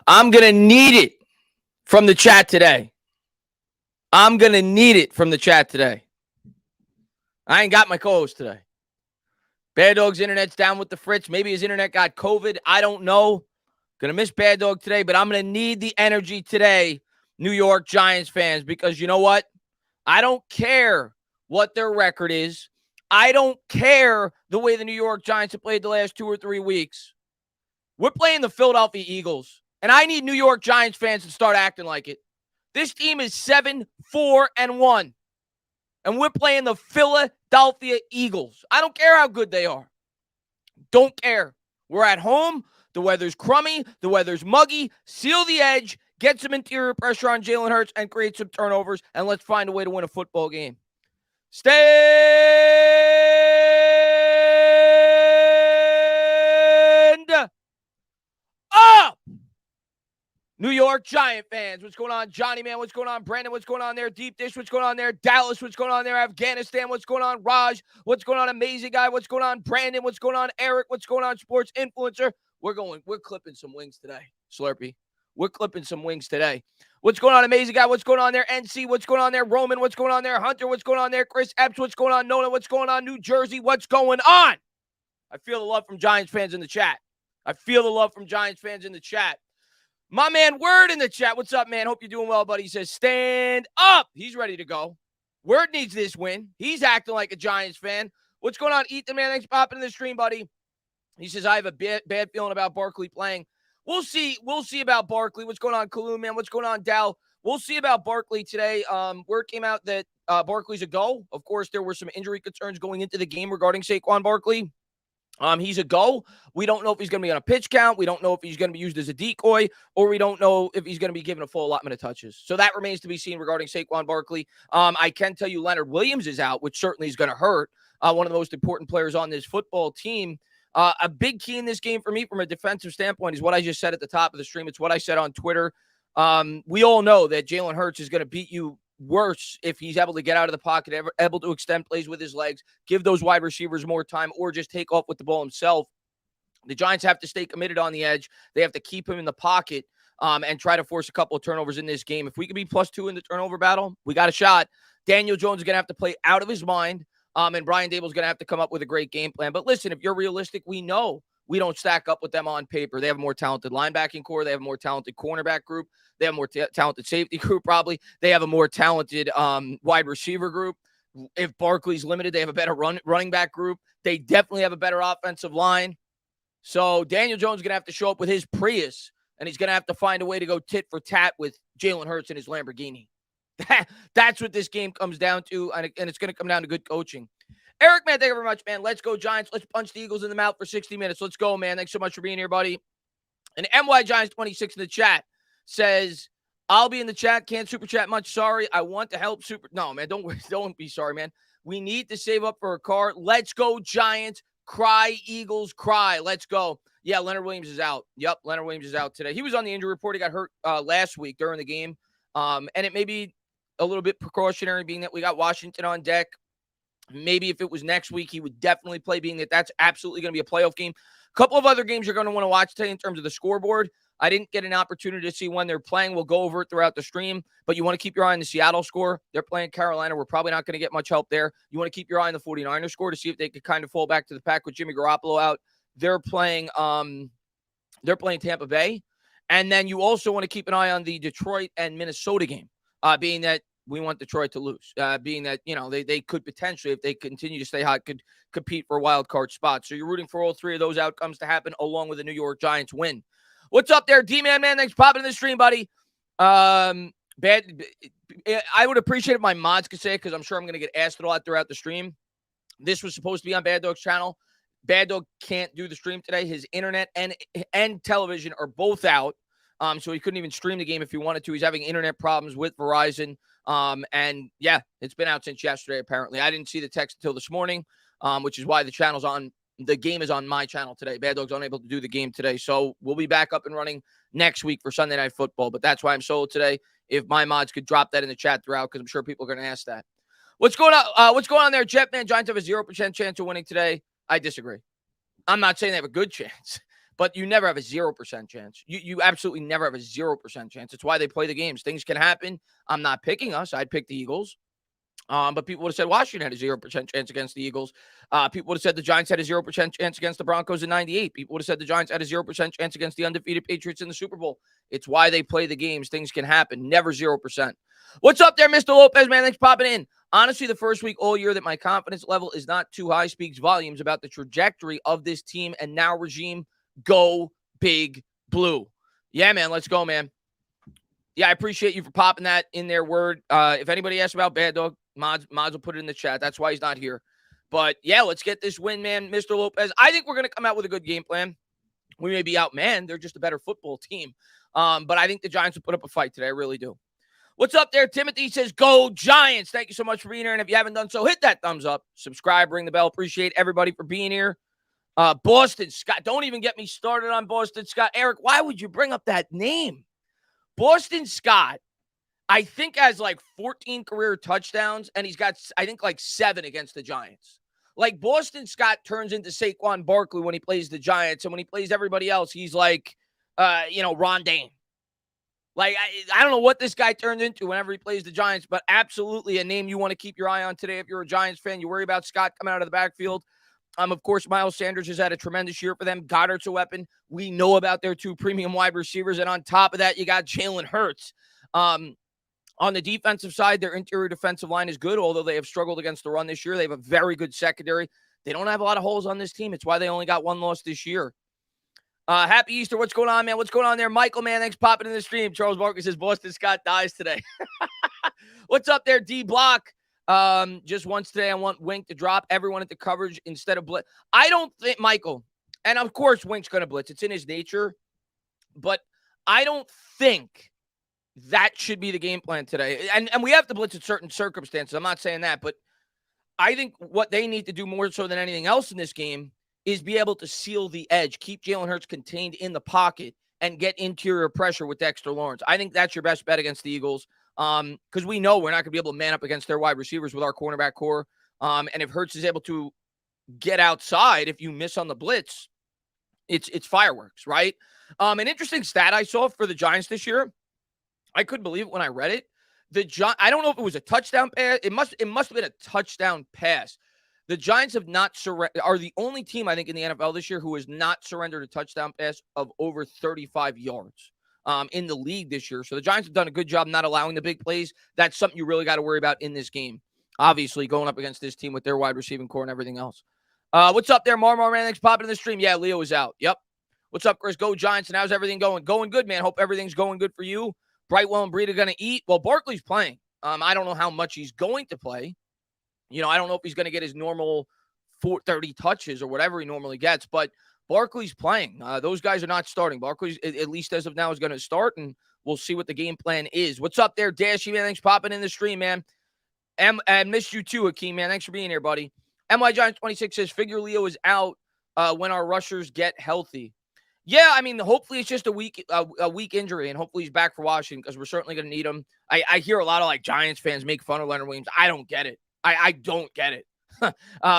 I'm going to need it from the chat today. I'm going to need it from the chat today. I ain't got my co-host today. Bad Dog's internet's down with the Fritz. Maybe his internet got COVID. I don't know. Going to miss Bad Dog today, but I'm going to need the energy today, New York Giants fans, because you know what? I don't care what their record is. I don't care the way the New York Giants have played the last 2 or 3 weeks. We're playing the Philadelphia Eagles, and I need New York Giants fans to start acting like it. This team is 7-4-1, and we're playing the Philadelphia Eagles. I don't care how good they are. Don't care. We're at home. The weather's crummy. The weather's muggy. Seal the edge. Get some interior pressure on Jalen Hurts and create some turnovers, and let's find a way to win a football game. Stand up! New York Giant fans, what's going on? Johnny, man, what's going on? Brandon, what's going on there? Deep Dish, what's going on there? Dallas, what's going on there? Afghanistan, what's going on? Raj, what's going on? Amazing Guy, what's going on? Brandon, what's going on? Eric, what's going on? Sports Influencer. We're clipping some wings today, Slurpee. We're clipping some wings today. What's going on, Amazing Guy? What's going on there? NC, what's going on there? Roman, what's going on there? Hunter, what's going on there? Chris Epps, what's going on? Nona, what's going on? New Jersey, what's going on? I feel the love from Giants fans in the chat. My man, Word in the chat. What's up, man? Hope you're doing well, buddy. He says, stand up. He's ready to go. Word needs this win. He's acting like a Giants fan. What's going on, Ethan, man? Thanks for popping in the stream, buddy. He says, I have a bad feeling about Barkley playing. We'll see about Barkley. What's going on, Kaloon, man? What's going on, Dal? We'll see about Barkley today. Word came out that Barkley's a go. Of course, there were some injury concerns going into the game regarding Saquon Barkley. He's a go. We don't know if he's going to be on a pitch count. We don't know if he's going to be used as a decoy, or we don't know if he's going to be given a full allotment of touches. So that remains to be seen regarding Saquon Barkley. I can tell you Leonard Williams is out, which certainly is going to hurt. One of the most important players on this football team. A big key in this game for me from a defensive standpoint is what I just said at the top of the stream. It's what I said on Twitter. We all know that Jalen Hurts is going to beat you worse if he's able to get out of the pocket, able to extend plays with his legs, give those wide receivers more time, or just take off with the ball himself. The Giants have to stay committed on the edge. They have to keep him in the pocket and try to force a couple of turnovers in this game. If we could be +2 in the turnover battle, we got a shot. Daniel Jones is going to have to play out of his mind, and Brian Daboll's going to have to come up with a great game plan. But listen, if you're realistic, we know we don't stack up with them on paper. They have a more talented linebacking core. They have a more talented cornerback group. They have a more talented safety group, probably. They have a more talented wide receiver group. If Barkley's limited, they have a better running back group. They definitely have a better offensive line. So Daniel Jones is going to have to show up with his Prius, and he's going to have to find a way to go tit for tat with Jalen Hurts and his Lamborghini. That's what this game comes down to, and it's going to come down to good coaching. Eric, man, thank you very much, man. Let's go, Giants. Let's punch the Eagles in the mouth for 60 minutes. Let's go, man. Thanks so much for being here, buddy. And MY Giants 26 in the chat says, I'll be in the chat. Can't super chat much. Sorry. I want to help super. No, man, don't be sorry, man. We need to save up for a car. Let's go, Giants. Cry, Eagles, cry. Let's go. Yeah, Leonard Williams is out. Yep, Leonard Williams is out today. He was on the injury report. He got hurt last week during the game. And it may be a little bit precautionary being that we got Washington on deck. Maybe if it was next week, he would definitely play, being that that's absolutely going to be a playoff game. A couple of other games you're going to want to watch today in terms of the scoreboard. I didn't get an opportunity to see when they're playing. We'll go over it throughout the stream, but you want to keep your eye on the Seattle score. They're playing Carolina. We're probably not going to get much help there. You want to keep your eye on the 49ers score to see if they could kind of fall back to the pack with Jimmy Garoppolo out. They're playing Tampa Bay. And then you also want to keep an eye on the Detroit and Minnesota game, being that we want Detroit to lose, being that, they could potentially, if they continue to stay hot, could compete for a wild card spot. So you're rooting for all three of those outcomes to happen along with the New York Giants win. What's up there, D-Man, man? Thanks for popping in the stream, buddy. I would appreciate if my mods could say it, because I'm sure I'm going to get asked it a lot throughout the stream. This was supposed to be on Bad Dog's channel. Bad Dog can't do the stream today. His internet and television are both out, so he couldn't even stream the game if he wanted to. He's having internet problems with Verizon. And yeah, it's been out since yesterday, apparently. I didn't see the text until this morning, which is why the game is on my channel today. Bad Dog's unable to do the game today. So we'll be back up and running next week for Sunday Night Football. But that's why I'm solo today. If my mods could drop that in the chat throughout, because I'm sure people are going to ask that. What's going on there, Jet, man? Giants have a 0% chance of winning today. I disagree. I'm not saying they have a good chance, But you never have a 0% chance. You absolutely never have a 0% chance. It's why they play the games. Things can happen. I'm not picking us. I'd pick the Eagles. But people would have said Washington had a 0% chance against the Eagles. People would have said the Giants had a 0% chance against the Broncos in 98. People would have said the Giants had a 0% chance against the undefeated Patriots in the Super Bowl. It's why they play the games. Things can happen. Never 0%. What's up there, Mr. Lopez, man? Thanks for popping in. Honestly, the first week all year that my confidence level is not too high speaks volumes about the trajectory of this team and now regime. Go Big Blue. Yeah, man. Let's go, man. Yeah, I appreciate you for popping that in there, word. If anybody asks about Bad Dog, Mods will put it in the chat. That's why he's not here. But, yeah, let's get this win, man. Mr. Lopez, I think we're going to come out with a good game plan. We may be outmanned. They're just a better football team. But I think the Giants will put up a fight today. I really do. What's up there? Timothy says, go Giants. Thank you so much for being here. And if you haven't done so, hit that thumbs up. Subscribe, ring the bell. Appreciate everybody for being here. Boston Scott. Don't even get me started on Boston Scott. Eric, why would you bring up that name? Boston Scott, I think, has like 14 career touchdowns, and he's got, I think, like 7 against the Giants. Like, Boston Scott turns into Saquon Barkley when he plays the Giants, and when he plays everybody else, he's like, Ron Dane. Like, I don't know what this guy turns into whenever he plays the Giants, but absolutely a name you want to keep your eye on today if you're a Giants fan. You worry about Scott coming out of the backfield. Of course, Miles Sanders has had a tremendous year for them. Goddard's a weapon. We know about their 2 premium wide receivers. And on top of that, you got Jalen Hurts. On the defensive side, their interior defensive line is good, although they have struggled against the run this year. They have a very good secondary. They don't have a lot of holes on this team. It's why they only got 1 loss this year. Happy Easter. What's going on, man? What's going on there? Michael, man, thanks for popping in the stream. Charles Barkley says Boston Scott dies today. What's up there, D Block? Just once today, I want Wink to drop everyone at the coverage instead of blitz. I don't think, Michael, and of course Wink's going to blitz. It's in his nature. But I don't think that should be the game plan today. And we have to blitz in certain circumstances. I'm not saying that. But I think what they need to do more so than anything else in this game is be able to seal the edge, keep Jalen Hurts contained in the pocket, and get interior pressure with Dexter Lawrence. I think that's your best bet against the Eagles. Because we know we're not going to be able to man up against their wide receivers with our cornerback core. And if Hurts is able to get outside, if you miss on the blitz, it's fireworks, right? An interesting stat I saw for the Giants this year, I couldn't believe it when I read it. I don't know if it was a touchdown pass. It must have been a touchdown pass. The Giants have not are the only team, I think, in the NFL this year who has not surrendered a touchdown pass of over 35 yards. In the league this year. So the Giants have done a good job not allowing the big plays. That's something you really got to worry about in this game. Obviously, going up against this team with their wide receiving core and everything else. What's up there, Marmar, man? Thanks for popping in the stream. Yeah, Leo is out. Yep. What's up, Chris? Go Giants. And how's everything going? Going good, man. Hope everything's going good for you. Brightwell and Breida going to eat. Well, Barkley's playing. I don't know how much he's going to play. I don't know if he's going to get his normal 430 touches or whatever he normally gets, but Barkley's playing. Those guys are not starting. Barkley's, at least as of now, is going to start, and we'll see what the game plan is. What's up there, Dashy, man? Thanks for popping in the stream, man. I missed you too, Hakeem, man. Thanks for being here, buddy. MY Giant 26 says, figure Leo is out when our rushers get healthy. Yeah, I mean, hopefully it's just a weak injury, and hopefully he's back for Washington because we're certainly going to need him. I hear a lot of, Giants fans make fun of Leonard Williams. I don't get it. I don't get it.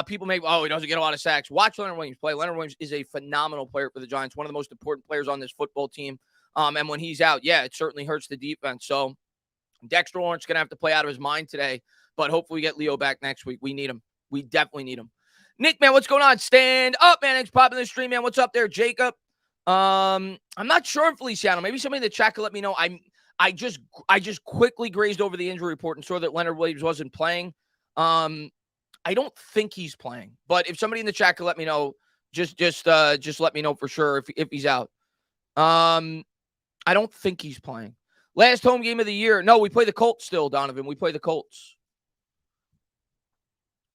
People make, he doesn't get a lot of sacks. Watch Leonard Williams play. Leonard Williams is a phenomenal player for the Giants, one of the most important players on this football team. And when he's out, it certainly hurts the defense. So Dexter Lawrence is going to have to play out of his mind today, but hopefully we get Leo back next week. We need him. We definitely need him. Nick, man, what's going on? Stand up, man. Thanks for popping in the stream, man. What's up there, Jacob? I'm not sure if Feliciano. Maybe somebody in the chat could let me know. I just quickly grazed over the injury report and saw that Leonard Williams wasn't playing. I don't think he's playing, but if somebody in the chat could let me know, just let me know for sure if he's out. I don't think he's playing. Last home game of the year. No, we play the Colts still, Donovan. We play the Colts.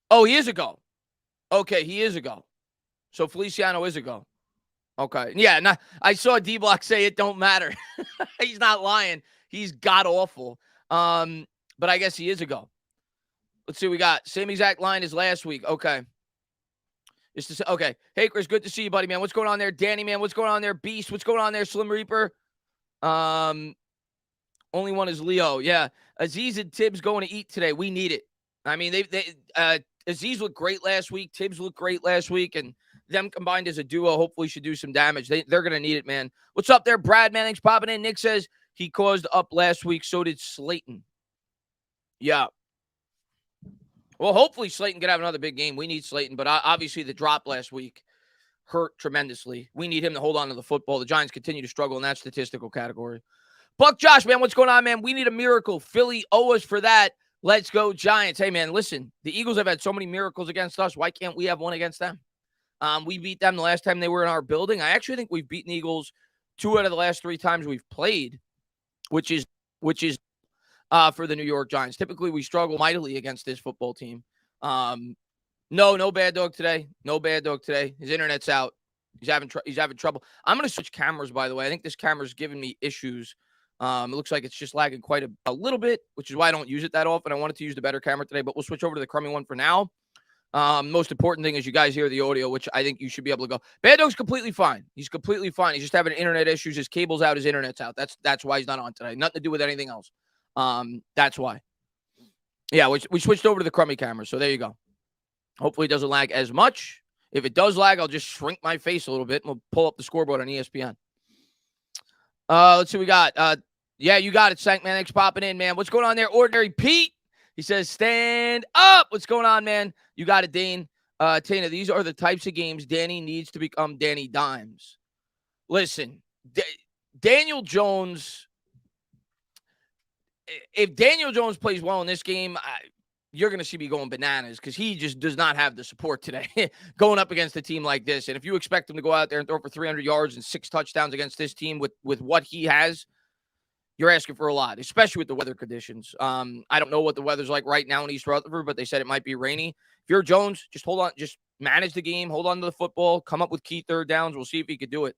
Oh, he is a go. Okay, he is a go. So Feliciano is a go. Okay. Yeah, I saw D-Block say it don't matter. He's not lying. He's god awful. But I guess he is a go. Let's see what we got. Same exact line as last week. Okay. Okay. Hey, Chris, good to see you, buddy, man. What's going on there? Danny, man, what's going on there? Beast, what's going on there? Slim Reaper. Only one is Leo. Yeah. Aziz and Tibbs going to eat today. We need it. I mean, Aziz looked great last week. Tibbs looked great last week, and them combined as a duo hopefully should do some damage. They're going to need it, man. What's up there, Brad? Man, thanks for popping in. Nick says he caused up last week. So did Slayton. Yeah. Well, hopefully Slayton can have another big game. We need Slayton, but obviously the drop last week hurt tremendously. We need him to hold on to the football. The Giants continue to struggle in that statistical category. Buck Josh, man, what's going on, man? We need a miracle. Philly owe us for that. Let's go, Giants. Hey, man, listen, the Eagles have had so many miracles against us. Why can't we have one against them? We beat them the last time they were in our building. I actually think we've beaten Eagles 2 out of the last 3 times we've played, which is for the New York Giants. Typically, we struggle mightily against this football team. No bad dog today. No bad dog today. His internet's out. He's having trouble. I'm going to switch cameras, by the way. I think this camera's giving me issues. It looks like it's just lagging quite a little bit, which is why I don't use it that often. I wanted to use the better camera today, but we'll switch over to the crummy one for now. Most important thing is you guys hear the audio, which I think you should be able to go. Bad Dog's completely fine. He's completely fine. He's just having internet issues. His cable's out. His internet's out. That's why he's not on today. Nothing to do with anything else. That's why. Yeah, we switched over to the crummy camera, so there you go. Hopefully it doesn't lag as much. If it does lag, I'll just shrink my face a little bit, and we'll pull up the scoreboard on ESPN. Let's see what we got. Yeah, you got it, Sank, man. Thanks for popping in, man. What's going on there? Ordinary Pete. He says, stand up. What's going on, man? You got it, Dane. Tana, these are the types of games Danny needs to become Danny Dimes. Listen, Daniel Jones, if Daniel Jones plays well in this game, you're going to see me going bananas because he just does not have the support today going up against a team like this. And if you expect him to go out there and throw for 300 yards and 6 touchdowns against this team with what he has, you're asking for a lot, especially with the weather conditions. I don't know what the weather's like right now in East Rutherford, but they said it might be rainy. If you're Jones, just hold on, just manage the game, hold on to the football, come up with key third downs. We'll see if he could do it.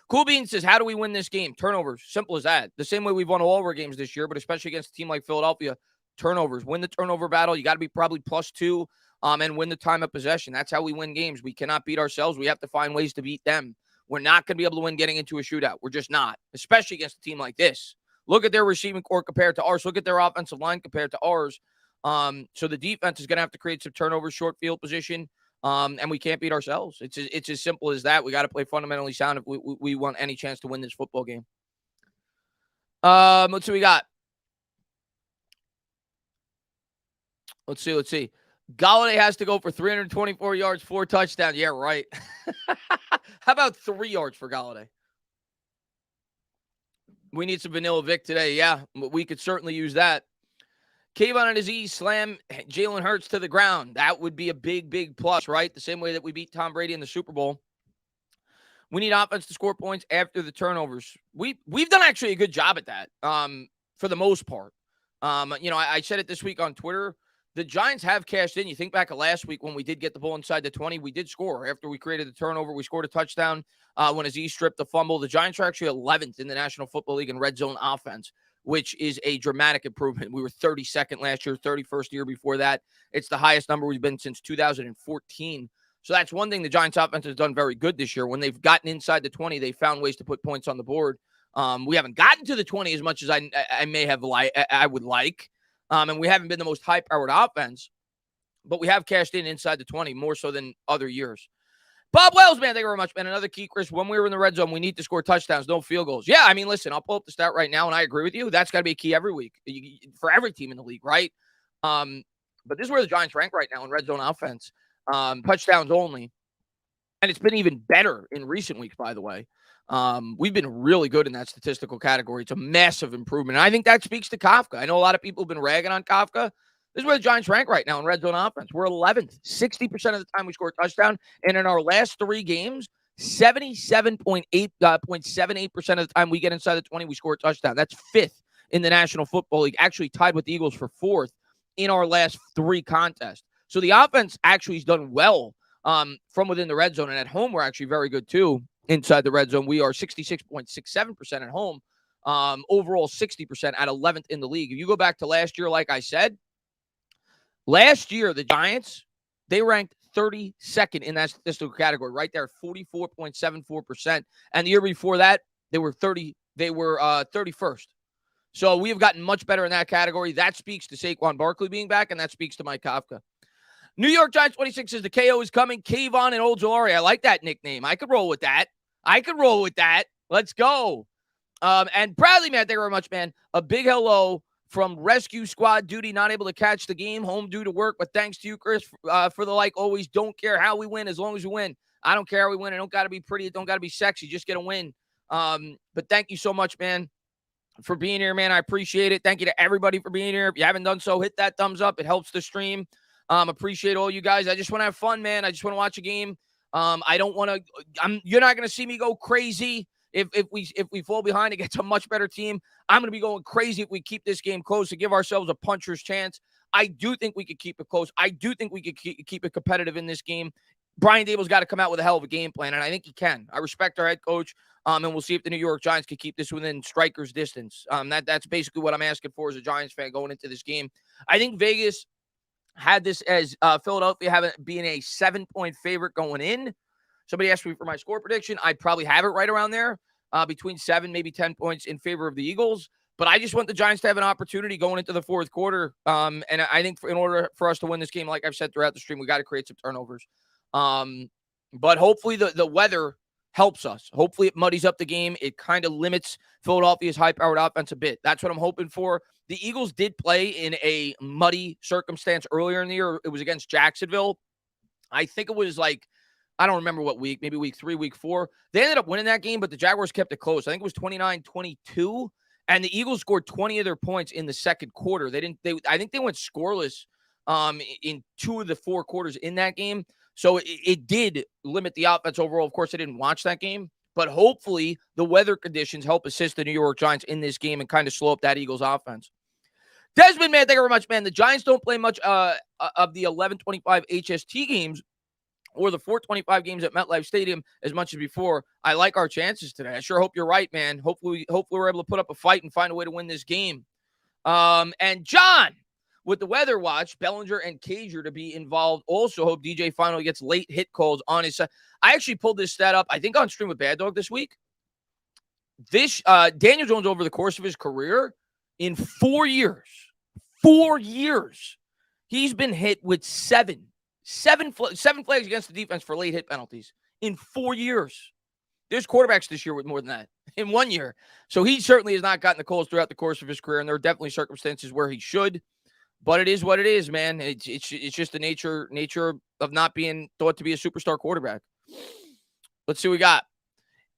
Cool Bean says, how do we win this game? Turnovers. Simple as that. The same way we've won all our games this year, but especially against a team like Philadelphia, turnovers. Win the turnover battle. You got to be probably +2 and win the time of possession. That's how we win games. We cannot beat ourselves. We have to find ways to beat them. We're not going to be able to win getting into a shootout. We're just not, especially against a team like this. Look at their receiving core compared to ours. Look at their offensive line compared to ours. So the defense is going to have to create some turnovers, short field position, and we can't beat ourselves. It's as simple as that. We got to play fundamentally sound if we want any chance to win this football game. Let's see what we got. Let's see. Golladay has to go for 324 yards, 4 touchdowns. Yeah, right. How about 3 yards for Golladay? We need some Vanilla Vic today. Yeah, we could certainly use that. Kayvon and Aziz slam Jalen Hurts to the ground. That would be a big, big plus, right? The same way that we beat Tom Brady in the Super Bowl. We need offense to score points after the turnovers. We've done actually a good job at that for the most part. I said it this week on Twitter. The Giants have cashed in. You think back to last week when we did get the ball inside the 20, we did score. After we created the turnover, we scored a touchdown when Aziz stripped the fumble. The Giants are actually 11th in the National Football League in red zone offense, which is a dramatic improvement. We were 32nd last year, 31st year before that. It's the highest number we've been since 2014. So that's one thing the Giants offense has done very good this year. When they've gotten inside the 20, they found ways to put points on the board. We haven't gotten to the 20 as much as I may have I would like. And we haven't been the most high-powered offense, but we have cashed in inside the 20 more so than other years. Bob Wells, man, thank you very much, man. Another key, Chris, when we were in the red zone, we need to score touchdowns, no field goals. Yeah, I mean, listen, I'll pull up the stat right now, and I agree with you. That's got to be a key every week for every team in the league, right? But this is where the Giants rank right now in red zone offense, touchdowns only. And it's been even better in recent weeks, by the way. We've been really good in that statistical category. It's a massive improvement. And I think that speaks to Kafka. I know a lot of people have been ragging on Kafka. This is where the Giants rank right now in red zone offense. We're 11th. 60% of the time we score a touchdown. And in our last 3 games, 77.78% of the time we get inside the 20, we score a touchdown. That's 5th in the National Football League, actually tied with the Eagles for 4th in our last 3 contests. So the offense actually has done well from within the red zone. And at home, we're actually very good too. Inside the red zone, we are 66.67% at home. Overall, 60% at 11th in the league. If you go back to last year, like I said, last year, the Giants, they ranked 32nd in that statistical category, right there, 44.74%. And the year before that, they were 31st. So we have gotten much better in that category. That speaks to Saquon Barkley being back, and that speaks to Mike Kafka. New York Giants 26 says the KO is coming. Kayvon and Old Jolari. I like that nickname. I could roll with that. Let's go. And Bradley, man, thank you very much, man. A big hello from Rescue Squad Duty, not able to catch the game, home due to work, but thanks to you, Chris, for the like always. Don't care how we win as long as we win. I don't care how we win. It don't got to be pretty. It don't got to be sexy. Just get a win. But thank you so much, man, for being here, man. I appreciate it. Thank you to everybody for being here. If you haven't done so, hit that thumbs up. It helps the stream. Appreciate all you guys. I just want to have fun, man. I just want to watch a game. I don't want to. You're not going to see me go crazy. If we fall behind against a much better team, I'm going to be going crazy if we keep this game close to give ourselves a puncher's chance. I do think we could keep it close. I do think we could keep it competitive in this game. Brian Dable's got to come out with a hell of a game plan, and I think he can. I respect our head coach, and we'll see if the New York Giants can keep this within striker's distance. That's basically what I'm asking for as a Giants fan going into this game. I think Vegas had this as Philadelphia being a 7-point favorite going in. Somebody asked me for my score prediction. I'd probably have it right around there, between 7, maybe 10 points in favor of the Eagles. But I just want the Giants to have an opportunity going into the fourth quarter. And I think in order for us to win this game, like I've said throughout the stream, we got to create some turnovers. But hopefully the weather helps us. Hopefully it muddies up the game. It kind of limits Philadelphia's high-powered offense a bit. That's what I'm hoping for. The Eagles did play in a muddy circumstance earlier in the year. It was against Jacksonville. I think it was I don't remember what week, maybe week 3, week 4. They ended up winning that game, but the Jaguars kept it close. I think it was 29-22, and the Eagles scored 20 of their points in the second quarter. I think they went scoreless in 2 of the 4 quarters in that game. So it did limit the offense overall. Of course, I didn't watch that game, but hopefully the weather conditions help assist the New York Giants in this game and kind of slow up that Eagles offense. Desmond, man, thank you very much, man. The Giants don't play much of the 11:25 HST games or the 4:25 games at MetLife Stadium as much as before. I like our chances today. I sure hope you're right, man. Hopefully we're able to put up a fight and find a way to win this game. And John, with the weather watch, Bellinger and Cager to be involved. Also hope DJ finally gets late hit calls on his side. I actually pulled this stat up, I think on stream with Bad Dog this week. Daniel Jones over the course of his career, in 4 years, he's been hit with seven flags against the defense for late hit penalties in 4 years. There's quarterbacks this year with more than that in 1 year. So he certainly has not gotten the calls throughout the course of his career, and there are definitely circumstances where he should. But it is what it is, man. It's just the nature of not being thought to be a superstar quarterback. Let's see what we got.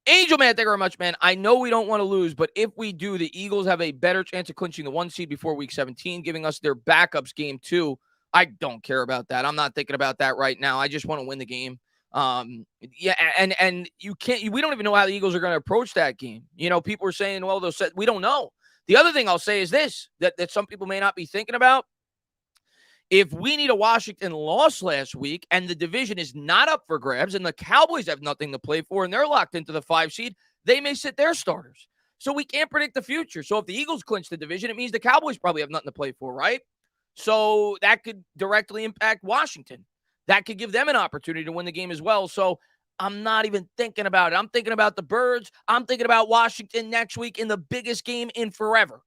Angel, man, thank you very much, man. I know we don't want to lose, but if we do, the Eagles have a better chance of clinching the 1 seed before Week 17, giving us their backups game 2. I don't care about that. I'm not thinking about that right now. I just want to win the game. Yeah, and you can't. We don't even know how the Eagles are going to approach that game. You know, people are saying, well, they'll set. We don't know. The other thing I'll say is this: that some people may not be thinking about. If we need a Washington loss last week and the division is not up for grabs and the Cowboys have nothing to play for and they're locked into the 5 seed, they may sit their starters. So we can't predict the future. So if the Eagles clinch the division, it means the Cowboys probably have nothing to play for, right? So that could directly impact Washington. That could give them an opportunity to win the game as well. So I'm not even thinking about it. I'm thinking about the Birds. I'm thinking about Washington next week in the biggest game in forever.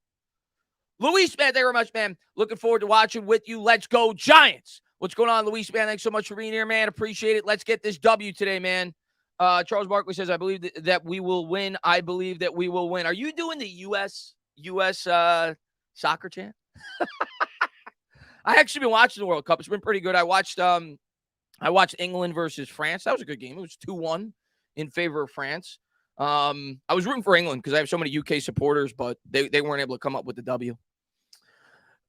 Luis, man, thank you very much, man. Looking forward to watching with you. Let's go, Giants. What's going on, Luis, man? Thanks so much for being here, man. Appreciate it. Let's get this W today, man. Charles Barkley says, I believe that we will win. I believe that we will win. Are you doing the U.S. soccer chant? I actually been watching the World Cup. It's been pretty good. I watched England versus France. That was a good game. It was 2-1 in favor of France. I was rooting for England because I have so many UK supporters, but they weren't able to come up with the W.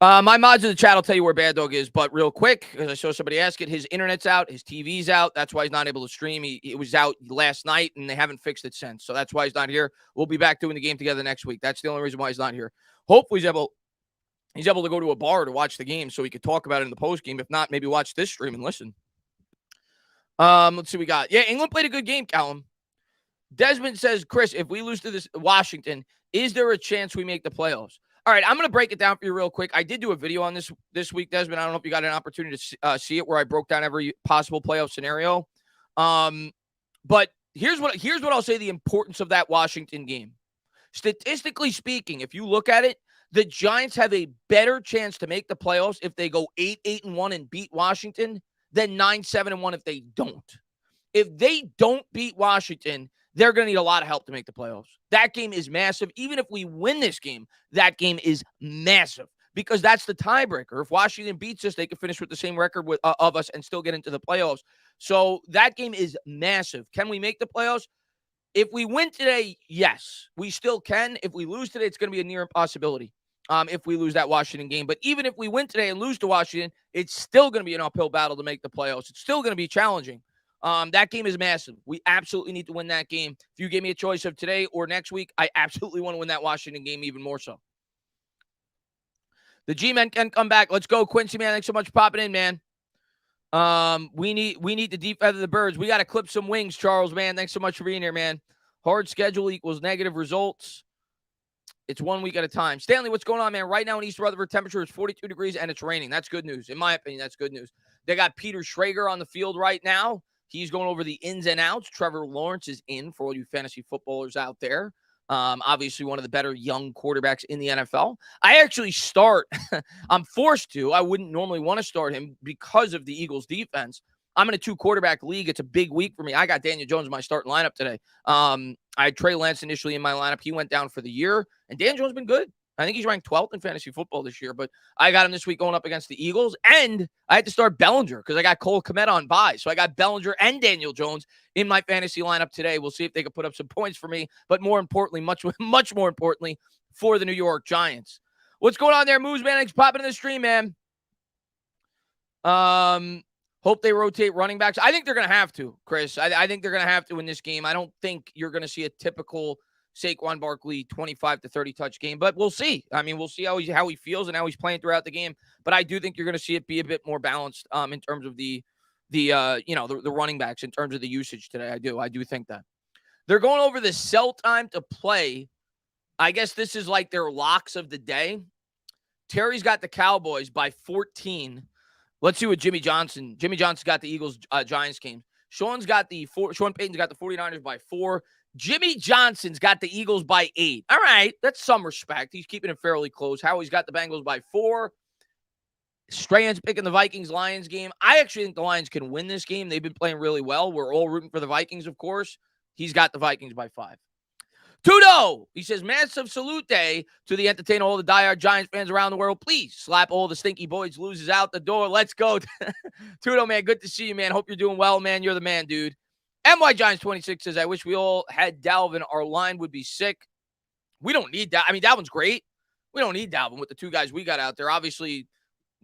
My mods in the chat will tell you where Bad Dog is, but real quick, because I saw somebody ask it, his internet's out, his TV's out. That's why he's not able to stream. It was out last night, and they haven't fixed it since. So that's why he's not here. We'll be back doing the game together next week. That's the only reason why he's not here. Hopefully he's able to go to a bar to watch the game so he could talk about it in the post game. If not, maybe watch this stream and listen. Let's see what we got. Yeah, England played a good game, Callum. Desmond says, Chris, if we lose to this Washington, is there a chance we make the playoffs? All right, I'm going to break it down for you real quick. I did do a video on this week, Desmond. I don't know if you got an opportunity to see it, where I broke down every possible playoff scenario. But here's what I'll say: the importance of that Washington game. Statistically speaking, if you look at it, the Giants have a better chance to make the playoffs if they go 8-1 and beat Washington then 9-7-1 if they don't. If they don't beat Washington, they're going to need a lot of help to make the playoffs. That game is massive. Even if we win this game, that game is massive because that's the tiebreaker. If Washington beats us, they can finish with the same record of us and still get into the playoffs. So that game is massive. Can we make the playoffs? If we win today, yes, we still can. If we lose today, it's going to be a near impossibility if we lose that Washington game. But even if we win today and lose to Washington, it's still going to be an uphill battle to make the playoffs. It's still going to be challenging. That game is massive. We absolutely need to win that game. If you gave me a choice of today or next week, I absolutely want to win that Washington game even more so. The G-Men can come back. Let's go, Quincy, man. Thanks so much for popping in, man. We need to deep feather the birds. We got to clip some wings, Charles, man. Thanks so much for being here, man. Hard schedule equals negative results. It's 1 week at a time. Stanley, what's going on, man? Right now in East Rutherford, temperature is 42 degrees, and it's raining. That's good news. In my opinion, that's good news. They got Peter Schrager on the field right now. He's going over the ins and outs. Trevor Lawrence is in for all you fantasy footballers out there. Obviously, one of the better young quarterbacks in the NFL. I actually start. I'm forced to. I wouldn't normally want to start him because of the Eagles' defense. I'm in a 2-quarterback league. It's a big week for me. I got Daniel Jones in my starting lineup today. I had Trey Lance initially in my lineup. He went down for the year, and Dan Jones has been good. I think he's ranked 12th in fantasy football this year, but I got him this week going up against the Eagles, and I had to start Bellinger because I got Cole Kmet on bye. So I got Bellinger and Daniel Jones in my fantasy lineup today. We'll see if they can put up some points for me, but more importantly, much more importantly, for the New York Giants. What's going on there, Moose, man? Thanks for popping in the stream, man. Hope they rotate running backs. I think they're going to have to, Chris. I think they're going to have to in this game. I don't think you're going to see a typical Saquon Barkley 25 to 30 touch game, but we'll see. I mean, we'll see how he feels and how he's playing throughout the game. But I do think you're going to see it be a bit more balanced in terms of the running backs in terms of the usage today. I do think that they're going over the sell time to play. I guess this is like their locks of the day. Terry's got the Cowboys by 14. Let's see what Jimmy Johnson got the Eagles Giants game. Sean Payton's got the 49ers by 4. Jimmy Johnson's got the Eagles by 8. All right, that's some respect. He's keeping it fairly close. Howie's got the Bengals by 4. Strahan's picking the Vikings-Lions game. I actually think the Lions can win this game. They've been playing really well. We're all rooting for the Vikings, of course. He's got the Vikings by 5. Tudo, he says, massive salute day to the entertain all the diehard Giants fans around the world. Please slap all the stinky boys loses out the door. Let's go. Tudo, man, good to see you, man. Hope you're doing well, man. You're the man, dude. MY Giants 26 says, I wish we all had Dalvin. Our line would be sick. We don't need that. I mean, Dalvin's great. We don't need Dalvin with the 2 guys we got out there. Obviously,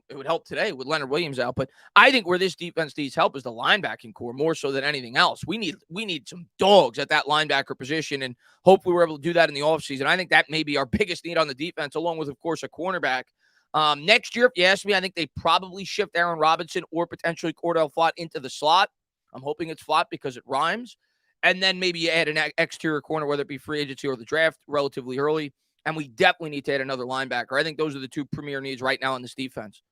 it would help today with Leonard Williams out. But I think where this defense needs help is the linebacking core more so than anything else. We need some dogs at that linebacker position, and hopefully we're able to do that in the offseason. I think that may be our biggest need on the defense, along with, of course, a cornerback. Next year, if you ask me, I think they probably shift Aaron Robinson or potentially Cordell Flott into the slot. I'm hoping it's Flott because it rhymes. And then maybe you add an exterior corner, whether it be free agency or the draft relatively early. And we definitely need to add another linebacker. I think those are the 2 premier needs right now on this defense.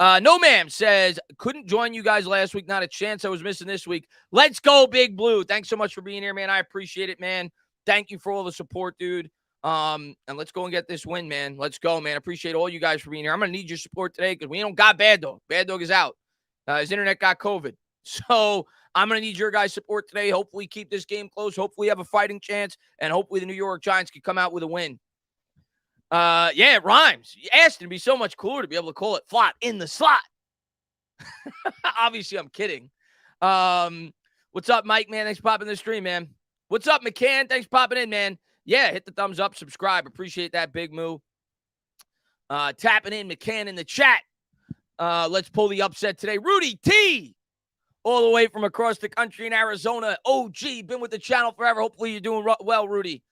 No Ma'am says, couldn't join you guys last week. Not a chance. I was missing this week. Let's go, Big Blue. Thanks so much for being here, man. I appreciate it, man. Thank you for all the support, dude. And let's go and get this win, man. Let's go, man. Appreciate all you guys for being here. I'm going to need your support today because we don't got Bad Dog. Bad Dog is out. His internet got COVID. So I'm going to need your guys' support today. Hopefully keep this game close. Hopefully have a fighting chance. And hopefully the New York Giants can come out with a win. Yeah, it rhymes. Aston would be so much cooler to be able to call it Flott in the slot. Obviously, I'm kidding. What's up, Mike, man? Thanks for popping in the stream, man. What's up, McCann? Thanks for popping in, man. Yeah, hit the thumbs up, subscribe. Appreciate that, big move. Tapping in McCann in the chat. Let's pull the upset today. Rudy T, all the way from across the country in Arizona. OG, been with the channel forever. Hopefully you're doing well, Rudy.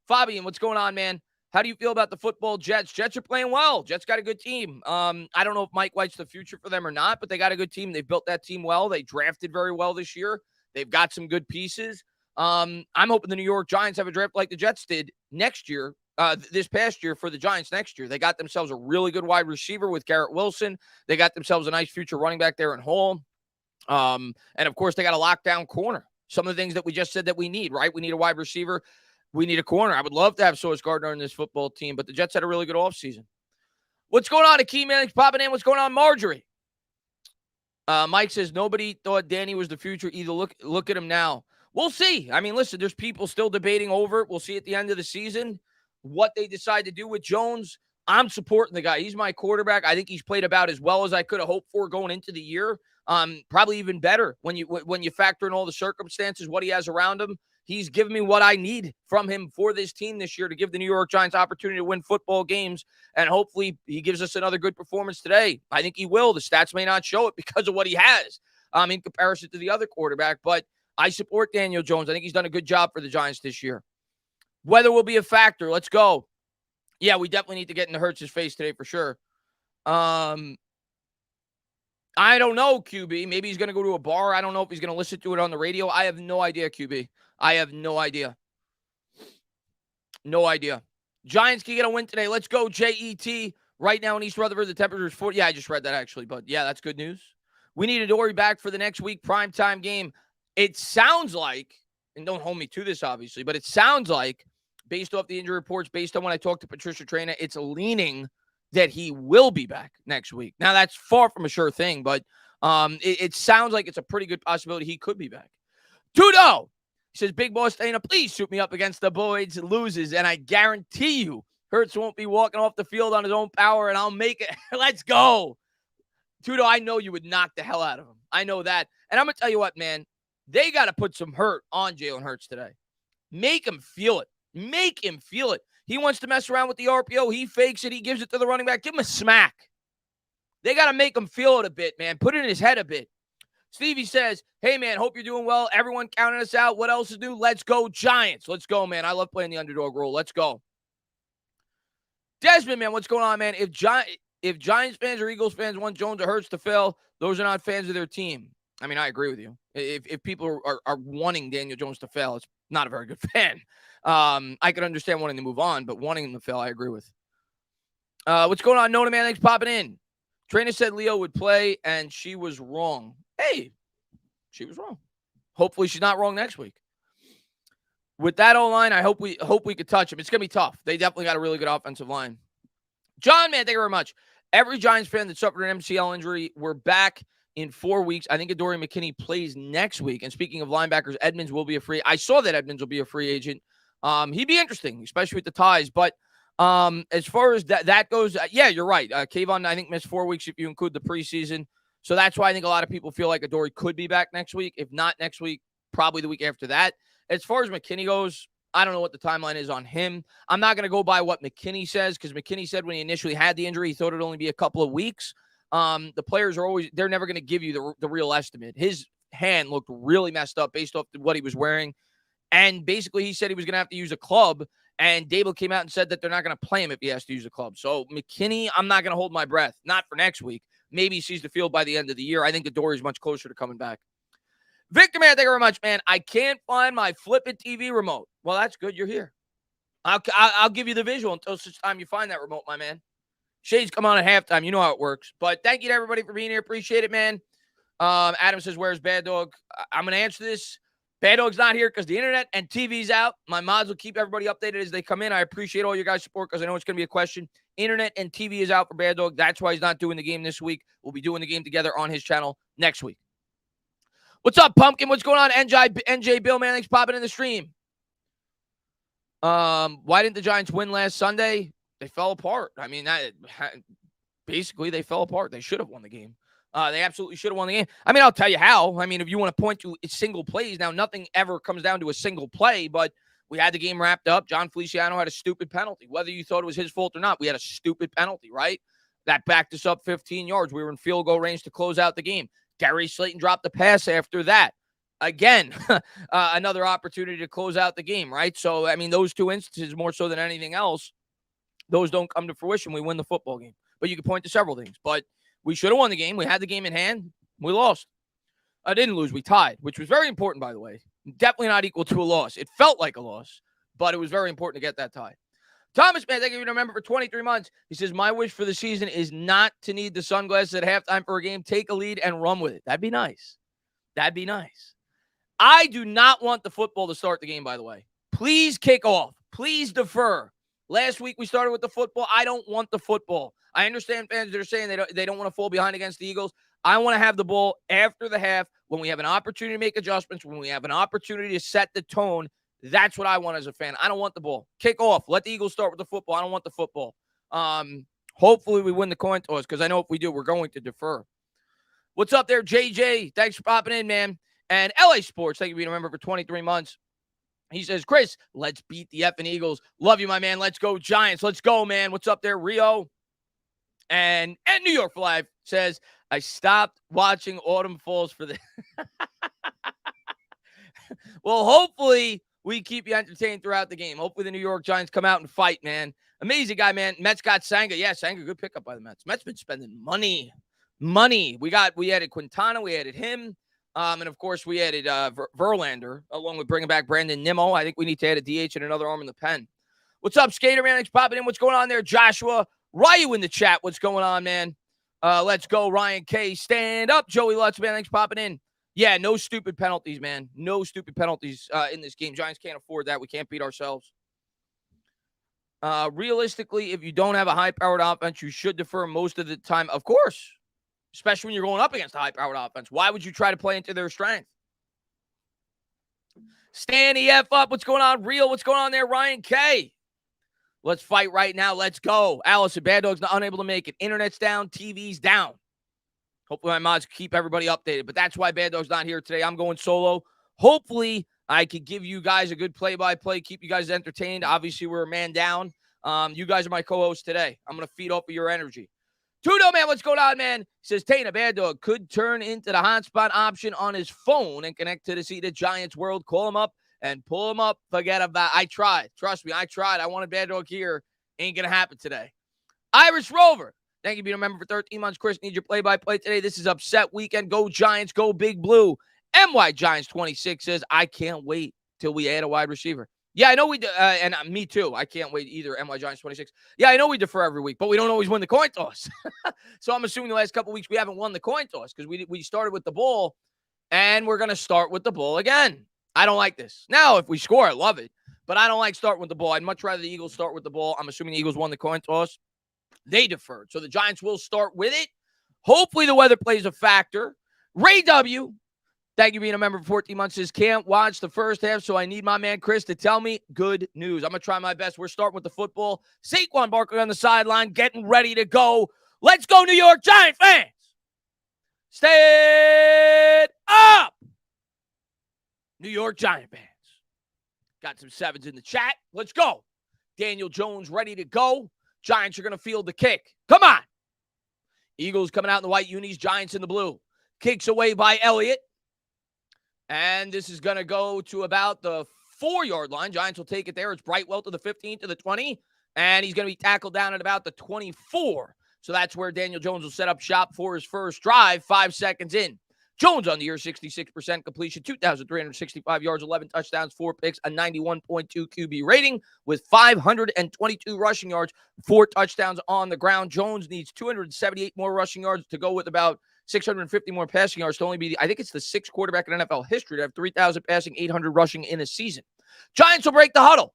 Fabian, what's going on, man? How do you feel about the football Jets? Jets are playing well. Jets got a good team. I don't know if Mike White's the future for them or not, but they got a good team. They built that team well. They drafted very well this year. They've got some good pieces. I'm hoping the New York Giants have a draft like the Jets did next year, this past year for the Giants next year. They got themselves a really good wide receiver with Garrett Wilson. They got themselves a nice future running back there in Hall. And, of course, they got a lockdown corner. Some of the things that we just said that we need, right? We need a wide receiver. We need a corner. I would love to have Sauce Gardner in this football team, but the Jets had a really good offseason. What's going on, Akeem, man? Thanks for popping in. What's going on, Marjorie? Mike says nobody thought Danny was the future. Either look at him now. We'll see. I mean, listen, there's people still debating over it. We'll see at the end of the season what they decide to do with Jones. I'm supporting the guy. He's my quarterback. I think he's played about as well as I could have hoped for going into the year. Probably even better when you factor in all the circumstances, what he has around him. He's given me what I need from him for this team this year to give the New York Giants opportunity to win football games. And hopefully he gives us another good performance today. I think he will. The stats may not show it because of what he has in comparison to the other quarterback. But I support Daniel Jones. I think he's done a good job for the Giants this year. Weather will be a factor. Let's go. Yeah, we definitely need to get into Hurts' face today for sure. I don't know, QB. Maybe he's going to go to a bar. I don't know if he's going to listen to it on the radio. I have no idea, QB. I have no idea. No idea. Giants can get a win today. Let's go, JET. Right now in East Rutherford, the temperature is 40. Yeah, I just read that actually. But yeah, that's good news. We need Adoree back for the next week primetime game. It sounds like, and don't hold me to this obviously, but it sounds like, based off the injury reports, based on when I talked to Patricia Traina, it's leaning that he will be back next week. Now, that's far from a sure thing, but it sounds like it's a pretty good possibility he could be back. Tudo! He says, Big Boss Dana, please shoot me up against the Boys. Loses, and I guarantee you Hurts won't be walking off the field on his own power, and I'll make it. Let's go. Tudo, I know you would knock the hell out of him. I know that. And I'm going to tell you what, man. They got to put some hurt on Jalen Hurts today. Make him feel it. Make him feel it. He wants to mess around with the RPO. He fakes it. He gives it to the running back. Give him a smack. They got to make him feel it a bit, man. Put it in his head a bit. Stevie says, hey, man, hope you're doing well. Everyone counting us out. What else is new? Let's go, Giants. Let's go, man. I love playing the underdog role. Let's go. Desmond, man, what's going on, man? If Giants fans or Eagles fans want Jones or Hurts to fail, those are not fans of their team. I mean, I agree with you. If people are wanting Daniel Jones to fail, it's not a very good fan. I could understand wanting to move on, but wanting him to fail, I agree with. What's going on? Nona, man, thanks for popping in. Trainer said Leo would play, and she was wrong. Hey, she was wrong. Hopefully she's not wrong next week. With that O-line, I hope we could touch him. It's going to be tough. They definitely got a really good offensive line. John, man, thank you very much. Every Giants fan that suffered an MCL injury, we're back in 4 weeks. I think Adoree McKinney plays next week. And speaking of linebackers, Edmonds will be a free. I saw that Edmonds will be a free agent. He'd be interesting, especially with the ties. But as far as that goes, yeah, you're right. Kayvon, I think, missed 4 weeks if you include the preseason. So that's why I think a lot of people feel like Adoree could be back next week. If not next week, probably the week after that. As far as McKinney goes, I don't know what the timeline is on him. I'm not going to go by what McKinney says, because McKinney said when he initially had the injury, he thought it'd only be a couple of weeks. The players are always, they're never going to give you the real estimate. His hand looked really messed up based off what he was wearing. And basically he said he was going to have to use a club, and Dable came out and said that they're not going to play him if he has to use a club. So McKinney, I'm not going to hold my breath. Not for next week. Maybe he sees the field by the end of the year. I think Adoree is much closer to coming back. Victor, man, thank you very much, man. I can't find my Flip It TV remote. Well, that's good. You're here. I'll give you the visual until such time you find that remote, my man. Shades come on at halftime. You know how it works. But thank you to everybody for being here. Appreciate it, man. Adam says, where's Bad Dog? I'm going to answer this. Bad Dog's not here because the internet and TV's out. My mods will keep everybody updated as they come in. I appreciate all your guys' support because I know it's going to be a question. Internet and TV is out for Bad Dog. That's why he's not doing the game this week. We'll be doing the game together on his channel next week. What's up, Pumpkin? What's going on? NJ Bill, man, thanks for popping in the stream. Why didn't the Giants win last Sunday? They fell apart. I mean, basically they fell apart. They should have won the game. They absolutely should have won the game. I mean, I'll tell you how. I mean, if you want to point to single plays, now nothing ever comes down to a single play, but we had the game wrapped up. John Feliciano had a stupid penalty. Whether you thought it was his fault or not, we had a stupid penalty, right? That backed us up 15 yards. We were in field goal range to close out the game. Darius Slayton dropped the pass after that. Again, another opportunity to close out the game, right? So, I mean, those two instances, more so than anything else, those don't come to fruition. We win the football game. But you can point to several things. But we should have won the game. We had the game in hand. We lost. I didn't lose. We tied, which was very important, by the way. Definitely not equal to a loss. It felt like a loss, but it was very important to get that tie. Thomas, man, thank you for remember for 23 months. He says, my wish for the season is not to need the sunglasses at halftime for a game. Take a lead and run with it. That'd be nice. That'd be nice. I do not want the football to start the game, by the way. Please kick off. Please defer. Last week we started with the football. I don't want the football. I understand fans that are saying they don't want to fall behind against the Eagles. I want to have the ball after the half when we have an opportunity to make adjustments, when we have an opportunity to set the tone. That's what I want as a fan. I don't want the ball. Kick off. Let the Eagles start with the football. I don't want the football. Hopefully we win the coin toss because I know if we do, we're going to defer. What's up there, JJ? Thanks for popping in, man. And LA Sports, thank you for being a member for 23 months. He says, Chris, let's beat the effing Eagles. Love you, my man. Let's go, Giants. Let's go, man. What's up there, Rio? And New York for Life says, I stopped watching Autumn Falls for the... Well, hopefully we keep you entertained throughout the game. Hopefully the New York Giants come out and fight, man. Amazing guy, man. Mets got Sanga. Yeah, Sanga, good pickup by the Mets. Mets been spending money. We added Quintana. We added him. And, of course, we added Verlander, along with bringing back Brandon Nimmo. I think we need to add a DH and another arm in the pen. What's up, Skater Man? Thanks for popping in. What's going on there, Joshua? Ryu in the chat. What's going on, man? Let's go, Ryan K. Stand up, Joey Lutz, man. Thanks for popping in. Yeah, no stupid penalties, man. No stupid penalties in this game. Giants can't afford that. We can't beat ourselves. Realistically, if you don't have a high-powered offense, you should defer most of the time. Of course. Especially when you're going up against a high-powered offense. Why would you try to play into their strength? Stan F up. What's going on? Real. What's going on there? Ryan K. Let's fight right now. Let's go. Allison, Bad Dog's not unable to make it. Internet's down. TV's down. Hopefully my mods keep everybody updated. But that's why Bad Dog's not here today. I'm going solo. Hopefully I could give you guys a good play-by-play, keep you guys entertained. Obviously, we're a man down. You guys are my co-hosts today. I'm going to feed off of your energy. Tudo, man, what's going on, man? He says, Tana, Bad Dog could turn into the hotspot option on his phone and connect to the seat of Giants World. Call him up and pull him up. Forget about it. I tried. Trust me, I tried. I wanted Bad Dog here. Ain't going to happen today. Irish Rover. Thank you for being a member for 13 months. Chris, need your play-by-play today. This is Upset Weekend. Go Giants. Go Big Blue. MY Giants 26 says, I can't wait till we add a wide receiver. Yeah, I know we do, and me too. I can't wait either. MY Giants 26. Yeah, I know we defer every week, but we don't always win the coin toss. So I'm assuming the last couple of weeks we haven't won the coin toss because we started with the ball, and we're going to start with the ball again. I don't like this. Now, if we score, I love it, but I don't like starting with the ball. I'd much rather the Eagles start with the ball. I'm assuming the Eagles won the coin toss. They deferred, so the Giants will start with it. Hopefully the weather plays a factor. Ray W., thank you for being a member for 14 months. Says, can't watch the first half, so I need my man Chris to tell me good news. I'm going to try my best. We're starting with the football. Saquon Barkley on the sideline, getting ready to go. Let's go, New York Giant fans. Stand up. New York Giant fans. Got some sevens in the chat. Let's go. Daniel Jones ready to go. Giants are going to field the kick. Come on. Eagles coming out in the white unis. Giants in the blue. Kicks away by Elliott. And this is going to go to about the 4-yard line. Giants will take it there. It's Brightwell to the 15, to the 20. And he's going to be tackled down at about the 24. So that's where Daniel Jones will set up shop for his first drive, 5 seconds in. Jones on the year, 66% completion, 2,365 yards, 11 touchdowns, 4 picks, a 91.2 QB rating with 522 rushing yards, 4 touchdowns on the ground. Jones needs 278 more rushing yards to go with about 650 more passing yards to only be, I think it's the 6th quarterback in NFL history to have 3,000 passing, 800 rushing in a season. Giants will break the huddle.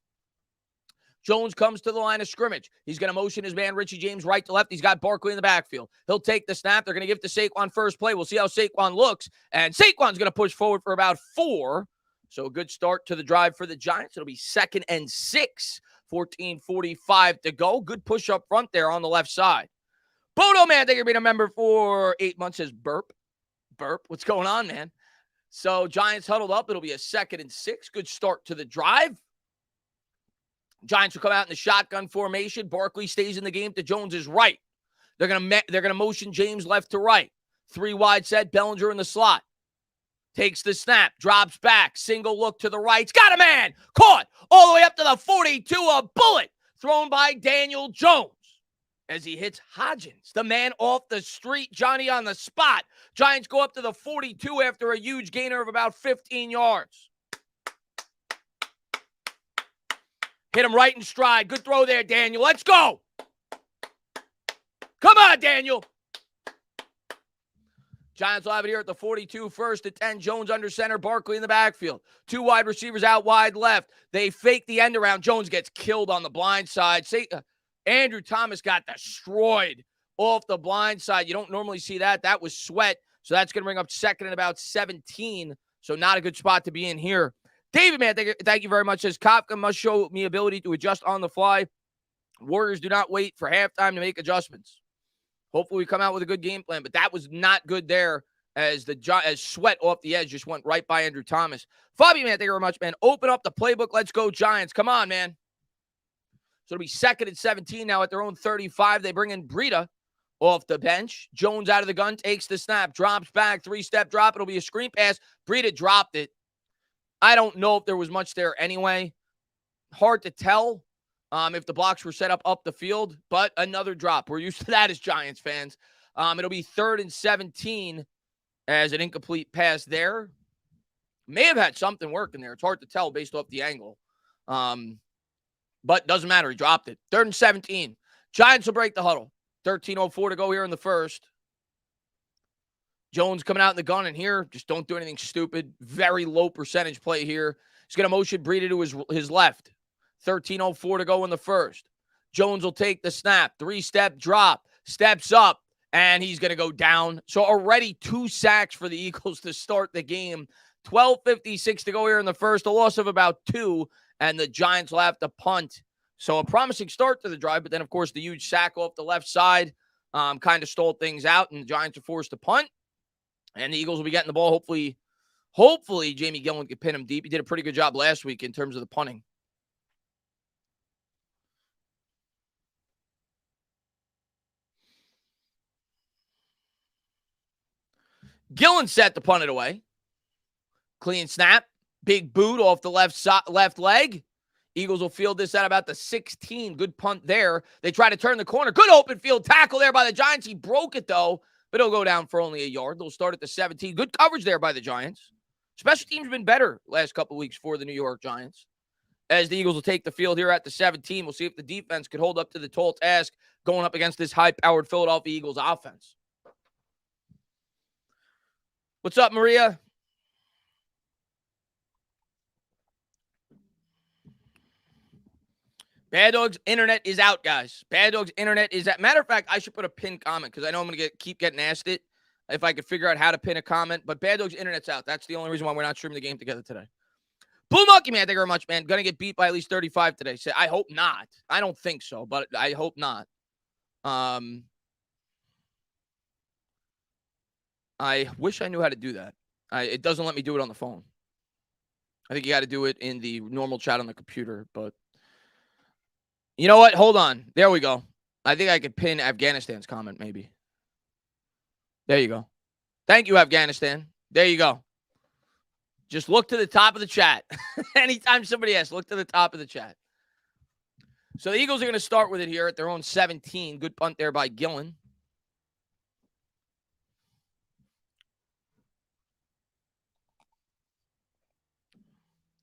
Jones comes to the line of scrimmage. He's going to motion his man, Richie James, right to left. He's got Barkley in the backfield. He'll take the snap. They're going to give it to Saquon first play. We'll see how Saquon looks. And Saquon's going to push forward for about 4. So a good start to the drive for the Giants. It'll be 2nd and 6, 14:45 to go. Good push up front there on the left side. Bodo, man, thank you for being a member for 8 months. Says burp. Burp. What's going on, man? So Giants huddled up. It'll be a 2nd and 6. Good start to the drive. Giants will come out in the shotgun formation. Barkley stays in the game to Jones's right. They're gonna motion James left to right. 3 wide set. Bellinger in the slot. Takes the snap. Drops back. Single look to the right. He's got a man. Caught all the way up to the 42. A bullet thrown by Daniel Jones as he hits Hodgins, the man off the street. Johnny on the spot. Giants go up to the 42 after a huge gainer of about 15 yards. Hit him right in stride. Good throw there, Daniel. Let's go. Come on, Daniel. Giants will have it here at the 42, 1st and 10. Jones under center, Barkley in the backfield. 2 wide receivers out wide left. They fake the end around. Jones gets killed on the blind side. Andrew Thomas got destroyed off the blind side. You don't normally see that. That was Sweat. So that's going to bring up second and about 17. So not a good spot to be in here. David, man, thank you very much. Says, Kafka must show me ability to adjust on the fly. Warriors do not wait for halftime to make adjustments. Hopefully we come out with a good game plan, but that was not good there as Sweat off the edge just went right by Andrew Thomas. Fabi, man, thank you very much, man. Open up the playbook. Let's go, Giants. Come on, man. So it'll be second and 17 now at their own 35. They bring in Breida off the bench. Jones out of the gun, takes the snap, drops back, three-step drop. It'll be a screen pass. Breida dropped it. I don't know if there was much there anyway. Hard to tell if the blocks were set up the field, but another drop. We're used to that as Giants fans. It'll be third and 17 as an incomplete pass there. May have had something working there. It's hard to tell based off the angle. But doesn't matter. He dropped it. Third and 17. Giants will break the huddle. 13:04 to go here in the first. Jones coming out in the gun, and here, just don't do anything stupid. Very low percentage play here. He's going to motion Breida to his left. 13:04 to go in the first. Jones will take the snap. Three-step drop. Steps up, and he's going to go down. So already 2 sacks for the Eagles to start the game. 12:56 to go here in the first. A loss of about 2, and the Giants will have to punt. So a promising start to the drive, but then, of course, the huge sack off the left side kind of stalled things out, and the Giants are forced to punt. And the Eagles will be getting the ball. Hopefully, Jamie Gillen can pin him deep. He did a pretty good job last week in terms of the punting. Gillen set to punt it away. Clean snap. Big boot off the left leg. Eagles will field this at about the 16. Good punt there. They try to turn the corner. Good open field tackle there by the Giants. He broke it, though, but he'll go down for only a yard. They'll start at the 17. Good coverage there by the Giants. Special teams have been better last couple of weeks for the New York Giants. As the Eagles will take the field here at the 17. We'll see if the defense could hold up to the tall task going up against this high-powered Philadelphia Eagles offense. What's up, Maria? Bad Dog's internet is out, guys. Bad Dog's internet is out. Matter of fact, I should put a pinned comment because I know I'm going to keep getting asked it if I could figure out how to pin a comment. But Bad Dog's internet's out. That's the only reason why we're not streaming the game together today. Blue Monkey, man, thank you very much, man. Going to get beat by at least 35 today. So I hope not. I don't think so, but I hope not. I wish I knew how to do that. It doesn't let me do it on the phone. I think you got to do it in the normal chat on the computer, but you know what? Hold on. There we go. I think I could pin Afghanistan's comment, maybe. There you go. Thank you, Afghanistan. There you go. Just look to the top of the chat. Anytime somebody asks, look to the top of the chat. So the Eagles are going to start with it here at their own 17. Good punt there by Gillen.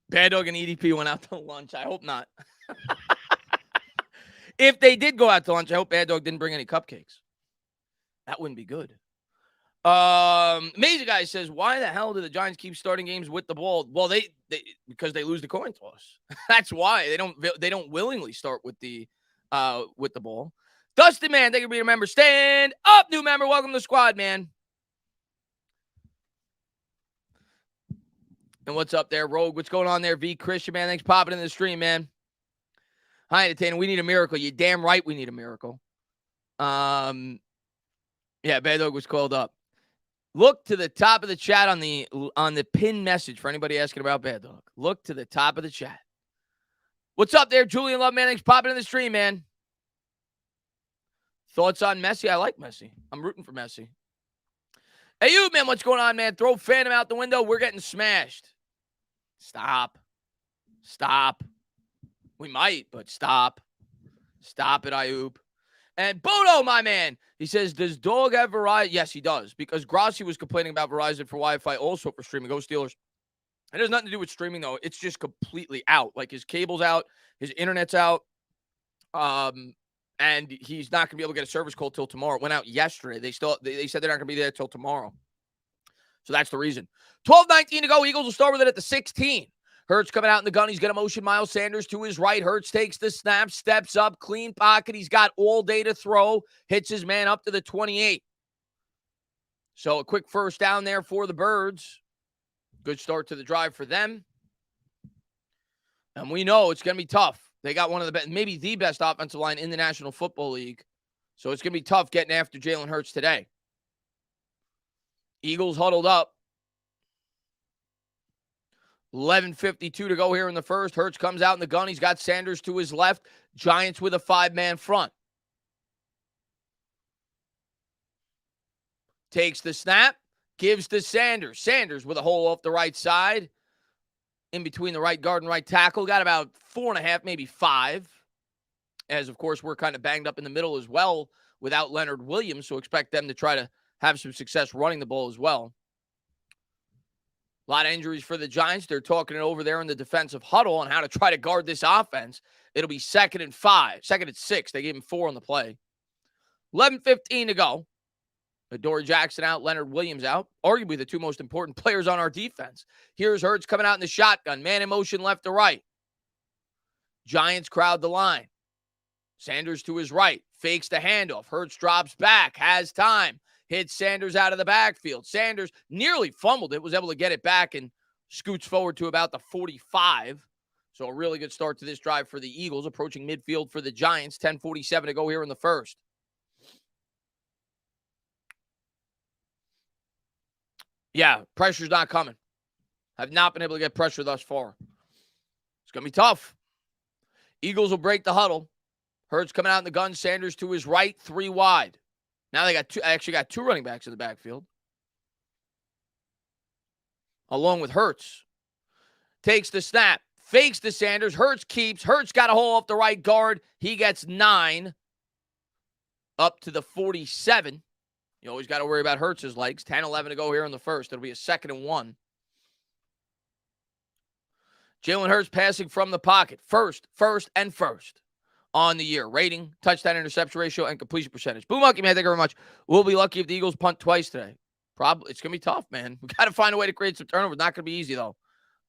Bad Dog and EDP went out to lunch. I hope not. If they did go out to lunch, I hope Bad Dog didn't bring any cupcakes. That wouldn't be good. Amazing Guy says, why the hell do the Giants keep starting games with the ball? Well, they because they lose the coin toss. That's why they don't willingly start with the ball. Dustin, man, thank you for being a member. Stand up, new member. Welcome to the squad, man. And what's up there, Rogue? What's going on there, V Christian, man? Thanks for popping in the stream, man. Hi, Entertainer. We need a miracle. You're damn right we need a miracle. Yeah, Bad Dog was called up. Look to the top of the chat on the pin message for anybody asking about Bad Dog. Look to the top of the chat. What's up there, Julian Love, man? Thanks for popping in the stream, man. Thoughts on Messi? I like Messi. I'm rooting for Messi. Hey, you, man, what's going on, man? Throw Phantom out the window. We're getting smashed. Stop. We might, but stop. Stop it, Ayub. And Bodo, my man, he says, does Dog have Verizon? Yes, he does, because Grossi was complaining about Verizon for Wi-Fi, also for streaming. Go Steelers. It has nothing to do with streaming, though. It's just completely out. Like, his cable's out. His internet's out. And he's not going to be able to get a service call till tomorrow. It went out yesterday. They said they're not going to be there till tomorrow. So that's the reason. 12:19 to go. Eagles will start with it at the 16. Hurts coming out in the gun. He's going to motion Miles Sanders to his right. Hurts takes the snap, steps up, clean pocket. He's got all day to throw. Hits his man up to the 28. So a quick first down there for the Birds. Good start to the drive for them. And we know it's going to be tough. They got one of the best, maybe the best offensive line in the National Football League. So it's going to be tough getting after Jalen Hurts today. Eagles huddled up. 11:52 to go here in the first. Hurts comes out in the gun. He's got Sanders to his left. Giants with a 5-man front. Takes the snap. Gives to Sanders. Sanders with a hole off the right side. In between the right guard and right tackle. Got about 4.5, maybe 5. As, of course, we're kind of banged up in the middle as well without Leonard Williams. So expect them to try to have some success running the ball as well. A lot of injuries for the Giants. They're talking it over there in the defensive huddle on how to try to guard this offense. It'll be 2nd and 5. 2nd and 6. They gave him 4 on the play. 11:15 to go. Adoree Jackson out, Leonard Williams out. Arguably the two most important players on our defense. Here's Hurts coming out in the shotgun. Man in motion left to right. Giants crowd the line. Sanders to his right. Fakes the handoff. Hurts drops back. Has time. Hits Sanders out of the backfield. Sanders nearly fumbled it. Was able to get it back and scoots forward to about the 45. So a really good start to this drive for the Eagles. Approaching midfield for the Giants. 10:47 to go here in the first. Yeah, pressure's not coming. Have not been able to get pressure thus far. It's going to be tough. Eagles will break the huddle. Hurts coming out in the gun. Sanders to his right, 3 wide. Now they got two running backs in the backfield. Along with Hurts. Takes the snap. Fakes to Sanders. Hurts keeps. Hurts got a hole off the right guard. He gets 9. Up to the 47. You always got to worry about Hurts' legs. 10-11 to go here in the first. It'll be a 2nd and 1. Jalen Hurts passing from the pocket. First on the year. Rating, touchdown interception ratio, and completion percentage. Boom Monkey, man, thank you very much. We'll be lucky if the Eagles punt twice today. Probably. It's going to be tough, man. We got to find a way to create some turnovers. Not going to be easy, though.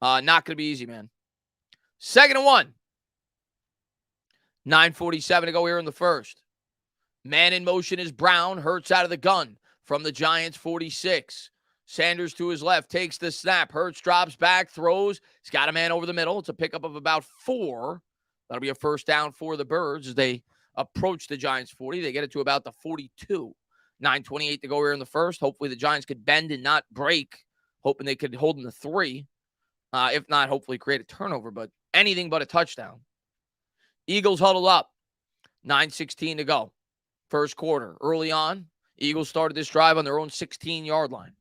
Not going to be easy, man. 2nd and 1. 9:47 to go here in the first. Man in motion is Brown. Hurts out of the gun from the Giants 46. Sanders to his left. Takes the snap. Hurts drops back. Throws. He's got a man over the middle. It's a pickup of about 4. That'll be a first down for the Birds as they approach the Giants 40. They get it to about the 42. 9:28 to go here in the first. Hopefully the Giants could bend and not break. Hoping they could hold them to 3. If not, hopefully create a turnover. But anything but a touchdown. Eagles huddle up. 9:16 to go. First quarter. Early on, Eagles started this drive on their own 16-yard line.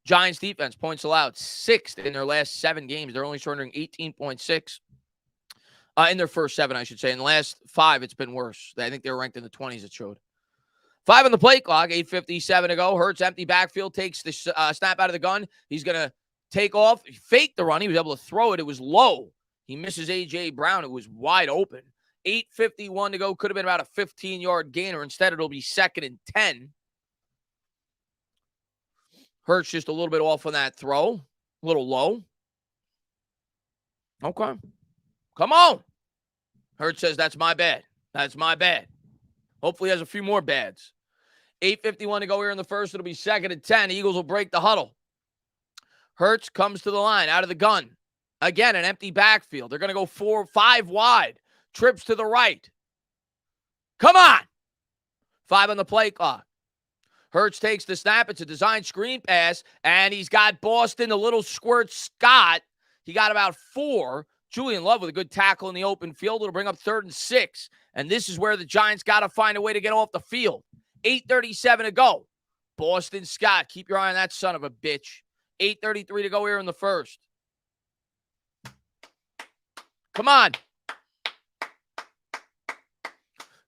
Giants defense points allowed 6th in their last 7 games. They're only surrendering 18.6. In their first 7, I should say. In the last 5, it's been worse. I think they were ranked in the 20s, it showed. 5 on the play clock, 8:57 to go. Hurts empty backfield, takes the snap out of the gun. He's going to take off. He faked the run. He was able to throw it. It was low. He misses A.J. Brown. It was wide open. 8:51 to go. Could have been about a 15-yard gainer. Instead, it'll be 2nd and 10. Hurts just a little bit off on that throw. A little low. Okay. Come on. Hurts says, that's my bad. That's my bad. Hopefully he has a few more bads. 8:51 to go here in the first. It'll be 2nd and 10. Eagles will break the huddle. Hurts comes to the line out of the gun. Again, an empty backfield. They're going to go 5 wide. Trips to the right. Come on. 5 on the play clock. Hurts takes the snap. It's a design screen pass, and he's got Boston, the little squirt Scott. He got about 4. Julian Love with a good tackle in the open field. It'll bring up 3rd and 6. And this is where the Giants got to find a way to get off the field. 8:37 to go. Boston Scott. Keep your eye on that son of a bitch. 8:33 to go here in the first. Come on.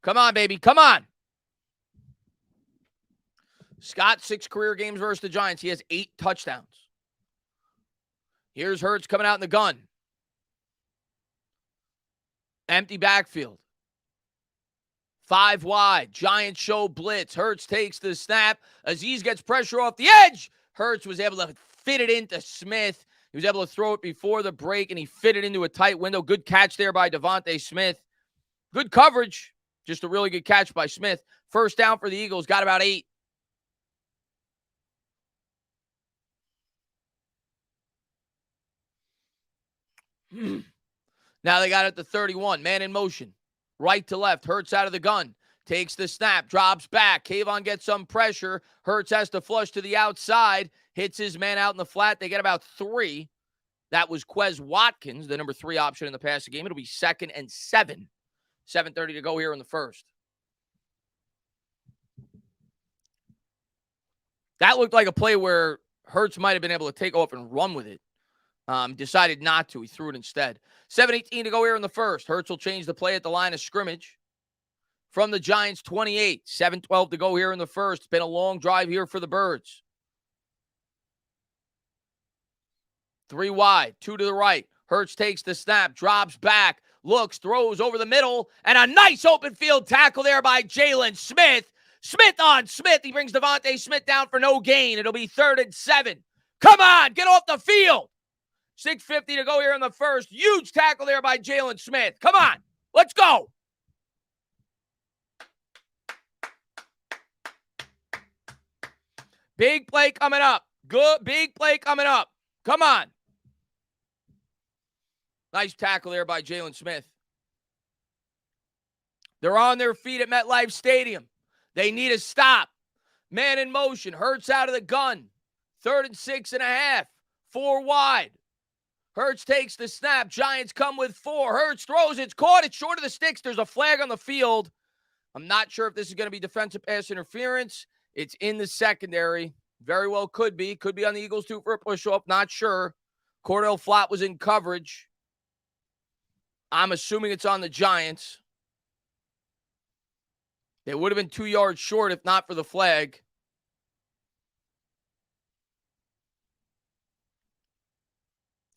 Come on, baby. Come on. Scott, 6 career games versus the Giants. He has 8 touchdowns. Here's Hurts coming out in the gun. Empty backfield. 5 wide. Giants show blitz. Hurts takes the snap. Aziz gets pressure off the edge. Hurts was able to fit it into Smith. He was able to throw it before the break, and he fit it into a tight window. Good catch there by Devontae Smith. Good coverage. Just a really good catch by Smith. First down for the Eagles. Got about 8. Now they got it to 31. Man in motion. Right to left. Hurts out of the gun. Takes the snap. Drops back. Kayvon gets some pressure. Hurts has to flush to the outside. Hits his man out in the flat. They get about 3. That was Quez Watkins, the number 3 option in the passing game. It'll be 2nd and 7. 7:30 to go here in the first. That looked like a play where Hurts might have been able to take off and run with it. Decided not to. He threw it instead. 7:18 to go here in the first. Hurts will change the play at the line of scrimmage. From the Giants 28. 7:12 to go here in the first. It's been a long drive here for the Birds. 3 wide, 2 to the right. Hurts takes the snap, drops back, looks, throws over the middle, and a nice open field tackle there by Jalen Smith. Smith on Smith. He brings Devontae Smith down for no gain. It'll be 3rd and 7. Come on, get off the field. 6:50 to go here in the first. Huge tackle there by Jalen Smith. Come on, let's go. Big play coming up. Good, big play coming up. Come on. Nice tackle there by Jalen Smith. They're on their feet at MetLife Stadium. They need a stop. Man in motion. Hurts out of the gun. 3rd and 6.5. 4 wide. Hurts takes the snap. Giants come with 4. Hurts throws. It's caught. It's short of the sticks. There's a flag on the field. I'm not sure if this is going to be defensive pass interference. It's in the secondary. Very well could be. Could be on the Eagles too for a push-off. Not sure. Cordell Flott was in coverage. I'm assuming it's on the Giants. They would have been 2 yards short if not for the flag.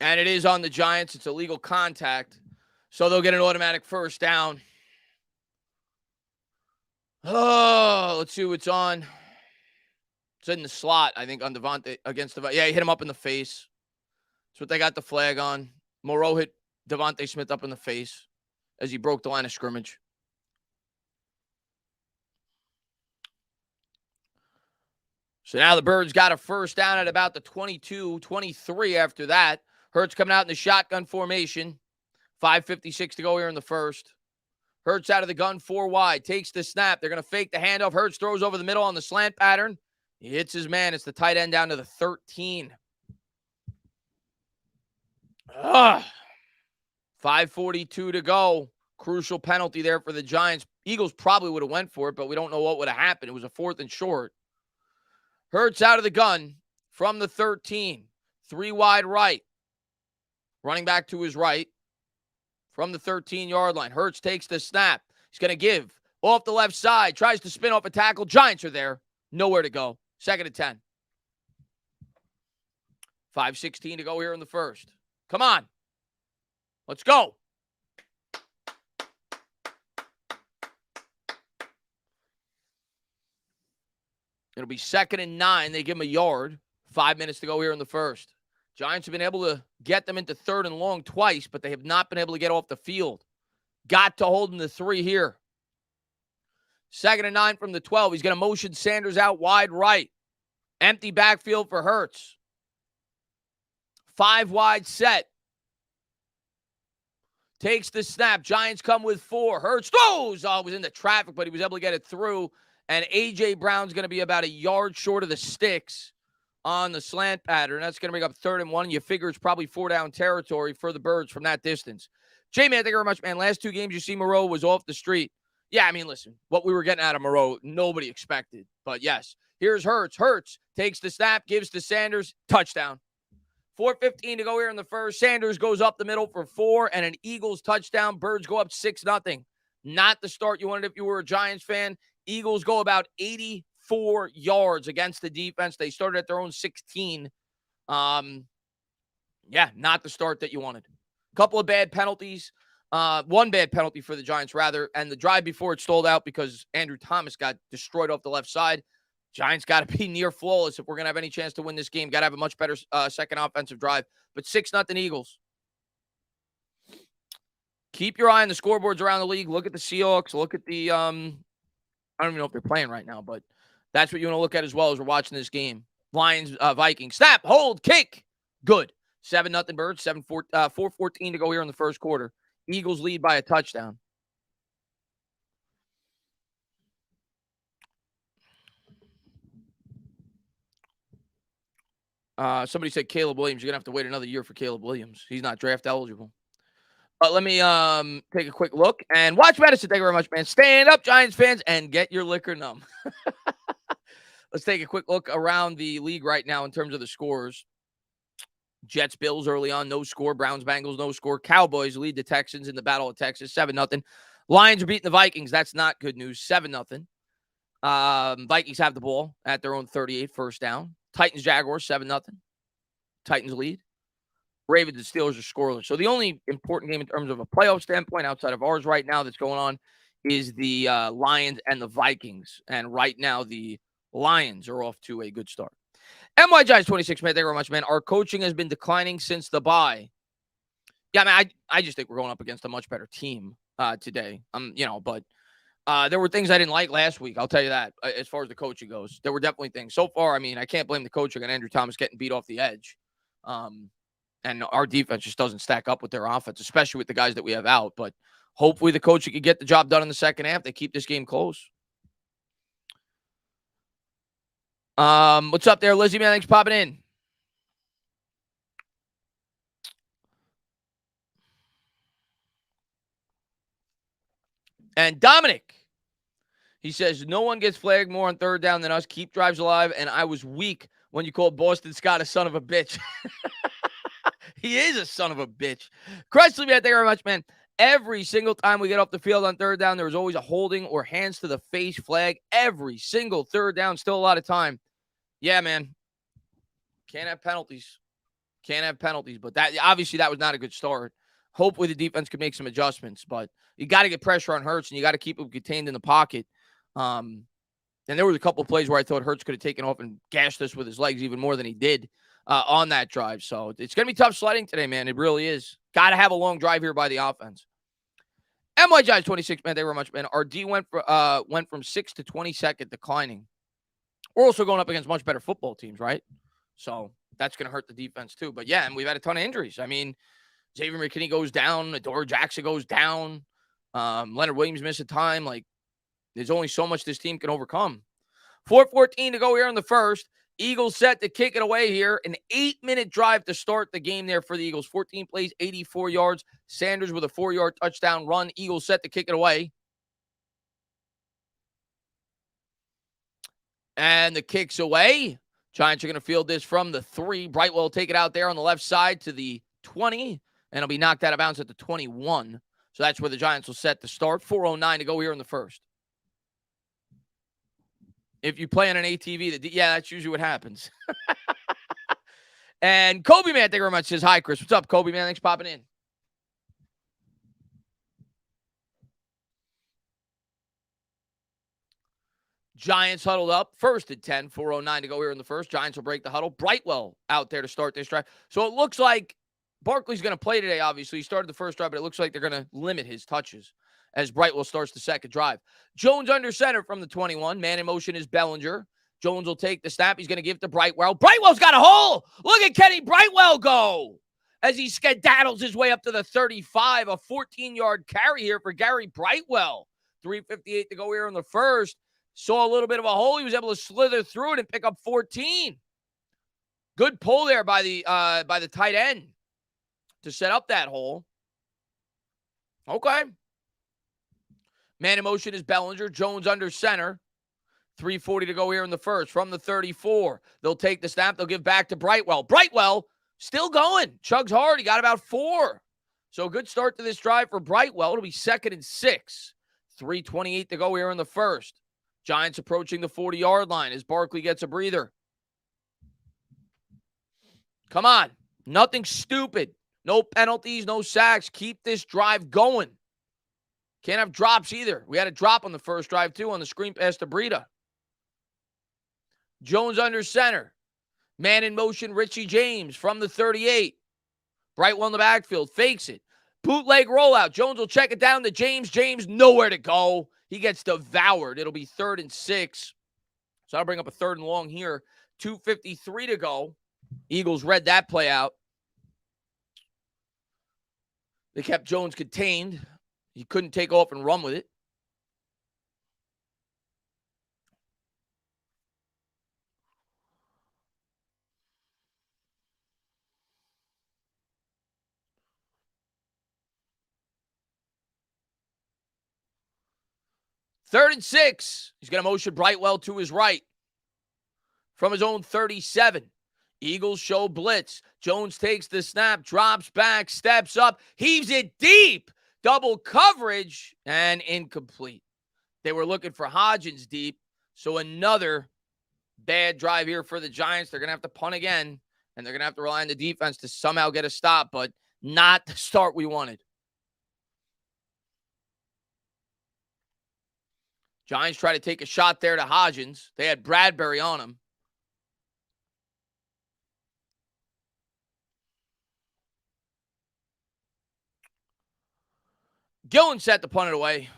And it is on the Giants. It's illegal contact. So they'll get an automatic first down. Oh, let's see what's on. It's in the slot, I think, on Devontae against Devontae. Yeah, he hit him up in the face. That's what they got the flag on. Moreau hit Devontae Smith up in the face as he broke the line of scrimmage. So now the Birds got a first down at about the 22-23 after that. Hurts coming out in the shotgun formation. 5:56 to go here in the first. Hurts out of the gun, 4 wide. Takes the snap. They're going to fake the handoff. Hurts throws over the middle on the slant pattern. He hits his man. It's the tight end down to the 13. 5:42 to go. Crucial penalty there for the Giants. Eagles probably would have went for it, but we don't know what would have happened. It was a 4th and short. Hurts out of the gun from the 13. 3 wide right. Running back to his right from the 13-yard line. Hurts takes the snap. He's going to give off the left side. Tries to spin off a tackle. Giants are there. Nowhere to go. 2nd and 10. 5:16 to go here in the first. Come on. Let's go. It'll be 2nd and 9. They give him a yard. 5 minutes to go here in the first. Giants have been able to get them into 3rd and long twice, but they have not been able to get off the field. Got to hold them to 3 here. 2nd and 9 from the 12. He's going to motion Sanders out wide right. Empty backfield for Hurts. 5 wide set. Takes the snap. Giants come with 4. Hurts throws. Oh, it was in the traffic, but he was able to get it through. And A.J. Brown's going to be about a yard short of the sticks on the slant pattern. That's going to bring up 3rd and 1. You figure it's probably 4-down territory for the Birds from that distance. J-Man, thank you very much, man. Last 2 games you see Moreau was off the street. Yeah, I mean, listen, what we were getting out of Moreau, nobody expected. But yes, here's Hurts. Hurts takes the snap, gives to Sanders. Touchdown. 4:15 to go here in the first. Sanders goes up the middle for 4 and an Eagles touchdown. Birds go up 6-0. Not the start you wanted if you were a Giants fan. Eagles go about 84 yards against the defense. They started at their own 16. Yeah, not the start that you wanted. A couple of bad penalties. 1 bad penalty for the Giants, rather. And the drive before it stalled out because Andrew Thomas got destroyed off the left side. Giants got to be near flawless if we're going to have any chance to win this game. Got to have a much better second offensive drive. But 6-0 Eagles. Keep your eye on the scoreboards around the league. Look at the Seahawks. Look at the, I don't even know if they're playing right now, but that's what you want to look at as well as we're watching this game. Lions, Vikings. Snap, hold, kick. Good. 7-0 Birds, 4:14 to go here in the first quarter. Eagles lead by a touchdown. Somebody said Caleb Williams. You're going to have to wait another year for Caleb Williams. He's not draft eligible. But let me take a quick look. And watch Madison. Thank you very much, man. Stand up, Giants fans, and get your liquor numb. Let's take a quick look around the league right now in terms of the scores. Jets, Bills early on, no score. Browns, Bengals, no score. Cowboys lead the Texans in the Battle of Texas, 7-0. Lions are beating the Vikings. That's not good news, 7-0. Vikings have the ball at their own 38, first down. Titans, Jaguars, 7-0. Titans lead. Ravens and Steelers are scoreless. So the only important game in terms of a playoff standpoint outside of ours right now that's going on is the Lions and the Vikings. And right now, the Lions are off to a good start. MY Giants 26, man. Thank you very much, man. Our coaching has been declining since the bye. Yeah, man, I just think we're going up against a much better team today. But there were things I didn't like last week. I'll tell you that. As far as the coaching goes, there were definitely things. So far, I mean, I can't blame the coaching on Andrew Thomas getting beat off the edge. And our defense just doesn't stack up with their offense, especially with the guys that we have out. But hopefully the coaching can get the job done in the second half. They keep this game close. What's up there, Lizzie, man? Thanks for popping in. And Dominic, he says, no one gets flagged more on third down than us. Keep drives alive. And I was weak when you called Boston Scott a son of a bitch. He is a son of a bitch. Cressley, man, thank you very much, man. Every single time we get off the field on third down, there was always a holding or hands to the face flag. Every single third down, still a lot of time. Yeah, man. Can't have penalties. But that obviously that was not a good start. Hopefully the defense could make some adjustments, but you got to get pressure on Hurts and you got to keep him contained in the pocket. And there was a couple of plays where I thought Hurts could have taken off and gashed us with his legs even more than he did on that drive. So it's going to be tough sledding today, man. It really is. Got to have a long drive here by the offense. MY Giants 26, man. Thank you very much, man. Our D went from 6th to 22nd, declining. We're also going up against much better football teams, right? So that's going to hurt the defense too. But yeah, and we've had a ton of injuries. I mean, Xavier McKinney goes down. Adore Jackson goes down. Leonard Williams missed a time. Like, there's only so much this team can overcome. 4:14 to go here in the first. Eagles set to kick it away here. An 8-minute drive to start the game there for the Eagles. 14 plays, 84 yards. Sanders with a 4-yard touchdown run. Eagles set to kick it away. And the kick's away. Giants are going to field this from the 3. Brightwell will take it out there on the left side to the 20. And it'll be knocked out of bounds at the 21. So that's where the Giants will set to start. 4:09 to go here in the first. If you play on an ATV, that's usually what happens. And Kobe, man, thank you very much. Says, hi, Chris. What's up, Kobe, man? Thanks for popping in. Giants huddled up. 1st and 10. 4:09 to go here in the first. Giants will break the huddle. Brightwell out there to start this drive. So it looks like Barkley's going to play today, obviously. He started the first drive, but it looks like they're going to limit his touches as Brightwell starts the second drive. Jones under center from the 21. Man in motion is Bellinger. Jones will take the snap. He's going to give to Brightwell. Brightwell's got a hole. Look at Kenny Brightwell go as he skedaddles his way up to the 35. A 14-yard carry here for Gary Brightwell. 3:58 to go here in the first. Saw a little bit of a hole. He was able to slither through it and pick up 14. Good pull there by the tight end to set up that hole. Okay. Man in motion is Bellinger. Jones under center. 3:40 to go here in the first. From the 34, they'll take the snap. They'll give back to Brightwell. Brightwell still going. Chugs hard. He got about 4. So good start to this drive for Brightwell. It'll be 2nd and 6. 3:28 to go here in the first. Giants approaching the 40-yard line as Barkley gets a breather. Come on. Nothing stupid. No penalties, no sacks. Keep this drive going. Can't have drops either. We had a drop on the first drive, too, on the screen pass to Breida. Jones under center. Man in motion, Richie James from the 38. Brightwell in the backfield. Fakes it. Bootleg rollout. Jones will check it down to James. James nowhere to go. He gets devoured. It'll be 3rd and 6. So I'll bring up a 3rd and long here. 2:53 to go. Eagles read that play out. They kept Jones contained. He couldn't take off and run with it. Third and 6. He's going to motion Brightwell to his right from his own 37. Eagles show blitz. Jones takes the snap, drops back, steps up, heaves it deep. Double coverage and incomplete. They were looking for Hodgins deep. So another bad drive here for the Giants. They're going to have to punt again, and they're going to have to rely on the defense to somehow get a stop, but not the start we wanted. Giants try to take a shot there to Hodgins. They had Bradbury on him. Gillen set to punt it away.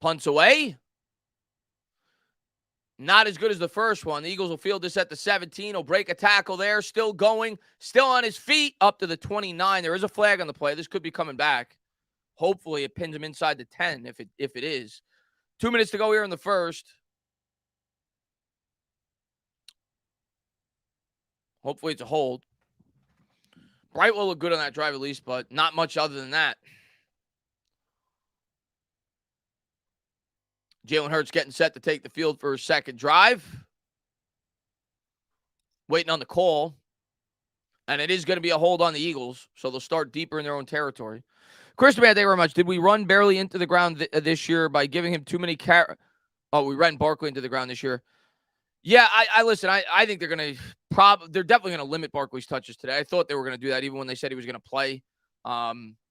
Punts away. Not as good as the first one. The Eagles will field this at the 17. He'll break a tackle there. Still going. Still on his feet up to the 29. There is a flag on the play. This could be coming back. Hopefully it pins him inside the 10 if it is. 2 minutes to go here in the first. Hopefully it's a hold. Brightwell looked good on that drive at least, but not much other than that. Jalen Hurts getting set to take the field for his second drive. Waiting on the call. And it is going to be a hold on the Eagles, so they'll start deeper in their own territory. Christopher, thank you very much. Did we run barely into the ground this year by giving him too many we ran Barkley into the ground this year. Yeah, I listen. I think they're going to they're definitely going to limit Barkley's touches today. I thought they were going to do that even when they said he was going to play.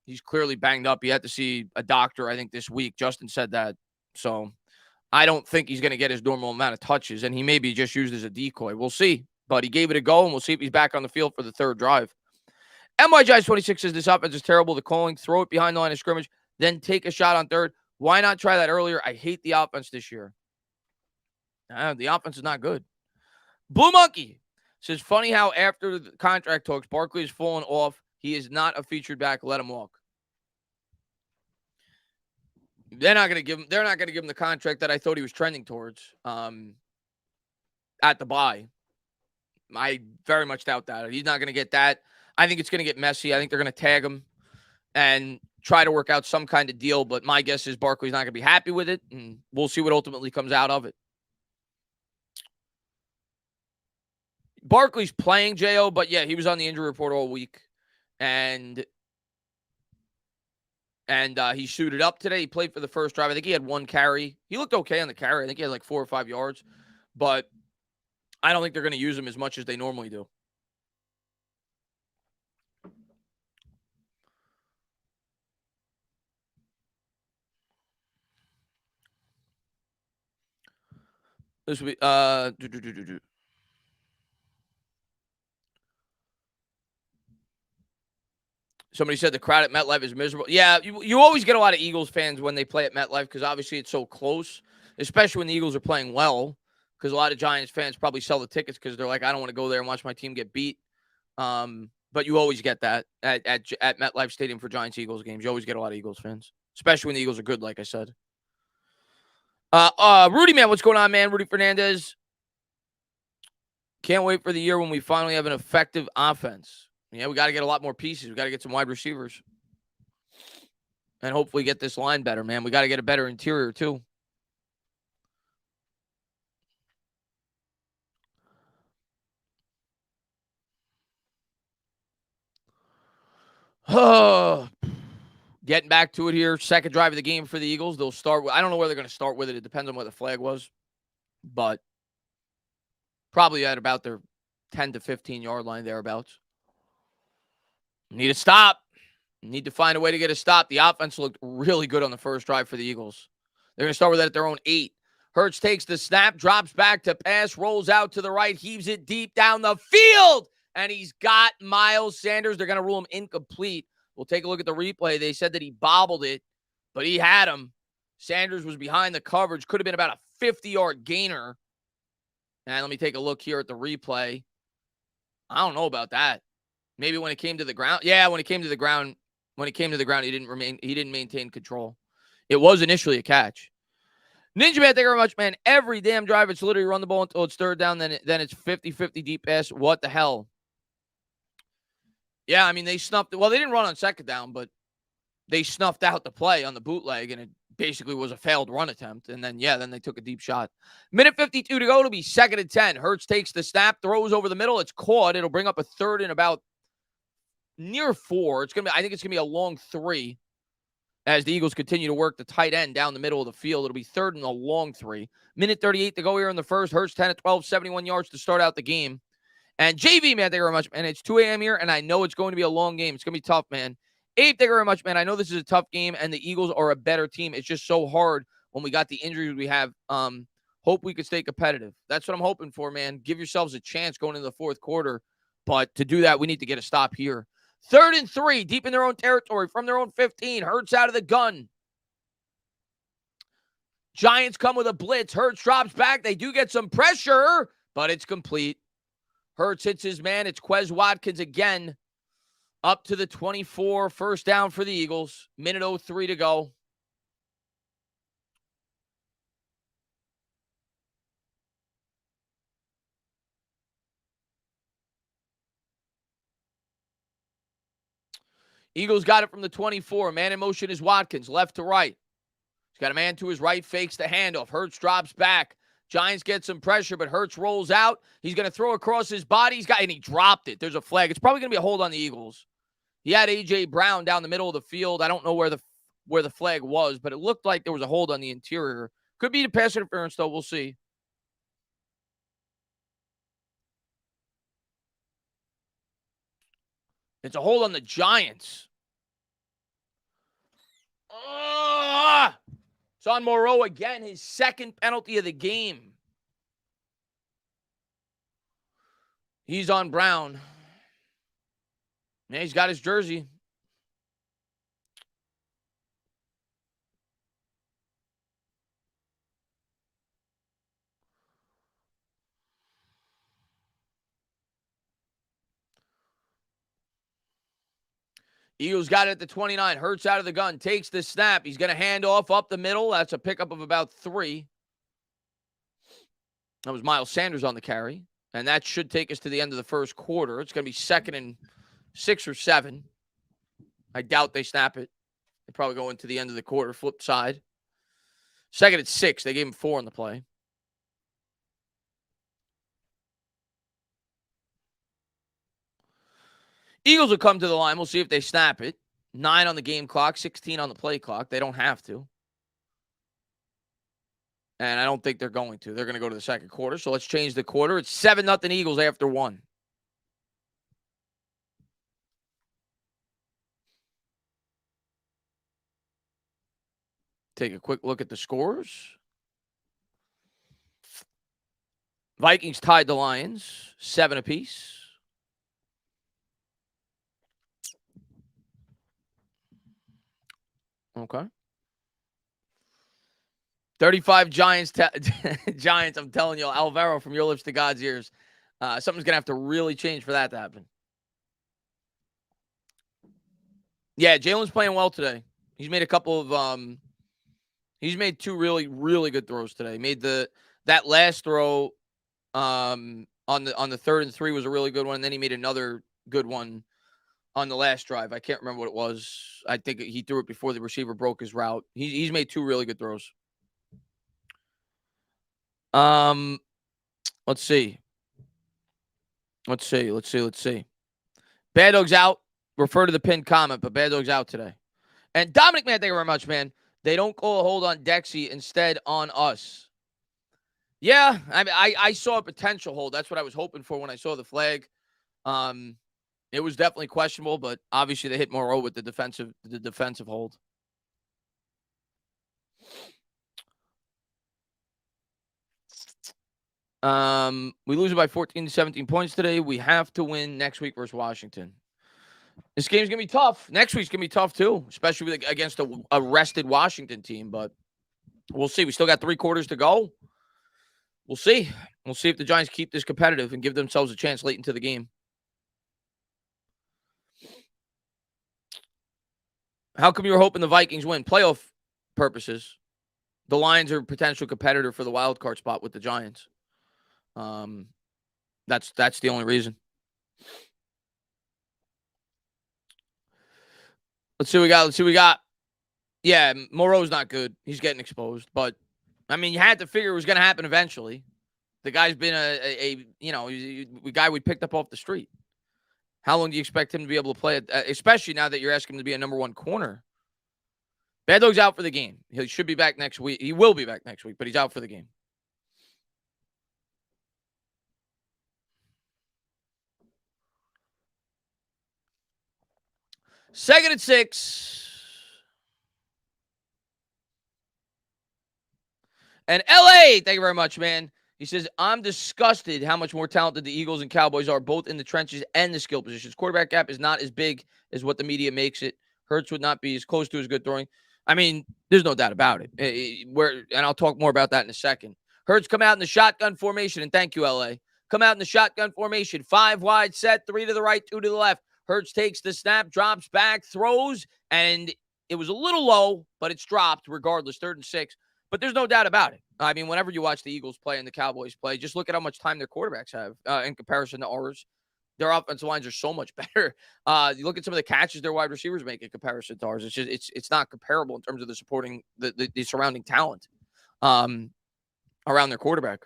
He's clearly banged up. He had to see a doctor, I think, this week. Justin said that. So I don't think he's going to get his normal amount of touches, and he may be just used as a decoy. We'll see. But he gave it a go, and we'll see if he's back on the field for the third drive. MYGies26 says this offense is terrible. The calling, throw it behind the line of scrimmage, then take a shot on third. Why not try that earlier? I hate the offense this year. The offense is not good. Blue Monkey says, funny how after the contract talks, Barkley has fallen off. He is not a featured back. Let him walk. They're not going to give him the contract that I thought he was trending towards at the bye. I very much doubt that. He's not going to get that. I think it's going to get messy. I think they're going to tag him and try to work out some kind of deal. But my guess is Barkley's not going to be happy with it, and we'll see what ultimately comes out of it. Barkley's playing, J.O., but yeah, he was on the injury report all week. And he suited up today. He played for the first drive. I think he had one carry. He looked okay on the carry. I think he had like 4 or 5 yards. But I don't think they're going to use him as much as they normally do. This will be Somebody said the crowd at MetLife is miserable. Yeah, you always get a lot of Eagles fans when they play at MetLife because obviously it's so close, especially when the Eagles are playing well, because a lot of Giants fans probably sell the tickets because they're like, I don't want to go there and watch my team get beat. But you always get that at MetLife Stadium for Giants-Eagles games. You always get a lot of Eagles fans, especially when the Eagles are good, like I said. Rudy, man, what's going on, man? Rudy Fernandez. Can't wait for the year when we finally have an effective offense. Yeah, we got to get a lot more pieces. We got to get some wide receivers. And hopefully get this line better, man. We got to get a better interior, too. Getting back to it here. Second drive of the game for the Eagles. They'll start with, I don't know where they're going to start with it. It depends on what the flag was. But probably at about their 10 to 15-yard line thereabouts. Need a stop. Need to find a way to get a stop. The offense looked really good on the first drive for the Eagles. They're going to start with that at their own 8. Hurts takes the snap, drops back to pass, rolls out to the right, heaves it deep down the field, and he's got Miles Sanders. They're going to rule him incomplete. We'll take a look at the replay. They said that he bobbled it, but he had him. Sanders was behind the coverage. Could have been about a 50-yard gainer. And let me take a look here at the replay. I don't know about that. Maybe when it came to the ground. Yeah, when it came to the ground, he didn't maintain control. It was initially a catch. Ninja Man, thank you very much, man. Every damn drive, it's literally run the ball until it's third down, then it's 50-50 deep pass. What the hell? Yeah, I mean, they snuffed it. Well, they didn't run on second down, but they snuffed out the play on the bootleg, and it basically was a failed run attempt. And then they took a deep shot. Minute 52 to go. It'll be 2nd and 10. Hurts takes the snap, throws over the middle. It's caught. It'll bring up a third and about near 4. I think it's gonna be a long 3 as the Eagles continue to work the tight end down the middle of the field. It'll be 3rd and a long 3. Minute 38 to go here in the first. Hurts 10 of 12, 71 yards to start out the game. And JV, man, thank you very much. And it's 2 a.m. here, and I know it's going to be a long game. It's going to be tough, man. Abe, thank you very much, man. I know this is a tough game, and the Eagles are a better team. It's just so hard when we got the injuries we have. Hope we could stay competitive. That's what I'm hoping for, man. Give yourselves a chance going into the fourth quarter. But to do that, we need to get a stop here. 3rd and 3, deep in their own territory, from their own 15. Hurts out of the gun. Giants come with a blitz. Hurts drops back. They do get some pressure, but it's complete. Hurts hits his man. It's Quez Watkins again. Up to the 24. First down for the Eagles. Minute 03 to go. Eagles got it from the 24. Man in motion is Watkins, left to right. He's got a man to his right, fakes the handoff. Hurts drops back. Giants get some pressure, but Hurts rolls out. He's going to throw across his body. And he dropped it. There's a flag. It's probably going to be a hold on the Eagles. He had A.J. Brown down the middle of the field. I don't know where the flag was, but it looked like there was a hold on the interior. Could be the pass interference, though. We'll see. It's a hold on the Giants. It's on Moreau again, his 2nd penalty of the game. He's on Brown. Yeah, he's got his jersey. Eagles got it at the 29. Hurts out of the gun. Takes the snap. He's going to hand off up the middle. That's a pickup of about 3. That was Miles Sanders on the carry. And that should take us to the end of the first quarter. It's going to be 2nd and 6 or 7. I doubt they snap it. They probably go into the end of the quarter, flip side. 2nd and 6. They gave him 4 on the play. Eagles will come to the line. We'll see if they snap it. 9 on the game clock, 16 on the play clock. They don't have to. And I don't think they're going to. They're going to go to the second quarter. So let's change the quarter. It's 7-0 Eagles after 1. Take a quick look at the scores. Vikings tied the Lions, 7 apiece. Okay. 35 Giants. Giants, I'm telling you, Alvaro, from your lips to God's ears. Something's going to have to really change for that to happen. Yeah, Jalen's playing well today. He's made a couple of he's made 2 really, really good throws today. He made that last throw on the 3rd and 3 was a really good one. And then he made another good one on the last drive. I can't remember what it was. I think he threw it before the receiver broke his route. He's made 2 really good throws. Let's see. Bad Dog's out. Refer to the pinned comment, but Bad Dog's out today. And Dominic, man, thank you very much, man. They don't call a hold on Dexy, instead on us. Yeah, I saw a potential hold. That's what I was hoping for when I saw the flag. It was definitely questionable, but obviously they hit Moreau with the defensive hold. We lose it by 14 to 17 points today. We have to win next week versus Washington. This game's going to be tough. Next week's going to be tough, too, especially against a rested Washington team. But We'll see. We still got 3 quarters to go. We'll see. We'll see if the Giants keep this competitive and give themselves a chance late into the game. How come you were hoping the Vikings win? Playoff purposes. The Lions are a potential competitor for the wild card spot with the Giants. That's the only reason. Let's see what we got. Yeah, Moreau's not good. He's getting exposed. But, I mean, you had to figure it was going to happen eventually. The guy's been a guy we picked up off the street. How long do you expect him to be able to play, especially now that you're asking him to be a number 1 corner? Bad Dog's out for the game. He should be back next week. He will be back next week, but he's out for the game. Second and 6. And LA, thank you very much, man. He says, I'm disgusted how much more talented the Eagles and Cowboys are, both in the trenches and the skill positions. Quarterback gap is not as big as what the media makes it. Hurts would not be as close to as good throwing. I mean, there's no doubt about it. And I'll talk more about that in a second. Hurts come out in the shotgun formation, and thank you, LA. Come out in the shotgun formation. 5 wide set, 3 to the right, 2 to the left. Hurts takes the snap, drops back, throws, and it was a little low, but it's dropped regardless, 3rd and 6. But there's no doubt about it. I mean, whenever you watch the Eagles play and the Cowboys play, just look at how much time their quarterbacks have in comparison to ours. Their offensive lines are so much better. You look at some of the catches their wide receivers make in comparison to ours. It's not comparable in terms of the supporting the surrounding talent around their quarterback.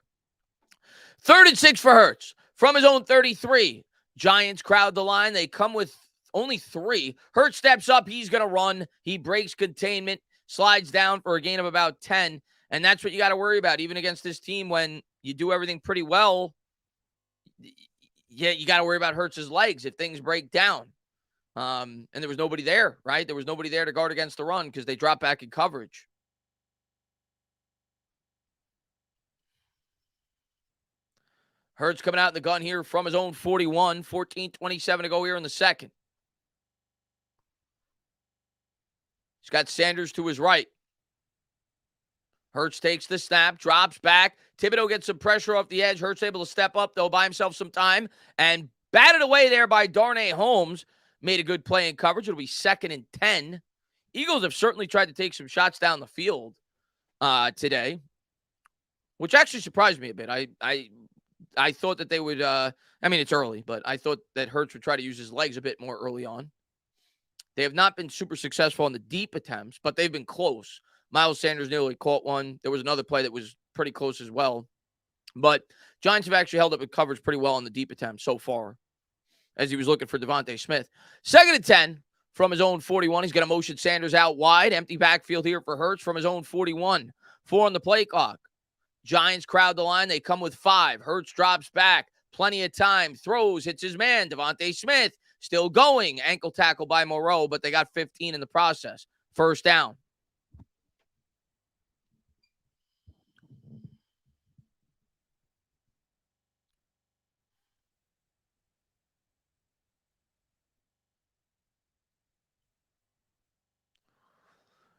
3rd and 6 for Hurts from his own 33. Giants crowd the line. They come with only 3. Hurts steps up. He's going to run. He breaks containment. Slides down for a gain of about 10. And that's what you got to worry about, even against this team when you do everything pretty well. Yeah, you got to worry about Hurts' legs if things break down. And there was nobody there, right? There was nobody there to guard against the run because they dropped back in coverage. Hurts coming out of the gun here from his own 41. 14:27 to go here in the second. He's got Sanders to his right. Hurts takes the snap, drops back. Thibodeau gets some pressure off the edge. Hurts able to step up, though, buy himself some time. And batted away there by Darnay Holmes. Made a good play in coverage. It'll be 2nd and 10. Eagles have certainly tried to take some shots down the field today, which actually surprised me a bit. I thought that they would, I mean, it's early, but I thought that Hurts would try to use his legs a bit more early on. They have not been super successful on the deep attempts, but they've been close. Miles Sanders nearly caught one. There was another play that was pretty close as well. But Giants have actually held up with coverage pretty well on the deep attempts so far as he was looking for Devontae Smith. 2nd and 10 from his own 41. He's going to motion Sanders out wide. Empty backfield here for Hurts from his own 41. 4 on the play clock. Giants crowd the line. They come with 5. Hurts drops back. Plenty of time. Throws. Hits his man. Devontae Smith still going. Ankle tackle by Moreau, but they got 15 in the process. 1st down.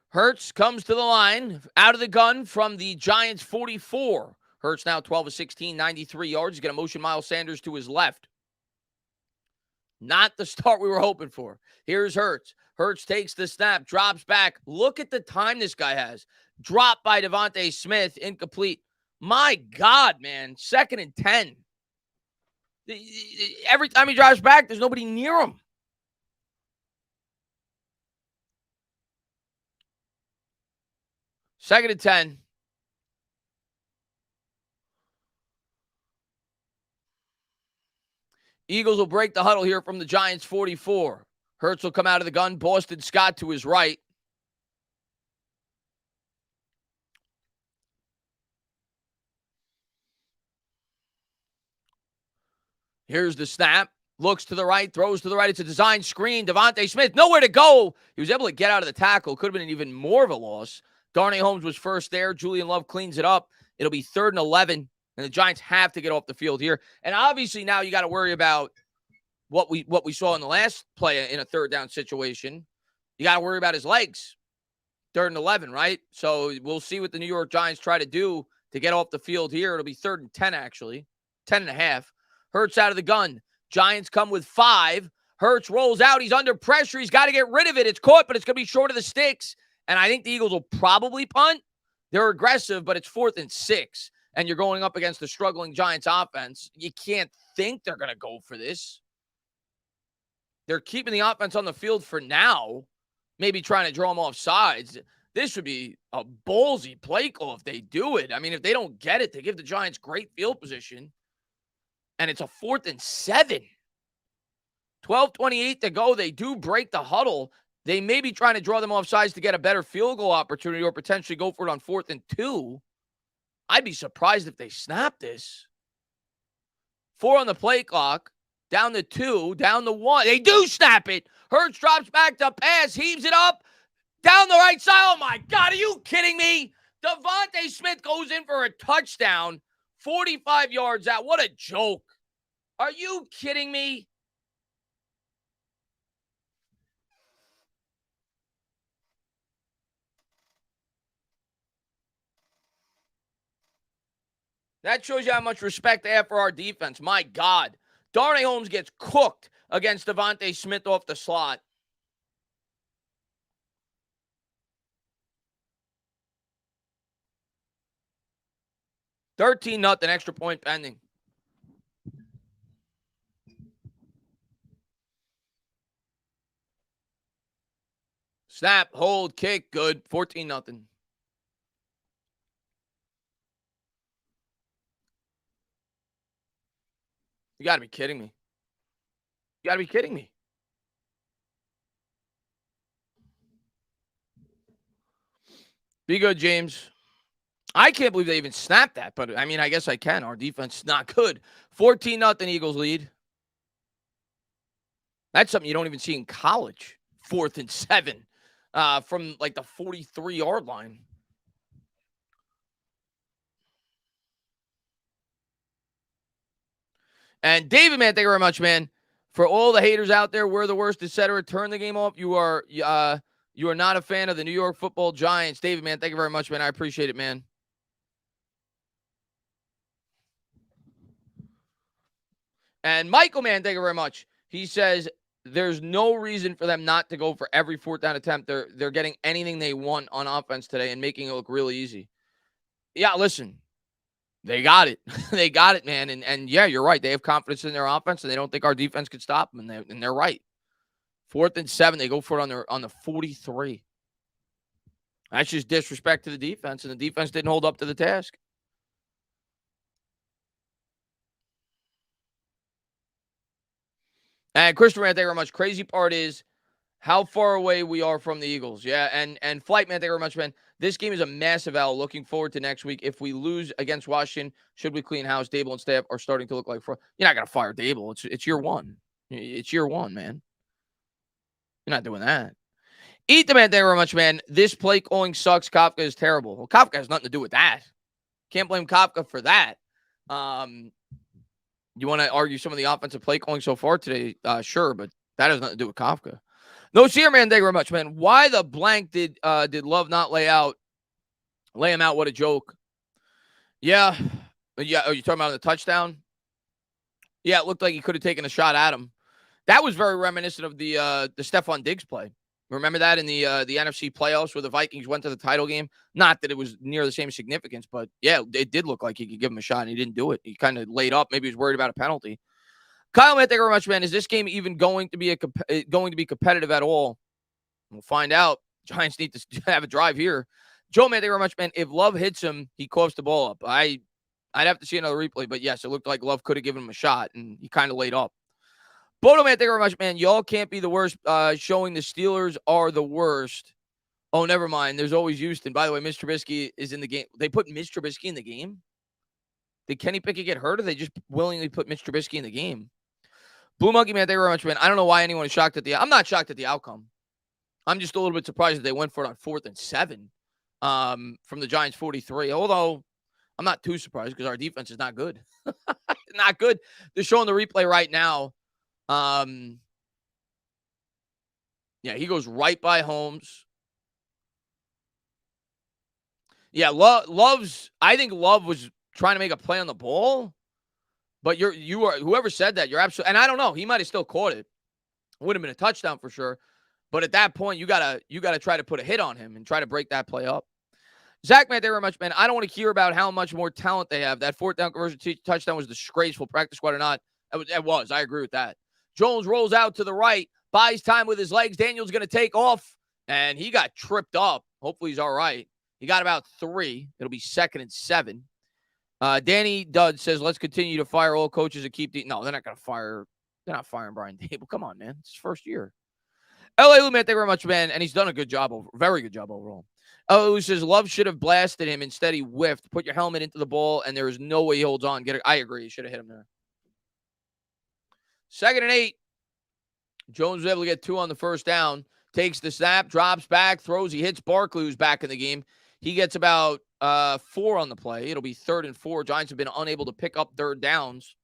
Hurts comes to the line, out of the gun from the Giants' 44. Hurts now 12 of 16, 93 yards. He's going to motion Miles Sanders to his left. Not the start we were hoping for. Here's Hurts. Hurts takes the snap, drops back. Look at the time this guy has. Dropped by Devontae Smith, incomplete. My God, man. 2nd and 10. Every time he drives back, there's nobody near him. Second and 10. Eagles will break the huddle here from the Giants' 44. Hurts will come out of the gun. Boston Scott to his right. Here's the snap. Looks to the right, throws to the right. It's a design screen. Devontae Smith, nowhere to go. He was able to get out of the tackle. Could have been even more of a loss. Darnay Holmes was first there. Julian Love cleans it up. It'll be 3rd and 11, and the Giants have to get off the field here. And obviously now you got to worry about what we saw in the last play in a 3rd down situation. You got to worry about his legs. 3rd and 11, right? So we'll see what the New York Giants try to do to get off the field here. It'll be 3rd and 10, actually. 10 and a half. Hurts out of the gun. Giants come with 5. Hurts rolls out. He's under pressure. He's got to get rid of it. It's caught, but it's going to be short of the sticks. And I think the Eagles will probably punt. They're aggressive, but it's 4th and 6. And you're going up against the struggling Giants offense. You can't think they're going to go for this. They're keeping the offense on the field for now, maybe trying to draw them off sides. This would be a ballsy play call if they do it. I mean, if they don't get it, they give the Giants great field position. And it's a 4th and 7. 12:28 to go. They do break the huddle. They may be trying to draw them off sides to get a better field goal opportunity or potentially go for it on 4th and 2. I'd be surprised if they snap this. 4 on the play clock. Down to 2. Down to 1. They do snap it. Hurts drops back to pass. Heaves it up. Down the right side. Oh, my God. Are you kidding me? Devontae Smith goes in for a touchdown. 45 yards out. What a joke. Are you kidding me? That shows you how much respect they have for our defense. My God. Darnay Holmes gets cooked against Devontae Smith off the slot. $13-0, extra point pending. Snap, hold, kick, good. 14-0. You got to be kidding me. You got to be kidding me. Be good, James. I can't believe they even snapped that, but I mean, I guess I can. Our defense is not good. 14-0 Eagles lead. That's something you don't even see in college. 4th and 7 from like the 43-yard line. And David, man, thank you very much, man. For all the haters out there, we're the worst, etc. Turn the game off. You are not a fan of the New York Football Giants. David, man, thank you very much, man. I appreciate it, man. And Michael, man, thank you very much. He says there's no reason for them not to go for every 4th down attempt. They're getting anything they want on offense today and making it look really easy. Yeah, listen. They got it. They got it, man. And yeah, you're right. They have confidence in their offense, and they don't think our defense could stop them, and they're right. 4th and 7, they go for it on the 43. That's just disrespect to the defense, and the defense didn't hold up to the task. And Christopher, man, thank you very much. Crazy part is how far away we are from the Eagles. Yeah, and Flight, man, thank you very much, man. This game is a massive L. Looking forward to next week. If we lose against Washington, should we clean house? Dable and staff are starting to look like fraud. You're not going to fire Dable. It's year 1. It's year 1, man. You're not doing that. Eat the man, thank you very much, man. This play calling sucks. Kafka is terrible. Well, Kafka has nothing to do with that. Can't blame Kafka for that. You want to argue some of the offensive play calling so far today? Sure, but that has nothing to do with Kafka. No, Seer, man, thank you very much, man. Why the blank did Love not lay him out? What a joke. Yeah. Yeah. Are you talking about the touchdown? Yeah, it looked like he could have taken a shot at him. That was very reminiscent of the Stephon Diggs play. Remember that in the NFC playoffs where the Vikings went to the title game? Not that it was near the same significance, but yeah, it did look like he could give him a shot, and he didn't do it. He kind of laid up. Maybe he was worried about a penalty. Kyle, man, thank you very much, man. Is this game even going to be competitive at all? We'll find out. Giants need to have a drive here. Joe, man, thank you very much, man. If Love hits him, he coughs the ball up. I'd have to see another replay, but yes, it looked like Love could have given him a shot, and he kind of laid up. Bodo, man, thank you very much, man. Y'all can't be the worst. Showing the Steelers are the worst. Oh, never mind. There's always Houston. By the way, Mr. Trubisky is in the game. They put Mr. Trubisky in the game? Did Kenny Pickett get hurt, or they just willingly put Mr. Trubisky in the game? Blue Monkey, man, thank you very much, man. I don't know why anyone is shocked at I'm not shocked at the outcome. I'm just a little bit surprised that they went for it on 4th and 7 from the Giants 43. Although I'm not too surprised because our defense is not good. Not good. They're showing the replay right now. Yeah, he goes right by Holmes. Yeah, I think Love was trying to make a play on the ball, but you are whoever said that, you're absolutely, and I don't know, he might have still caught it. Would have been a touchdown for sure. But at that point, you gotta try to put a hit on him and try to break that play up. Zach, man, thank you very much, man. I don't want to hear about how much more talent they have. That fourth down conversion touchdown was disgraceful, practice squad or not. It was. I agree with that. Jones rolls out to the right, buys time with his legs. Daniel's going to take off, and he got tripped up. Hopefully he's all right. He got about 3. It'll be 2nd and 7. Danny Dudd says, let's continue to fire all coaches and keep the... No, they're not going to fire... They're not firing Brian Dable. Come on, man. It's his first year. L.A. Lou, man, thank you very much, man. And he's done a good job, very good job overall. L.A. Lou says, Love should have blasted him. Instead, he whiffed. Put your helmet into the ball, and there is no way he holds on. I agree. He should have hit him there. 2nd and 8. Jones was able to get 2 on the first down. Takes the snap, drops back, throws. He hits Barkley, who's back in the game. He gets about 4 on the play. It'll be 3rd and 4. Giants have been unable to pick up 3rd downs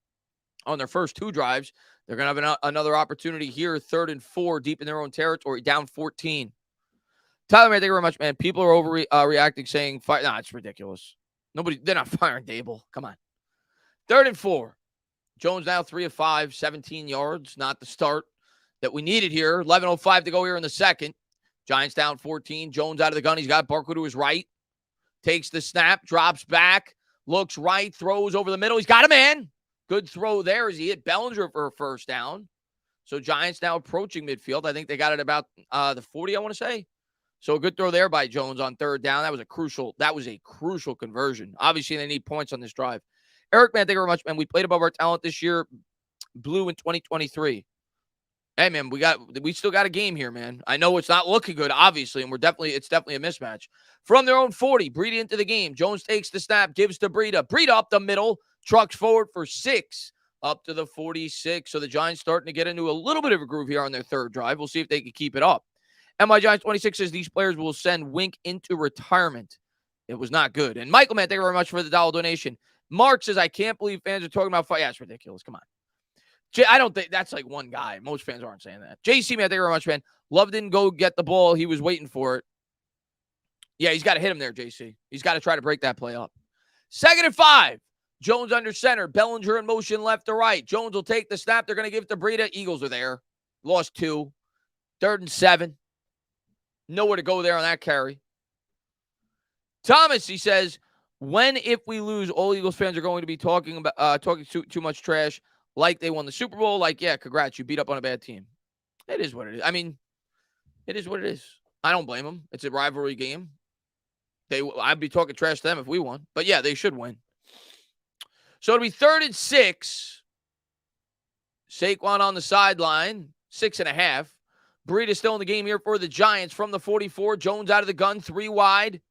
on their first 2 drives. They're going to have another opportunity here, 3rd and 4, deep in their own territory, down 14. Tyler, man, thank you very much, man. People are overreacting, saying, it's ridiculous. They're not firing Dable. Come on. 3rd and 4. Jones now 3 of 5, 17 yards. Not the start that we needed here. 11:05 to go here in the second. Giants down 14. Jones out of the gun. He's got Barkley to his right. Takes the snap, drops back, looks right, throws over the middle. He's got a man. Good throw there as he hit Bellinger for a first down. So Giants now approaching midfield. I think they got it about the 40, I want to say. So a good throw there by Jones on 3rd down. That was a crucial conversion. Obviously, they need points on this drive. Eric, man, thank you very much, man. We played above our talent this year. Blue in 2023. Hey, man, we still got a game here, man. I know it's not looking good, obviously, and it's definitely a mismatch. From their own 40, Breida into the game. Jones takes the snap, gives to Breida. Breida up the middle, trucks forward for 6, up to the 46. So the Giants starting to get into a little bit of a groove here on their 3rd drive. We'll see if they can keep it up. MI Giants 26 says these players will send Wink into retirement. It was not good. And Michael, man, thank you very much for the $1 donation. Mark says, I can't believe fans are talking about fight. Yeah, it's ridiculous. Come on. I don't think that's like one guy. Most fans aren't saying that. JC, man, thank you very much, man. Love didn't go get the ball. He was waiting for it. Yeah, he's got to hit him there, JC. He's got to try to break that play up. 2nd and 5. Jones under center. Bellinger in motion left to right. Jones will take the snap. They're going to give it to Breida. Eagles are there. Lost 2. 3rd and 7. Nowhere to go there on that carry. Thomas, he says, if we lose, all Eagles fans are going to be talking too much trash, like they won the Super Bowl. Like, yeah, congrats, you beat up on a bad team. It is what it is. I mean, it is what it is. I don't blame them. It's a rivalry game. I'd be talking trash to them if we won. But yeah, they should win. So it'll be 3rd and 6. Saquon on the sideline, 6.5. Breida still in the game here for the Giants from the 44. Jones out of the gun, 3 wide.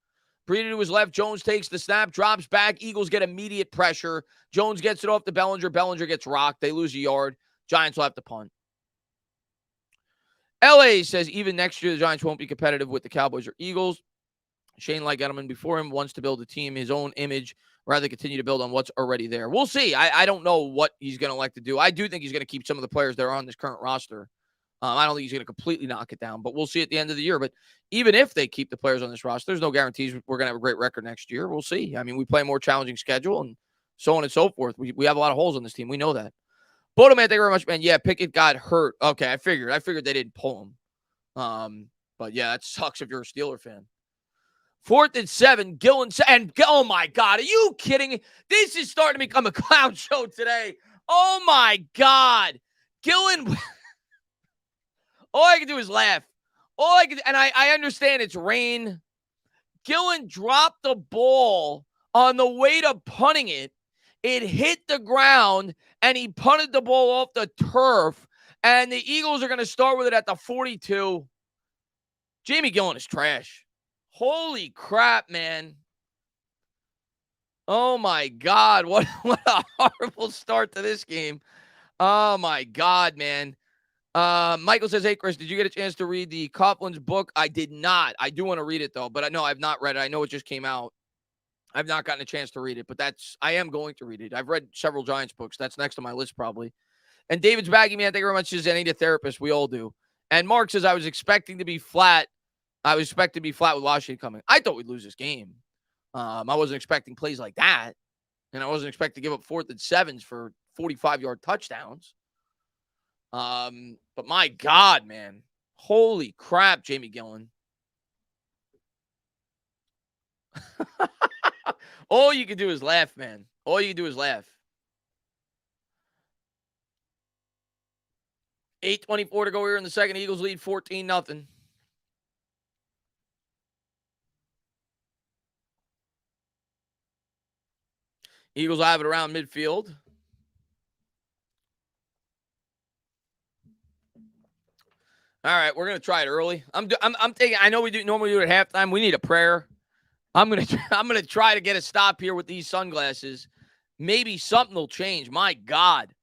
Breida to his left. Jones takes the snap, drops back. Eagles get immediate pressure. Jones gets it off to Bellinger. Bellinger gets rocked. They lose a yard. Giants will have to punt. LA says even next year, the Giants won't be competitive with the Cowboys or Eagles. Shane, like Edelman before him, wants to build a team, his own image, rather continue to build on what's already there. We'll see. I don't know what he's going to like to do. I do think he's going to keep some of the players that are on this current roster. I don't think he's going to completely knock it down, but we'll see at the end of the year. But even if they keep the players on this roster, there's no guarantees we're going to have a great record next year. We'll see. I mean, we play a more challenging schedule and so on and so forth. We have a lot of holes on this team. We know that. Bodo, man, thank you very much, man. Yeah, Pickett got hurt. Okay, I figured they didn't pull him. But yeah, that sucks if you're a Steeler fan. 4th and 7, Gillen, and oh my God, are you kidding? This is starting to become a clown show today. Oh my God. Gillen, all I can do is laugh. And I understand it's rain. Gillen dropped the ball on the way to punting it. It hit the ground, and he punted the ball off the turf, and the Eagles are going to start with it at the 42. Jamie Gillen is trash. Holy crap, man. Oh, my God. What a horrible start to this game. Oh, my God, man. Michael says, hey, Chris, did you get a chance to read the Coughlin's book? I did not. I do want to read it, though, but no, I've not read it. I know it just came out. I've not gotten a chance to read it, but I am going to read it. I've read several Giants books. That's next on my list, probably. And David's baggy, man, thank you very much. Says, I need a therapist. We all do. And Mark says, I was expecting to be flat. I was expecting to be flat with Washington coming. I thought we'd lose this game. I wasn't expecting plays like that. And I wasn't expecting to give up 4th and 7s for 45-yard touchdowns. But my God, man. Holy crap, Jamie Gillen. All you can do is laugh, man. All you can do is laugh. 8:24 to go here in the second. Eagles lead 14-0. Eagles have it around midfield. All right, we're gonna try it early. I'm taking. I know we normally do it at halftime. We need a prayer. I'm gonna try to get a stop here with these sunglasses. Maybe something will change. My God,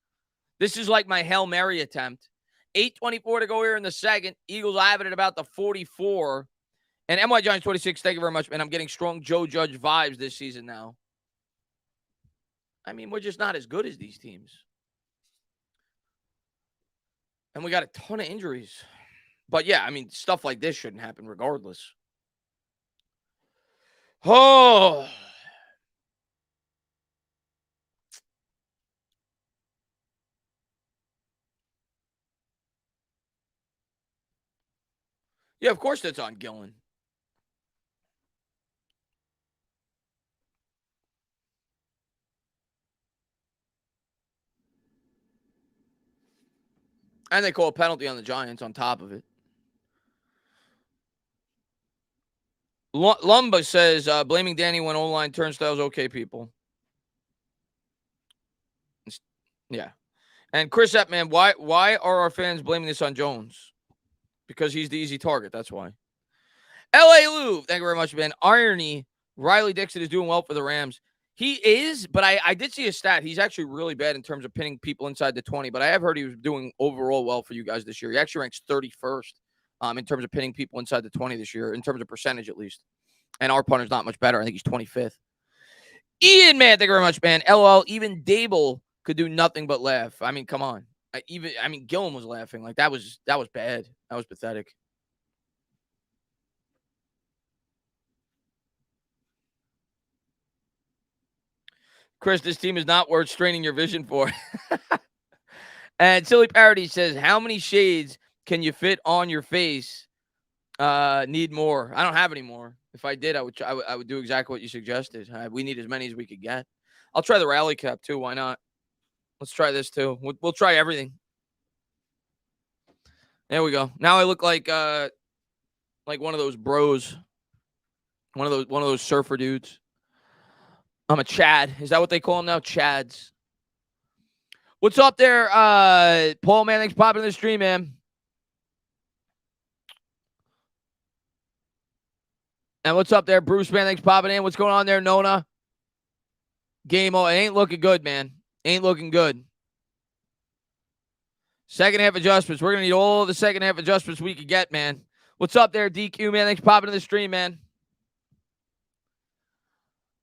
this is like my Hail Mary attempt. 8:24 to go here in the second. Eagles have it at about the 44. And NY Giants 26. Thank you very much, man. I'm getting strong Joe Judge vibes this season now. I mean, we're just not as good as these teams. And we got a ton of injuries. But yeah, I mean, stuff like this shouldn't happen regardless. Oh. Yeah, of course that's on Gillen. And they call a penalty on the Giants on top of it. Lumba says, blaming Danny when O-line turnstiles, okay, people. Yeah. And Chris Epman, why are our fans blaming this on Jones? Because he's the easy target. That's why. L.A. Louvre, thank you very much, man. Irony, Riley Dixon is doing well for the Rams. He is, but I did see a stat. He's actually really bad in terms of pinning people inside the 20, but I have heard he was doing overall well for you guys this year. He actually ranks 31st in terms of pinning people inside the 20 this year, in terms of percentage at least. And our punter's not much better. I think he's 25th. Ian, man, thank you very much, man. LOL, even Dable could do nothing but laugh. I mean, come on. Gillen was laughing. Like, that was bad. That was pathetic. Chris, this team is not worth straining your vision for. And Silly Parody says, how many shades can you fit on your face? Need more. I don't have any more. If I did, I would do exactly what you suggested. We need as many as we could get. I'll try the rally cap too. Why not? Let's try this too. We'll try everything. There we go. Now I look like one of those bros. One of those surfer dudes. I'm a Chad. Is that what they call them now? Chads. What's up there? Paul, man, thanks for popping in the stream, man. And what's up there, Bruce, man? Thanks for popping in. What's going on there, Nona? Game on. It ain't looking good, man. Ain't looking good. Second half adjustments. We're going to need all the second half adjustments we could get, man. What's up there, DQ, man? Thanks for popping in the stream, man.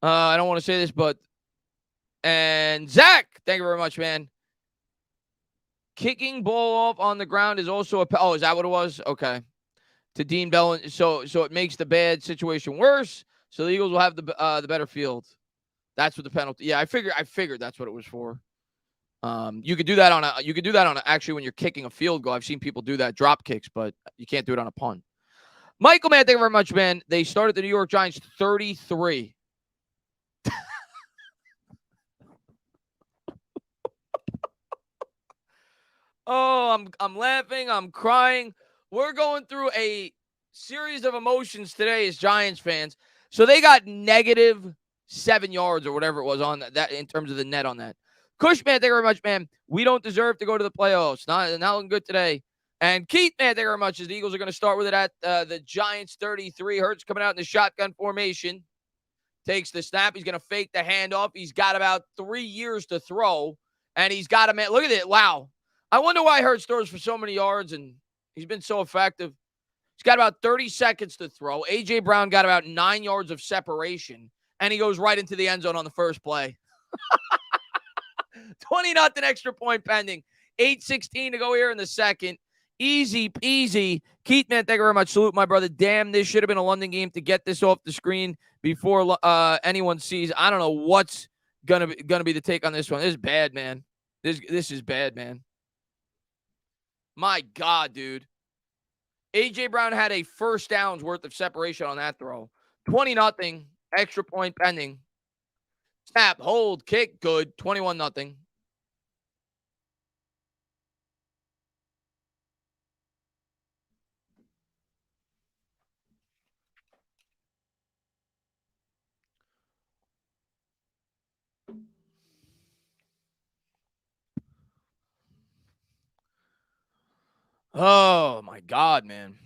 I don't want to say this, but... And Zach, thank you very much, man. Kicking ball off on the ground is also a... Oh, is that what it was? Okay. To Dean Bell. So it makes the bad situation worse. So the Eagles will have the better field. That's what the penalty... Yeah, I figured that's what it was for. You could do that on actually when you're kicking a field goal. I've seen people do that, drop kicks, but you can't do it on a punt. Michael, man, thank you very much, man. They started the New York Giants 33. Oh, I'm laughing. I'm crying. We're going through a series of emotions today as Giants fans. So they got -7 yards or whatever it was on that in terms of the net on that. Cush, man, thank you very much, man. We don't deserve to go to the playoffs. Not looking good today. And Keith, man, thank you very much. As the Eagles are going to start with it at the Giants 33. Hurts coming out in the shotgun formation. Takes the snap. He's going to fake the handoff. He's got about 3 years to throw. And he's got a man. Look at it. Wow. I wonder why Hurts throws for so many yards, and he's been so effective. He's got about 30 seconds to throw. A.J. Brown got about 9 yards of separation, and he goes right into the end zone on the first play. 20-0 extra point pending. 8:16 to go here in the second. Easy peasy. Keith, man, thank you very much. Salute, my brother. Damn, this should have been a London game to get this off the screen before anyone sees. I don't know what's gonna be the take on this one. This is bad, man. This is bad, man. My God, dude. A.J. Brown had a first down's worth of separation on that throw. 20-0. Extra point pending. Snap, hold, kick, good. 21-0. Oh, my God, man.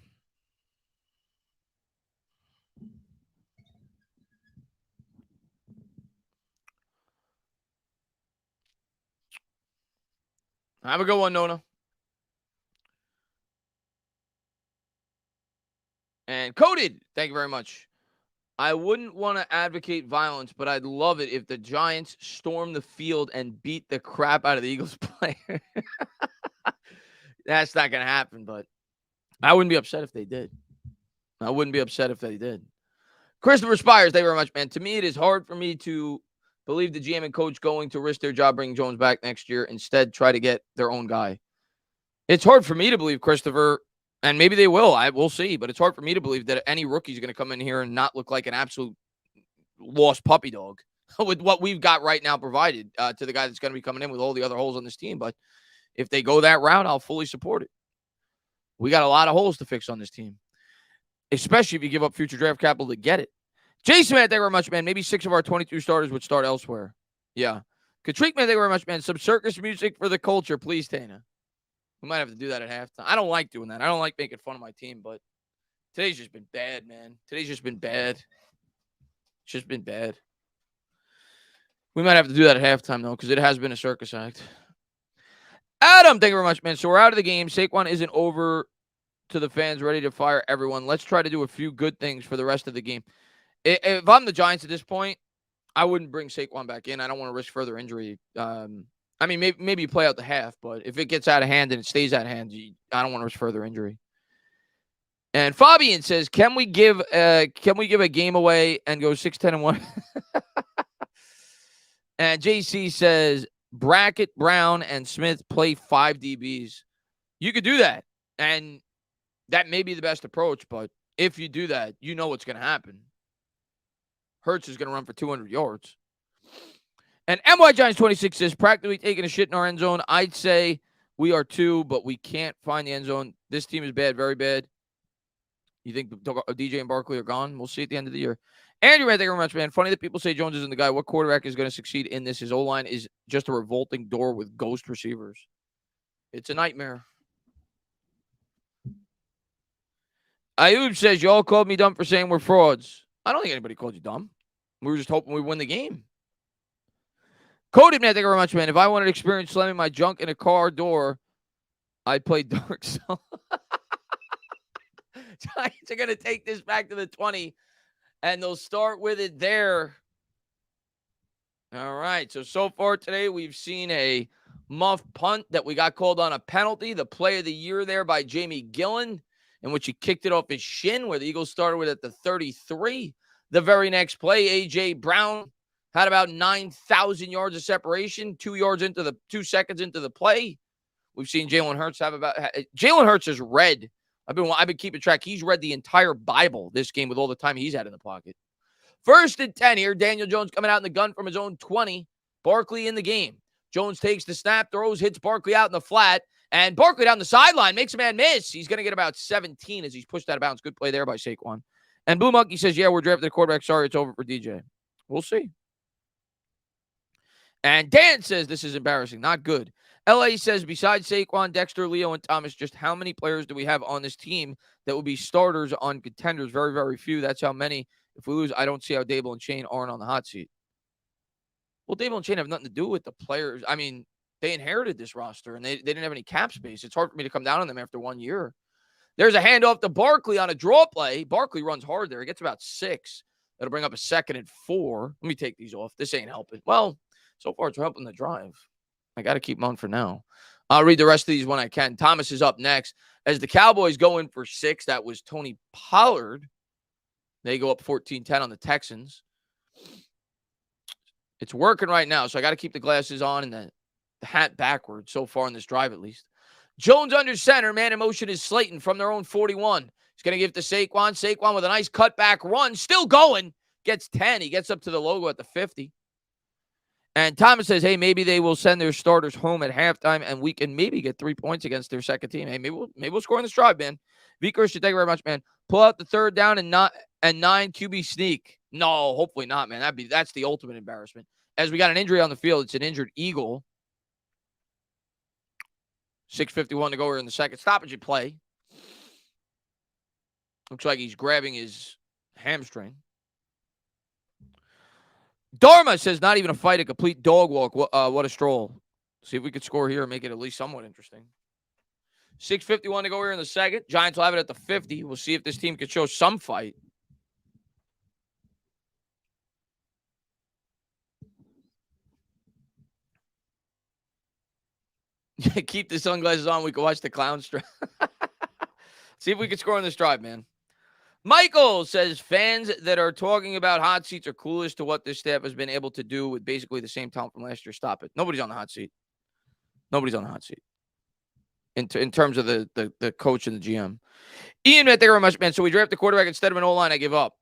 Have a good one, Nona. And Coded, thank you very much. I wouldn't want to advocate violence, but I'd love it if the Giants storm the field and beat the crap out of the Eagles player. That's not going to happen, but I wouldn't be upset if they did. I wouldn't be upset if they did. Christopher Spires, thank you very much, man. To me, it is hard for me to believe the GM and coach going to risk their job bringing Jones back next year, instead try to get their own guy. It's hard for me to believe, Christopher, and maybe they will. We'll see, but it's hard for me to believe that any rookie is going to come in here and not look like an absolute lost puppy dog with what we've got right now provided to the guy that's going to be coming in with all the other holes on this team. But if they go that route, I'll fully support it. We got a lot of holes to fix on this team, especially if you give up future draft capital to get it. Jason, man, thank you very much, man. Maybe 6 of our 22 starters would start elsewhere. Yeah. Katrik, man, thank you very much, man. Some circus music for the culture, please, Tana. We might have to do that at halftime. I don't like doing that. I don't like making fun of my team, but today's just been bad, man. Today's just been bad. It's just been bad. We might have to do that at halftime, though, because it has been a circus act. Adam, thank you very much, man. So we're out of the game. Saquon isn't over to the fans, ready to fire everyone. Let's try to do a few good things for the rest of the game. If I'm the Giants at this point, I wouldn't bring Saquon back in. I don't want to risk further injury. I mean, maybe you play out the half, but if it gets out of hand and it stays out of hand, I don't want to risk further injury. And Fabian says, "Can we give a game away and go 6-10-1?" And JC says, "Bracket Brown and Smith play 5 DBs." You could do that, and that may be the best approach. But if you do that, you know what's going to happen. Hurts is going to run for 200 yards. And MY Giants 26 says, practically taking a shit in our end zone. I'd say we are too, but we can't find the end zone. This team is bad, very bad. You think DJ and Barkley are gone? We'll see at the end of the year. Andrew, man, thank you very much, man. Funny that people say Jones isn't the guy. What quarterback is going to succeed in this? His O-line is just a revolting door with ghost receivers. It's a nightmare. Ayub says, y'all called me dumb for saying we're frauds. I don't think anybody called you dumb. We were just hoping we win the game. Cody, man, thank you very much, man. If I wanted to experience slamming my junk in a car door, I'd play Dark Souls. Giants are going to take this back to the 20, and they'll start with it there. All right, so far today, we've seen a muff punt that we got called on a penalty. The play of the year there by Jamie Gillen, in which he kicked it off his shin, where the Eagles started with at the 33. The very next play, A.J. Brown had about 9,000 yards of separation, 2 seconds into the play. We've seen Jalen Hurts Jalen Hurts has read. I've been keeping track. He's read the entire Bible this game with all the time he's had in the pocket. 1st and 10 here. Daniel Jones coming out in the gun from his own 20. Barkley in the game. Jones takes the snap, throws, hits Barkley out in the flat, and Barkley down the sideline makes a man miss. He's going to get about 17 as he's pushed out of bounds. Good play there by Saquon. And Blue Monkey says, yeah, we're drafting the quarterback. Sorry, it's over for DJ. We'll see. And Dan says, this is embarrassing. Not good. LA says, besides Saquon, Dexter, Leo, and Thomas, just how many players do we have on this team that will be starters on contenders? Very, very few. That's how many. If we lose, I don't see how Dable and Shane aren't on the hot seat. Well, Dable and Shane have nothing to do with the players. I mean, they inherited this roster, and they didn't have any cap space. It's hard for me to come down on them after 1 year. There's a handoff to Barkley on a draw play. Barkley runs hard there. He gets about 6. That'll bring up a 2nd and 4. Let me take these off. This ain't helping. Well, so far it's helping the drive. I got to keep them on for now. I'll read the rest of these when I can. Thomas is up next. As the Cowboys go in for 6, that was Tony Pollard. They go up 14-10 on the Texans. It's working right now, so I got to keep the glasses on and the hat backwards so far in this drive at least. Jones under center. Man in motion is Slayton from their own 41. He's going to give it to Saquon. Saquon with a nice cutback run. Still going. Gets 10. He gets up to the logo at the 50. And Thomas says, hey, maybe they will send their starters home at halftime and we can maybe get 3 points against their second team. Hey, maybe we'll score in this drive, man. V. Christian, thank you very much, man. Pull out the third down and 9 QB sneak. No, hopefully not, man. That's the ultimate embarrassment. As we got an injury on the field, it's an injured Eagle. 6:51 to go here in the second. Stoppage at play. Looks like he's grabbing his hamstring. Dharma says, not even a fight, a complete dog walk. What a stroll. See if we could score here and make it at least somewhat interesting. 6:51 to go here in the second. Giants will have it at the 50. We'll see if this team can show some fight. Keep the sunglasses on. We can watch the clown strike. See if we can score on this drive, man. Michael says, fans that are talking about hot seats are clueless to what this staff has been able to do with basically the same talent from last year. Stop it. Nobody's on the hot seat. Nobody's on the hot seat. In terms of the coach and the GM. Ian, thank you very much, man. So we draft the quarterback instead of an O-line. I give up.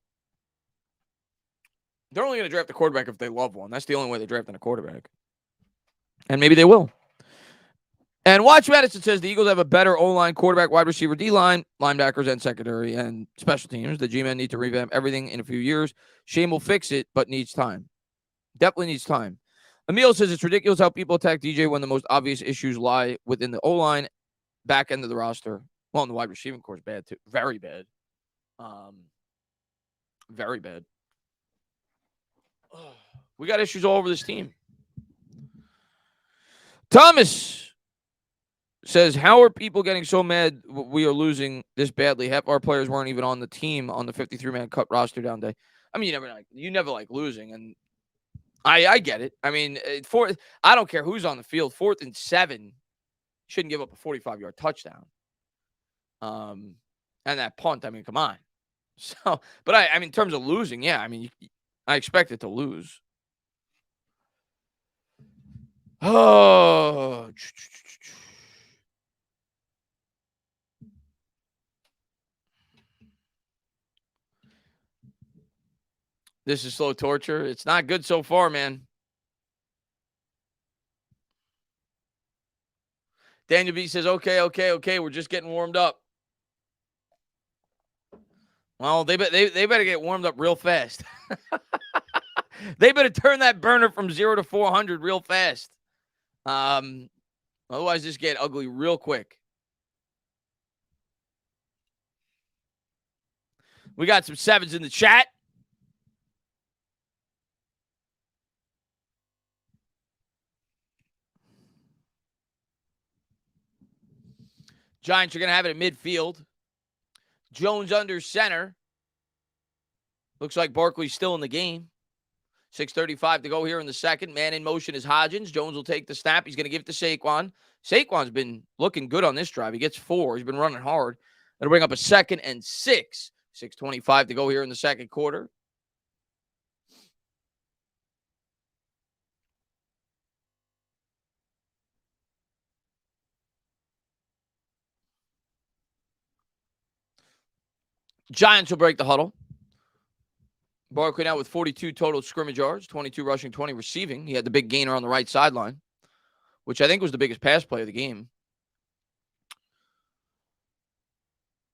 They're only going to draft the quarterback if they love one. That's the only way they're drafting a quarterback. And maybe they will. And Watch Madison says the Eagles have a better O-line, quarterback, wide receiver, D-line, linebackers, and secondary, and special teams. The G-men need to revamp everything in a few years. Shane will fix it, but needs time. Definitely needs time. Emil says it's ridiculous how people attack DJ when the most obvious issues lie within the O-line, back end of the roster. Well, in the wide receiving core is bad, too. Very bad. Very bad. We got issues all over this team. Thomas says, how are people getting so mad we are losing this badly? Half our players weren't even on the team on the 53-man cut roster down day. I mean, you never like losing, and I get it. I mean, I don't care who's on the field. 4th and 7, shouldn't give up a 45-yard touchdown. And that punt, I mean, come on. So, but I mean, in terms of losing, yeah, I mean, I expect it to lose. Oh. This is slow torture. It's not good so far, man. Daniel B says, okay. We're just getting warmed up. Well, they better get warmed up real fast. They better turn that burner from 0 to 400 real fast. Otherwise, just get ugly real quick. We got some 7s in the chat. Giants are going to have it at midfield. Jones under center. Looks like Barkley's still in the game. 6:35 to go here in the second. Man in motion is Hodgins. Jones will take the snap. He's going to give it to Saquon. Saquon's been looking good on this drive. He gets 4. He's been running hard. That'll bring up a 2nd and 6. 6:25 to go here in the second quarter. Giants will break the huddle. Barkley now with 42 total scrimmage yards, 22 rushing, 20 receiving. He had the big gainer on the right sideline, which I think was the biggest pass play of the game.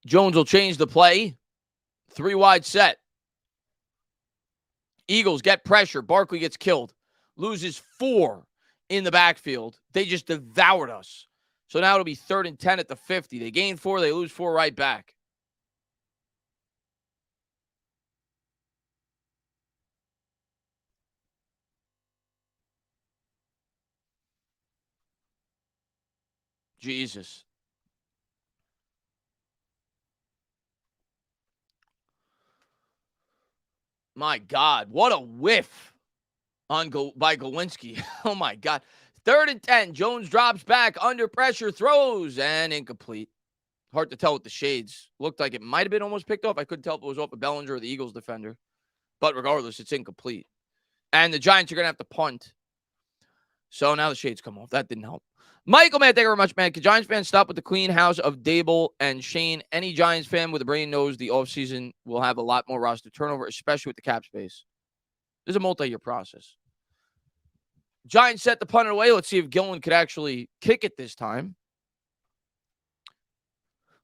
Jones will change the play. 3 wide set. Eagles get pressure. Barkley gets killed. Loses 4 in the backfield. They just devoured us. So now it'll be 3rd and 10 at the 50. They gain 4. They lose 4 right back. Jesus. My God, what a whiff by Glowinski. Oh, my God. 3rd and 10. Jones drops back, under pressure, throws, and incomplete. Hard to tell with the shades. Looked like it might have been almost picked off. I couldn't tell if it was off of Bellinger or the Eagles defender. But regardless, it's incomplete. And the Giants are going to have to punt. So now the shades come off. That didn't help. Michael, man, thank you very much, man. Can Giants fans stop with the clean house of Dable and Shane? Any Giants fan with a brain knows the offseason will have a lot more roster turnover, especially with the cap space. This is a multi-year process. Giants set the punt away. Let's see if Gillen could actually kick it this time.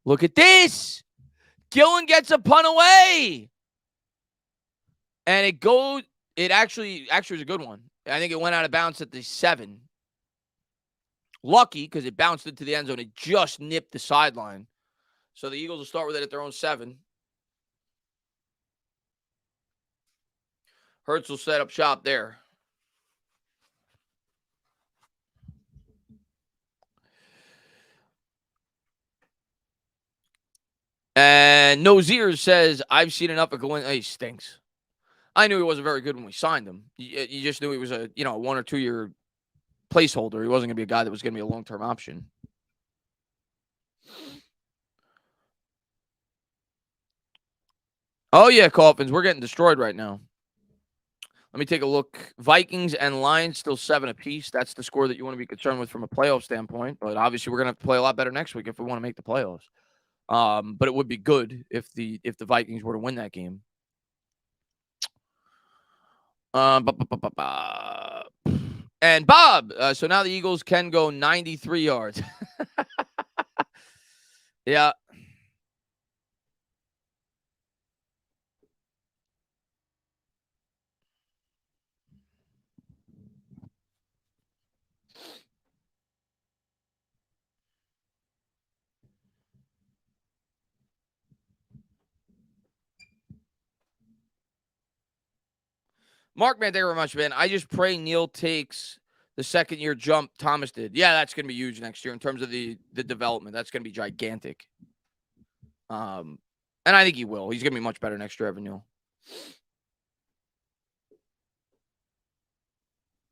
Look at this. Gillen gets a punt away. And it actually was a good one. I think it went out of bounds at the 7. Lucky, because it bounced into the end zone. It just nipped the sideline. So the Eagles will start with it at their own 7. Hurts will set up shop there. And Nozier says, I've seen enough of going. He stinks. I knew he wasn't very good when we signed him. You just knew he was a 1 or 2 year placeholder. He wasn't going to be a guy that was going to be a long-term option. Oh, yeah, Coffins. We're getting destroyed right now. Let me take a look. Vikings and Lions still 7 apiece. That's the score that you want to be concerned with from a playoff standpoint. But obviously, we're going to have to play a lot better next week if we want to make the playoffs. But it would be good if the Vikings were to win that game. And Bob, so now the Eagles can go 93 yards. Yeah. Mark, man, thank you very much, man. I just pray Neal takes the second-year jump Thomas did. Yeah, that's going to be huge next year in terms of the development. That's going to be gigantic. And I think he will. He's going to be much better next year, Evan Neal.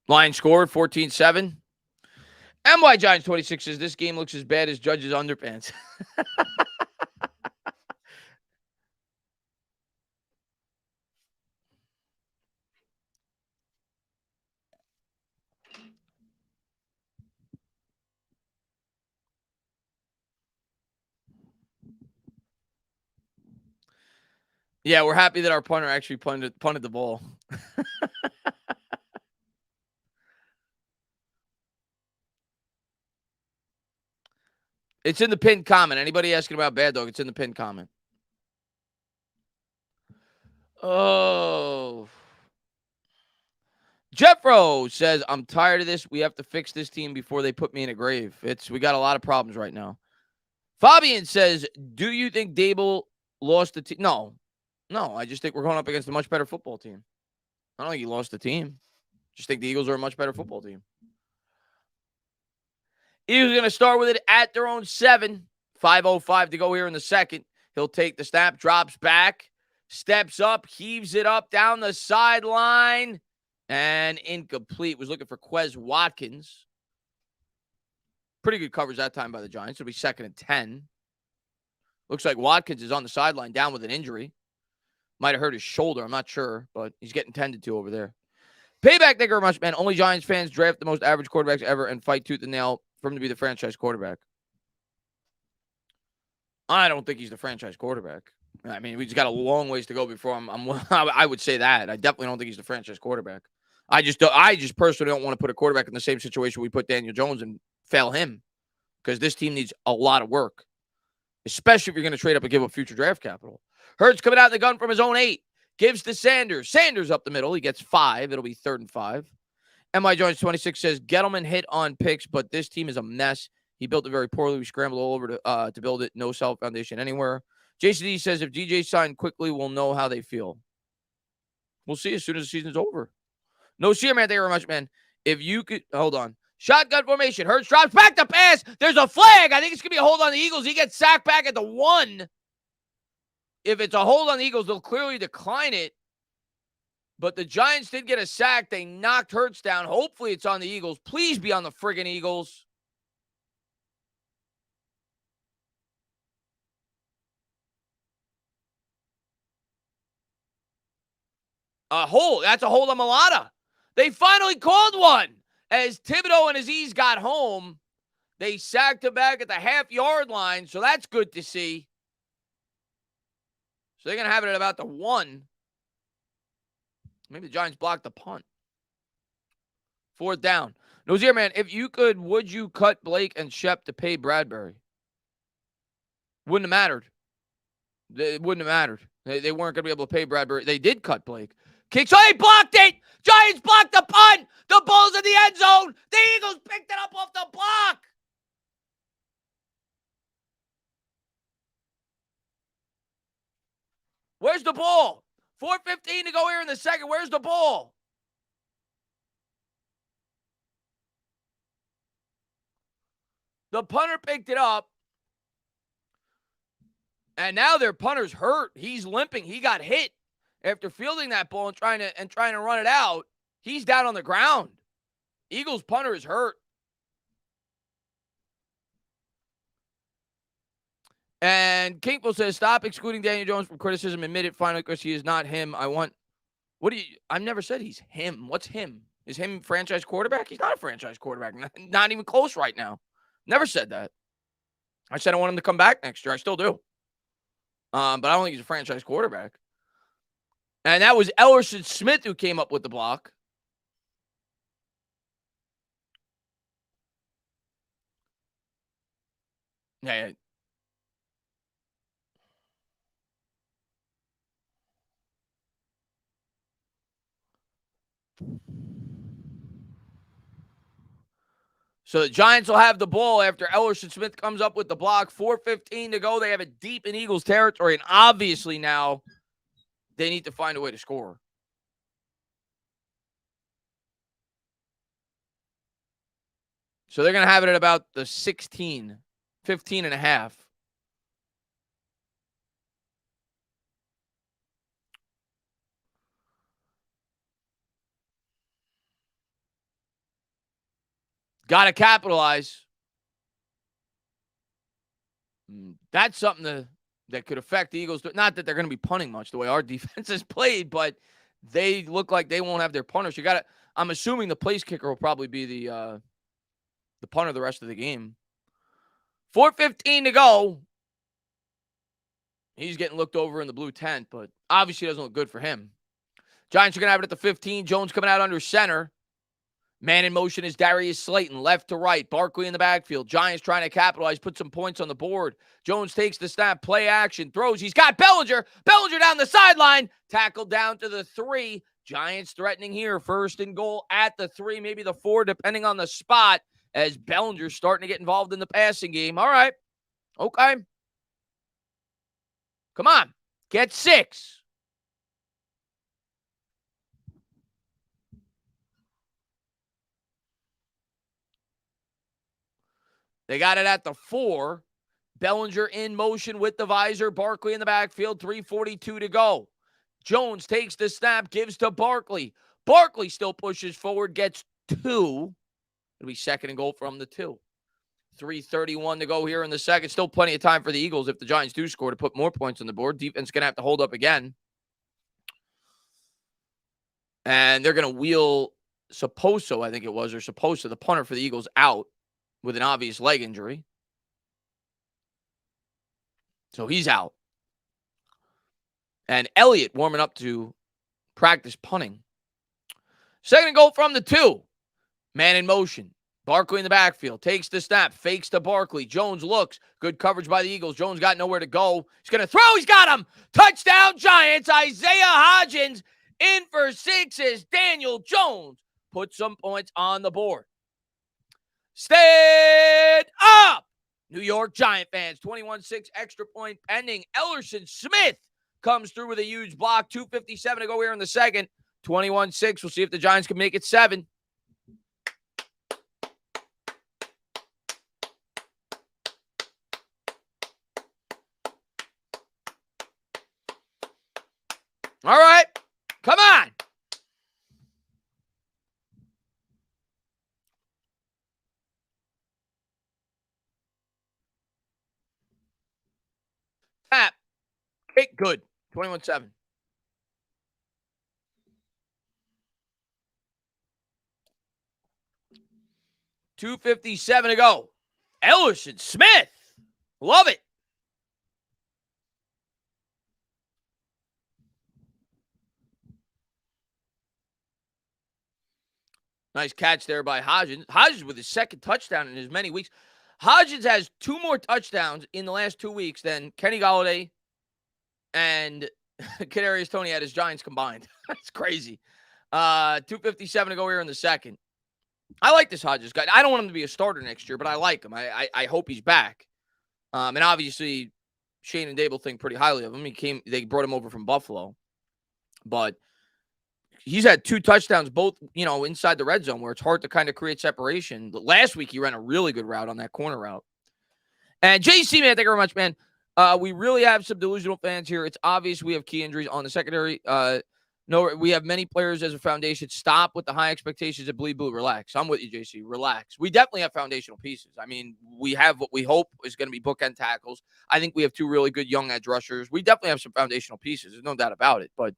Lions scored 14-7. MY Giants 26 says this game looks as bad as Judge's underpants. Yeah, we're happy that our punter actually punted the ball. It's in the pinned comment. Anybody asking about Bad Dog, it's in the pinned comment. Oh. Jeffro says, I'm tired of this. We have to fix this team before they put me in a grave. We got a lot of problems right now. Fabian says, do you think Dable lost the team? No, I just think we're going up against a much better football team. I don't think he lost the team. Just think the Eagles are a much better football team. Eagles going to start with it at their own 7. 5:05 to go here in the second. He'll take the snap, drops back, steps up, heaves it up down the sideline, and incomplete. Was looking for Quez Watkins. Pretty good coverage that time by the Giants. It'll be 2nd and 10. Looks like Watkins is on the sideline down with an injury. Might have hurt his shoulder. I'm not sure, but he's getting tended to over there. Payback, thank you very much, man. Only Giants fans draft the most average quarterbacks ever and fight tooth and nail for him to be the franchise quarterback. I don't think he's the franchise quarterback. I mean, we've got a long ways to go before I would say that. I definitely don't think he's the franchise quarterback. I just personally don't want to put a quarterback in the same situation we put Daniel Jones and fail him, because this team needs a lot of work, especially if you're going to trade up and give up future draft capital. Hurts coming out of the gun from his own 8. Gives to Sanders. Sanders up the middle. He gets 5. It'll be 3rd and 5. MI Jones 26 says, Gettleman hit on picks, but this team is a mess. He built it very poorly. We scrambled all over to build it. No solid foundation anywhere. JCD says, if DJ signed quickly, we'll know how they feel. We'll see as soon as the season's over. No see, man. Thank you very much, man. If you could, hold on. Shotgun formation. Hurts drops back to pass. There's a flag. I think it's going to be a hold on the Eagles. He gets sacked back at the 1. If it's a hold on the Eagles, they'll clearly decline it. But the Giants did get a sack. They knocked Hurts down. Hopefully it's on the Eagles. Please be on the friggin' Eagles. A hole. That's a hold on Mulata. They finally called one. As Thibodeau and Aziz got home, they sacked him back at the half-yard line, so that's good to see. So they're going to have it at about the 1. Maybe the Giants blocked the punt. 4th down. Nozier, man, if you could, would you cut Blake and Shep to pay Bradbury? Wouldn't have mattered. It wouldn't have mattered. They weren't going to be able to pay Bradbury. They did cut Blake. Kicks. Oh, they blocked it. Giants blocked the punt. The ball's in the end zone. The Eagles picked it up off the block. Where's the ball? 4:15 to go here in the second. Where's the ball? The punter picked it up. And now their punter's hurt. He's limping. He got hit after fielding that ball and trying to run it out. He's down on the ground. Eagles punter is hurt. And Kinkle says, stop excluding Daniel Jones from criticism. Admit it finally because he is not him. I've never said he's him. What's him? Is him franchise quarterback? He's not a franchise quarterback. Not even close right now. Never said that. I said I want him to come back next year. I still do. But I don't think he's a franchise quarterback. And that was Ellerson Smith who came up with the block. Yeah. So the Giants will have the ball after Ellerson Smith comes up with the block. 4:15 to go. They have it deep in Eagles territory. And obviously now they need to find a way to score. So they're going to have it at about the 16, 15 and a half. Got to capitalize. That's something that could affect the Eagles. Not that they're going to be punting much the way our defense has played, but they look like they won't have their punters. I'm assuming the place kicker will probably be the punter the rest of the game. 4:15 to go. He's getting looked over in the blue tent, but obviously doesn't look good for him. Giants are going to have it at the 15. Jones coming out under center. Man in motion is Darius Slayton, left to right. Barkley in the backfield. Giants trying to capitalize, put some points on the board. Jones takes the snap, play action, throws. He's got Bellinger. Bellinger down the sideline. Tackled down to the 3. Giants threatening here. 1st and goal at the 3, maybe the 4, depending on the spot, as Bellinger's starting to get involved in the passing game. All right. Okay. Come on. Get 6. They got it at the 4. Bellinger in motion with the visor. Barkley in the backfield. 3:42 to go. Jones takes the snap, gives to Barkley. Barkley still pushes forward, gets 2. It'll be 2nd and goal from the 2. 3:31 to go here in the second. Still plenty of time for the Eagles if the Giants do score to put more points on the board. Defense going to have to hold up again. And they're going to wheel Supposo, I think it was, or Supposo, the punter for the Eagles, out with an obvious leg injury. So he's out. And Elliott warming up to practice punting. 2nd and goal from the 2. Man in motion. Barkley in the backfield. Takes the snap. Fakes to Barkley. Jones looks. Good coverage by the Eagles. Jones got nowhere to go. He's going to throw. He's got him. Touchdown Giants. Isaiah Hodgins in for 6 as Daniel Jones put some points on the board. Stand up, New York Giant fans. 21-6 extra point pending. Ellerson Smith comes through with a huge block. 2:57 to go here in the second. 21-6. We'll see if the Giants can make it 7. All right. Come on. Snap. Kick. Good. 21-7. $2.57 to go. Ellerson Smith. Love it. Nice catch there by Hodgins. Hodgins with his second touchdown in as many weeks. Hodgins has 2 more touchdowns in the last 2 weeks than Kenny Golladay and Kadarius Toney had his Giants combined. That's crazy. 2:57 to go here in the second. I like this Hodgins guy. I don't want him to be a starter next year, but I like him. I hope he's back. And obviously, Shane and Dable think pretty highly of him. They brought him over from Buffalo, but he's had 2 touchdowns, both, inside the red zone where it's hard to kind of create separation. But last week, he ran a really good route on that corner route. And JC, man, thank you very much, man. We really have some delusional fans here. It's obvious we have key injuries on the secondary. No, we have many players as a foundation. Stop with the high expectations of Bleed Blue. Relax. I'm with you, JC. Relax. We definitely have foundational pieces. I mean, we have what we hope is going to be bookend tackles. I think we have 2 really good young edge rushers. We definitely have some foundational pieces. There's no doubt about it. But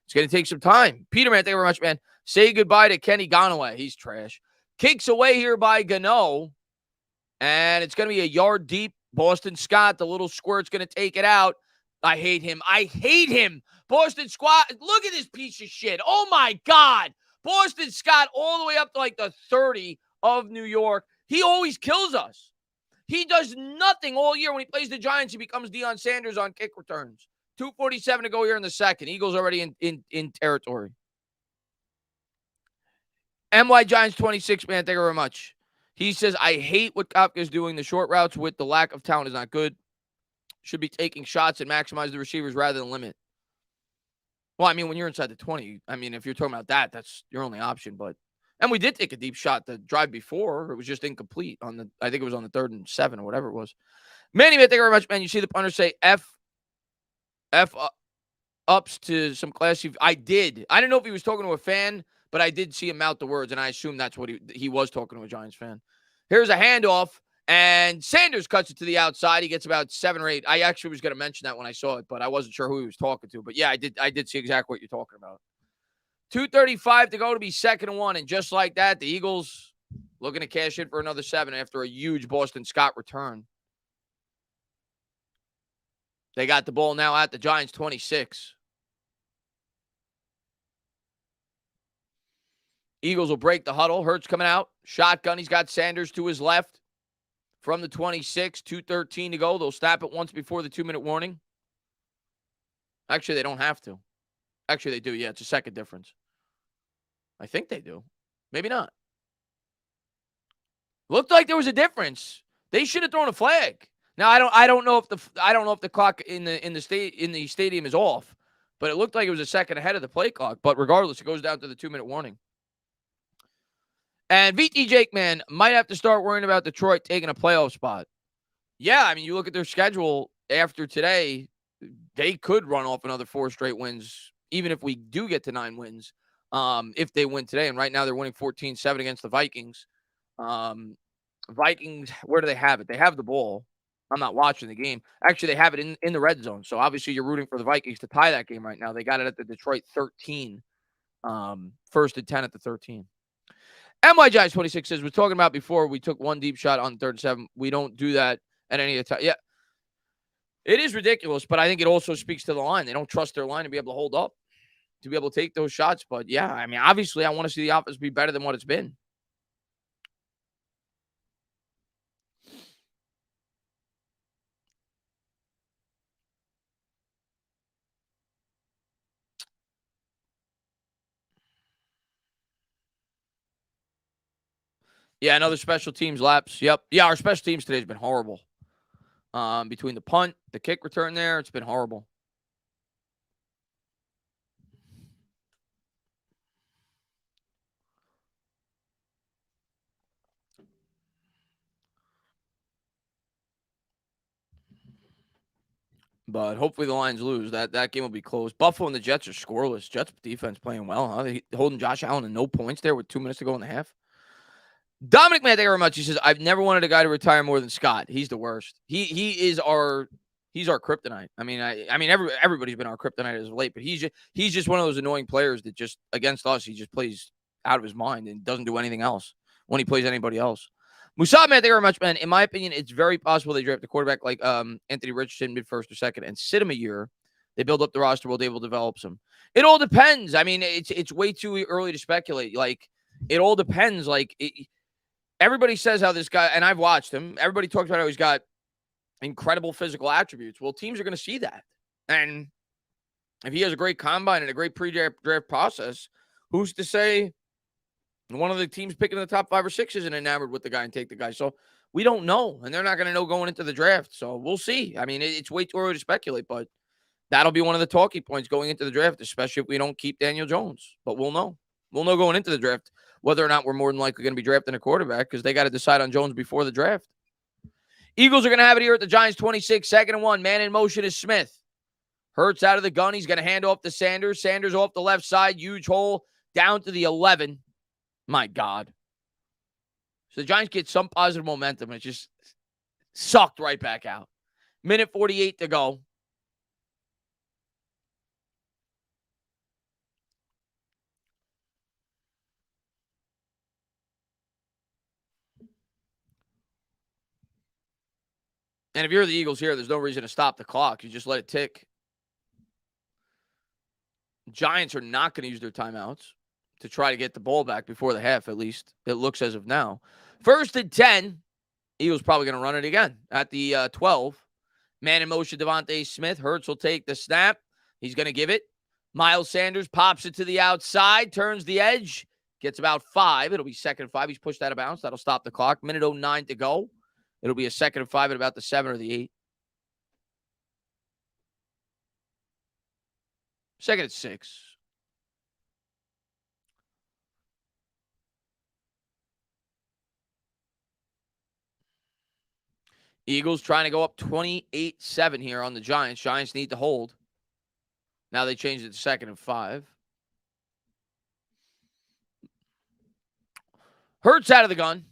it's going to take some time. Peter, man, thank you very much, man. Say goodbye to Kenny Gonaway. He's trash. Kicks away here by Gano. And it's going to be a yard deep. Boston Scott, the little squirt's going to take it out. I hate him. Boston Scott, look at this piece of shit. Oh, my God. Boston Scott all the way up to like the 30 of New York. He always kills us. He does nothing all year. When he plays the Giants, he becomes Deion Sanders on kick returns. 2:47 to go here in the second. Eagles already in territory. MY Giants 26, man. Thank you very much. He says, I hate what Kafka's doing. The short routes with the lack of talent is not good. Should be taking shots and maximize the receivers rather than limit. Well, I mean, when you're inside the 20, I mean, if you're talking about that, that's your only option. And we did take a deep shot the drive before. It was just incomplete I think it was on the 3rd and 7 or whatever it was. Manny, man, thank you very much, man. You see the punter say F ups to some classy. I did. I don't know if he was talking to a fan, but I did see him mouth the words, and I assume that's what he was talking to a Giants fan. Here's a handoff, and Sanders cuts it to the outside. He gets about 7 or 8. I actually was going to mention that when I saw it, but I wasn't sure who he was talking to. But, yeah, I did see exactly what you're talking about. 2:35 to go to be 2nd and 1, and just like that, the Eagles looking to cash in for another 7 after a huge Boston Scott return. They got the ball now at the Giants 26. Eagles will break the huddle. Hurts coming out. Shotgun. He's got Sanders to his left. From the 26, 2:13 to go. They'll snap it once before the 2-minute warning. Actually, they don't have to. Actually, they do. Yeah, it's a second difference. I think they do. Maybe not. Looked like there was a difference. They should have thrown a flag. Now, I don't know if the clock in the stadium is off, but it looked like it was a second ahead of the play clock. But regardless, it goes down to the 2-minute warning. And VT Jake, man, might have to start worrying about Detroit taking a playoff spot. Yeah, I mean, you look at their schedule after today, they could run off another 4 straight wins, even if we do get to 9 wins, if they win today. And right now they're winning 14-7 against the Vikings. Vikings, where do they have it? They have the ball. I'm not watching the game. Actually, they have it in the red zone. So obviously you're rooting for the Vikings to tie that game right now. They got it at the Detroit 13, 1st and 10 at the 13. MY Giants 26 says, we're talking about before we took 1 deep shot on 3rd and 7. We don't do that at any of the time. Yeah, it is ridiculous, but I think it also speaks to the line. They don't trust their line to be able to hold up, to be able to take those shots. But yeah, I mean, obviously I want to see the offense be better than what it's been. Yeah, another special teams lapse. Yep. Yeah, our special teams today has been horrible. Between the punt, the kick return there, it's been horrible. But hopefully the Lions lose. That game will be close. Buffalo and the Jets are scoreless. Jets defense playing well, huh? They holding Josh Allen to no points there with 2 minutes to go in the half. Dominic, man, thank you very much. He says, I've never wanted a guy to retire more than Scott. He's the worst. He is our He's our kryptonite. I mean, everybody's been our kryptonite as of late, but he's just one of those annoying players that just against us, he just plays out of his mind and doesn't do anything else when he plays anybody else. Musab, man, thank you very much, man. In my opinion, it's very possible they draft a quarterback like Anthony Richardson mid-first or second and sit him a year. They build up the roster while they will develop some. It all depends. I mean, it's way too early to speculate. Like, it all depends. Like, everybody says how this guy, and I've watched him, everybody talks about how he's got incredible physical attributes. Well, teams are going to see that. And if he has a great combine and a great pre-draft process, who's to say one of the teams picking in the top 5 or 6 isn't enamored with the guy and take the guy? So we don't know, and they're not going to know going into the draft. So we'll see. I mean, it's way too early to speculate, but that'll be one of the talking points going into the draft, especially if we don't keep Daniel Jones. But we'll know. We'll know going into the draft whether or not we're more than likely going to be drafting a quarterback because they got to decide on Jones before the draft. Eagles are going to have it here at the Giants 26, 2nd and 1. Man in motion is Smith. Hurts out of the gun. He's going to hand off to Sanders. Sanders off the left side. Huge hole down to the 11. My God. So the Giants get some positive momentum. It just sucked right back out. Minute 48 to go. And if you're the Eagles here, there's no reason to stop the clock. You just let it tick. Giants are not going to use their timeouts to try to get the ball back before the half, at least. It looks as of now. 1st and 10. Eagles probably going to run it again at the 12. Man in motion, Devontae Smith. Hurts will take the snap. He's going to give it. Miles Sanders pops it to the outside, turns the edge, gets about 5. It'll be 2nd and 5. He's pushed out of bounds. That'll stop the clock. Minute 09 to go. It'll be a 2nd and 5 at about the 7 or the 8. 2nd and 6. Eagles trying to go up 28-7 here on the Giants. Giants need to hold. Now they changed it to 2nd and 5. Hurts out of the gun.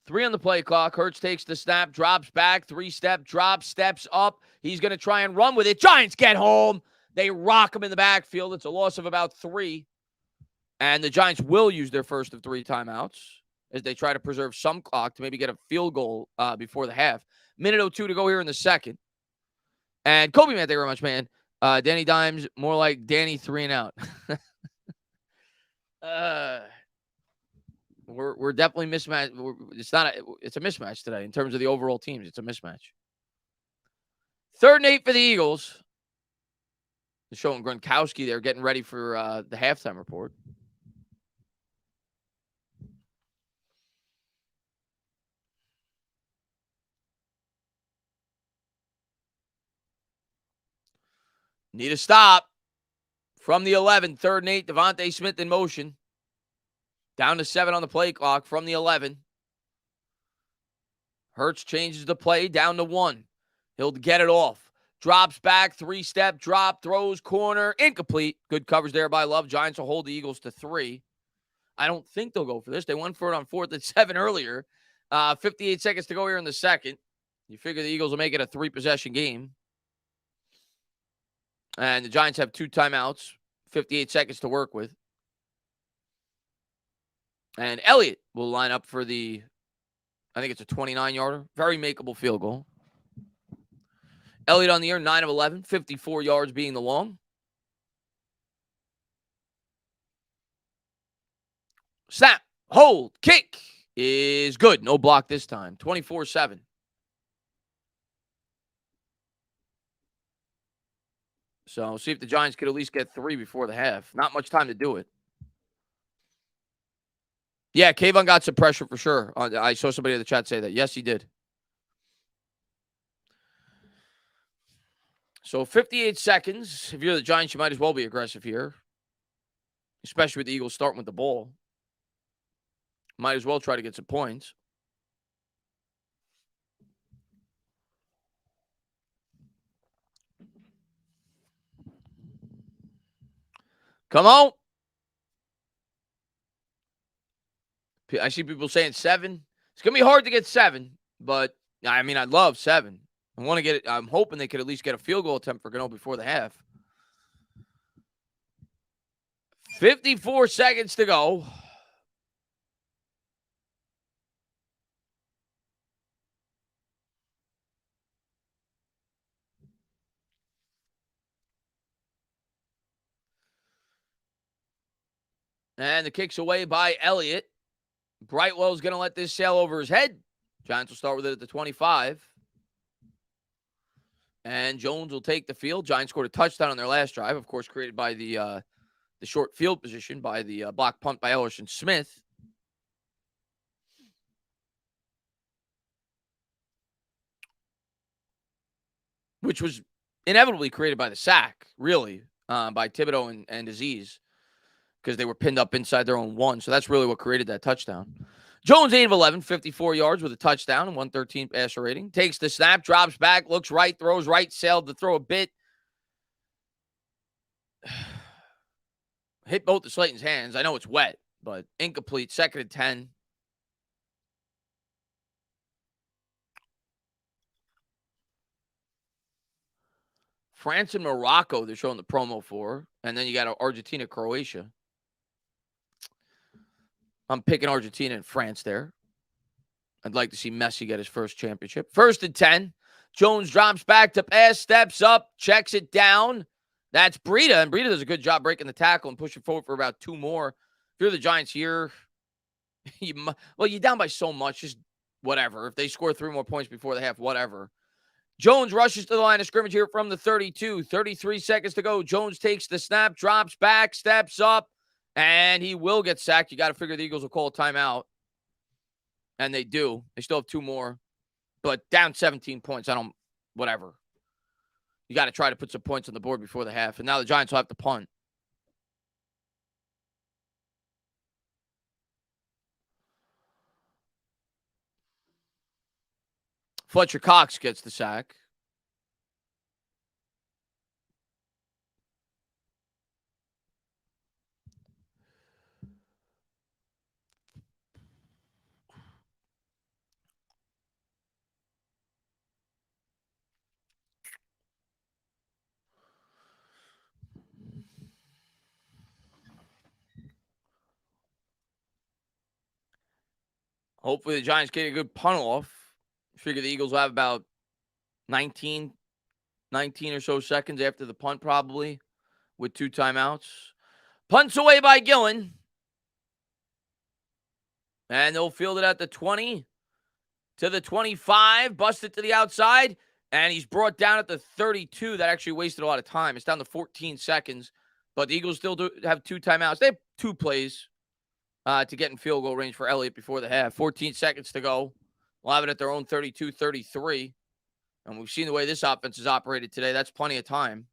Three on the play clock. Hurts takes the snap, drops back, 3-step, drops, steps up. He's going to try and run with it. Giants get home. They rock him in the backfield. It's a loss of about 3. And the Giants will use their first of 3 timeouts as they try to preserve some clock to maybe get a field goal before the half. Minute 02 to go here in the second. And Kobe, man, thank you very much, man. Danny Dimes, more like Danny 3 and out. We're definitely mismatched. It's a mismatch today in terms of the overall teams. It's a mismatch. 3rd and 8 for the Eagles. They're showing Gronkowski there getting ready for the halftime report. Need a stop from the 11. 3rd and 8. Devontae Smith in motion. Down to 7 on the play clock from the 11. Hurts changes the play down to 1. He'll get it off. Drops back, 3-step drop, throws corner, incomplete. Good coverage there by Love. Giants will hold the Eagles to 3. I don't think they'll go for this. They went for it on 4th and 7 earlier. 58 seconds to go here in the second. You figure the Eagles will make it a 3-possession game. And the Giants have 2 timeouts, 58 seconds to work with. And Elliott will line up for I think it's a 29-yarder. Very makeable field goal. Elliott on the year, 9 of 11, 54 yards being the long. Snap, hold, kick is good. No block this time. 24-7. So see if the Giants could at least get 3 before the half. Not much time to do it. Yeah, Kayvon got some pressure for sure. I saw somebody in the chat say that. Yes, he did. So 58 seconds. If you're the Giants, you might as well be aggressive here, especially with the Eagles starting with the ball. Might as well try to get some points. Come on. I see people saying 7. It's going to be hard to get 7, but I mean, I'd love 7. I want to get it. I'm hoping they could at least get a field goal attempt for Gano before the half. 54 seconds to go. And the kick's away by Elliott. Brightwell's going to let this sail over his head. Giants will start with it at the 25. And Jones will take the field. Giants scored a touchdown on their last drive, of course, created by the short field position by the block punt by Ellerson Smith. Which was inevitably created by the sack, really, by Thibodeau and Aziz, because they were pinned up inside their own 1. So that's really what created that touchdown. Jones, 8 of 11, 54 yards with a touchdown and 113 passer rating. Takes the snap, drops back, looks right, throws right, sailed to throw a bit. Hit both of Slayton's hands. I know it's wet, but incomplete. 2nd and 10. France and Morocco, they're showing the promo for. And then you got Argentina, Croatia. I'm picking Argentina and France there. I'd like to see Messi get his first championship. 1st and 10. Jones drops back to pass, steps up, checks it down. That's Breida, and Breida does a good job breaking the tackle and pushing forward for about 2 more. If you're the Giants here, you're down by so much, just whatever. If they score 3 more points before the half, whatever. Jones rushes to the line of scrimmage here from the 32. 33 seconds to go. Jones takes the snap, drops back, steps up, and he will get sacked. You got to figure the Eagles will call a timeout. And they do. They still have 2 more. But down 17 points, whatever. You got to try to put some points on the board before the half. And now the Giants will have to punt. Fletcher Cox gets the sack. Hopefully the Giants get a good punt off. Figure the Eagles will have about 19 or so seconds after the punt, probably, with 2 timeouts. Punts away by Gillen. And they'll field it at the 20 to the 25. Bust it to the outside. And he's brought down at the 32. That actually wasted a lot of time. It's down to 14 seconds. But the Eagles still do have 2 timeouts. They have 2 plays to get in field goal range for Elliott before the half. 14 seconds to go. We'll have it at their own 32-33. And we've seen the way this offense is operated today. That's plenty of time.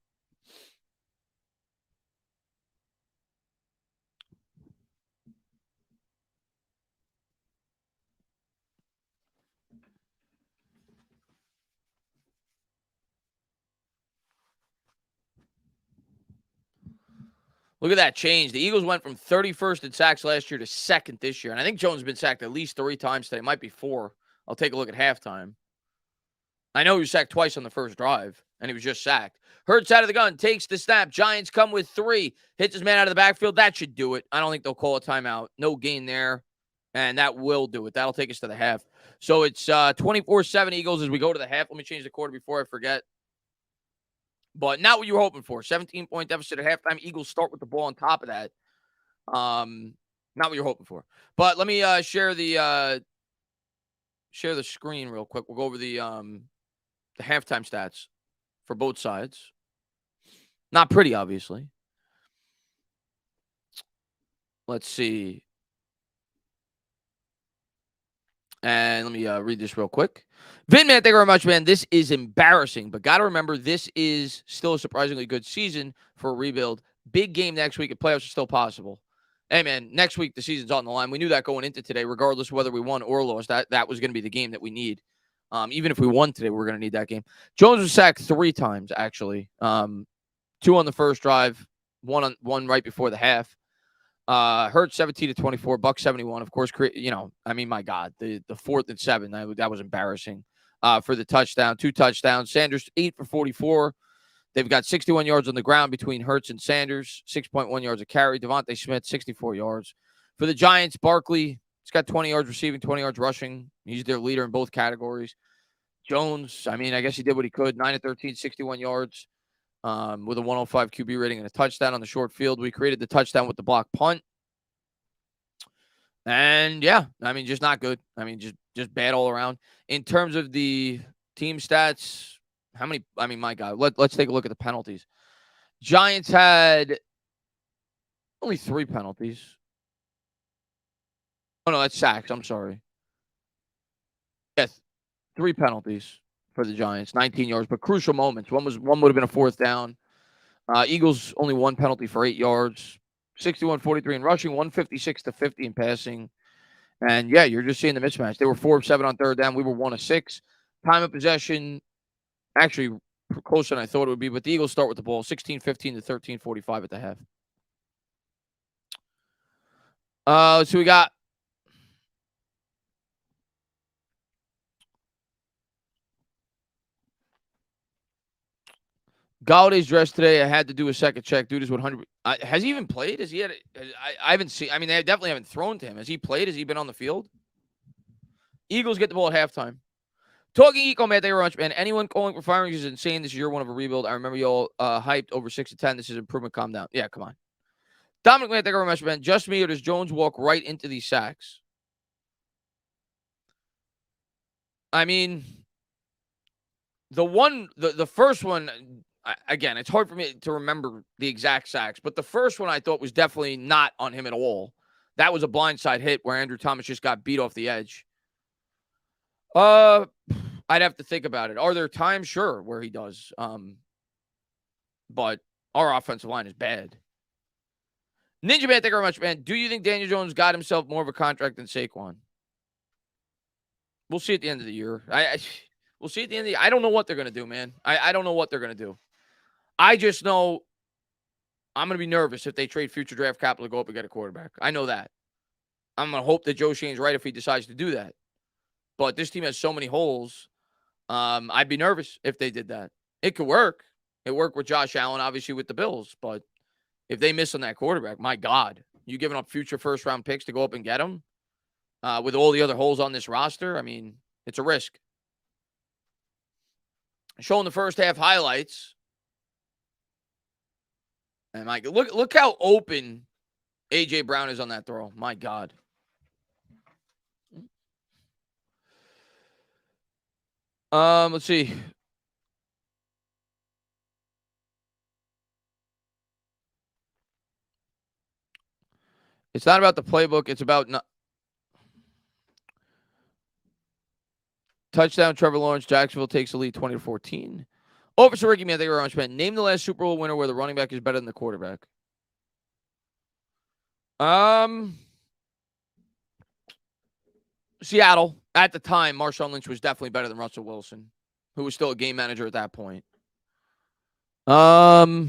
Look at that change. The Eagles went from 31st in sacks last year to 2nd this year. And I think Jones has been sacked at least 3 times today. It might be 4. I'll take a look at halftime. I know he was sacked twice on the first drive, and he was just sacked. Hurts out of the gun, takes the snap. Giants come with 3. Hits his man out of the backfield. That should do it. I don't think they'll call a timeout. No gain there, and that will do it. That'll take us to the half. So it's 24-7 Eagles as we go to the half. Let me change the quarter before I forget. But not what you were hoping for. 17-point deficit at halftime. Eagles start with the ball on top of that. Not what you're hoping for. But let me share the screen real quick. We'll go over the halftime stats for both sides. Not pretty, obviously. Let's see. And let me read this real quick. Vin, man, thank you very much, man. This is embarrassing, but got to remember this is still a surprisingly good season for a rebuild. Big game next week. If playoffs are still possible. Hey, man, next week the season's on the line. We knew that going into today, regardless of whether we won or lost. That was going to be the game that we need. Even if we won today, we're going to need that game. Jones was sacked 3 times, actually. 2 on the first drive, one right before the half. Hurts 17-24, buck 71. Of course, my God, the 4th and 7, that was embarrassing. For the touchdown, 2 touchdowns. Sanders 8 for 44. They've got 61 yards on the ground between Hurts and Sanders, 6.1 yards a carry. Devontae Smith, 64 yards. For the Giants, Barkley, he's got 20 yards receiving, 20 yards rushing. He's their leader in both categories. Jones, I guess he did what he could. 9-13, 61 yards with a 105 QB rating and a touchdown on the short field. We created the touchdown with the block punt. And, yeah, just not good. Just bad all around. In terms of the team stats, how many? My God, let's take a look at the penalties. Giants had only 3 penalties. Oh, no, that's sacks. I'm sorry. Yes, 3 penalties for the Giants, 19 yards, but crucial moments. One would have been a 4th down. Eagles only 1 penalty for 8 yards, 61-43 in rushing, 156-50 in passing. And, yeah, you're just seeing the mismatch. They were 4 of 7 on 3rd down. We were 1 of 6. Time of possession, actually closer than I thought it would be, but the Eagles start with the ball, 16-15 to 13-45 at the half. So we got Galladay's dressed today. I had to do a second check. Dude is 100. Has he even played? Has he had? I haven't seen. They definitely haven't thrown to him. Has he played? Has he been on the field? Eagles get the ball at halftime. Talking eco, man, they were much, man. Anyone calling for firing is insane. This is year 1 of a rebuild. I remember y'all hyped over 6-10. This is improvement. Calm down. Yeah, come on. Dominic, man, thank you very much, man. Just me or does Jones walk right into these sacks? The first one, again, it's hard for me to remember the exact sacks, but the first one I thought was definitely not on him at all. That was a blindside hit where Andrew Thomas just got beat off the edge. I'd have to think about it. Are there times? Sure, where he does. But our offensive line is bad. Ninja Man, thank you very much, man. Do you think Daniel Jones got himself more of a contract than Saquon? We'll see at the end of the year. We'll see at the end of the year. I don't know what they're going to do, man. I don't know what they're going to do. I just know I'm going to be nervous if they trade future draft capital to go up and get a quarterback. I know that. I'm going to hope that Joe Shane's right if he decides to do that. But this team has so many holes. I'd be nervous if they did that. It could work. It worked with Josh Allen, obviously, with the Bills. But if they miss on that quarterback, my God, you giving up future first-round picks to go up and get him with all the other holes on this roster? It's a risk. Showing the first half highlights. And Mike, look how open A.J. Brown is on that throw. My God. Let's see. It's not about the playbook. It's about touchdown. Trevor Lawrence. Jacksonville takes the lead 20-14. Officer Ricky, man, thank you very much, man. Name the last Super Bowl winner where the running back is better than the quarterback. Seattle. At the time, Marshawn Lynch was definitely better than Russell Wilson, who was still a game manager at that point. I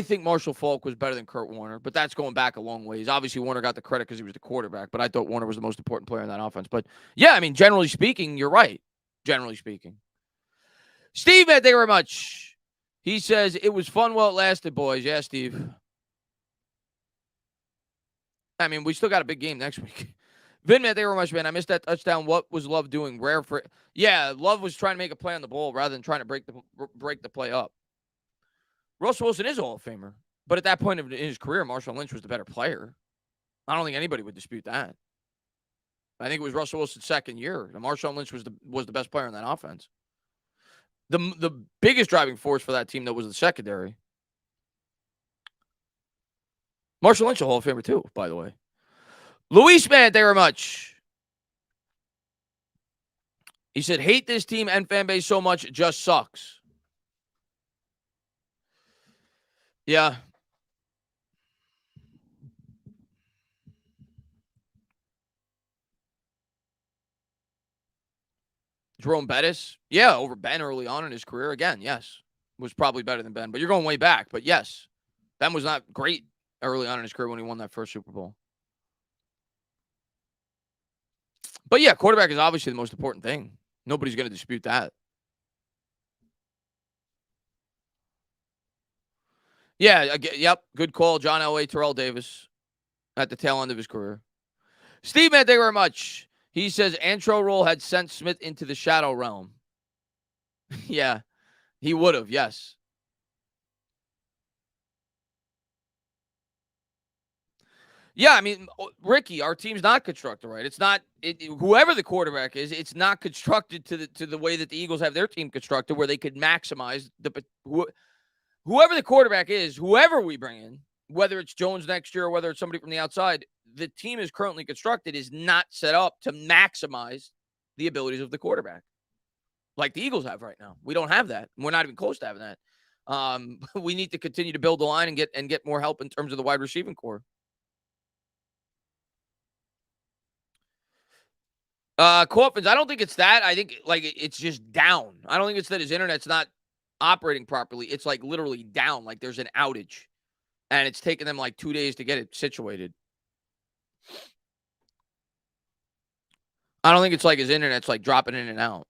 think Marshall Faulk was better than Kurt Warner, but that's going back a long ways. Obviously, Warner got the credit because he was the quarterback, but I thought Warner was the most important player in that offense. But, yeah, generally speaking, you're right. Generally speaking. Steve, man, thank you very much. He says, it was fun while it lasted, boys. Yeah, Steve. We still got a big game next week. Vin, man, thank you very much, man. I missed that touchdown. What was Love doing? Rare for it. Yeah, Love was trying to make a play on the ball rather than trying to break the play up. Russell Wilson is a Hall of Famer, but at that point in his career, Marshawn Lynch was the better player. I don't think anybody would dispute that. I think it was Russell Wilson's second year. Marshawn Lynch was the best player in that offense. The biggest driving force for that team, though, was the secondary. Marshawn Lynch, a Hall of Famer, too, by the way. Luis, man, thank you very much. He said, hate this team and fan base so much, it just sucks. Yeah. Jerome Bettis? Yeah, over Ben early on in his career. Again, yes. Was probably better than Ben, but you're going way back. But yes. Ben was not great early on in his career when he won that first Super Bowl. But yeah, quarterback is obviously the most important thing. Nobody's going to dispute that. Yeah, yep, good call. John Elway, Terrell Davis at the tail end of his career. Steve, man, thank you very much. He says Antro Roll had sent Smith into the shadow realm. Yeah, he would have, yes. Yeah, I mean, Ricky, our team's not constructed right. It's not whoever the quarterback is. It's not constructed to the way that the Eagles have their team constructed, where they could maximize whoever the quarterback is, whoever we bring in, whether it's Jones next year or whether it's somebody from the outside. The team is currently constructed is not set up to maximize the abilities of the quarterback, like the Eagles have right now. We don't have that. We're not even close to having that. We need to continue to build the line and get more help in terms of the wide receiving core. Coffins, I don't think it's that. I think it's just down. I don't think it's that his internet's not operating properly. It's like literally down. Like there's an outage, and it's taken them like 2 days to get it situated. I don't think it's like his internet's like dropping in and out.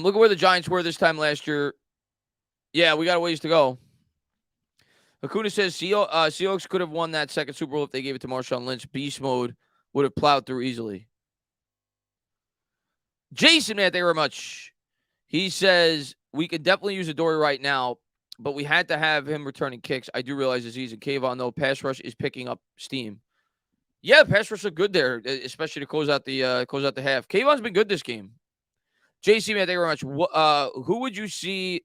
Look at where the Giants were this time last year. Yeah, we got a ways to go. Hakuna says Seahawks could have won that second Super Bowl if they gave it to Marshawn Lynch. Beast mode would have plowed through easily. Jason, man, thank you very much. He says we could definitely use Adoree right now, but we had to have him returning kicks. I do realize this season. Kayvon, though, pass rush is picking up steam. Yeah, pass rush are good there, especially to close out the half. Kayvon's been good this game. JC, man, thank you very much. Who would you see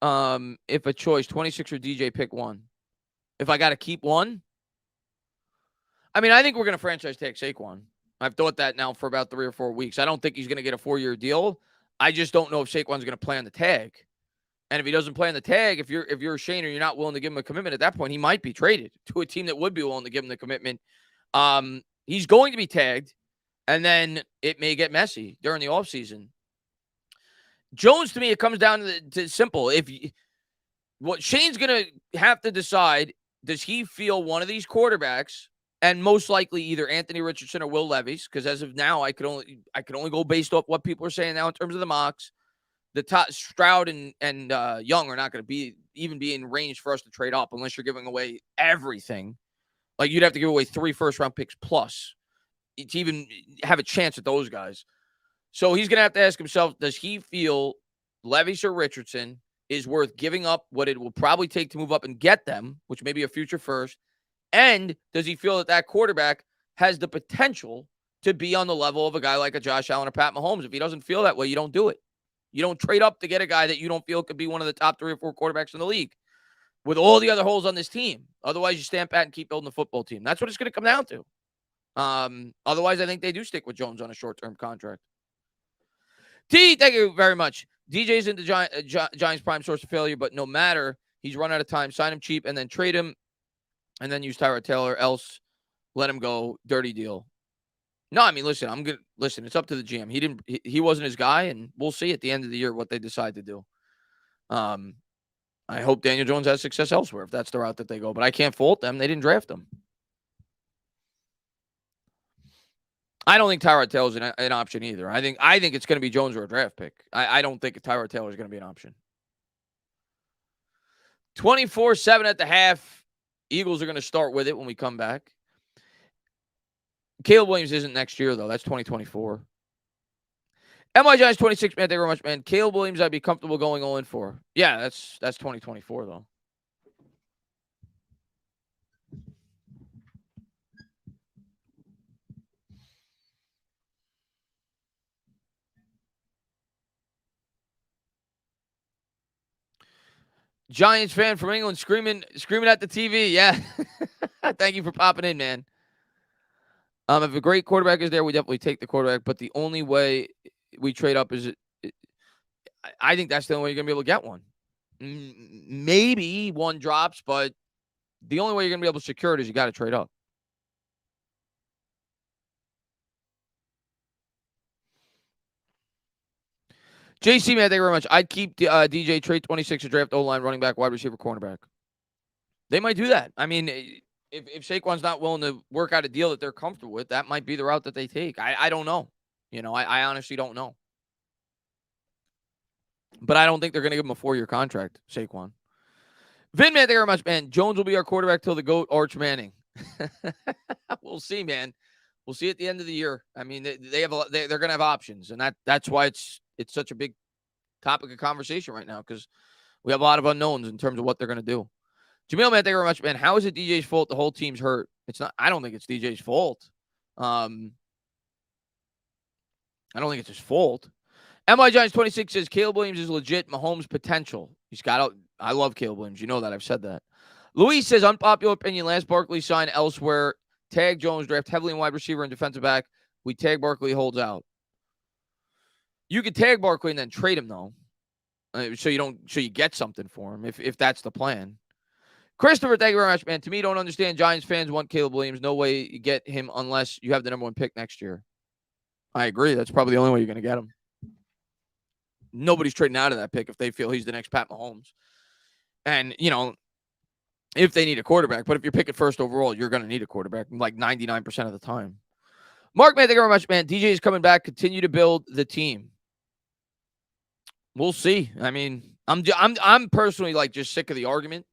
if a choice, 26 or DJ, pick one? If I got to keep one? I mean, I think we're going to franchise tag Saquon. I've thought that now for about 3 or 4 weeks. I don't think he's going to get a 4-year deal. I just don't know if Saquon's going to play on the tag. And if he doesn't play on the tag, if you're Shane or you're not willing to give him a commitment at that point, he might be traded to a team that would be willing to give him the commitment. He's going to be tagged, and then it may get messy during the offseason. Jones, to me, it comes down to simple. What Shane's going to have to decide, does he feel one of these quarterbacks, and most likely either Anthony Richardson or Will Levis, because as of now, I could only go based off what people are saying now in terms of the mocks. The top Stroud and Young are not going to be in range for us to trade up unless you're giving away everything. Like you'd have to give away 3 first-round picks plus to even have a chance at those guys. So he's going to have to ask himself, does he feel Levis or Richardson is worth giving up what it will probably take to move up and get them, which may be a future first? And does he feel that quarterback has the potential to be on the level of a guy like a Josh Allen or Pat Mahomes? If he doesn't feel that way, you don't do it. You don't trade up to get a guy that you don't feel could be one of the top 3 or 4 quarterbacks in the league with all the other holes on this team. Otherwise, you stand pat and keep building the football team. That's what it's going to come down to. Otherwise, I think they do stick with Jones on a short-term contract. T, thank you very much. DJ's into Giants' prime source of failure, but no matter, he's run out of time. Sign him cheap and then trade him and then use Tyrod Taylor. Else, let him go. Dirty deal. No, I mean, listen, it's up to the GM. He wasn't his guy, and we'll see at the end of the year what they decide to do. I hope Daniel Jones has success elsewhere if that's the route that they go, but I can't fault them. They didn't draft him. I don't think Tyrod Taylor is an option either. I think it's going to be Jones or a draft pick. I don't think Tyrod Taylor is going to be an option. 24-7 at the half. Eagles are going to start with it when we come back. Caleb Williams isn't next year, though. That's 2024. MY Giants 26, man. Thank you very much, man. Caleb Williams, I'd be comfortable going all in for. Yeah, that's 2024, though. Giants fan from England screaming at the TV. Yeah. Thank you for popping in, man. If a great quarterback is there, we definitely take the quarterback. But the only way we trade up is I think that's the only way you're going to be able to get one. Maybe one drops, but the only way you're going to be able to secure it is you got to trade up. JC, man, thank you very much. I'd keep DJ, trade 26 to draft O-line, running back, wide receiver, cornerback. They might do that. I mean, if Saquon's not willing to work out a deal that they're comfortable with, that might be the route that they take. I don't know. I honestly don't know. But I don't think they're going to give him a 4-year contract, Saquon. Vin, man, thank you very much, man. Jones will be our quarterback till the GOAT, Arch Manning. We'll see, man. We'll see at the end of the year. I mean, they're going to have options, and that's why it's such a big topic of conversation right now, because we have a lot of unknowns in terms of what they're going to do. Jamil, man, thank you very much, man. How is it DJ's fault the whole team's hurt? It's not. I don't think it's DJ's fault. I don't think it's his fault. MI Giants 26 says Caleb Williams is legit Mahomes potential. He's got. I love Caleb Williams. You know that. I've said that. Luis says unpopular opinion. Last Barkley signed elsewhere. Tag Jones, draft heavily in wide receiver and defensive back. We tag Barkley, holds out. You could tag Barkley and then trade him though, so you get something for him if that's the plan. Christopher, thank you very much, man. To me, don't understand. Giants fans want Caleb Williams. No way you get him unless you have the number 1 pick next year. I agree. That's probably the only way you're going to get him. Nobody's trading out of that pick if they feel he's the next Pat Mahomes. And, if they need a quarterback. But if you're picking first overall, you're going to need a quarterback like 99% of the time. Mark, man, thank you very much, man. DJ is coming back. Continue to build the team. We'll see. I mean, I'm personally just sick of the argument.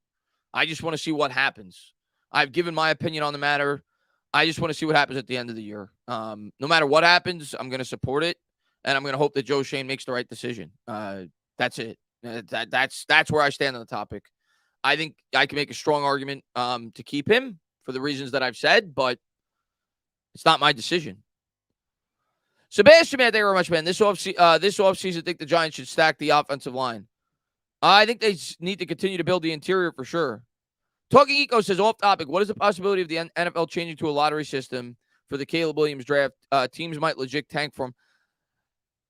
I just want to see what happens. I've given my opinion on the matter. I just want to see what happens at the end of the year. No matter what happens, I'm going to support it, and I'm going to hope that Joe Schoen makes the right decision. That's it. That's where I stand on the topic. I think I can make a strong argument to keep him for the reasons that I've said, but it's not my decision. Sebastian, man, thank you very much, man. This offseason, I think the Giants should stack the offensive line. I think they need to continue to build the interior for sure. Talking Eco says, off topic, what is the possibility of the NFL changing to a lottery system for the Caleb Williams draft? Teams might legit tank for him.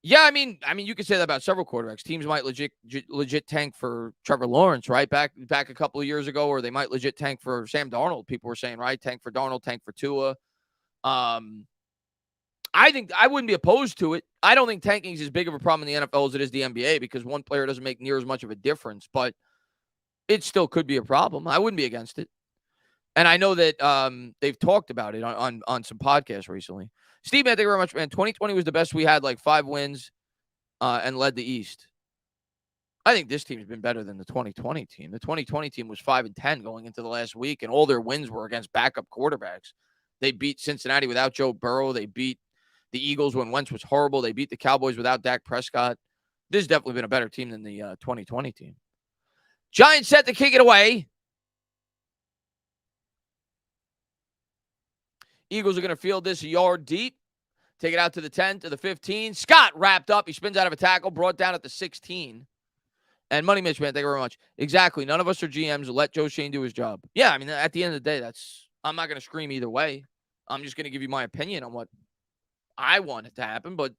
Yeah, I mean, you could say that about several quarterbacks. Teams might legit tank for Trevor Lawrence, right? Back a couple of years ago, or they might legit tank for Sam Darnold. People were saying, right? Tank for Darnold, tank for Tua. I think I wouldn't be opposed to it. I don't think tanking is as big of a problem in the NFL as it is the NBA because one player doesn't make near as much of a difference, but it still could be a problem. I wouldn't be against it. And I know that they've talked about it on some podcasts recently. Steve, man, thank you very much, man. 2020 was the best we had, 5 wins and led the East. I think this team's been better than the 2020 team. The 2020 team was 5-10 going into the last week, and all their wins were against backup quarterbacks. They beat Cincinnati without Joe Burrow. They beat the Eagles when Wentz was horrible. They beat the Cowboys without Dak Prescott. This has definitely been a better team than the 2020 team. Giants set to kick it away. Eagles are going to field this a yard deep. Take it out to the 10, to the 15. Scott wrapped up. He spins out of a tackle, brought down at the 16. And Money Mitch, man, thank you very much. Exactly. None of us are GMs. Let Joe Schoen do his job. Yeah, I mean, at the end of the day, I'm not going to scream either way. I'm just going to give you my opinion on what I want it to happen. But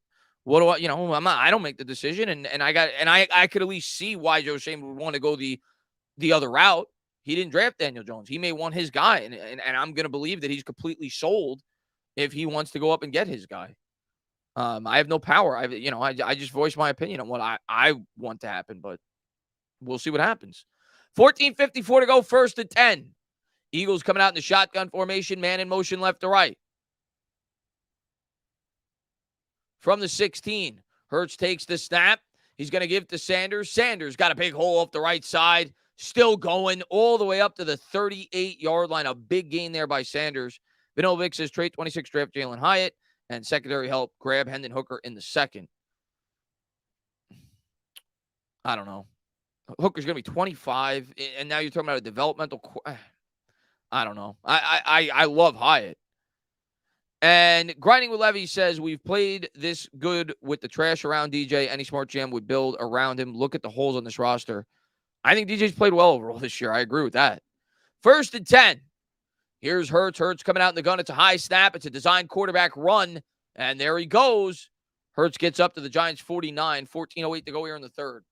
what do I don't make the decision. And I could at least see why Joe Schoen would want to go the other route. He didn't draft Daniel Jones. He may want his guy. And I'm going to believe that he's completely sold if he wants to go up and get his guy. I have no power. I just voice my opinion on what I want to happen, but we'll see what happens. 14:54 to go, 1st and 10. Eagles coming out in the shotgun formation, man in motion left to right. From the 16, Hurts takes the snap. He's going to give it to Sanders. Sanders got a big hole off the right side. Still going all the way up to the 38-yard line. A big gain there by Sanders. Vinovic says trade 26 draft Jalen Hyatt. And secondary help, grab Hendon Hooker in the second. I don't know. Hooker's going to be 25. And now you're talking about a developmental. I don't know. I love Hyatt. And Grinding with Levy says, we've played this good with the trash around DJ. Any smart GM would build around him. Look at the holes on this roster. I think DJ's played well overall this year. I agree with that. 1st and 10. Here's Hurts. Hurts coming out in the gun. It's a high snap. It's a design quarterback run. And there he goes. Hurts gets up to the Giants 49. 14:08 to go here in the third.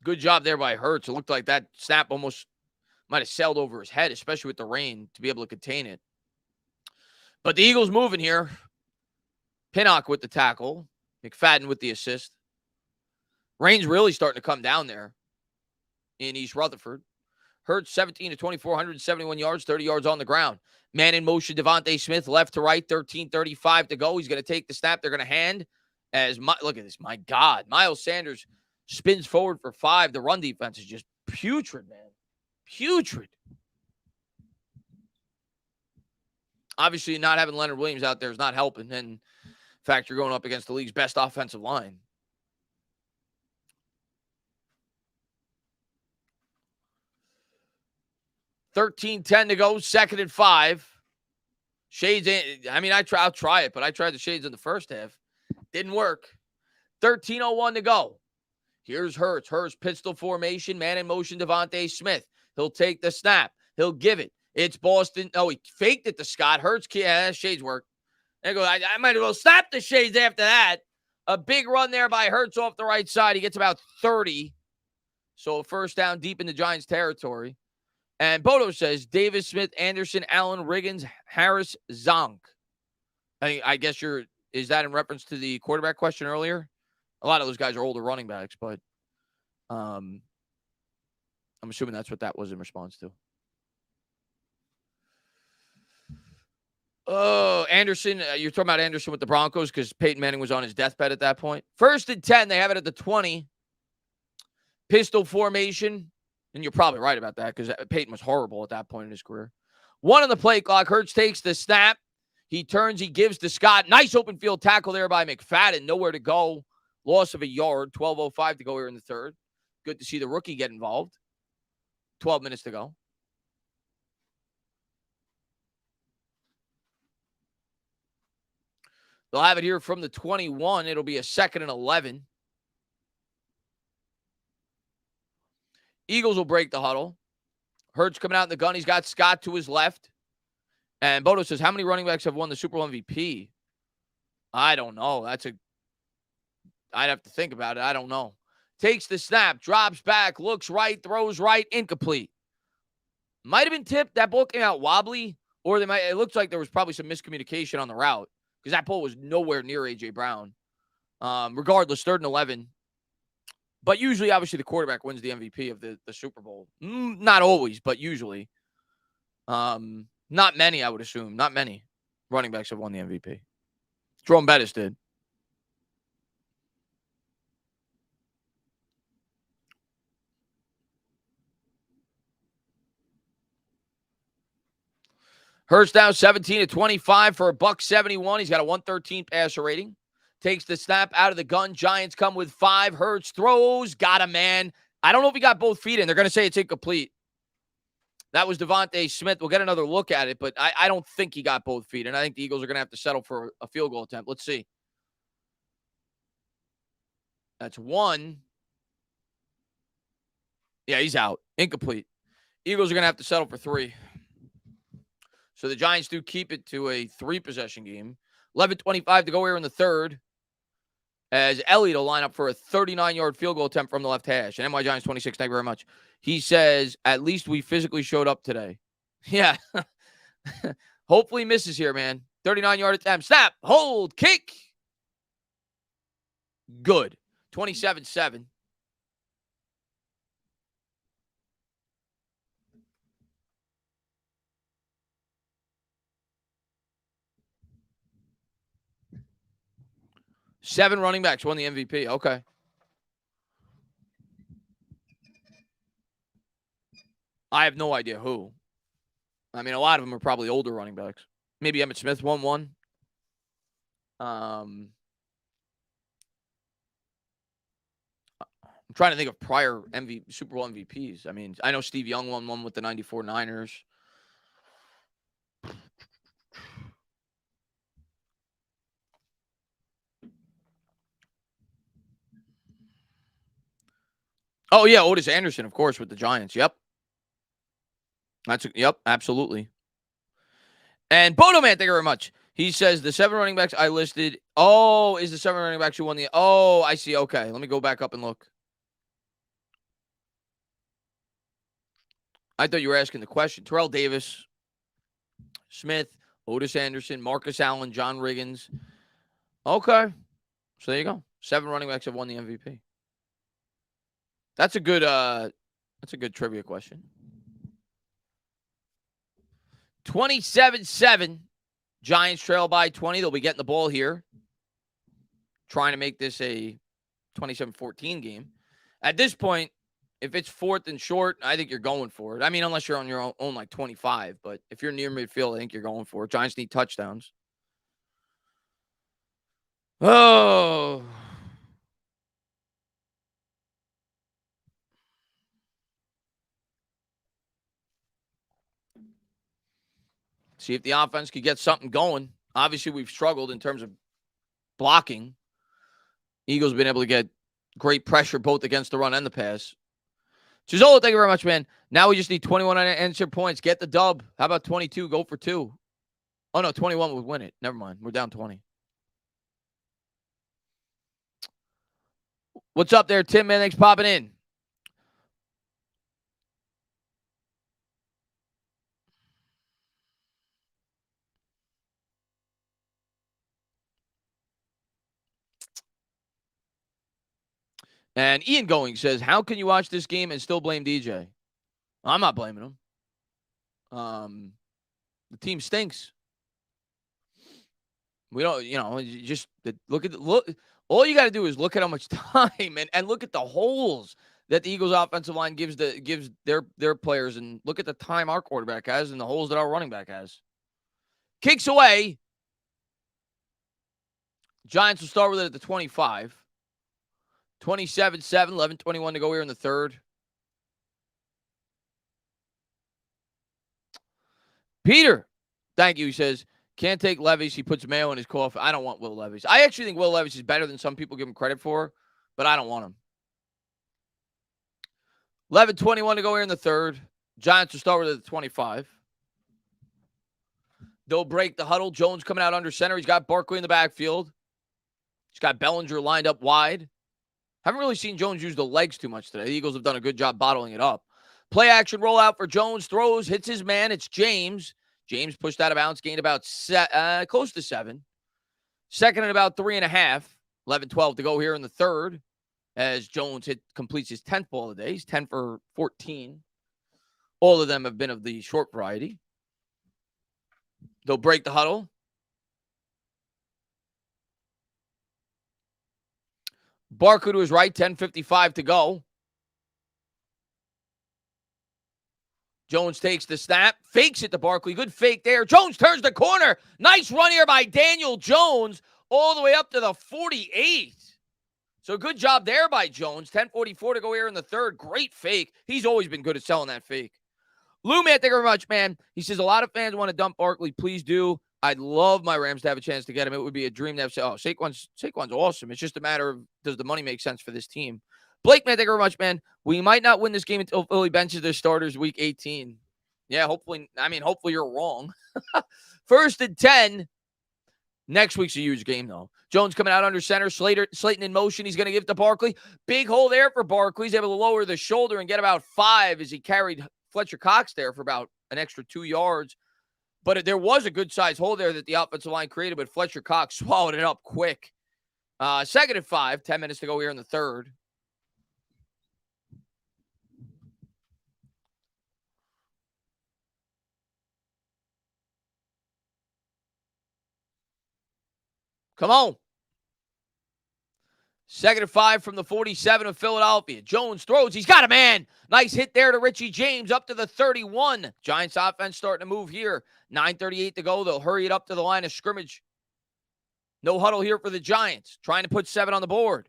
Good job there by Hurts. It looked like that snap almost Might have sailed over his head, especially with the rain, to be able to contain it. But the Eagles moving here. Pinnock with the tackle. McFadden with the assist. Rain's really starting to come down there in East Rutherford. Hurts 17 to 24, 171 yards, 30 yards on the ground. Man in motion, Devontae Smith, left to right, 13:35 to go. He's going to take the snap. They're going to hand look at this. My God. Miles Sanders spins forward for 5. The run defense is just putrid, man. Putrid. Obviously, not having Leonard Williams out there is not helping. And in fact, you're going up against the league's best offensive line. $13:10 to go, 2nd and 5. Shades, I'll try it, but I tried the shades in the first half. Didn't work. 13:01 to go. Here's Hurts. Hurts pistol formation, man in motion, Devontae Smith. He'll take the snap. He'll give it. It's Boston. Oh, he faked it to Scott. Hurts, shades work. There goes. I might as well snap the shades after that. A big run there by Hurts off the right side. He gets about 30. So first down deep in the Giants' territory. And Bodo says Davis, Smith, Anderson, Allen, Riggins, Harris, Zonk. I guess is that in reference to the quarterback question earlier? A lot of those guys are older running backs, but I'm assuming that's what that was in response to. Oh, Anderson, you're talking about Anderson with the Broncos because Peyton Manning was on his deathbed at that point. 1st and 10, they have it at the 20. Pistol formation. And you're probably right about that because Peyton was horrible at that point in his career. 1 on the play clock. Hurts takes the snap. He turns. He gives to Scott. Nice open field tackle there by McFadden. Nowhere to go. Loss of a yard. 12:05 to go here in the third. Good to see the rookie get involved. 12 minutes to go. They'll have it here from the 21. It'll be a 2nd and 11. Eagles will break the huddle. Hurts coming out in the gun. He's got Scott to his left. And Bodo says, how many running backs have won the Super Bowl MVP? I don't know. I'd have to think about it. I don't know. Takes the snap, drops back, looks right, throws right, incomplete. Might have been tipped. That ball came out wobbly, or it looks like there was probably some miscommunication on the route because that ball was nowhere near A.J. Brown. Regardless, 3rd and 11. But usually, obviously, the quarterback wins the MVP of the Super Bowl. Not always, but usually. Not many, I would assume. Not many running backs have won the MVP. Jerome Bettis did. Hurts down 17 to 25 for a $171. He's got a 113 passer rating. Takes the snap out of the gun. Giants come with 5. Hurts throws. Got a man. I don't know if he got both feet in. They're going to say it's incomplete. That was Devontae Smith. We'll get another look at it, but I don't think he got both feet. And I think the Eagles are going to have to settle for a field goal attempt. Let's see. That's 1. Yeah, he's out. Incomplete. Eagles are going to have to settle for 3. So the Giants do keep it to a 3-possession game. 11:25 to go here in the third. As Elliott will line up for a 39-yard field goal attempt from the left hash. And NY Giants 26, thank you very much. He says, at least we physically showed up today. Yeah. Hopefully misses here, man. 39-yard attempt. Snap. Hold. Kick. Good. 27-7. Seven running backs won the MVP. Okay. I have no idea who. I mean, a lot of them are probably older running backs. Maybe Emmitt Smith won one. I'm trying to think of prior Super Bowl MVPs. I mean, I know Steve Young won one with the 94 Niners. Oh, yeah, Otis Anderson, of course, with the Giants. Yep. Yep, absolutely. And Bodo Man, thank you very much. He says the 7 running backs I listed. Oh, is the 7 running backs who won the... Oh, I see. Okay, let me go back up and look. I thought you were asking the question. Terrell Davis, Smith, Otis Anderson, Marcus Allen, John Riggins. Okay. So there you go. 7 running backs have won the MVP. That's a good trivia question. 27-7. Giants trail by 20. They'll be getting the ball here. Trying to make this a 27-14 game. At this point, if it's 4th and short, I think you're going for it. I mean, unless you're on your own like 25. But if you're near midfield, I think you're going for it. Giants need touchdowns. Oh. See if the offense could get something going. Obviously, we've struggled in terms of blocking. Eagles have been able to get great pressure both against the run and the pass. Chizola, thank you very much, man. Now we just need 21 unanswered points. Get the dub. How about 22? Go for 2. Oh, no, 21 would win it. Never mind. We're down 20. What's up there, Tim, man? Thanks for popping in. And Ian Going says, how can you watch this game and still blame DJ? I'm not blaming him. The team stinks. We don't, you just look. All you got to do is look at how much time and look at the holes that the Eagles offensive line gives their players, and look at the time our quarterback has and the holes that our running back has. Kicks away. Giants will start with it at the 25. 27-7, 11:21 to go here in the third. Peter, thank you. He says, can't take Levis. He puts mayo in his coffee. I don't want Will Levis. I actually think Will Levis is better than some people give him credit for, but I don't want him. 11:21 to go here in the third. Giants will start with it at the 25. They'll break the huddle. Jones coming out under center. He's got Barkley in the backfield. He's got Bellinger lined up wide. Haven't really seen Jones use the legs too much today. The Eagles have done a good job bottling it up. Play action rollout for Jones. Throws, hits his man. It's James. James pushed out of bounds, gained about close to 7. Second and about 3.5. 11-12 to go here in the third as Jones completes his 10th ball of the day. He's 10 for 14. All of them have been of the short variety. They'll break the huddle. Barkley to his right, 10:55 to go. Jones takes the snap, fakes it to Barkley. Good fake there. Jones turns the corner. Nice run here by Daniel Jones all the way up to the 48. So good job there by Jones. 10:44 to go here in the third. Great fake. He's always been good at selling that fake. Lou, man, thank you very much, man. He says, a lot of fans want to dump Barkley. Please do. I'd love my Rams to have a chance to get him. It would be a dream to have. Oh, Saquon's awesome. It's just a matter of, does the money make sense for this team? Blake, man, thank you very much, man. We might not win this game until Philly benches their starters week 18. Yeah, hopefully you're wrong. 1st and 10. Next week's a huge game, though. Jones coming out under center. Slayton in motion. He's going to give to Barkley. Big hole there for Barkley. He's able to lower the shoulder and get about 5 as he carried Fletcher Cox there for about an extra 2 yards. But there was a good-sized hole there that the offensive line created, but Fletcher Cox swallowed it up quick. 2nd and 5, 10 minutes to go here in the third. Come on. 2nd and 5 from the 47 of Philadelphia. Jones throws. He's got a man. Nice hit there to Richie James up to the 31. Giants offense starting to move here. 9:38 to go. They'll hurry it up to the line of scrimmage. No huddle here for the Giants. Trying to put 7 on the board.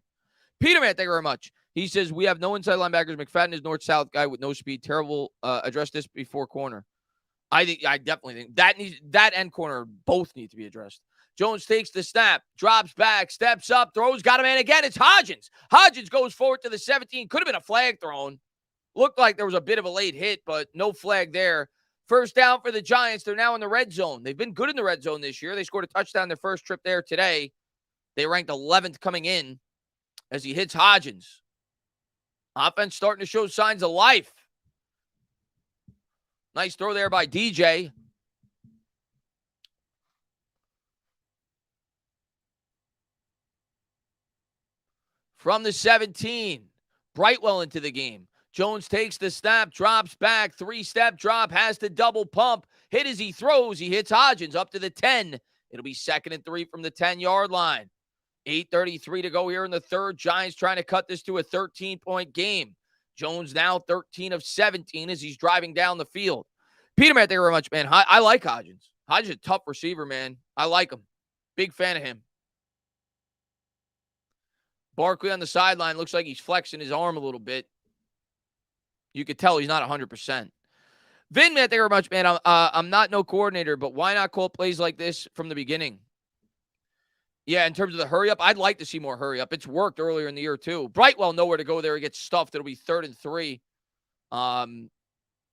Peterman, thank you very much. He says, we have no inside linebackers. McFadden is north-south guy with no speed. Terrible. Address this before corner. I definitely think that end corner both need to be addressed. Jones takes the snap, drops back, steps up, throws, got a man again. It's Hodgins. Hodgins goes forward to the 17. Could have been a flag thrown. Looked like there was a bit of a late hit, but no flag there. First down for the Giants. They're now in the red zone. They've been good in the red zone this year. They scored a touchdown their first trip there today. They ranked 11th coming in as he hits Hodgins. Offense starting to show signs of life. Nice throw there by DJ. From the 17, Brightwell into the game. Jones takes the snap, drops back, 3-step drop, has to double pump. Hit as he throws. He hits Hodgins up to the 10. It'll be 2nd and 3 from the 10-yard line. 8:33 to go here in the third. Giants trying to cut this to a 13-point game. Jones now 13 of 17 as he's driving down the field. Peter, man, thank you very much, man. I like Hodgins. Hodgins is a tough receiver, man. I like him. Big fan of him. Barkley on the sideline looks like he's flexing his arm a little bit. You could tell he's not 100%. Vin, man, thank you very much, man. I'm not no coordinator, but why not call plays like this from the beginning? Yeah, in terms of the hurry up, I'd like to see more hurry up. It's worked earlier in the year, too. Brightwell, nowhere to go there. He gets stuffed. It'll be 3rd and 3.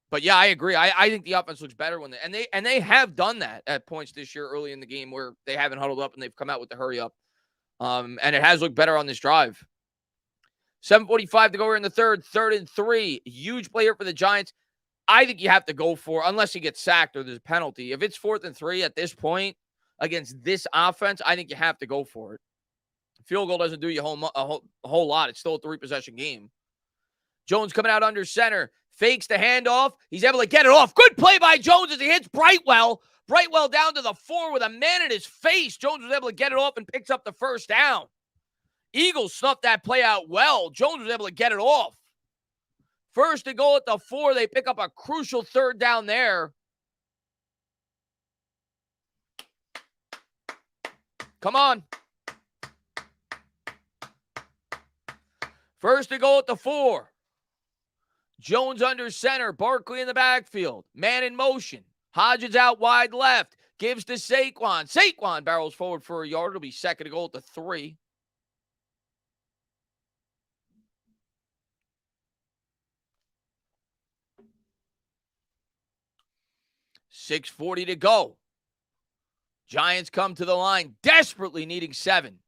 But, yeah, I agree. I think the offense looks better when they have done that at points this year early in the game where they haven't huddled up and they've come out with the hurry up. And it has looked better on this drive. 7:45 to go here in the third. 3rd and 3. Huge play here for the Giants. I think you have to go for, unless he gets sacked or there's a penalty. If it's 4th and 3 at this point against this offense, I think you have to go for it. Field goal doesn't do you a whole lot. It's still a 3-possession game. Jones coming out under center. Fakes the handoff. He's able to get it off. Good play by Jones as he hits Brightwell. Brightwell down to the 4 with a man in his face. Jones was able to get it off and picks up the first down. Eagles snuffed that play out well. Jones was able to get it off. 1st and goal at the 4. They pick up a crucial 3rd down there. Come on. 1st and goal at the 4. Jones under center. Barkley in the backfield. Man in motion. Hodgins out wide left. Gives to Saquon. Saquon barrels forward for a yard. It'll be 2nd and goal at the 3. $6:40 to go. Giants come to the line, desperately needing 7.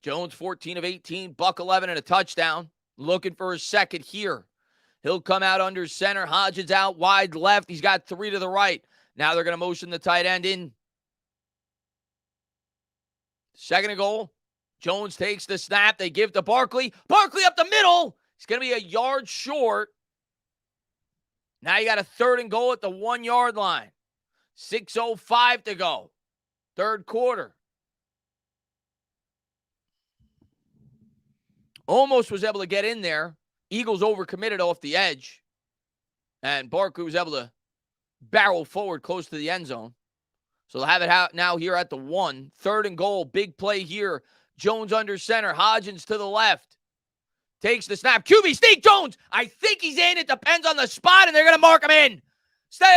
Jones, 14 of 18, buck 11 and a touchdown. Looking for his 2nd here. He'll come out under center. Hodgins out wide left. He's got 3 to the right. Now they're going to motion the tight end in. 2nd and goal. Jones takes the snap. They give to Barkley. Barkley up the middle. He's going to be a yard short. Now you got a 3rd and goal at the 1-yard line. 6:05 to go. 3rd quarter. Almost was able to get in there. Eagles overcommitted off the edge. And Barkley was able to barrel forward close to the end zone. So they'll have it out now here at the 1. 3rd and goal. Big play here. Jones under center. Hodgins to the left. Takes the snap. QB sneak. Jones. I think he's in. It depends on the spot, and they're going to mark him in. Stand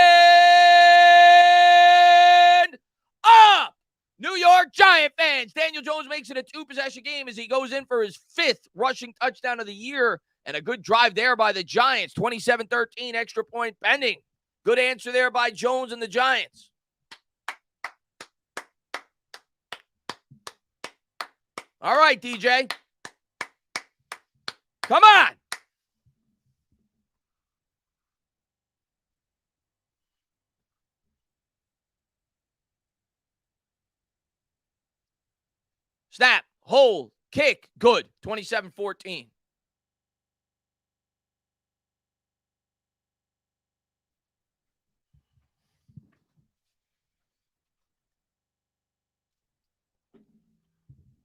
up! New York Giant fans. Daniel Jones makes it a 2-possession game as he goes in for his 5th rushing touchdown of the year. And a good drive there by the Giants. 27-13, extra point pending. Good answer there by Jones and the Giants. All right, DJ. Come on. Snap, hold, kick, good. 27-14.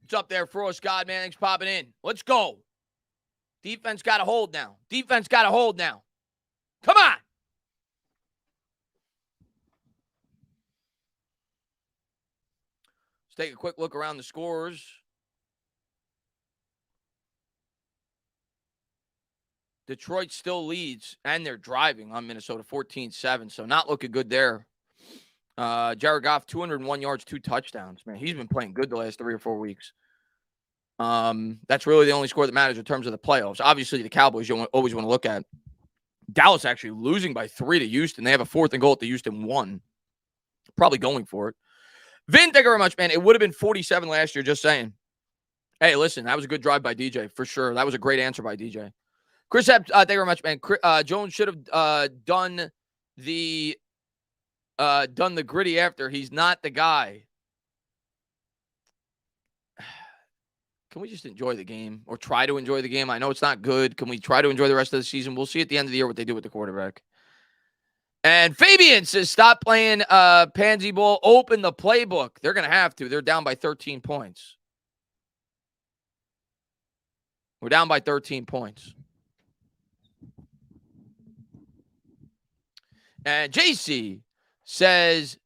It's up there, Frost God, man. Thanks for popping in. Let's go. Defense got a hold now. Defense got a hold now. Come on. Let's take a quick look around the scores. Detroit still leads, and they're driving on Minnesota 14-7, so not looking good there. Jared Goff, 201 yards, 2 touchdowns. Man, he's been playing good the last 3 or 4 weeks. That's really the only score that matters in terms of the playoffs. Obviously, the Cowboys you always want to look at. Dallas actually losing by 3 to Houston. They have a 4th and goal at the Houston 1. Probably going for it. Vin, thank you very much, man. It would have been 47 last year, just saying. Hey, listen, that was a good drive by DJ, for sure. That was a great answer by DJ. Chris, thank you very much, man. Jones should have done the gritty after. He's not the guy. Can we just enjoy the game or try to enjoy the game? I know it's not good. Can we try to enjoy the rest of the season? We'll see at the end of the year what they do with the quarterback. And Fabian says, stop playing pansy ball. Open the playbook. They're going to have to. They're down by 13 points. We're down by 13 points. And JC says,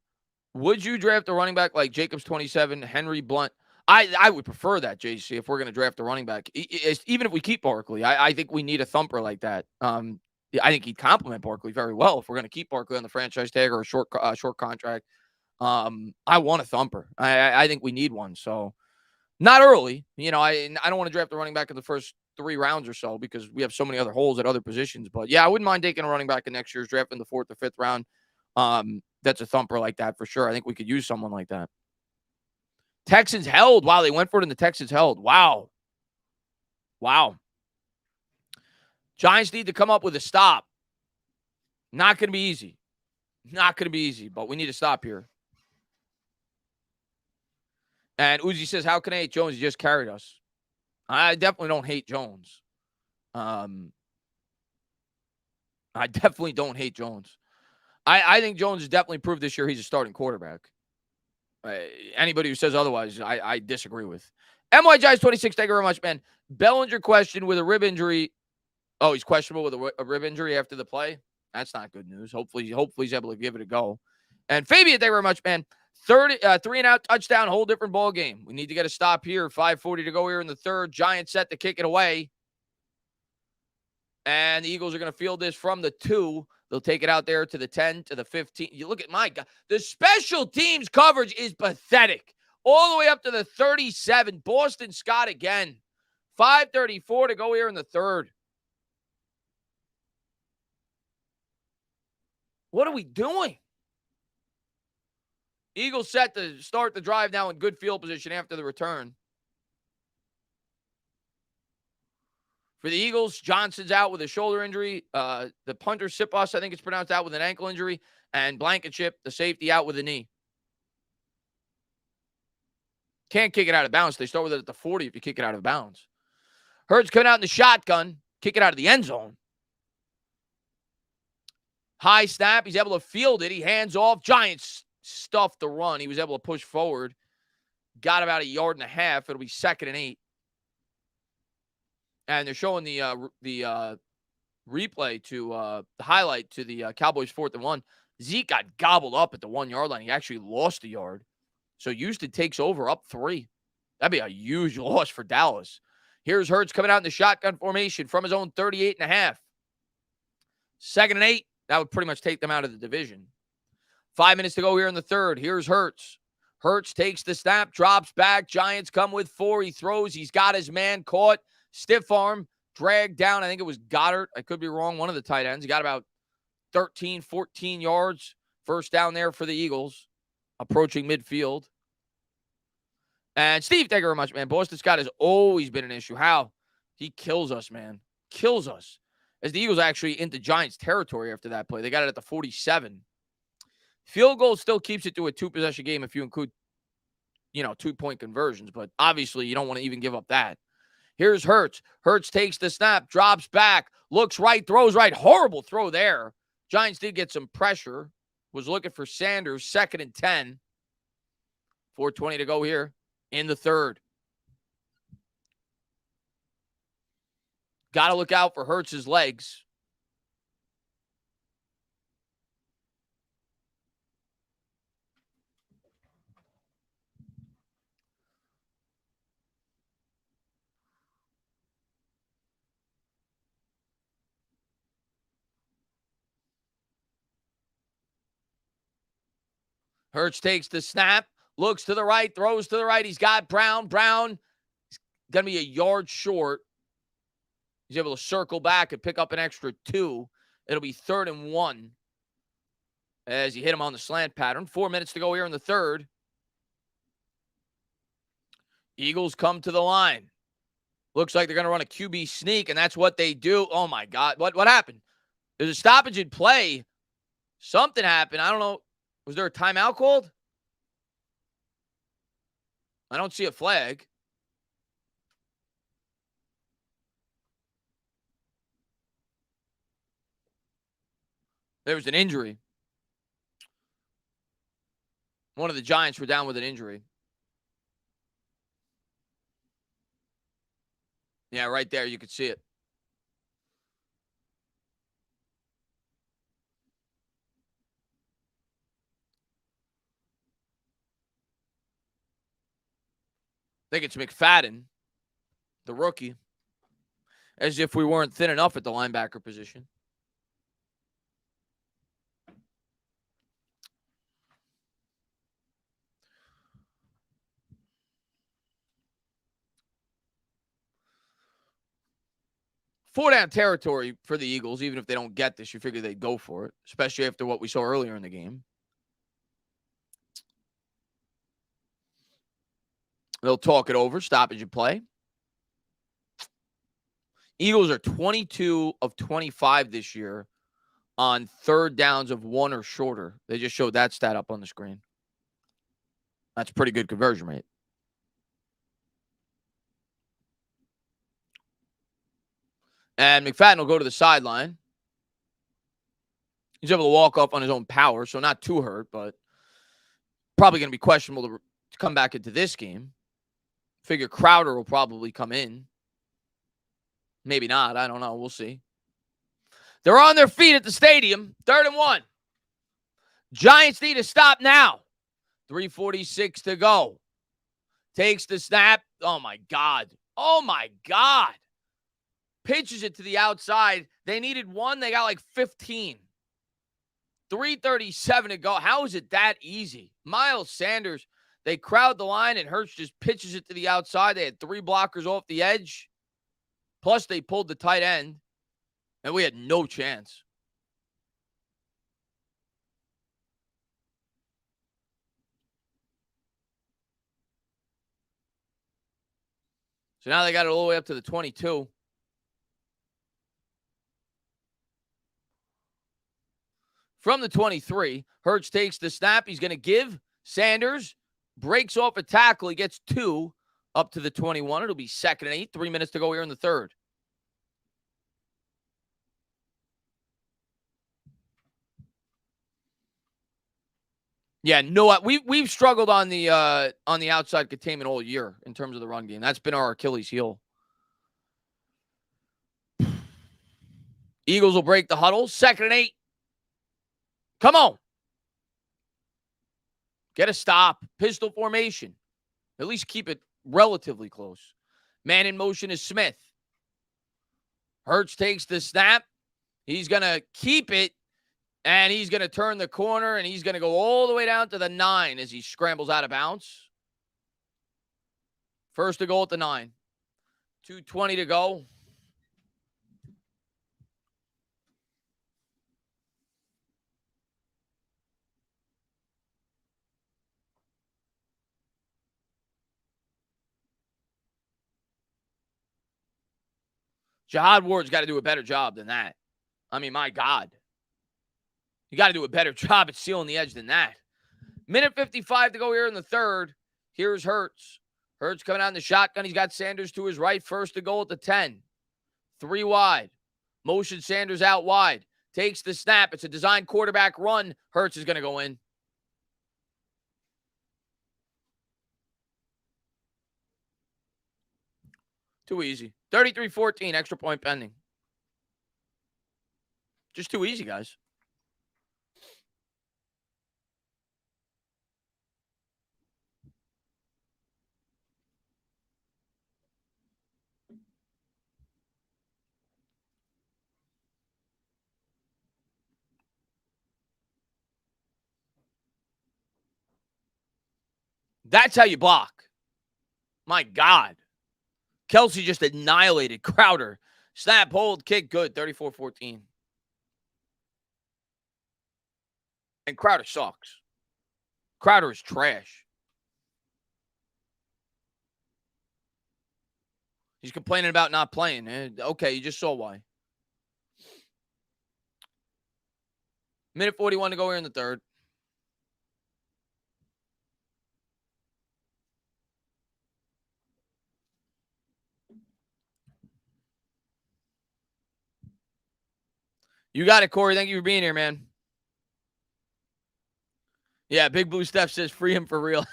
would you draft a running back like Jacobs 27, Henry Blunt? I would prefer that, JC, if we're going to draft a running back. Even if we keep Barkley, I think we need a thumper like that. I think he'd complement Barkley very well if we're going to keep Barkley on the franchise tag or a short contract. I want a thumper. I think we need one. So not early. I don't want to draft a running back in the first 3 rounds or so because we have so many other holes at other positions. But yeah, I wouldn't mind taking a running back in next year's draft in the 4th or 5th round. That's a thumper like that for sure. I think we could use someone like that. Texans held. Wow, they went for it and the Texans held. Wow. Giants need to come up with a stop. Not going to be easy. But we need to stop here. And Uzi says, how can I hate Jones? He just carried us. I definitely don't hate Jones. I definitely don't hate Jones. I think Jones has definitely proved this year he's a starting quarterback. Anybody who says otherwise, I disagree with. MY Giants 26, thank you very much, man. Bellinger questioned with a rib injury. Oh, he's questionable with a rib injury after the play. That's not good news. Hopefully he's able to give it a go. And Fabian, thank you very much, man. 3 and out touchdown, whole different ball game. We need to get a stop here. 5:40 to go here in the third. Giants set to kick it away. And the Eagles are going to field this from the 2. They'll take it out there to the 10, to the 15. You look at my God. The special teams coverage is pathetic. All the way up to the 37. Boston Scott again. 5:34 to go here in the third. What are we doing? Eagles set to start the drive now in good field position after the return. For the Eagles, Johnson's out with a shoulder injury. The punter, Sipos, I think it's pronounced, out with an ankle injury. And Blankenship, the safety, out with a knee. Can't kick it out of bounds. They start with it at the 40 if you kick it out of bounds. Hurts coming out in the shotgun. Kick it out of the end zone. High snap. He's able to field it. He hands off. Giants stuffed the run. He was able to push forward. Got about 1.5 yards. It'll be 2nd and 8. And they're showing the replay to the highlight to the Cowboys 4th and 1. Zeke got gobbled up at the 1 yard line. He actually lost a yard. So Houston takes over up 3. That'd be a huge loss for Dallas. Here's Hurts coming out in the shotgun formation from his own 38.5. 2nd and 8. That would pretty much take them out of the division. 5 minutes to go here in the third. Here's Hurts. Hurts takes the snap, drops back. Giants come with 4. He throws. He's got his man caught. Stiff arm, dragged down. I think it was Goddard. I could be wrong. One of the tight ends. He got about 13, 14 yards. First down there for the Eagles. Approaching midfield. And Steve, thank you very much, man. Boston Scott has always been an issue. How? He kills us, man. Kills us. As the Eagles actually into Giants territory after that play. They got it at the 47. Field goal still keeps it to a 2-possession game if you include, 2-point conversions. But obviously, you don't want to even give up that. Here's Hurts. Hurts takes the snap, drops back, looks right, throws right. Horrible throw there. Giants did get some pressure. Was looking for Sanders. 2nd and 10. 4:20 to go here in the third. Got to look out for Hurts' legs. Hurts takes the snap, looks to the right, throws to the right. He's got Brown. Brown is going to be 1 yard short. He's able to circle back and pick up an extra 2. It'll be 3rd and 1 as he hit him on the slant pattern. 4 minutes to go here in the third. Eagles come to the line. Looks like they're going to run a QB sneak, and that's what they do. Oh, my God. What happened? There's a stoppage in play. Something happened. I don't know. Was there a timeout called? I don't see a flag. There was an injury. One of the Giants were down with an injury. Yeah, right there. You could see it. I think it's McFadden, the rookie. As if we weren't thin enough at the linebacker position. Four down territory for the Eagles. Even if they don't get this, you figure they'd go for it, especially after what we saw earlier in the game. They'll talk it over, stoppage and play. Eagles are 22 of 25 this year on third downs of 1 or shorter. They just showed that stat up on the screen. That's a pretty good conversion rate. And McFadden will go to the sideline. He's able to walk up on his own power, so not too hurt, but probably going to be questionable to come back into this game. Figure Crowder will probably come in. Maybe not. I don't know. We'll see. They're on their feet at the stadium. 3rd and 1. Giants need to stop now. 3:46 to go. Takes the snap. Oh, my God. Oh, my God. Pitches it to the outside. They needed 1. They got like 15. 3:37 to go. How is it that easy? Miles Sanders, they crowd the line, and Hurts just pitches it to the outside. They had 3 blockers off the edge. Plus, they pulled the tight end, and we had no chance. So now they got it all the way up to the 22. From the 23, Hurts takes the snap. He's going to give. Sanders breaks off a tackle. He gets 2 up to the 21. It'll be 2nd and 8. 3 minutes to go here in the 3rd. Yeah, no, we've struggled on the outside containment all year in terms of the run game. That's been our Achilles heel. Eagles will break the huddle. 2nd and 8. Come on. Get a stop. Pistol formation. At least keep it relatively close. Man in motion is Smith. Hurts takes the snap. He's going to keep it, and he's going to turn the corner, and he's going to go all the way down to the 9 as he scrambles out of bounds. 1st to goal at the 9. 2:20 to go. Jihad Ward's got to do a better job than that. I mean, my God. You got to do a better job at sealing the edge than that. 1:55 to go here in the 3rd. Here's Hurts. Hurts coming out in the shotgun. He's got Sanders to his right. 1st to goal at the 10. 3 wide. Motion Sanders out wide. Takes the snap. It's a design quarterback run. Hurts is going to go in. Too easy. 33-14, extra point pending. Just too easy, guys. That's how you block. My God. Kelsey just annihilated Crowder. Snap, hold, kick, good. 34-14. And Crowder sucks. Crowder is trash. He's complaining about not playing. Okay, you just saw why. Minute 41 to go here in the third. You got it, Corey. Thank you for being here, man. Yeah, Big Blue Steph says free him for real.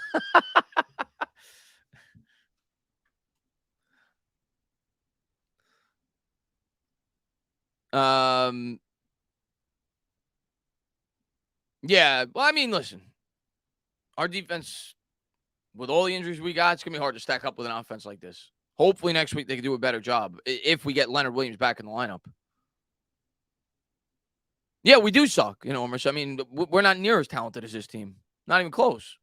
Yeah, well, I mean, listen. Our defense, with all the injuries we got, it's going to be hard to stack up with an offense like this. Hopefully next week they can do a better job if we get Leonard Williams back in the lineup. Yeah, we do suck, I mean, we're not near as talented as this team. Not even close.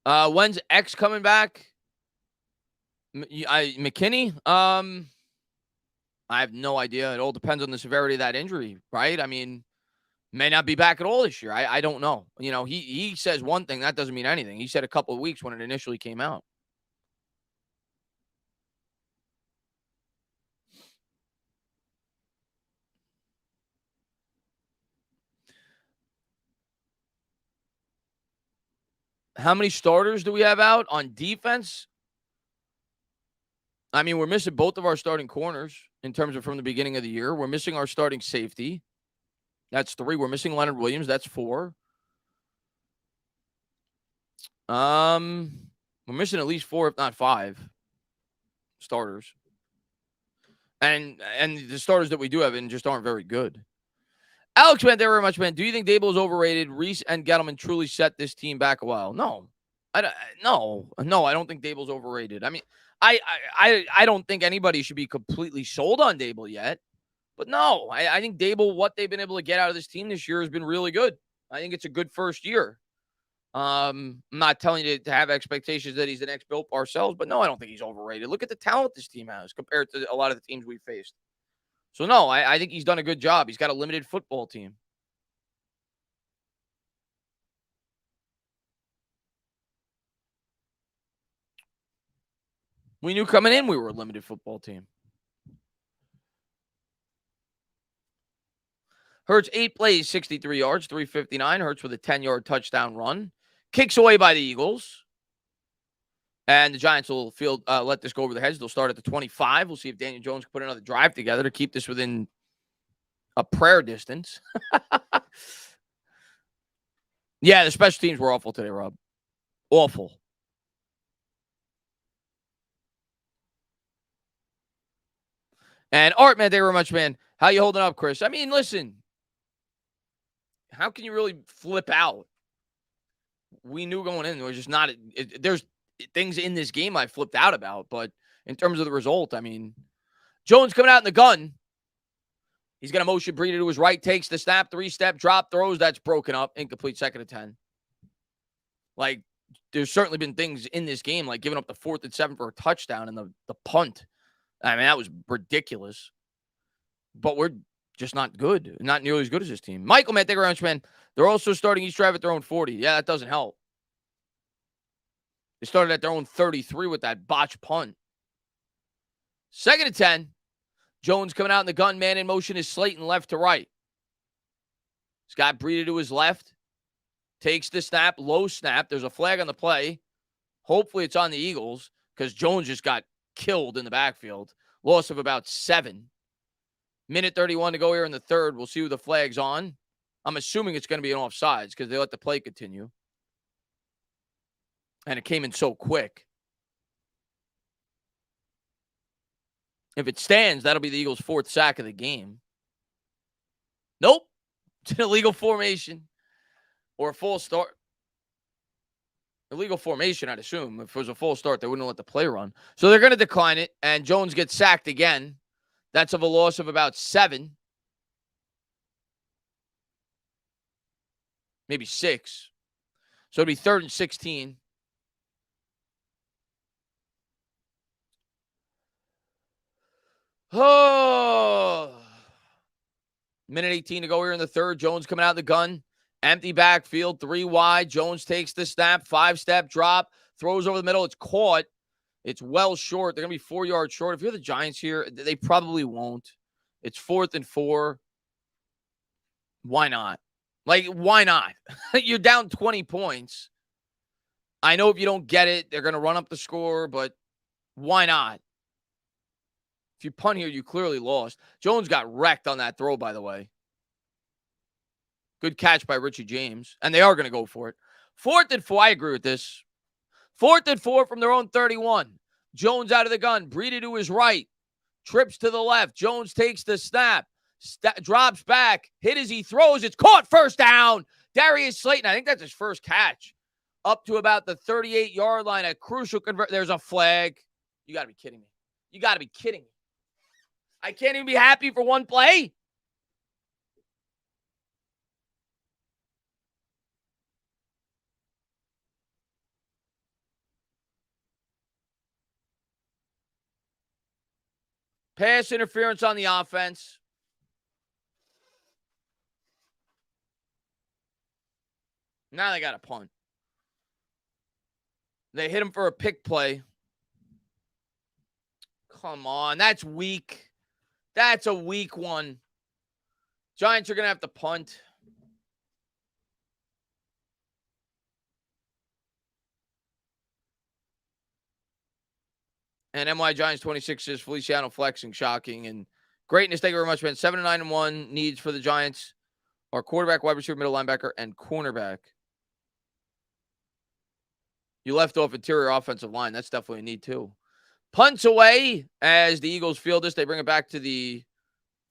When's X coming back? McKinney? I have no idea. It all depends on the severity of that injury, right? I mean, may not be back at all this year. I don't know. He says one thing. That doesn't mean anything. He said a couple of weeks when it initially came out. How many starters do we have out on defense? I mean, we're missing both of our starting corners in terms of from the beginning of the year. We're missing our starting safety. That's 3. We're missing Leonard Williams. That's 4. We're missing at least 4, if not 5 starters. And the starters that we do have in just aren't very good. Alex, man, thank you very much, man. Do you think Dable is overrated? Reese and Gettleman truly set this team back a while. No. I don't think Dable's overrated. I mean, I don't think anybody should be completely sold on Dable yet. But no, I think Dable, what they've been able to get out of this team this year has been really good. I think it's a good first year. I'm not telling you to have expectations that he's the next Bill Parcells, but no, I don't think he's overrated. Look at the talent this team has compared to a lot of the teams we've faced. So no, I think he's done a good job. He's got a limited football team. We knew coming in we were a limited football team. Hurts 8 plays, 63 yards, 359. Hurts with a 10-yard touchdown run. Kicks away by the Eagles. And the Giants will let this go over their heads. They'll start at the 25. We'll see if Daniel Jones can put another drive together to keep this within a prayer distance. Yeah, the special teams were awful today, Rob. Awful. And Art, man, thank you very much, man. How you holding up, Chris? I mean, listen. How can you really flip out? We knew going in, there's just not. There's things in this game I flipped out about, but in terms of the result, I mean, Jones coming out in the gun. He's going to motion Breida to his right, takes the snap, 3-step, drop, throws. That's broken up. Incomplete, 2nd and 10. Like, there's certainly been things in this game, like giving up the 4th and 7 for a touchdown and the punt. I mean, that was ridiculous. But we're just not good. Not nearly as good as this team. Michael, man, thank you very much, man. They're also starting each drive at their own 40. Yeah, that doesn't help. They started at their own 33 with that botch punt. 2nd and 10. Jones coming out in the gun, man in motion is Slayton left to right. He's got Breida to his left. Takes the snap, low snap. There's a flag on the play. Hopefully it's on the Eagles because Jones just got killed in the backfield. Loss of about 7. Minute 31 to go here in the third. We'll see who the flag's on. I'm assuming it's going to be an offsides because they let the play continue. And it came in so quick. If it stands, that'll be the Eagles' 4th sack of the game. Nope. It's an illegal formation. Or a full start. Illegal formation, I'd assume. If it was a full start, they wouldn't let the play run. So they're going to decline it, and Jones gets sacked again. That's of a loss of about 7. Maybe 6. So it'd be 3rd and 16. Oh. Minute 18 to go here in the third. Jones coming out of the gun. Empty backfield, 3 wide. Jones takes the snap, 5-step drop, throws over the middle. It's caught. It's well short. They're going to be 4 yards short. If you're the Giants here, they probably won't. It's 4th and 4. Why not? Like, why not? You're down 20 points. I know if you don't get it, they're going to run up the score, but why not? If you punt here, you clearly lost. Jones got wrecked on that throw, by the way. Good catch by Richie James. And they are going to go for it. 4th and 4. I agree with this. 4th and 4 from their own 31. Jones out of the gun. Breida to his right. Trips to the left. Jones takes the snap. Drops back. Hit as he throws. It's caught. First down. Darius Slayton. I think that's his first catch. Up to about the 38-yard line. A crucial convert. There's a flag. You got to be kidding me. You got to be kidding me. I can't even be happy for one play. Pass interference on the offense. Now they got a punt. They hit him for a pick play. Come on. That's weak. That's a weak one. Giants are going to have to punt. And MY Giants 26 is Feliciano flexing, shocking. And greatness, thank you very much, man. 7-9-1 needs for the Giants are quarterback, wide receiver, middle linebacker, and cornerback. You left off interior offensive line. That's definitely a need, too. Punts away as the Eagles field this. They bring it back to the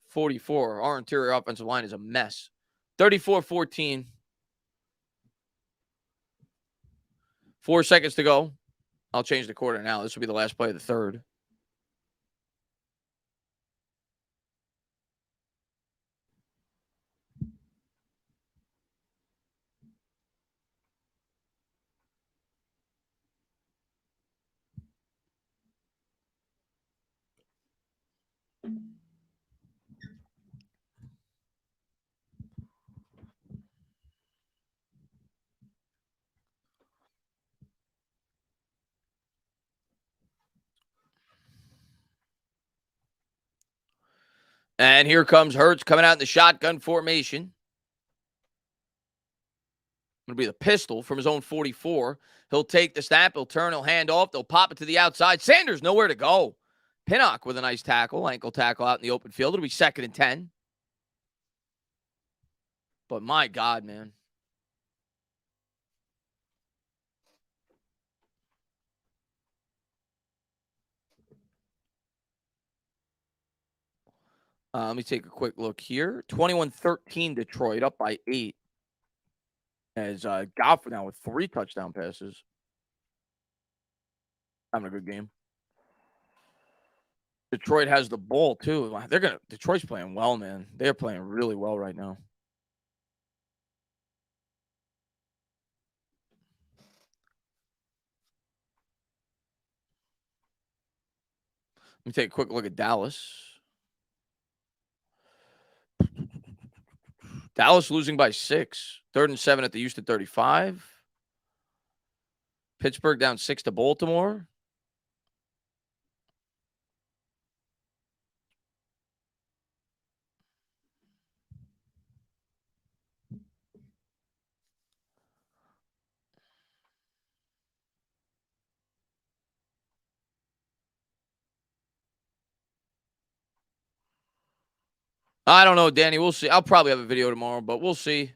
44. Our interior offensive line is a mess. 34-14. 4 seconds to go. I'll change the quarter now. This will be the last play of the third. And here comes Hurts coming out in the shotgun formation. Going to be the pistol from his own 44. He'll take the snap. He'll turn. He'll hand off. They'll pop it to the outside. Sanders nowhere to go. Pinnock with a nice tackle. Ankle tackle out in the open field. It'll be 2nd and 10. But my God, man. Let me take a quick look here. 21-13 Detroit, up by 8. As Goff now with 3 touchdown passes. Having a good game. Detroit has the ball, too. Detroit's playing well, man. They're playing really well right now. Let me take a quick look at Dallas. Dallas losing by 6. 3rd and 7 at the Houston 35. Pittsburgh down 6 to Baltimore. I don't know, Danny. We'll see. I'll probably have a video tomorrow, but we'll see.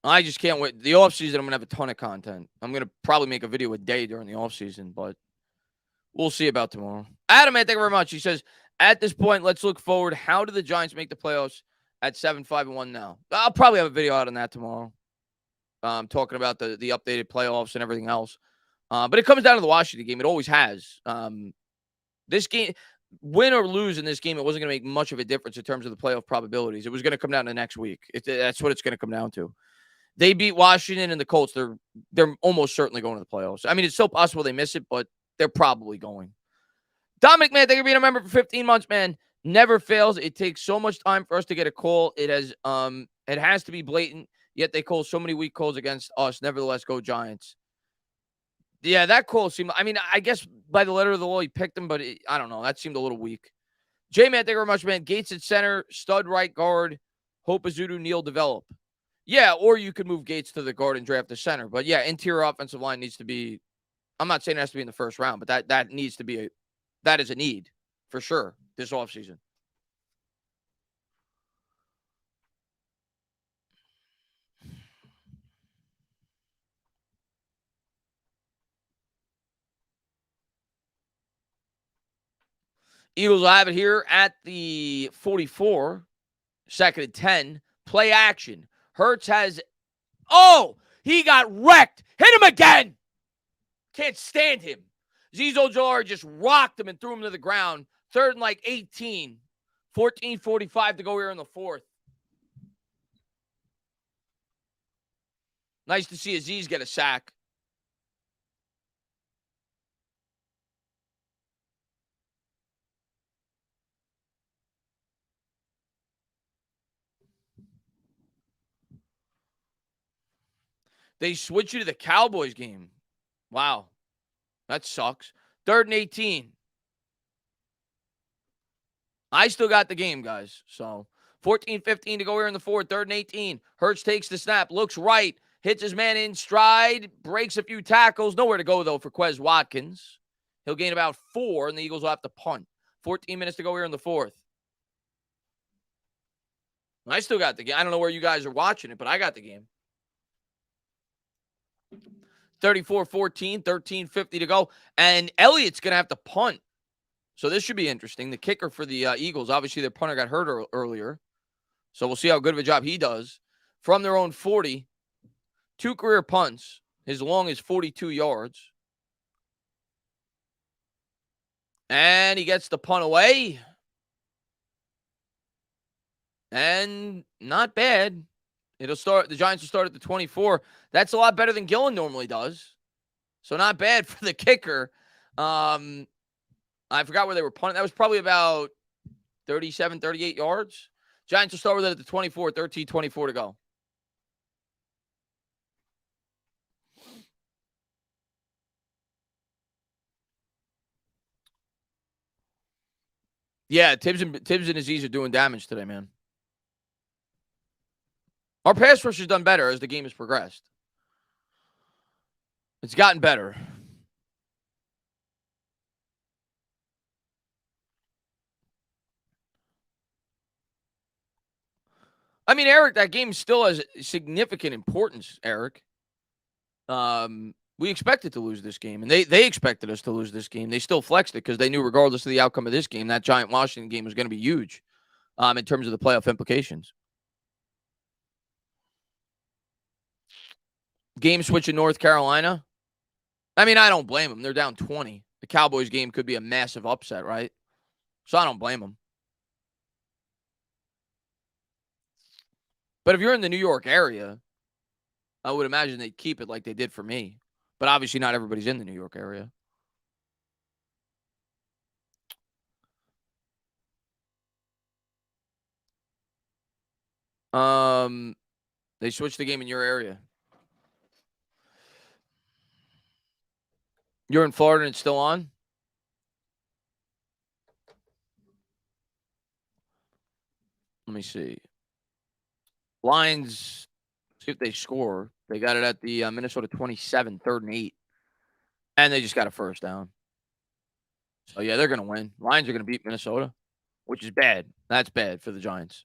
I just can't wait. The offseason, I'm going to have a ton of content. I'm going to probably make a video a day during the offseason, but we'll see about tomorrow. Adam, man, thank you very much. He says, at this point, let's look forward. How do the Giants make the playoffs at 7-5-1 now? I'll probably have a video out on that tomorrow. Talking about the updated playoffs and everything else. But it comes down to the Washington game. It always has. This game, win or lose in this game, it wasn't going to make much of a difference in terms of the playoff probabilities. It was going to come down to next week. That's what it's going to come down to. They beat Washington and the Colts. They're almost certainly going to the playoffs. I mean, it's still possible they miss it, but they're probably going. Dominic, man, thank you for being a member for 15 months, man. Never fails. It takes so much time for us to get a call. It has to be blatant. Yet they call so many weak calls against us. Nevertheless, go Giants. Yeah, that call seemed. I mean, I guess by the letter of the law, he picked him, but I don't know. That seemed a little weak. J-Man, thank you very much, man. Gates at center, stud right guard, Hope Azudu, Neal develop. Yeah, or you could move Gates to the guard and draft the center. But yeah, interior offensive line needs to be. I'm not saying it has to be in the first round, but that needs to be that is a need for sure this offseason. Eagles will have it here at the 44, second and 10. Play action. Hurts has. Oh, he got wrecked. Hit him again. Can't stand him. Zizo Jalari just rocked him and threw him to the ground. Third and 18. 14:45 to go here in the fourth. Nice to see Aziz get a sack. They switch you to the Cowboys game. Wow. That sucks. Third and 18. I still got the game, guys. So 14:15 to go here in the fourth. Third and 18. Hurts takes the snap. Looks right. Hits his man in stride. Breaks a few tackles. Nowhere to go, though, for Quez Watkins. He'll gain about 4, and the Eagles will have to punt. 14 minutes to go here in the fourth. I still got the game. I don't know where you guys are watching it, but I got the game. 34-14, 13:50 to go. And Elliott's going to have to punt. So this should be interesting. The kicker for the Eagles, obviously their punter got hurt earlier. So we'll see how good of a job he does. From their own 40, 2 career punts. His long is 42 yards. And he gets the punt away. And not bad. The Giants will start at the 24. That's a lot better than Gillen normally does. So not bad for the kicker. I forgot where they were punting. That was probably about 37, 38 yards. Giants will start with it at the 24, 13:24 to go. Yeah, Tibbs and Aziz are doing damage today, man. Our pass rush has done better as the game has progressed. It's gotten better. I mean, Eric, that game still has significant importance, Eric. We expected to lose this game, and they expected us to lose this game. They still flexed it because they knew regardless of the outcome of this game, that Giant Washington game was going to be huge in terms of the playoff implications. Game switch in North Carolina. I mean, I don't blame them. They're down 20. The Cowboys game could be a massive upset, right? So I don't blame them. But if you're in the New York area, I would imagine they'd keep it like they did for me. But obviously not everybody's in the New York area. They switched the game in your area. You're in Florida and it's still on? Let me see. Lions, see if they score. They got it at the Minnesota 27, 3rd and 8. And they just got a first down. So, yeah, they're going to win. Lions are going to beat Minnesota, which is bad. That's bad for the Giants.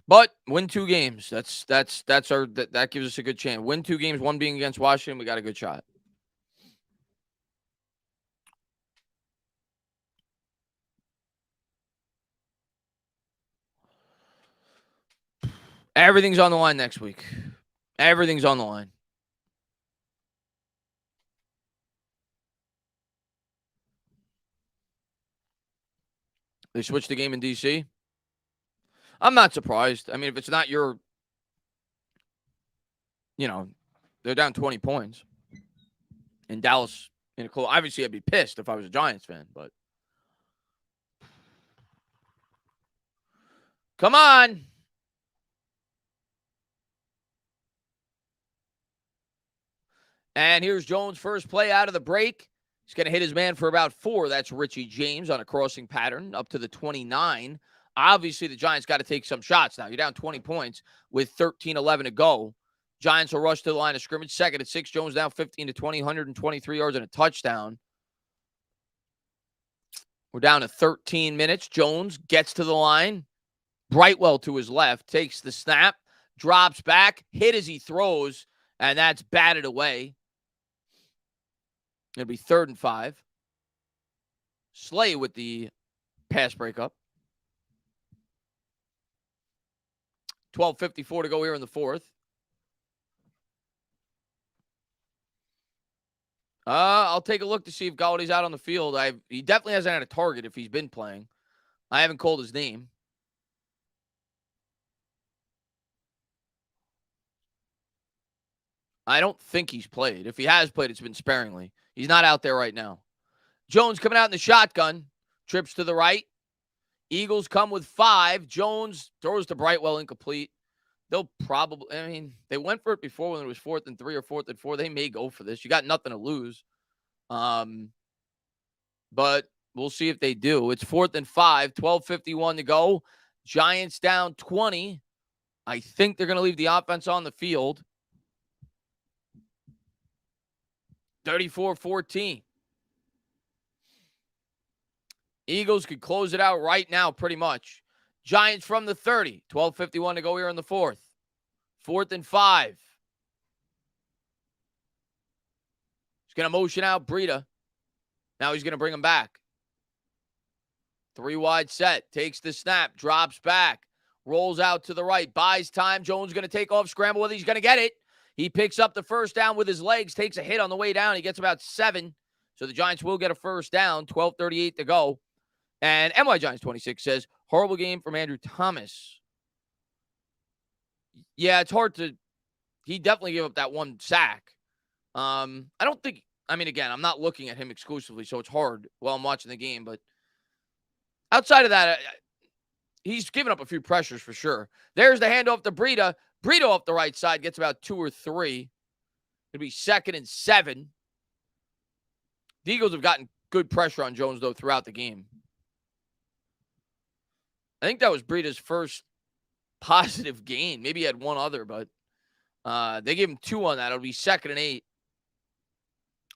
But win 2 games. That gives us a good chance. Win 2 games, one being against Washington. We got a good shot. Everything's on the line next week. Everything's on the line. They switched the game in D.C. I'm not surprised. I mean, if it's not your, they're down 20 points. In Dallas, obviously I'd be pissed if I was a Giants fan, but Come on. And here's Jones' first play out of the break. He's going to hit his man for about 4. That's Richie James on a crossing pattern up to the 29. Obviously, the Giants got to take some shots now. You're down 20 points with 13-11 to go. Giants will rush to the line of scrimmage. Second at 6. Jones down 15 to 20, 123 yards and a touchdown. We're down to 13 minutes. Jones gets to the line. Brightwell to his left, takes the snap, drops back, hit as he throws, and that's batted away. It'll be 3rd and 5. Slay with the pass breakup. 12:54 to go here in the 4th. I'll take a look to see if Galladay's out on the field. He definitely hasn't had a target if he's been playing. I haven't called his name. I don't think he's played. If he has played, it's been sparingly. He's not out there right now. Jones coming out in the shotgun. Trips to the right. Eagles come with 5. Jones throws to Brightwell incomplete. They'll probably, they went for it before when it was 4th and 3 or 4th and 4. They may go for this. You got nothing to lose. But we'll see if they do. It's 4th and 5, 12:51 to go. Giants down 20. I think they're going to leave the offense on the field. 34-14. Eagles could close it out right now pretty much. Giants from the 30. 12:51 to go here in the 4th. 4th and 5. He's going to motion out Breida. Now he's going to bring him back. 3 wide set. Takes the snap. Drops back. Rolls out to the right. Buys time. Jones going to take off. Scramble with it. He's going to get it. He picks up the first down with his legs. Takes a hit on the way down. He gets about 7. So the Giants will get a first down. 12:38 to go. And NY Giants 26 says, horrible game from Andrew Thomas. Yeah, it's hard to – he definitely gave up that 1 sack. I don't think – again, I'm not looking at him exclusively, so it's hard while I'm watching the game. But outside of that, he's given up a few pressures for sure. There's the handoff to Breida. Breida off the right side gets about 2 or 3. It'll be 2nd and 7. The Eagles have gotten good pressure on Jones, though, throughout the game. I think that was Breida's first positive gain. Maybe he had one other, but they gave him 2 on that. It'll be 2nd and 8.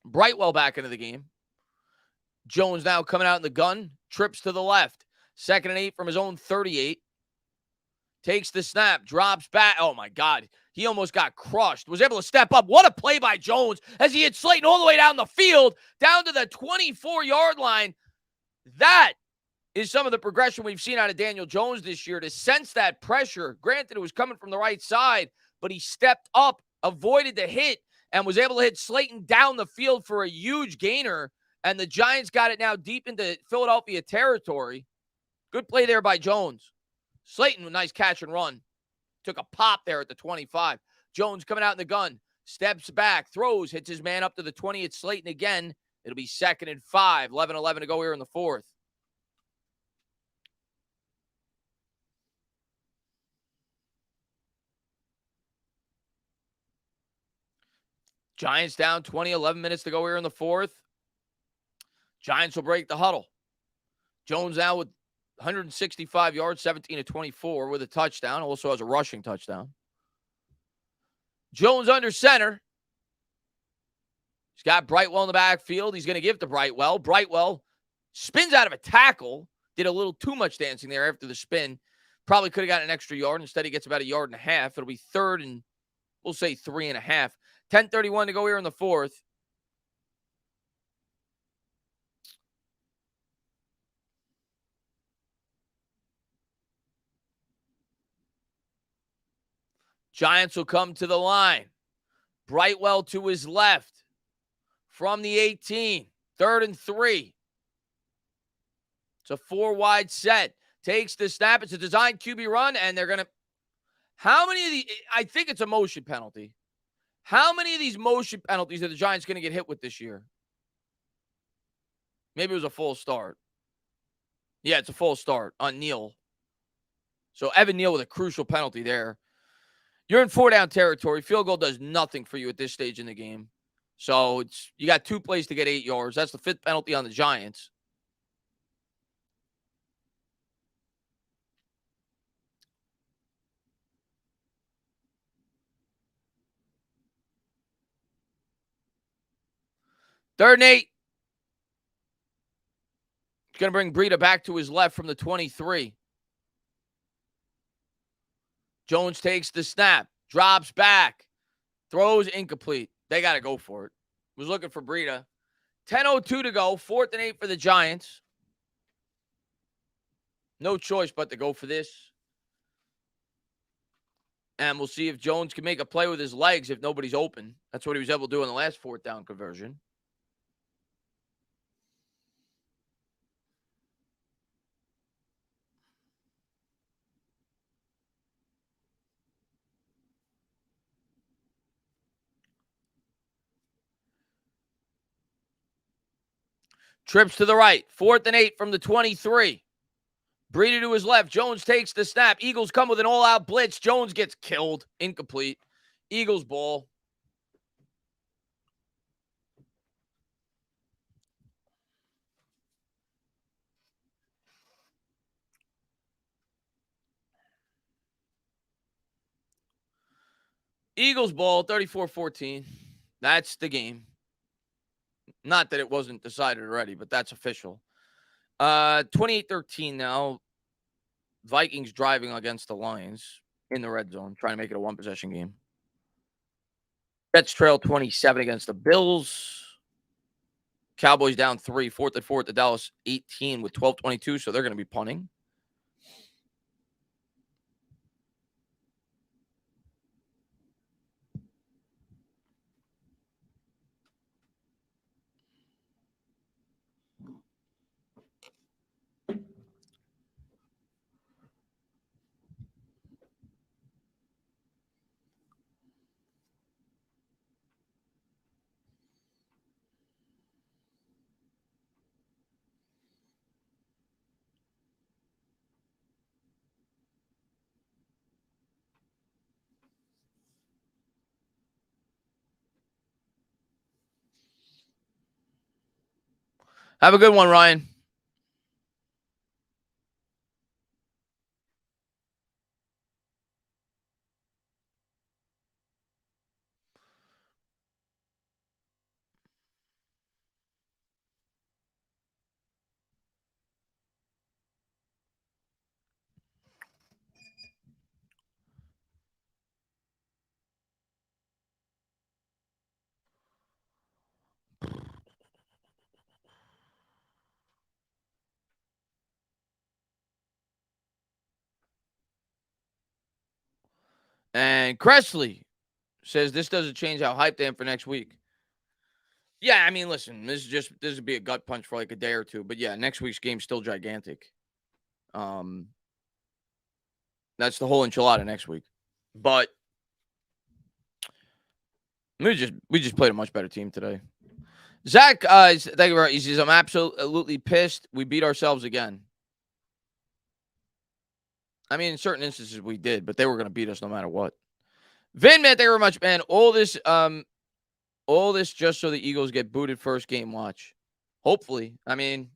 Brightwell back into the game. Jones now coming out in the gun. Trips to the left. 2nd and 8 from his own 38. Takes the snap. Drops back. Oh, my God. He almost got crushed. Was able to step up. What a play by Jones as he hit Slayton all the way down the field, down to the 24-yard line. That is some of the progression we've seen out of Daniel Jones this year, to sense that pressure. Granted, it was coming from the right side, but he stepped up, avoided the hit, and was able to hit Slayton down the field for a huge gainer. And the Giants got it now deep into Philadelphia territory. Good play there by Jones. Slayton with a nice catch and run. Took a pop there at the 25. Jones coming out in the gun. Steps back, throws, hits his man up to the 20. It's Slayton again. It'll be 2nd and 5. 11-11 to go here in the 4th. Giants down 20, 11 minutes to go here in the 4th. Giants will break the huddle. Jones now with 165 yards, 17 to 24 with a touchdown. Also has a rushing touchdown. Jones under center. He's got Brightwell in the backfield. He's going to give to Brightwell. Brightwell spins out of a tackle. Did a little too much dancing there after the spin. Probably could have gotten an extra yard. Instead, he gets about 1.5 yards. It'll be 3rd and we'll say 3.5. 10:31 to go here in the 4th. Giants will come to the line. Brightwell to his left from the 18. 3rd and 3. It's a 4 wide set. Takes the snap. It's a designed QB run, and they're going to – how many of the – I think it's a motion penalty. How many of these motion penalties are the Giants going to get hit with this year? Maybe it was a full start. Yeah, it's a full start on Neal. So Evan Neal with a crucial penalty there. You're in 4-down territory. Field goal does nothing for you at this stage in the game. So you got 2 plays to get 8 yards. That's the 5th penalty on the Giants. Third and 8. He's going to bring Breida back to his left from the 23. Jones takes the snap, drops back, throws incomplete. They got to go for it. Was looking for Breida. 10:02 to go, 4th and 8 for the Giants. No choice but to go for this. And we'll see if Jones can make a play with his legs if nobody's open. That's what he was able to do in the last 4th down conversion. Trips to the right. 4th and 8 from the 23. Breida to his left. Jones takes the snap. Eagles come with an all-out blitz. Jones gets killed. Incomplete. Eagles ball. Eagles ball, 34-14. That's the game. Not that it wasn't decided already, but that's official. 28-13 now. Vikings driving against the Lions in the red zone, trying to make it a 1-possession game. Jets trail 27 against the Bills. Cowboys down 3, 4th and 4 at the Dallas 18 with 12:22, so they're going to be punting. Have a good one, Ryan. And Cressley says this doesn't change how hyped I am for next week. Yeah, I mean, listen, this would be a gut punch for like a day or two. But yeah, next week's game's still gigantic. That's the whole enchilada next week. But we just played a much better team today. Zach, thank you very much. He says, I'm absolutely pissed. We beat ourselves again. I mean, in certain instances we did, but they were going to beat us no matter what. Vin, man, thank you very much, man. All this just so the Eagles get booted first game watch. Hopefully. I mean,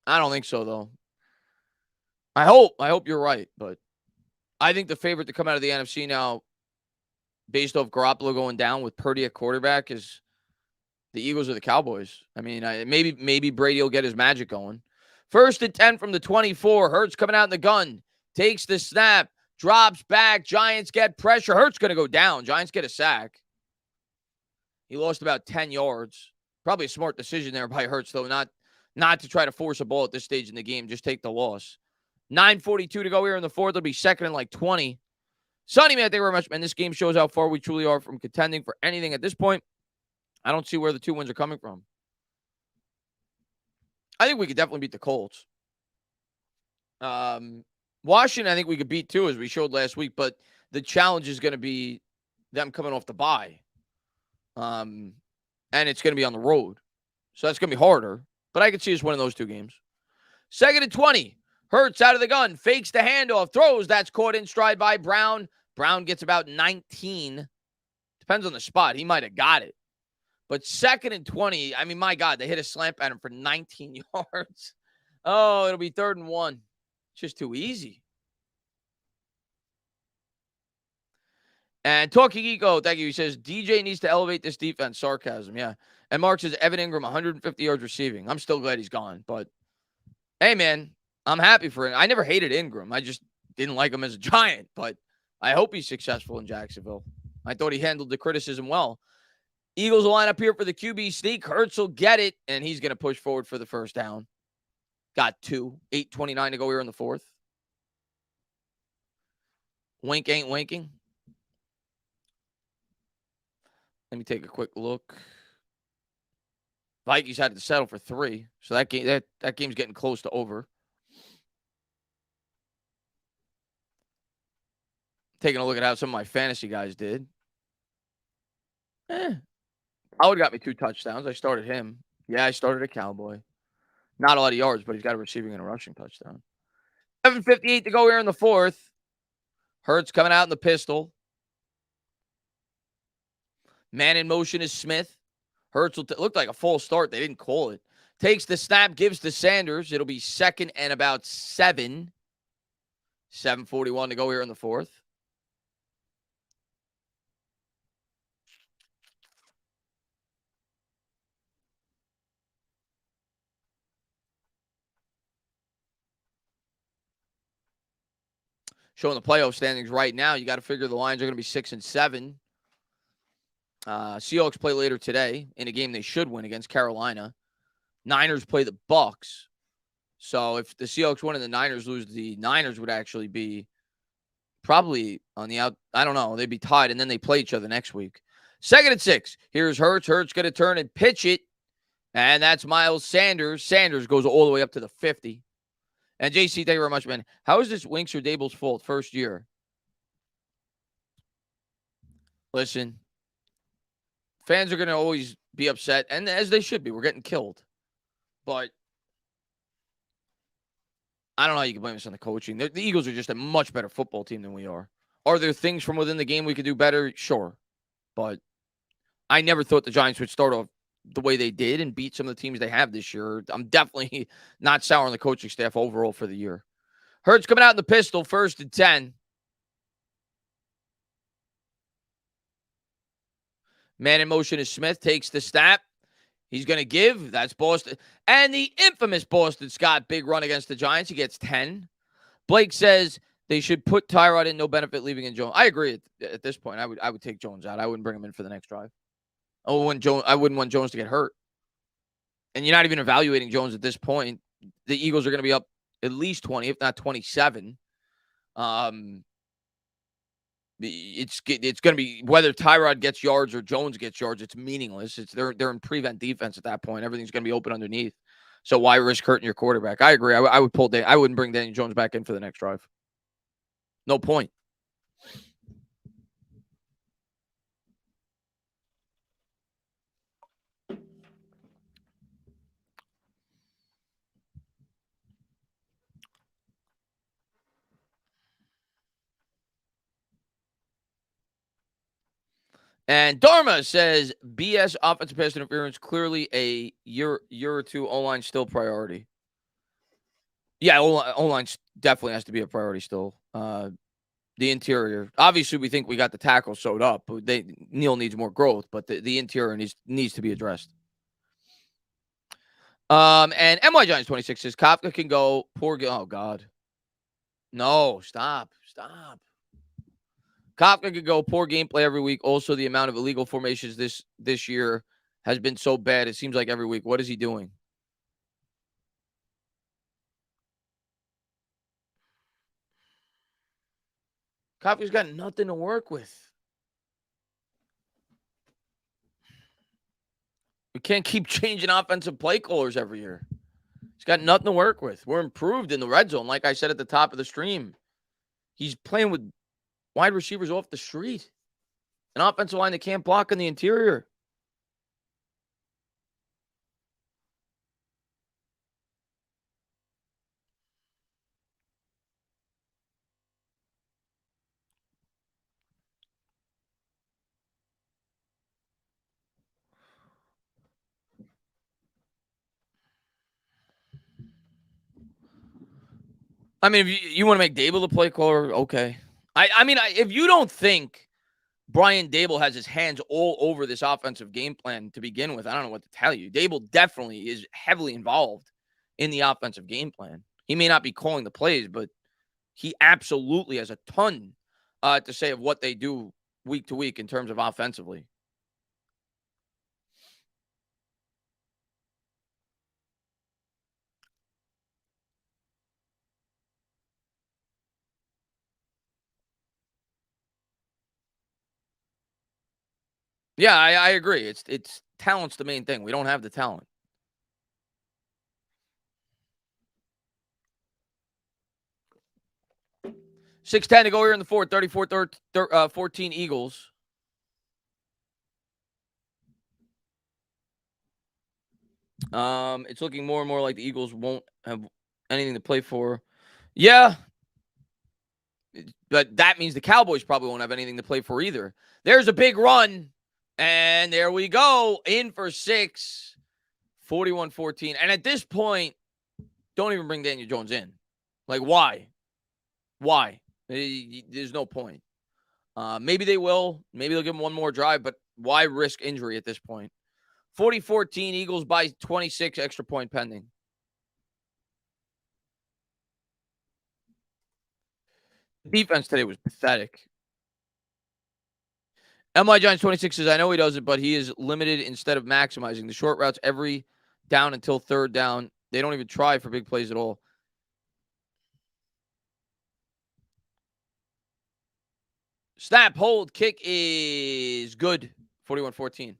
I don't think so, though. I hope you're right, but I think the favorite to come out of the NFC now, based off Garoppolo going down with Purdy at quarterback, is the Eagles or the Cowboys. I mean, maybe Brady will get his magic going. 1st and 10 from the 24. Hurts coming out in the gun. Takes the snap. Drops back. Giants get pressure. Hurts going to go down. Giants get a sack. He lost about 10 yards. Probably a smart decision there by Hurts, though, not to try to force a ball at this stage in the game. Just take the loss. 9:42 to go here in the 4th. It'll be 2nd and like 20. Sonny, man, thank you very much, man. This game shows how far we truly are from contending for anything at this point. I don't see where the 2 wins are coming from. I think we could definitely beat the Colts. Washington, I think we could beat too, as we showed last week, but the challenge is going to be them coming off the bye. And it's going to be on the road. So that's going to be harder, but I could see us winning those 2 games. 2nd and 20. Hurts out of the gun, fakes the handoff, throws. That's caught in stride by Brown. Brown gets about 19. Depends on the spot. He might have got it. But 2nd and 20, I mean, my God, they hit a slant at him for 19 yards. Oh, it'll be 3rd and 1. It's just too easy. And Talking Eco, thank you. He says, DJ needs to elevate this defense. Sarcasm, yeah. And Mark says, Evan Ingram, 150 yards receiving. I'm still glad he's gone. But, hey, man, I'm happy for him. I never hated Ingram. I just didn't like him as a Giant. But I hope he's successful in Jacksonville. I thought he handled the criticism well. Eagles will line up here for the QB sneak. Hurts will get it, and he's going to push forward for the first down. Got 2. 8:29 to go here in the 4th. Wink ain't winking. Let me take a quick look. Vikings had to settle for 3, so that game's getting close to over. Taking a look at how some of my fantasy guys did. Howard got me 2 touchdowns. I started him. Yeah, I started a Cowboy. Not a lot of yards, but he's got a receiving and a rushing touchdown. 7:58 to go here in the 4th. Hurts coming out in the pistol. Man in motion is Smith. Hurts looked like a full start. They didn't call it. Takes the snap, gives to Sanders. It'll be 2nd and about 7. 7:41 to go here in the 4th. Showing the playoff standings right now. You got to figure the Lions are going to be 6 and 7. Seahawks play later today in a game they should win against Carolina. Niners play the Bucs. So if the Seahawks win and the Niners lose, the Niners would actually be probably on the out. I don't know. They'd be tied, and then they play each other next week. 2nd and 6. Here's Hurts. Hurts going to turn and pitch it. And that's Miles Sanders. Sanders goes all the way up to the 50. And JC, thank you very much, man. How is this Winks or Dable's fault first year? Listen, fans are going to always be upset, and as they should be. We're getting killed. But I don't know how you can blame us on the coaching. The Eagles are just a much better football team than we are. Are there things from within the game we could do better? Sure. But I never thought the Giants would start off the way they did and beat some of the teams they have this year. I'm definitely not sour on the coaching staff overall for the year. Hurts coming out in the pistol, 1st and 10. Man in motion is Smith, takes the snap. He's going to give. That's Boston. And the infamous Boston Scott big run against the Giants. He gets 10. Blake says they should put Tyrod in, no benefit leaving in Jones. I agree at this point. I would take Jones out. I wouldn't bring him in for the next drive. I wouldn't want Jones to get hurt. And you're not even evaluating Jones at this point. The Eagles are going to be up at least 20, if not 27. It's going to be whether Tyrod gets yards or Jones gets yards. It's meaningless. They're in prevent defense at that point. Everything's going to be open underneath. So why risk hurting your quarterback? I agree. I would pull. I wouldn't bring Daniel Jones back in for the next drive. No point. And Dharma says BS offensive pass interference, clearly a year or two O-line still priority. Yeah, O-line definitely has to be a priority still. The interior, obviously, we think we got the tackle sewed up. But Neal needs more growth, but the interior needs to be addressed. And MY Giants 26 says Kafka can go poor. Oh God, no! Stop! Kafka could go poor gameplay every week. Also, the amount of illegal formations this year has been so bad. It seems like every week. What is he doing? Kafka's got nothing to work with. We can't keep changing offensive play callers every year. He's got nothing to work with. We're improved in the red zone, like I said at the top of the stream. He's playing with wide receivers off the street. An offensive line that can't block in the interior. I mean, if you want to make Dable the play caller, okay. I mean, if you don't think Brian Dable has his hands all over this offensive game plan to begin with, I don't know what to tell you. Dable definitely is heavily involved in the offensive game plan. He may not be calling the plays, but he absolutely has a ton to say of what they do week to week in terms of offensively. Yeah, I agree. It's talent's the main thing. We don't have the talent. 6:10 to go here in the fourth. 34-14 Eagles. It's looking more and more like the Eagles won't have anything to play for. Yeah, but that means the Cowboys probably won't have anything to play for either. There's a big run, and there we go. In for 6, 41-14. And at this point, don't even bring Daniel Jones in. Like, why? Why? There's no point. Maybe they will. Maybe they'll give him one more drive, but why risk injury at this point? 40-14, Eagles by 26, extra point pending. Defense today was pathetic. MI Giants 26 says, I know he does it, but he is limited instead of maximizing. The short routes every down until third down. They don't even try for big plays at all. Snap, hold, kick is good. 41-14.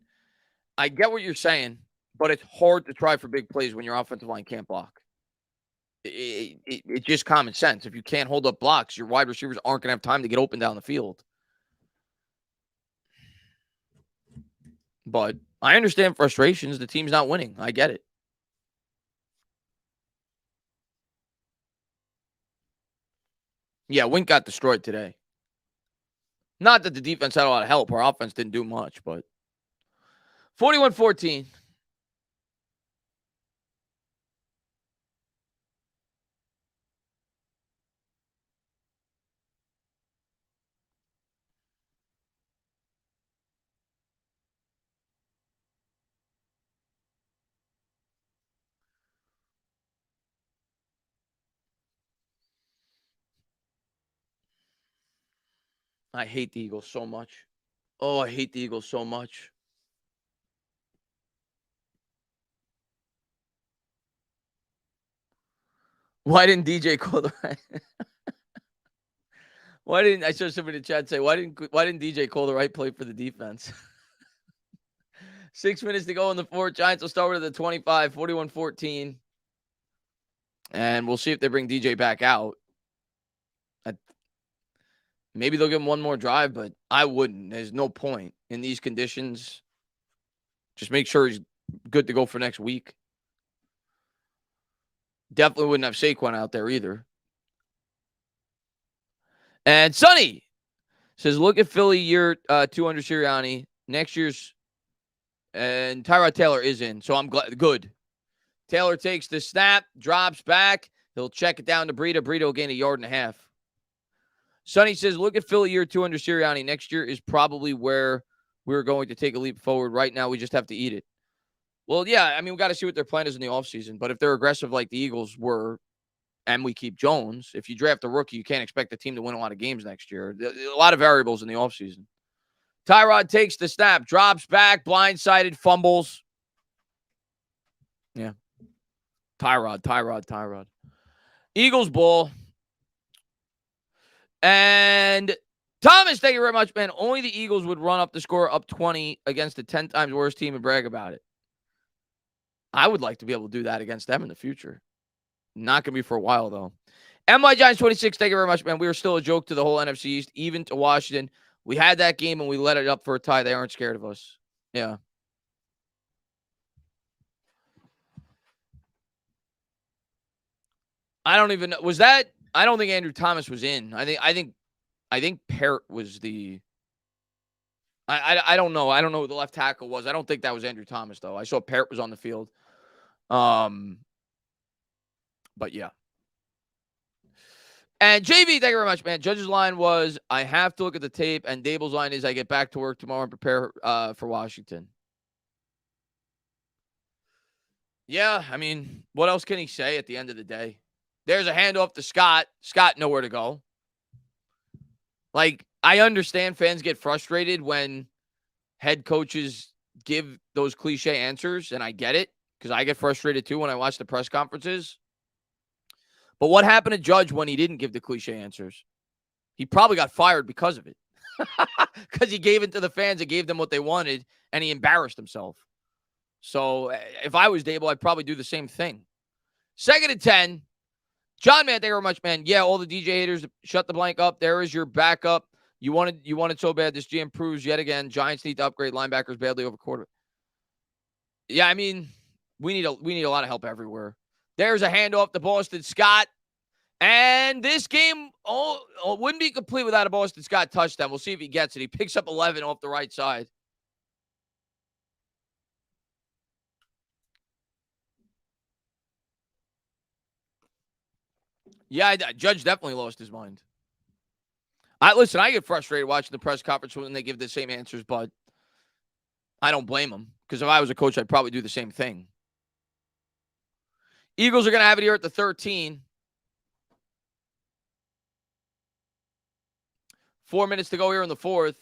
I get what you're saying, but it's hard to try for big plays when your offensive line can't block. It's just common sense. If you can't hold up blocks, your wide receivers aren't going to have time to get open down the field. But I understand frustrations. The team's not winning. I get it. Yeah, Wink got destroyed today. Not that the defense had a lot of help. Our offense didn't do much, but 41-14. I hate the Eagles so much. Oh, I hate the Eagles so much. Why didn't DJ call the right? Why didn't I saw somebody in the chat say why didn't DJ call the right play for the defense? 6 minutes to go in the fourth. Giants will start with the 25, 41-14. And we'll see if they bring DJ back out. Maybe they'll give him one more drive, but I wouldn't. There's no point in these conditions. Just make sure he's good to go for next week. Definitely wouldn't have Saquon out there either. And Sonny says, look at Philly year 2 under Sirianni. Next year's and Tyrod Taylor is in, so I'm glad. Good. Taylor takes the snap, drops back. He'll check it down to Breida. Breida will gain 1.5 yards. Sonny says, look at Philly year 2 under Sirianni. Next year is probably where we're going to take a leap forward. Right now, we just have to eat it. Well, yeah, I mean, we got to see what their plan is in the offseason. But if they're aggressive like the Eagles were, and we keep Jones, if you draft a rookie, you can't expect the team to win a lot of games next year. A lot of variables in the offseason. Tyrod takes the snap, drops back, blindsided, fumbles. Yeah. Tyrod. Eagles ball. And Thomas, thank you very much, man. Only the Eagles would run up the score up 20 against a 10 times worse team and brag about it. I would like to be able to do that against them in the future. Not going to be for a while, though. MY Giants 26, thank you very much, man. We are still a joke to the whole NFC East, even to Washington. We had that game and we let it up for a tie. They aren't scared of us. Yeah. I don't even know. Was that? I don't think Andrew Thomas was in. I think Parrott was the. I don't know. I don't know who the left tackle was. I don't think that was Andrew Thomas though. I saw Parrott was on the field. But yeah. And JV, thank you very much, man. Judge's line was, I have to look at the tape, and Dable's line is, I get back to work tomorrow and prepare for Washington. Yeah, I mean, what else can he say at the end of the day? There's a handoff to Scott. Scott, nowhere to go. Like, I understand fans get frustrated when head coaches give those cliche answers, and I get it because I get frustrated too when I watch the press conferences. But what happened to Judge when he didn't give the cliche answers? He probably got fired because of it. Because he gave it to the fans and gave them what they wanted, and he embarrassed himself. So if I was Dable, I'd probably do the same thing. 2nd and 10. John, man, thank you very much, man. Yeah, all the DJ haters, shut the blank up. There is your backup. You wanted so bad. This GM proves yet again Giants need to upgrade linebackers badly over quarterback. Yeah, I mean, we need a lot of help everywhere. There's a handoff to Boston Scott. And this game wouldn't be complete without a Boston Scott touchdown. We'll see if he gets it. He picks up 11 off the right side. Yeah, Judge definitely lost his mind. Listen, I get frustrated watching the press conference when they give the same answers, but I don't blame them because if I was a coach, I'd probably do the same thing. Eagles are going to have it here at the 13. 4 minutes to go here in the fourth.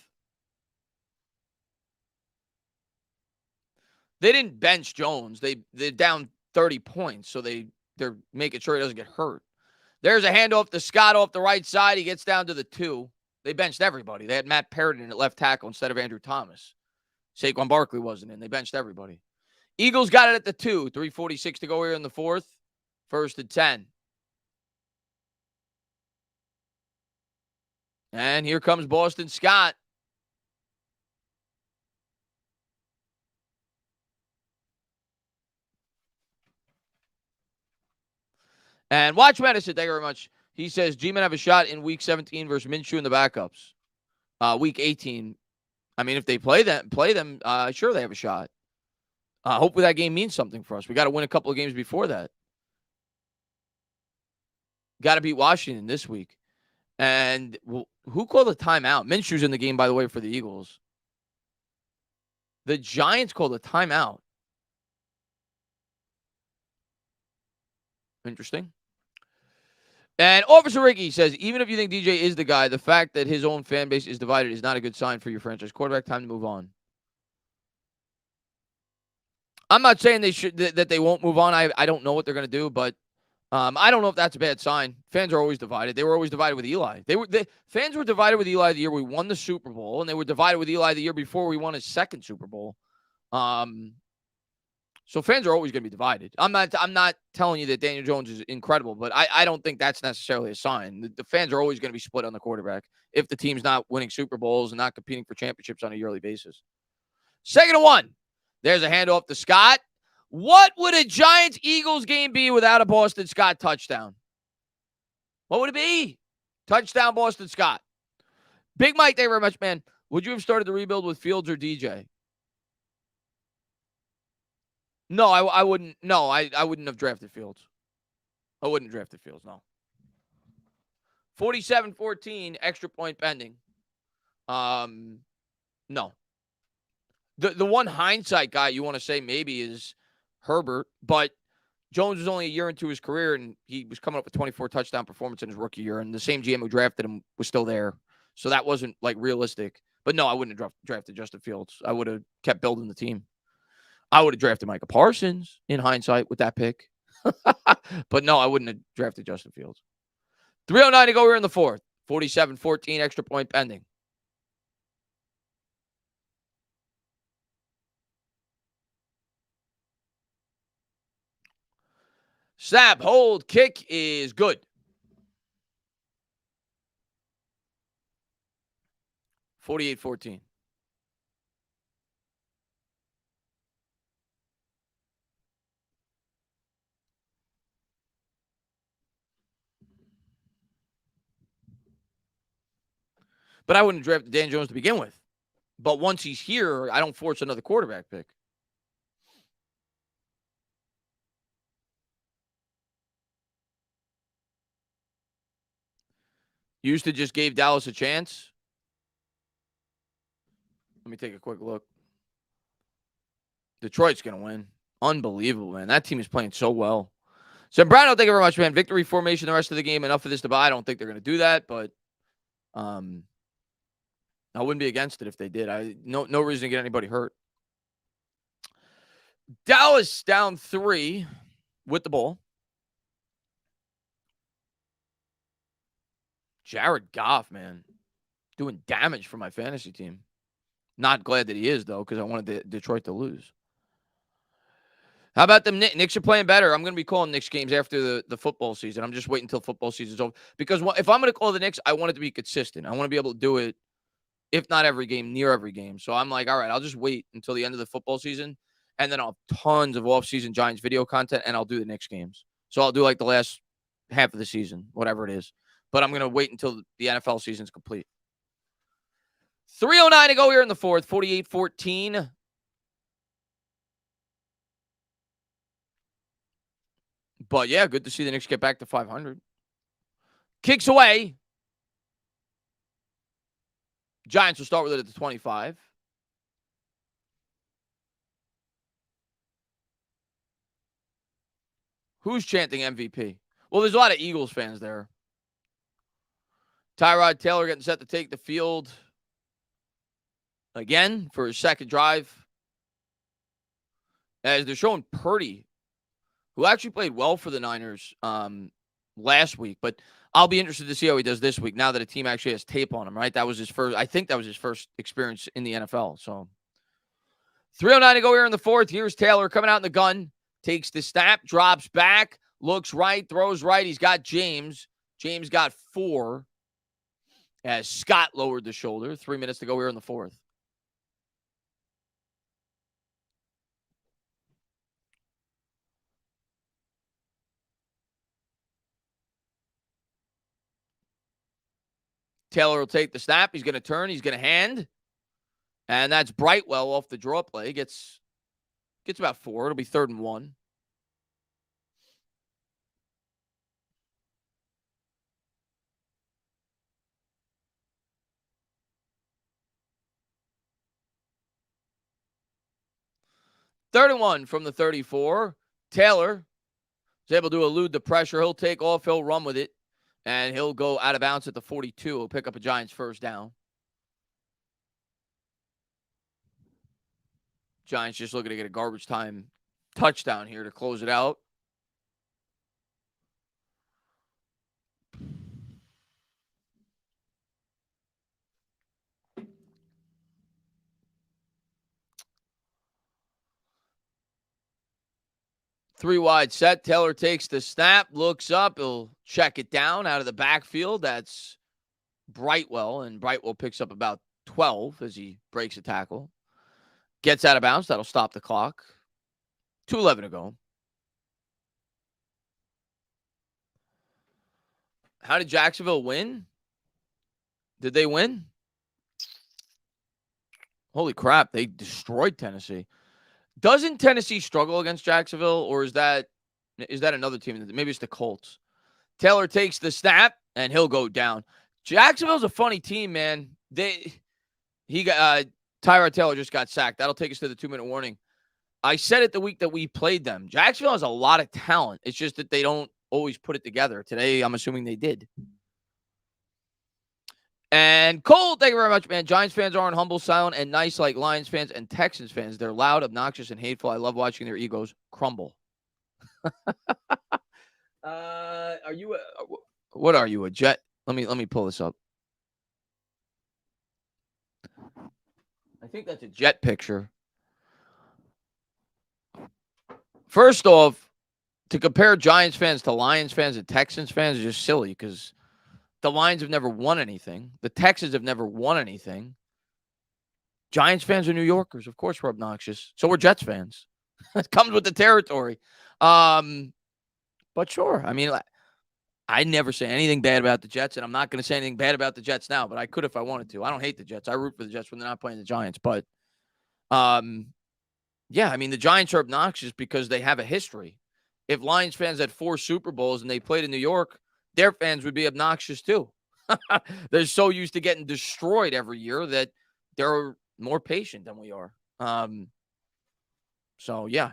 They didn't bench Jones. They're down 30 points, so they're making sure he doesn't get hurt. There's a handoff to Scott off the right side. He gets down to the 2. They benched everybody. They had Matt Perriton at left tackle instead of Andrew Thomas. Saquon Barkley wasn't in. They benched everybody. Eagles got it at the 2. 3:46 to go here in the fourth. 1st and 10. And here comes Boston Scott. And Watch Medicine, thank you very much. He says G-Men have a shot in Week 17 versus Minshew and the backups. Week 18. I mean, if they play them, sure they have a shot. Hopefully that game means something for us. We got to win a couple of games before that. Got to beat Washington this week. And who called a timeout? Minshew's in the game, by the way, for the Eagles. The Giants called a timeout. Interesting. And Officer Ricky says, even if you think DJ is the guy, the fact that his own fan base is divided is not a good sign for your franchise quarterback. Time to move on. I'm not saying that they won't move on. I don't know what they're going to do, but I don't know if that's a bad sign. Fans are always divided. They were always divided with Eli. Fans were divided with Eli the year we won the Super Bowl, and they were divided with Eli the year before we won his 2nd Super Bowl. So fans are always going to be divided. I'm not telling you that Daniel Jones is incredible, but I don't think that's necessarily a sign. The fans are always going to be split on the quarterback if the team's not winning Super Bowls and not competing for championships on a yearly basis. 2nd and 1. There's a handoff to Scott. What would a Giants-Eagles game be without a Boston Scott touchdown? What would it be? Touchdown, Boston Scott. Big Mike, thank you very much, man. Would you have started the rebuild with Fields or DJ? No, I wouldn't. No, I wouldn't have drafted Fields. I wouldn't have drafted Fields, no. 47-14, extra point pending. No. The one hindsight guy you want to say maybe is Herbert, but Jones was only a year into his career, and he was coming up with 24 touchdown performance in his rookie year, and the same GM who drafted him was still there. So that wasn't, like, realistic. But, no, I wouldn't have drafted Justin Fields. I would have kept building the team. I would have drafted Micah Parsons in hindsight with that pick. But, no, I wouldn't have drafted Justin Fields. 3:09 to go here in the fourth. 47-14, extra point pending. Snap, hold, kick is good. 48-14. But I wouldn't draft Dan Jones to begin with. But once he's here, I don't force another quarterback pick. Houston just gave Dallas a chance. Let me take a quick look. Detroit's going to win. Unbelievable, man. That team is playing so well. So, Brad, thank you very much, man. Victory formation the rest of the game. Enough of this to buy. I don't think they're going to do that, but I wouldn't be against it if they did. No reason to get anybody hurt. Dallas down 3 with the ball. Jared Goff, man, doing damage for my fantasy team. Not glad that he is, though, because I wanted Detroit to lose. How about them Knicks? Knicks are playing better. I'm going to be calling Knicks games after the football season. I'm just waiting until football season's over. Because if I'm going to call the Knicks, I want it to be consistent. I want to be able to do it, if not every game, near every game. So I'm like, all right, I'll just wait until the end of the football season, and then I'll have tons of off-season Giants video content, and I'll do the Knicks games. So I'll do like the last half of the season, whatever it is. But I'm going to wait until the NFL season's complete. 3:09 to go here in the fourth, 48-14. But, yeah, good to see the Knicks get back to 500. Kicks away. Giants will start with it at the 25. Who's chanting MVP? Well, there's a lot of Eagles fans there. Tyrod Taylor getting set to take the field again for his second drive. As they're showing Purdy, who actually played well for the Niners last week. But I'll be interested to see how he does this week now that a team actually has tape on him, right? That was his first. I think that was his first experience in the NFL. So 3:09 to go here in the fourth. Here's Taylor coming out in the gun. Takes the snap, drops back, looks right, throws right. He's got James. James got 4 as Scott lowered the shoulder. 3 minutes to go here in the fourth. Taylor will take the snap. He's going to turn. He's going to hand. And that's Brightwell off the draw play. Gets about 4. It'll be 3rd and 1. Third and 1 from the 34. Taylor is able to elude the pressure. He'll take off. He'll run with it. And he'll go out of bounds at the 42. He'll pick up a Giants first down. Giants just looking to get a garbage time touchdown here to close it out. Three wide set. Taylor takes the snap, looks up. He'll check it down out of the backfield. That's Brightwell, and Brightwell picks up about 12 as he breaks a tackle. Gets out of bounds. That'll stop the clock. 2:11 to go. How did Jacksonville win? Did they win? Holy crap, they destroyed Tennessee. Doesn't Tennessee struggle against Jacksonville, or is that another team? Maybe it's the Colts. Taylor takes the snap, and he'll go down. Jacksonville's a funny team, man. Tyrod Taylor just got sacked. That'll take us to the 2-minute warning. I said it the week that we played them. Jacksonville has a lot of talent. It's just that they don't always put it together. Today, I'm assuming they did. And Cole, thank you very much, man. Giants fans aren't humble, silent, and nice like Lions fans and Texans fans. They're loud, obnoxious, and hateful. I love watching their egos crumble. What are you, a Jet? Let me pull this up. I think that's a Jet picture. First off, to compare Giants fans to Lions fans and Texans fans is just silly because the Lions have never won anything. The Texans have never won anything. Giants fans are New Yorkers. Of course we're obnoxious. So we're Jets fans. It comes with the territory. But sure. I mean, I never say anything bad about the Jets, and I'm not going to say anything bad about the Jets now, but I could if I wanted to. I don't hate the Jets. I root for the Jets when they're not playing the Giants. But, yeah, I mean, the Giants are obnoxious because they have a history. If Lions fans had 4 Super Bowls and they played in New York, their fans would be obnoxious too. They're so used to getting destroyed every year that they're more patient than we are. So, yeah.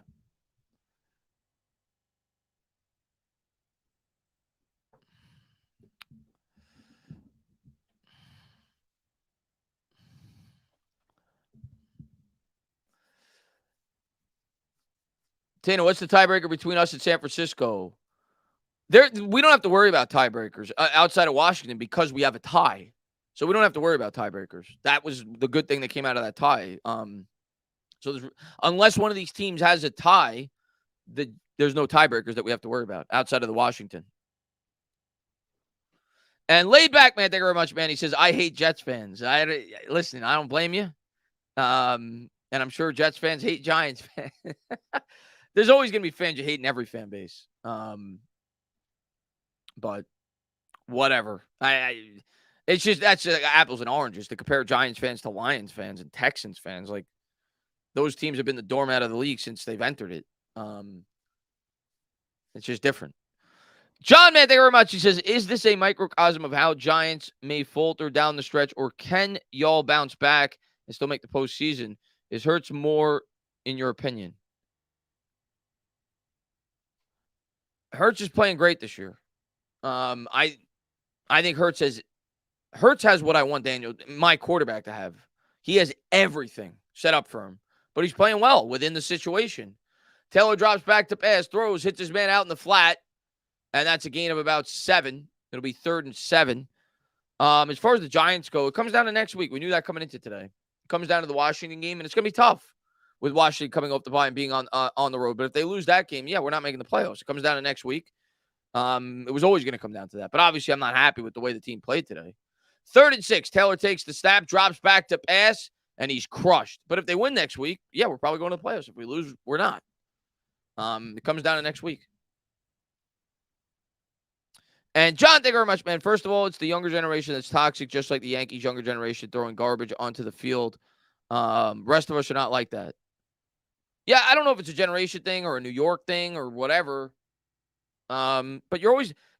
Tana, what's the tiebreaker between us and San Francisco? We don't have to worry about tiebreakers outside of Washington because we have a tie. So we don't have to worry about tiebreakers. That was the good thing that came out of that tie. So unless one of these teams has a tie, there's no tiebreakers that we have to worry about outside of the Washington. And laid back, man, thank you very much, man. He says, I hate Jets fans. Listen, I don't blame you. And I'm sure Jets fans hate Giants fans. There's always going to be fans you hate in every fan base. But whatever. It's just that's apples and oranges to compare Giants fans to Lions fans and Texans fans. Like those teams have been the doormat of the league since they've entered it. It's just different. John, man, thank you very much. He says, is this a microcosm of how Giants may falter down the stretch, or can y'all bounce back and still make the postseason? Is Hurts more, in your opinion? Hurts is playing great this year. I think Hurts has what I want my quarterback to have. He has everything set up for him, but he's playing well within the situation. Taylor drops back to pass, throws, hits his man out in the flat, and that's a gain of about 7. It'll be 3rd and 7. As far as the Giants go, it comes down to next week. We knew that coming into today. It comes down to the Washington game, and it's going to be tough with Washington coming off the bye and being on the road. But if they lose that game, we're not making the playoffs. It comes down to next week. It was always going to come down to that. But obviously, I'm not happy with the way the team played today. 3rd and 6. Taylor takes the snap, drops back to pass, and he's crushed. But if they win next week, we're probably going to the playoffs. If we lose, we're not. It comes down to next week. And John, thank you very much, man. First of all, it's the younger generation that's toxic, just like the Yankees' younger generation throwing garbage onto the field. Rest of us are not like that. Yeah, I don't know if it's a generation thing or a New York thing or whatever. But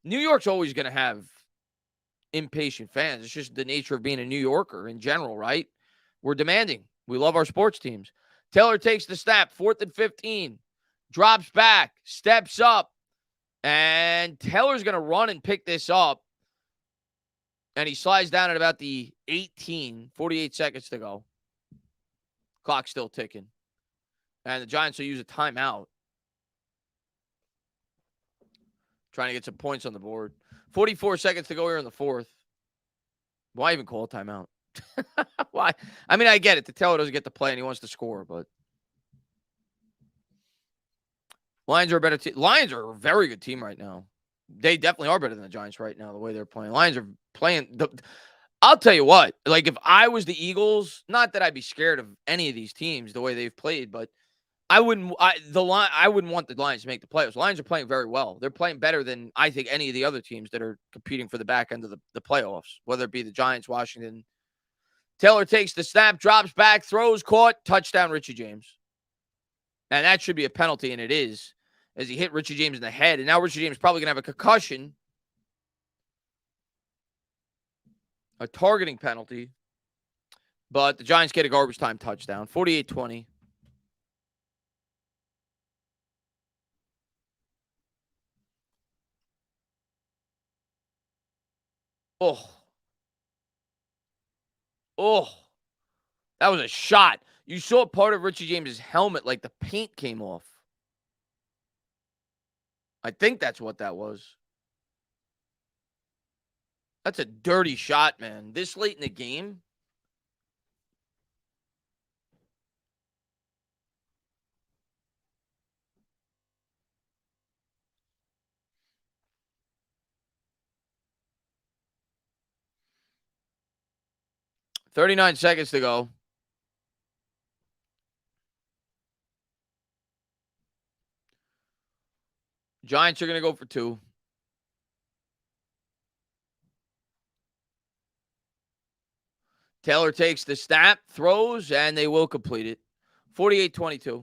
New York's always going to have impatient fans. It's just the nature of being a New Yorker in general, right? We're demanding. We love our sports teams. Taylor takes the snap, 4th and 15, drops back, steps up, and Taylor's going to run and pick this up. And he slides down at about the 48 seconds to go. Clock's still ticking. And the Giants will use a timeout. Trying to get some points on the board. 44 seconds to go here in the 4th. Why even call a timeout? Why? I mean, I get it. The Taylor doesn't get to play and he wants to score, but Lions are a better team. Lions are a very good team right now. They definitely are better than the Giants right now, the way they're playing. Lions are playing. I'll tell you what, like if I was the Eagles, not that I'd be scared of any of these teams the way they've played, but I wouldn't want the Lions to make the playoffs. The Lions are playing very well. They're playing better than I think any of the other teams that are competing for the back end of the playoffs, whether it be the Giants, Washington. Taylor takes the snap, drops back, throws, caught, touchdown, Richie James. And that should be a penalty, and it is, as he hit Richie James in the head. And now Richie James is probably going to have a concussion. A targeting penalty. But the Giants get a garbage time touchdown, 48-20. Oh, that was a shot. You saw part of Richie James' helmet, like the paint came off. I think that's what that was. That's a dirty shot, man. This late in the game. $39 seconds to go. Giants are going to go for 2. Taylor takes the snap, throws, and they will complete it. 48-22.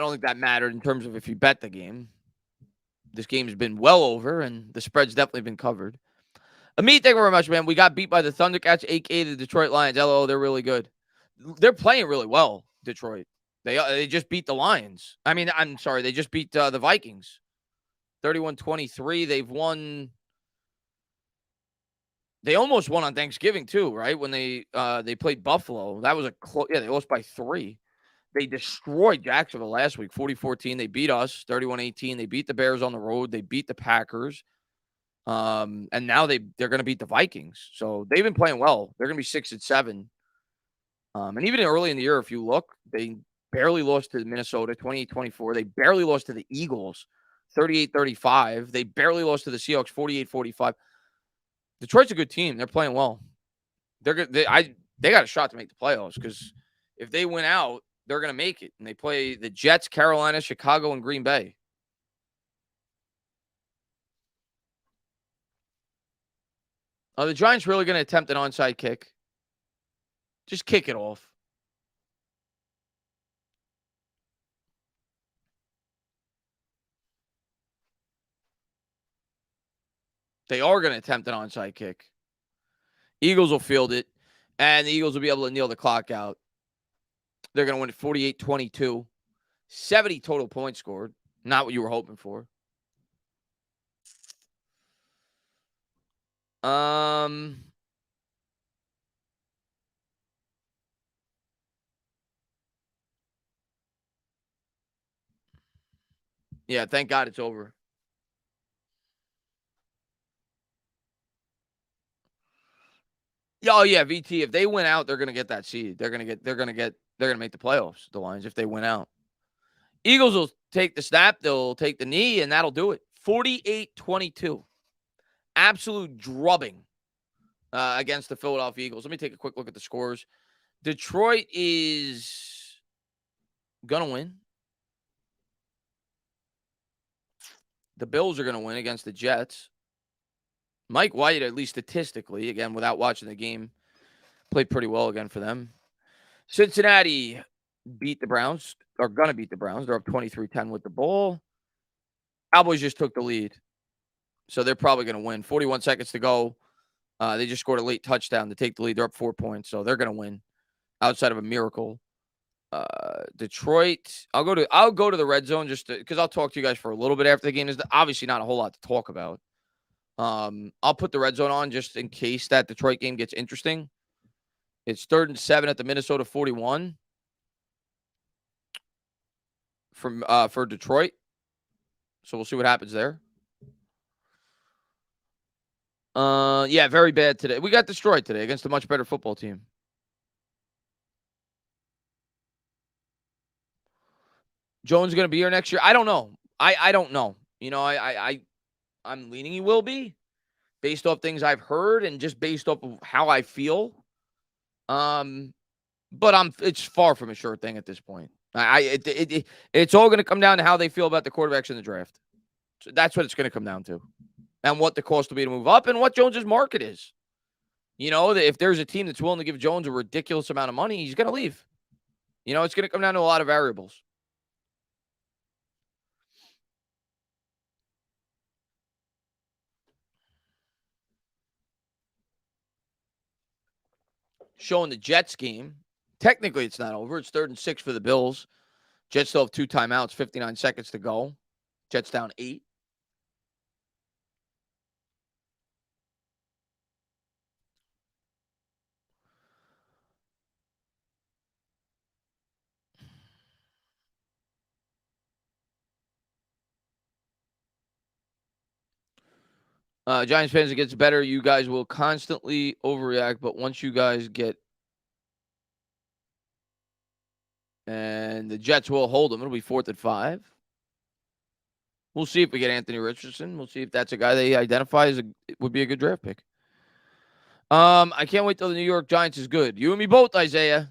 I don't think that mattered in terms of if you bet the game. This game has been well over, and the spread's definitely been covered. Amit, thank you very much, man. We got beat by the Thundercats, a.k.a. the Detroit Lions. LO, they're really good. They're playing really well, Detroit. They just beat the Lions. I mean, I'm sorry. They just beat the Vikings. 31-23. They've won. They almost won on Thanksgiving, too, right? When they played Buffalo. That was a close. Yeah, they lost by 3. They destroyed Jacksonville last week, 40-14. They beat us, 31-18. They beat the Bears on the road. They beat the Packers. And now they're going to beat the Vikings. So they've been playing well. They're going to be 6-7. And even early in the year, if you look, they barely lost to Minnesota, 28-24. They barely lost to the Eagles, 38-35. They barely lost to the Seahawks, 48-45. Detroit's a good team. They're playing well. They're good. They got a shot to make the playoffs because if they win out, they're going to make it. And they play the Jets, Carolina, Chicago, and Green Bay. Are the Giants really going to attempt an onside kick? Just kick it off. They are going to attempt an onside kick. Eagles will field it, and the Eagles will be able to kneel the clock out. They're going to win it 48-22. 70 total points scored. Not what you were hoping for. Yeah, thank God it's over. Oh yeah, VT. If they win out, they're gonna get that seed. They're gonna make the playoffs. The Lions, if they win out, Eagles will take the snap. They'll take the knee, and that'll do it. 48-22, absolute drubbing against the Philadelphia Eagles. Let me take a quick look at the scores. Detroit is gonna win. The Bills are gonna win against the Jets. Mike White, at least statistically, again, without watching the game, played pretty well again for them. Cincinnati beat the Browns, are going to beat the Browns. They're up 23-10 with the ball. Cowboys just took the lead, so they're probably going to win. 41 seconds to go. They just scored a late touchdown to take the lead. They're up 4 points, so they're going to win outside of a miracle. Detroit, I'll go to the red zone just because I'll talk to you guys for a little bit after the game. There's obviously not a whole lot to talk about. I'll put the red zone on just in case that Detroit game gets interesting. It's 3rd and 7 at the Minnesota 41 for Detroit. So we'll see what happens there. Yeah, very bad today. We got destroyed today against a much better football team. Jones going to be here next year? I don't know. I don't know. You know, I'm leaning he will be based off things I've heard and just based off of how I feel. But it's far from a sure thing at this point. It's all going to come down to how they feel about the quarterbacks in the draft. So that's what it's going to come down to. And what the cost will be to move up and what Jones's market is. You know, if there's a team that's willing to give Jones a ridiculous amount of money, he's going to leave. You know, it's going to come down to a lot of variables. Showing the Jets game. Technically, it's not over. It's 3rd and 6 for the Bills. Jets still have 2 timeouts, 59 seconds to go. Jets down 8. Giants fans, it gets better. You guys will constantly overreact, but once you guys get and the Jets will hold them, it'll be 4th and 5. We'll see if we get Anthony Richardson. We'll see if that's a guy they identify as would be a good draft pick. I can't wait till the New York Giants is good. You and me both, Isaiah.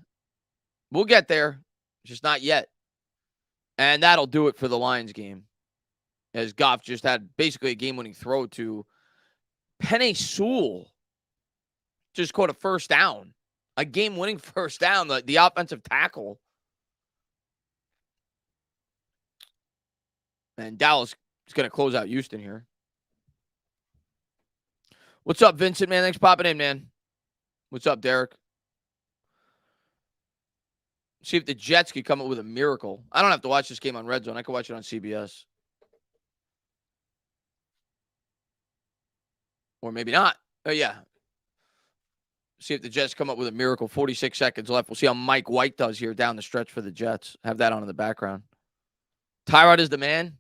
We'll get there. Just not yet. And that'll do it for the Lions game. As Goff just had basically a game-winning throw to Penei Sewell. Just caught a first down. A game-winning first down. The offensive tackle. And Dallas is going to close out Houston here. What's up, Vincent, man? Thanks for popping in, man. What's up, Derek? See if the Jets could come up with a miracle. I don't have to watch this game on Red Zone. I can watch it on CBS. Or maybe not. Oh, yeah. See if the Jets come up with a miracle. 46 seconds left. We'll see how Mike White does here down the stretch for the Jets. Have that on in the background. Tyrod is the man.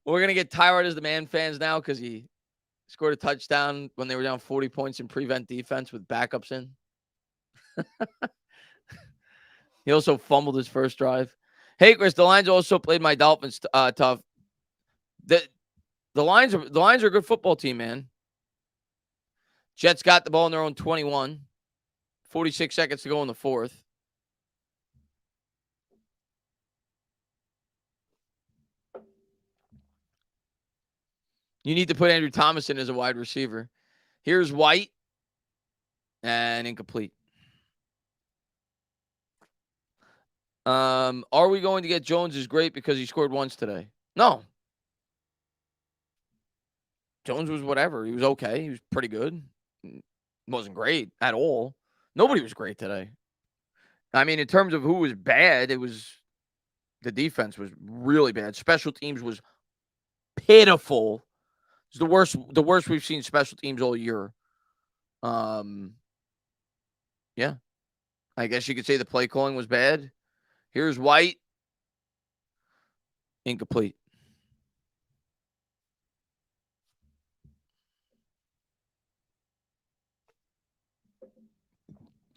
We're going to get Tyrod is the man fans now because he scored a touchdown when they were down 40 points in prevent defense with backups in. He also fumbled his first drive. Hey, Chris, the Lions also played my Dolphins tough. The Lions are a good football team, man. Jets got the ball in their own 21. 46 seconds to go in the fourth. You need to put Andrew Thomas in as a wide receiver. Here's White. And incomplete. Are we going to get Jones is great because he scored once today? No. Jones was whatever. He was okay. He was pretty good. Wasn't great at all. Nobody was great today. I mean, in terms of who was bad, it was the defense was really bad. Special teams was pitiful. It's the worst we've seen special teams all year. Yeah. I guess you could say the play calling was bad. Here's White. Incomplete.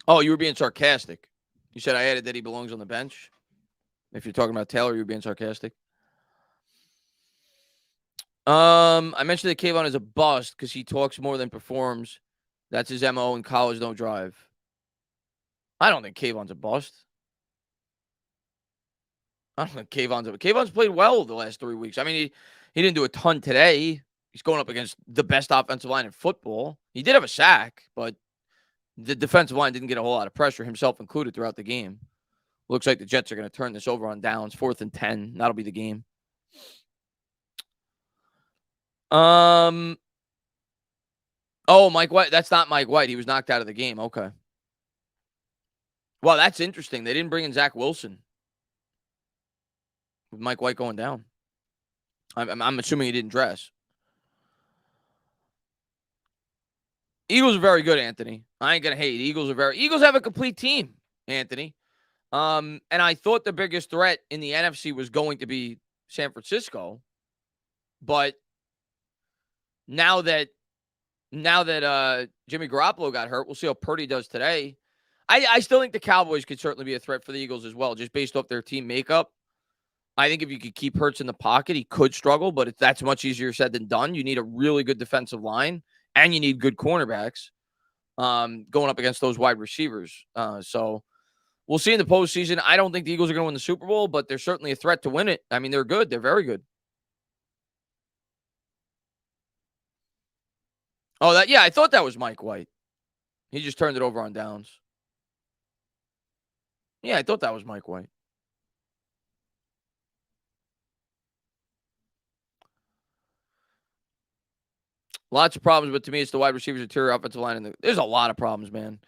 Oh, you were being sarcastic. You said I added that he belongs on the bench. If you're talking about Taylor, you're being sarcastic. I mentioned that Kayvon is a bust because he talks more than performs. That's his MO in college, don't drive. I don't think Kayvon's a bust. I don't think Kayvon's played well the last 3 weeks. I mean, he didn't do a ton today. He's going up against the best offensive line in football. He did have a sack, but the defensive line didn't get a whole lot of pressure, himself included, throughout the game. Looks like the Jets are going to turn this over on downs. 4th and 10. That'll be the game. Oh, Mike White. That's not Mike White. He was knocked out of the game. Okay. Well, that's interesting. They didn't bring in Zach Wilson with Mike White going down. I'm assuming he didn't dress. Eagles are very good, Anthony. I ain't going to hate. Eagles have a complete team, Anthony. And I thought the biggest threat in the NFC was going to be San Francisco. But now that Jimmy Garoppolo got hurt, we'll see how Purdy does today. I still think the Cowboys could certainly be a threat for the Eagles as well, just based off their team makeup. I think if you could keep Hurts in the pocket, he could struggle, but that's much easier said than done. You need a really good defensive line, and you need good cornerbacks going up against those wide receivers. So we'll see in the postseason. I don't think the Eagles are going to win the Super Bowl, but they're certainly a threat to win it. I mean, they're good. They're very good. Oh, I thought that was Mike White. He just turned it over on downs. Yeah, I thought that was Mike White. Lots of problems, but to me, it's the wide receivers, interior offensive line. And there's a lot of problems, man.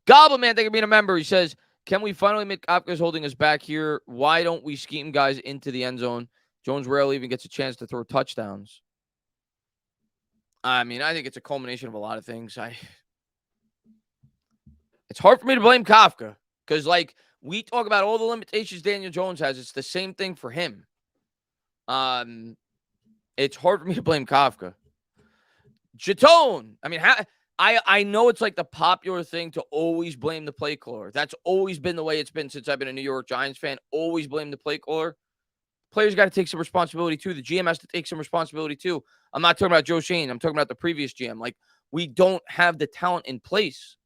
Goblin Man, thank you for being a member. He says, can we finally admit Kafka's holding us back here? Why don't we scheme guys into the end zone? Jones rarely even gets a chance to throw touchdowns. I mean, I think it's a culmination of a lot of things. It's hard for me to blame Kafka because, like, we talk about all the limitations Daniel Jones has. It's the same thing for him. It's hard for me to blame Kafka. Jatone. I mean, I know it's like the popular thing to always blame the play caller. That's always been the way it's been since I've been a New York Giants fan. Always blame the play caller. Players got to take some responsibility too. The GM has to take some responsibility too. I'm not talking about Joe Shane. I'm talking about the previous GM. Like, we don't have the talent in place.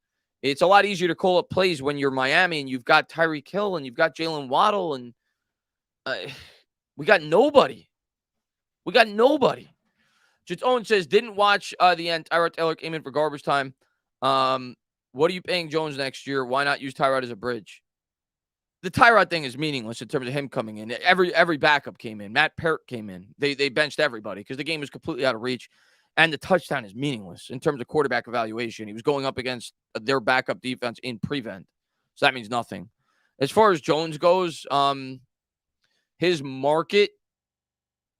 It's a lot easier to call up plays when you're Miami and you've got Tyreek Hill and you've got Jalen Waddle and we got nobody. Owen says, didn't watch the end. Tyrod Taylor came in for garbage time. What are you paying Jones next year? Why not use Tyrod as a bridge? the Tyrod thing is meaningless in terms of him coming in. Every backup came in. Matt Parrott came in. They benched everybody because the game was completely out of reach. And the touchdown is meaningless in terms of quarterback evaluation. He was going up against their backup defense in prevent. So that means nothing. As far as Jones goes, his market,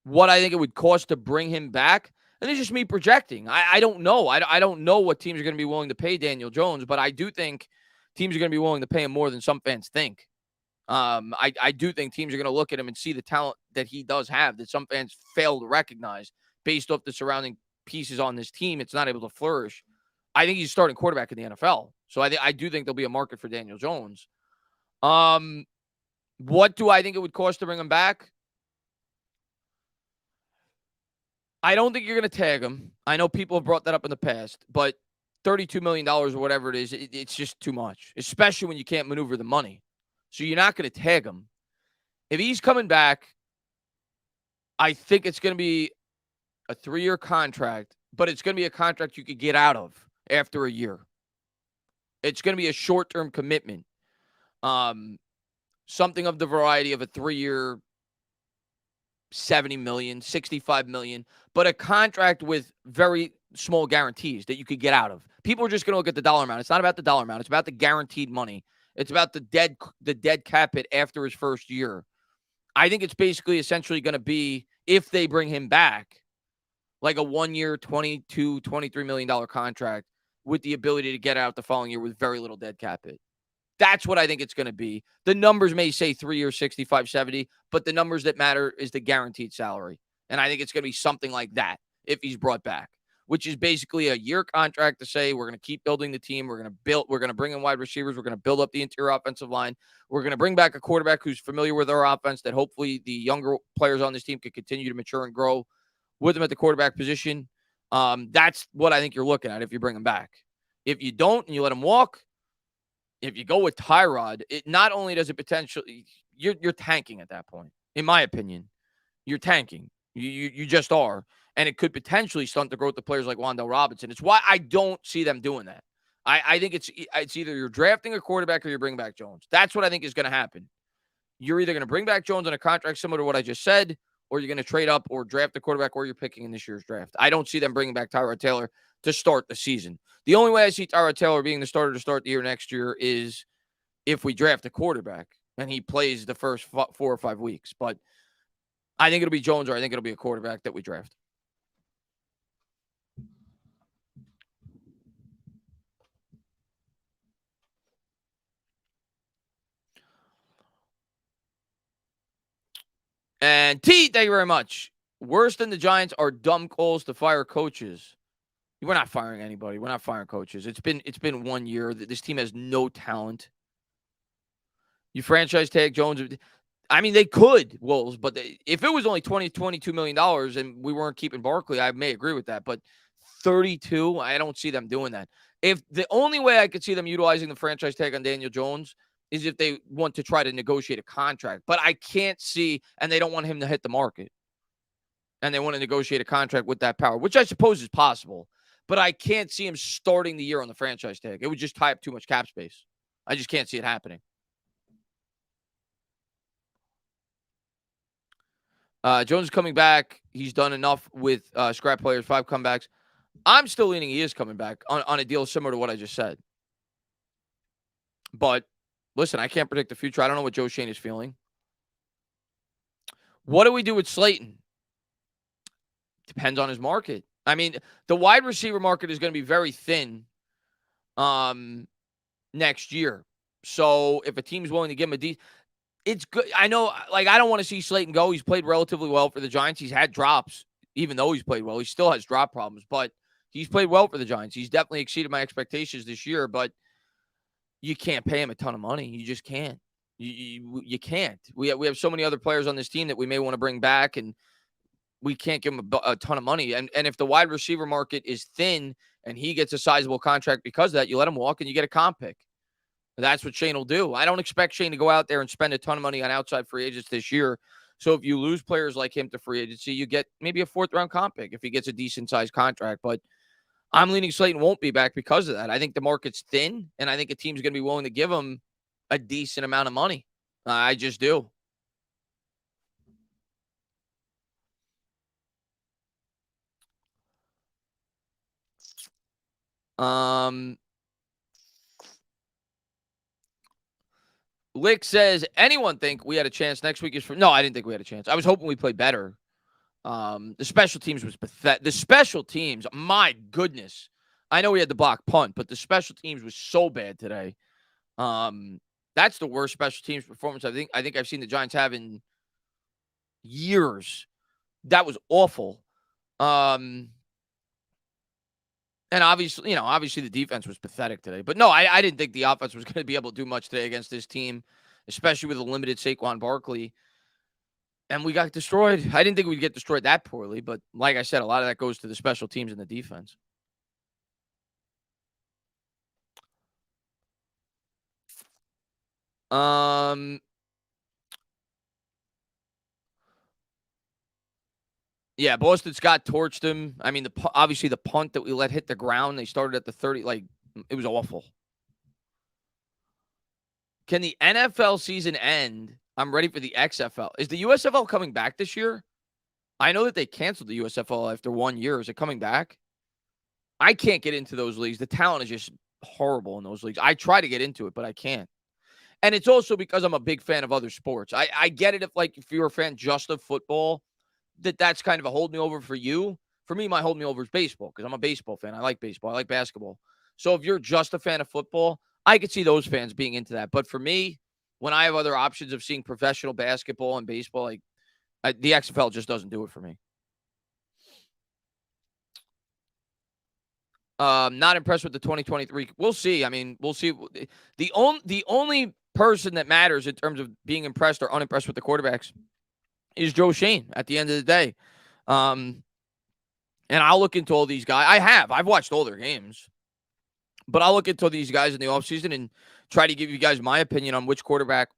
what I think it would cost to bring him back, and it's just me projecting. I don't know. I don't know what teams are going to be willing to pay Daniel Jones, but I do think teams are going to be willing to pay him more than some fans think. I do think teams are going to look at him and see the talent that he does have that some fans fail to recognize based off the surrounding pieces on this team. It's not able to flourish. I think he's starting quarterback in the NFL. So I do think there'll be a market for Daniel Jones. What do I think it would cost to bring him back? I don't think you're going to tag him. I know people have brought that up in the past, but $32 million or whatever it is, it's just too much, especially when you can't maneuver the money. So you're not going to tag him. If he's coming back, I think it's going to be a 3-year contract, but it's going to be a contract you could get out of after a year. It's going to be a short-term commitment. Something of the variety of a 3-year, $70 million, $65 million, but a contract with very small guarantees that you could get out of. People are just going to look at the dollar amount. It's not about the dollar amount. It's about the guaranteed money. It's about the dead cap hit after his first year. I think it's basically essentially going to be, if they bring him back, like a 1-year, $22, $23 million contract with the ability to get out the following year with very little dead cap hit. That's what I think it's going to be. The numbers may say 3 years, 65, 70, but the numbers that matter is the guaranteed salary. And I think it's going to be something like that if he's brought back, which is basically a year contract to say we're going to keep building the team. We're going to bring in wide receivers. We're going to build up the interior offensive line. We're going to bring back a quarterback who's familiar with our offense that hopefully the younger players on this team can continue to mature and grow with them at the quarterback position. That's what I think you're looking at if you bring him back. If you don't and you let him walk, if you go with Tyrod, it not only does it potentially, you're tanking at that point. In my opinion, you're tanking. You just are. And it could potentially stunt the growth of players like Wan'Dale Robinson. It's why I don't see them doing that. I think it's either you're drafting a quarterback or you're bringing back Jones. That's what I think is going to happen. You're either going to bring back Jones on a contract similar to what I just said, or you're going to trade up or draft a quarterback, or you're picking in this year's draft. I don't see them bringing back Tyrod Taylor to start the season. The only way I see Tyrod Taylor being the starter to start the year next year is if we draft a quarterback and he plays the first 4 or 5 weeks. But I think it'll be Jones, or I think it'll be a quarterback that we draft. And T, thank you very much. Worse than the Giants are dumb calls to fire coaches. We're not firing anybody. We're not firing coaches. It's been 1 year. This team has no talent. You franchise tag Jones. I mean, they could, Wolves, but if it was only $22 million and we weren't keeping Barkley, I may agree with that. But 32, I don't see them doing that. If the only way I could see them utilizing the franchise tag on Daniel Jones is if they want to try to negotiate a contract. But I can't see, and they don't want him to hit the market. And they want to negotiate a contract with that power, which I suppose is possible. But I can't see him starting the year on the franchise tag. It would just tie up too much cap space. I just can't see it happening. Jones is coming back. He's done enough with scrap players, 5 comebacks. I'm still leaning he is coming back on a deal similar to what I just said. But listen, I can't predict the future. I don't know what Joe Schoen is feeling. What do we do with Slayton? Depends on his market. I mean, the wide receiver market is going to be very thin next year. So if a team's willing to give him a D, it's good. I know, like, I don't want to see Slayton go. He's played relatively well for the Giants. He's had drops, even though he's played well. He still has drop problems, but he's played well for the Giants. He's definitely exceeded my expectations this year, but you can't pay him a ton of money. You just can't. You can't. We have so many other players on this team that we may want to bring back, and we can't give him a ton of money. And if the wide receiver market is thin and he gets a sizable contract because of that, you let him walk and you get a comp pick. That's what Schoen will do. I don't expect Schoen to go out there and spend a ton of money on outside free agents this year. So if you lose players like him to free agency, you get maybe a 4th-round comp pick if he gets a decent-sized contract. But I'm leaning Slayton won't be back because of that. I think the market's thin, and I think a team's going to be willing to give him a decent amount of money. I just do. Lick says, anyone think we had a chance next week? No, I didn't think we had a chance. I was hoping we played better. The special teams was pathetic. The special teams, my goodness. I know we had the block punt, but the special teams was so bad today. That's the worst special teams performance I think I've seen the Giants have in years. That was awful. And obviously the defense was pathetic today. But no, I didn't think the offense was going to be able to do much today against this team, especially with a limited Saquon Barkley. And we got destroyed. I didn't think we'd get destroyed that poorly, but like I said, a lot of that goes to the special teams and the defense. Yeah, Boston Scott torched him. I mean, obviously the punt that we let hit the ground, they started at the 30, it was awful. Can the NFL season end? I'm ready for the XFL. Is the USFL coming back this year? I know that they canceled the USFL after 1 year. Is it coming back? I can't get into those leagues. The talent is just horrible in those leagues. I try to get into it, but I can't. And it's also because I'm a big fan of other sports. I get it if you're a fan just of football, that's kind of a hold me over for you. For me, my hold me over is baseball because I'm a baseball fan. I like baseball. I like basketball. So if you're just a fan of football, I could see those fans being into that. But for me, when I have other options of seeing professional basketball and baseball, the XFL just doesn't do it for me. Not impressed with the 2023. We'll see. I mean, we'll see. The only person that matters in terms of being impressed or unimpressed with the quarterbacks is Joe Shane at the end of the day. And I'll look into all these guys. I've watched all their games, but I'll look into these guys in the offseason and try to give you guys my opinion on which quarterback,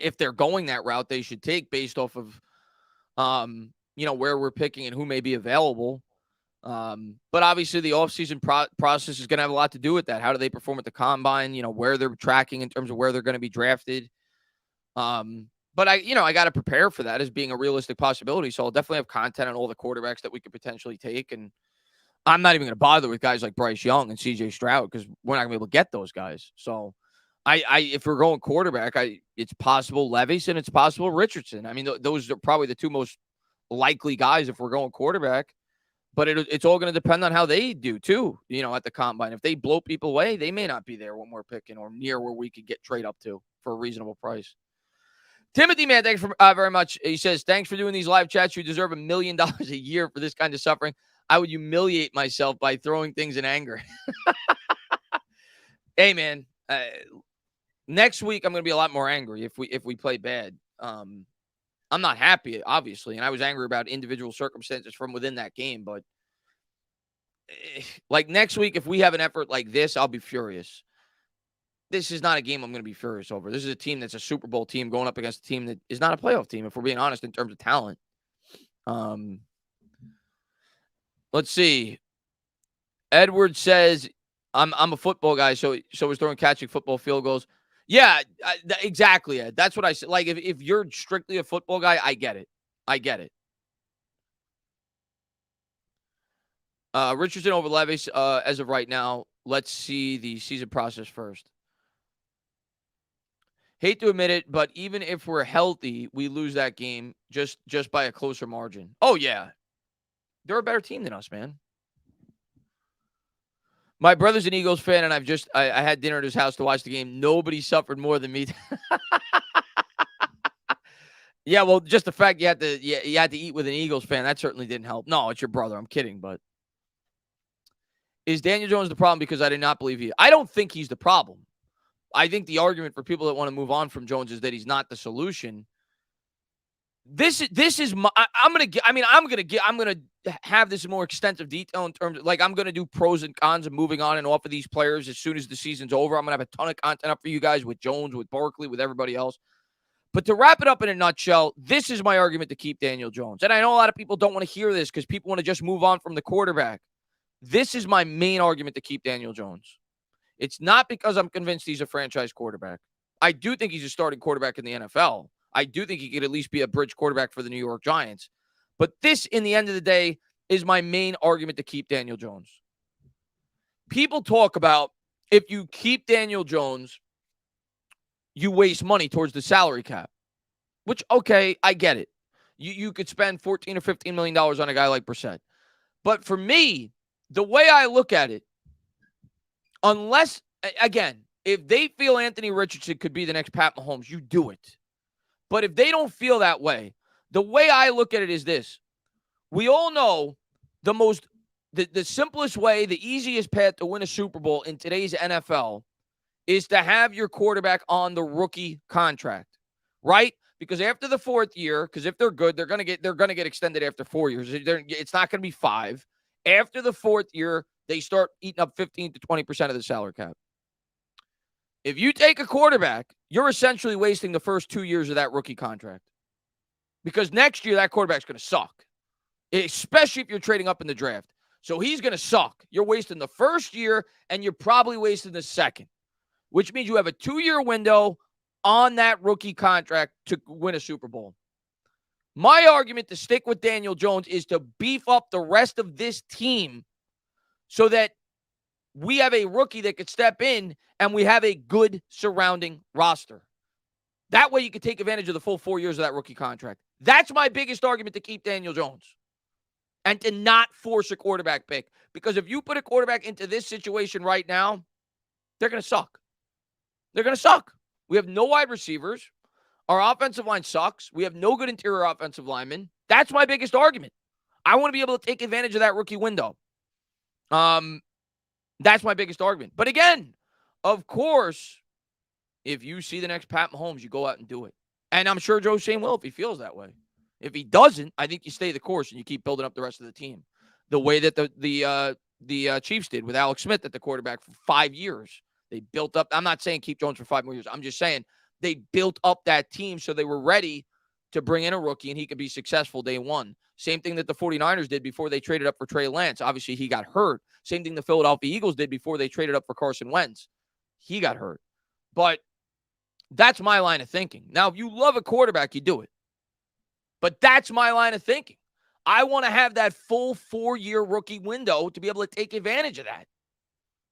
if they're going that route, they should take based off of, where we're picking and who may be available. But obviously the offseason process is going to have a lot to do with that. How do they perform at the combine? Where they're tracking in terms of where they're going to be drafted. But I got to prepare for that as being a realistic possibility. So I'll definitely have content on all the quarterbacks that we could potentially take. And I'm not even going to bother with guys like Bryce Young and CJ Stroud because we're not going to be able to get those guys. So if we're going quarterback, it's possible Levis and it's possible Richardson. I mean, those are probably the two most likely guys if we're going quarterback. But it's all going to depend on how they do, too, at the combine. If they blow people away, they may not be there when we're picking or near where we could get trade up to for a reasonable price. Timothy, man, thanks very much. He says, thanks for doing these live chats. You deserve $1 million a year for this kind of suffering. I would humiliate myself by throwing things in anger. Hey, man, next week I'm going to be a lot more angry if we play bad. I'm not happy, obviously, and I was angry about individual circumstances from within that game. But next week, if we have an effort like this, I'll be furious. This is not a game I'm going to be furious over. This is a team that's a Super Bowl team going up against a team that is not a playoff team, if we're being honest, in terms of talent. Let's see. Edward says, I'm a football guy, so is throwing catching football field goals. Yeah, exactly, Ed. That's what I said. If you're strictly a football guy, I get it. Richardson over Levis as of right now. Let's see the season process first. Hate to admit it, but even if we're healthy, we lose that game just by a closer margin. Oh, yeah. They're a better team than us, man. My brother's an Eagles fan, and I had dinner at his house to watch the game. Nobody suffered more than me. Yeah, well, just the fact you had to eat with an Eagles fan, that certainly didn't help. No, it's your brother. I'm kidding, but is Daniel Jones the problem because I did not believe I don't think he's the problem. I think the argument for people that want to move on from Jones is that he's not the solution. This is my. I'm gonna have this in more extensive detail in terms of I'm gonna do pros and cons of moving on and off of these players as soon as the season's over. I'm gonna have a ton of content up for you guys with Jones, with Barkley, with everybody else. But to wrap it up in a nutshell, this is my argument to keep Daniel Jones. And I know a lot of people don't want to hear this because people want to just move on from the quarterback. This is my main argument to keep Daniel Jones. It's not because I'm convinced he's a franchise quarterback. I do think he's a starting quarterback in the NFL. I do think he could at least be a bridge quarterback for the New York Giants. But this, in the end of the day, is my main argument to keep Daniel Jones. People talk about if you keep Daniel Jones, you waste money towards the salary cap, which, okay, I get it. You could spend $14 or $15 million on a guy like Brissett. But for me, the way I look at it, unless, again, if they feel Anthony Richardson could be the next Pat Mahomes, you do it. But if they don't feel that way, the way I look at it is this. We all know the simplest way, the easiest path to win a Super Bowl in today's NFL is to have your quarterback on the rookie contract, right? Because after the fourth year, because if they're good, they're gonna get extended after 4 years. It's not gonna be 5. After the fourth year, they start eating up 15 to 20% of the salary cap. If you take a quarterback, you're essentially wasting the first 2 years of that rookie contract. Because next year, that quarterback's going to suck, especially if you're trading up in the draft. So he's going to suck. You're wasting the first year, and you're probably wasting the second, which means you have a 2-year window on that rookie contract to win a Super Bowl. My argument to stick with Daniel Jones is to beef up the rest of this team so that we have a rookie that could step in and we have a good surrounding roster. That way you can take advantage of the full 4 years of that rookie contract. That's my biggest argument to keep Daniel Jones and to not force a quarterback pick. Because if you put a quarterback into this situation right now, they're going to suck. They're going to suck. We have no wide receivers. Our offensive line sucks. We have no good interior offensive linemen. That's my biggest argument. I want to be able to take advantage of that rookie window. That's my biggest argument. But again, of course, if you see the next Pat Mahomes, you go out and do it. And I'm sure Joe Shane will if he feels that way. If he doesn't, I think you stay the course and you keep building up the rest of the team. The way that the Chiefs did with Alex Smith at the quarterback for 5 years. They built up. I'm not saying keep Jones for 5 more years. I'm just saying they built up that team so they were ready to bring in a rookie and he could be successful day one. Same thing that the 49ers did before they traded up for Trey Lance. Obviously, he got hurt. Same thing the Philadelphia Eagles did before they traded up for Carson Wentz. He got hurt. But that's my line of thinking. Now, if you love a quarterback, you do it. But that's my line of thinking. I want to have that full 4-year rookie window to be able to take advantage of that.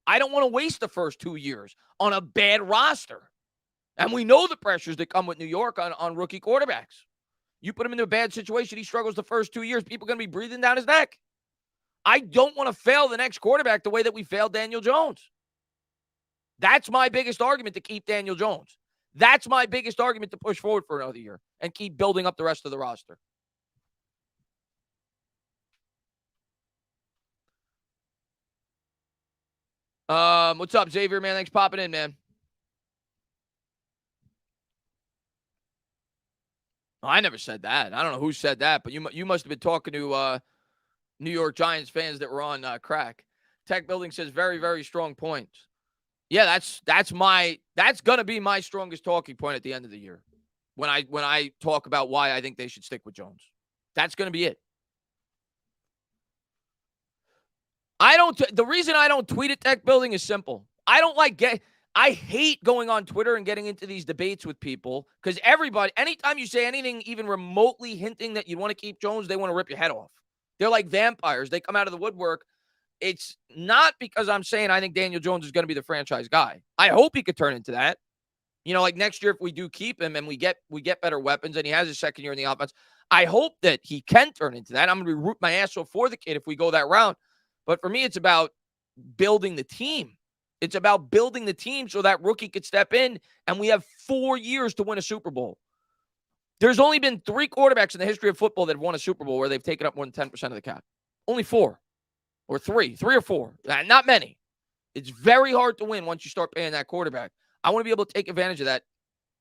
I don't want to waste the first 2 years on a bad roster. And we know the pressures that come with New York on rookie quarterbacks. You put him into a bad situation, he struggles the first 2 years, people are going to be breathing down his neck. I don't want to fail the next quarterback the way that we failed Daniel Jones. That's my biggest argument to keep Daniel Jones. That's my biggest argument to push forward for another year and keep building up the rest of the roster. What's up, Xavier, man? Thanks for popping in, man. I never said that. I don't know who said that, but you must have been talking to New York Giants fans that were on crack. Tech Building says very, very strong points. Yeah, that's gonna be my strongest talking point at the end of the year when I talk about why I think they should stick with Jones. That's gonna be it. The reason I don't tweet at Tech Building is simple. I hate going on Twitter and getting into these debates with people because everybody, anytime you say anything even remotely hinting that you want to keep Jones, they want to rip your head off. They're like vampires. They come out of the woodwork. It's not because I'm saying I think Daniel Jones is going to be the franchise guy. I hope he could turn into that. You know, like next year, if we do keep him and we get better weapons and he has his second year in the offense, I hope that he can turn into that. I'm going to root my ass off for the kid if we go that route. But for me, it's about building the team. It's about building the team so that rookie could step in and we have 4 years to win a Super Bowl. There's only been 3 quarterbacks in the history of football that have won a Super Bowl where they've taken up more than 10% of the cap. Only 4 or 3 or 4. Not many. It's very hard to win once you start paying that quarterback. I want to be able to take advantage of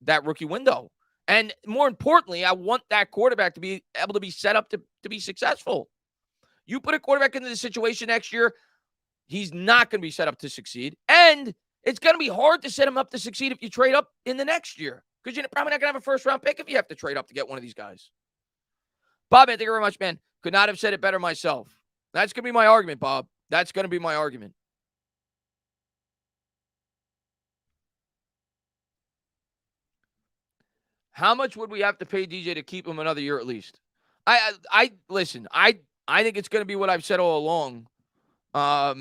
that rookie window. And more importantly, I want that quarterback to be able to be set up to be successful. You put a quarterback into the situation next year, he's not going to be set up to succeed. And it's going to be hard to set him up to succeed if you trade up in the next year. Because you're probably not going to have a first-round pick if you have to trade up to get one of these guys. Bob, man, thank you very much, man. Could not have said it better myself. That's going to be my argument, Bob. That's going to be my argument. How much would we have to pay DJ to keep him another year at least? I listen. I think it's going to be what I've said all along. I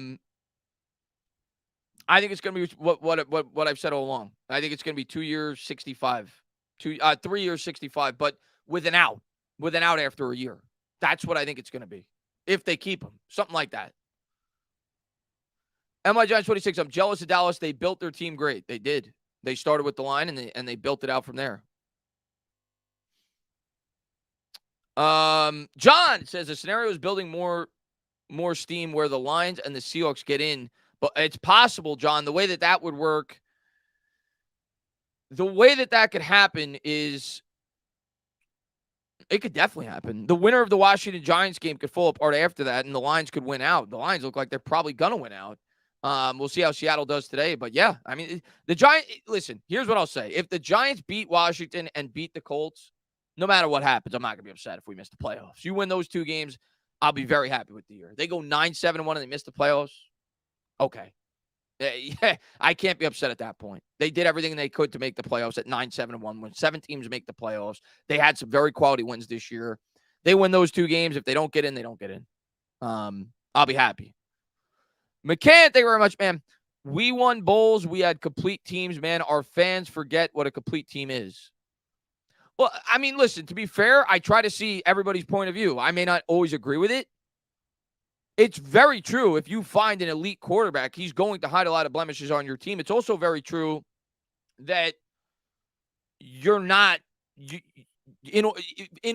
think it's going to be what I've said all along. I think it's going to be 2 years, 65, 3 years, 65, but with an out after a year. That's what I think it's going to be if they keep him, something like that. MI Giants 26. I'm jealous of Dallas. They built their team great. They did. They started with the line and they built it out from there. John says the scenario is building more steam where the Lions and the Seahawks get in, but it's possible, John. The way that would work, the way that could happen is, it could definitely happen. The winner of the Washington Giants game could fall apart after that, and the Lions could win out. The Lions look like they're probably gonna win out. We'll see how Seattle does today, but yeah, I mean, the Giants. Listen, here's what I'll say: if the Giants beat Washington and beat the Colts, no matter what happens, I'm not going to be upset if we miss the playoffs. You win those 2 games, I'll be very happy with the year. They go 9-7-1 and they miss the playoffs. Okay. Yeah, I can't be upset at that point. They did everything they could to make the playoffs at 9-7-1. When 7 teams make the playoffs, they had some very quality wins this year. They win those 2 games. If they don't get in, they don't get in. I'll be happy. McCann, thank you very much, man. We won bowls. We had complete teams, man. Our fans forget what a complete team is. Well, I mean, listen, to be fair, I try to see everybody's point of view. I may not always agree with it. It's very true. If you find an elite quarterback, he's going to hide a lot of blemishes on your team. It's also very true that you're not in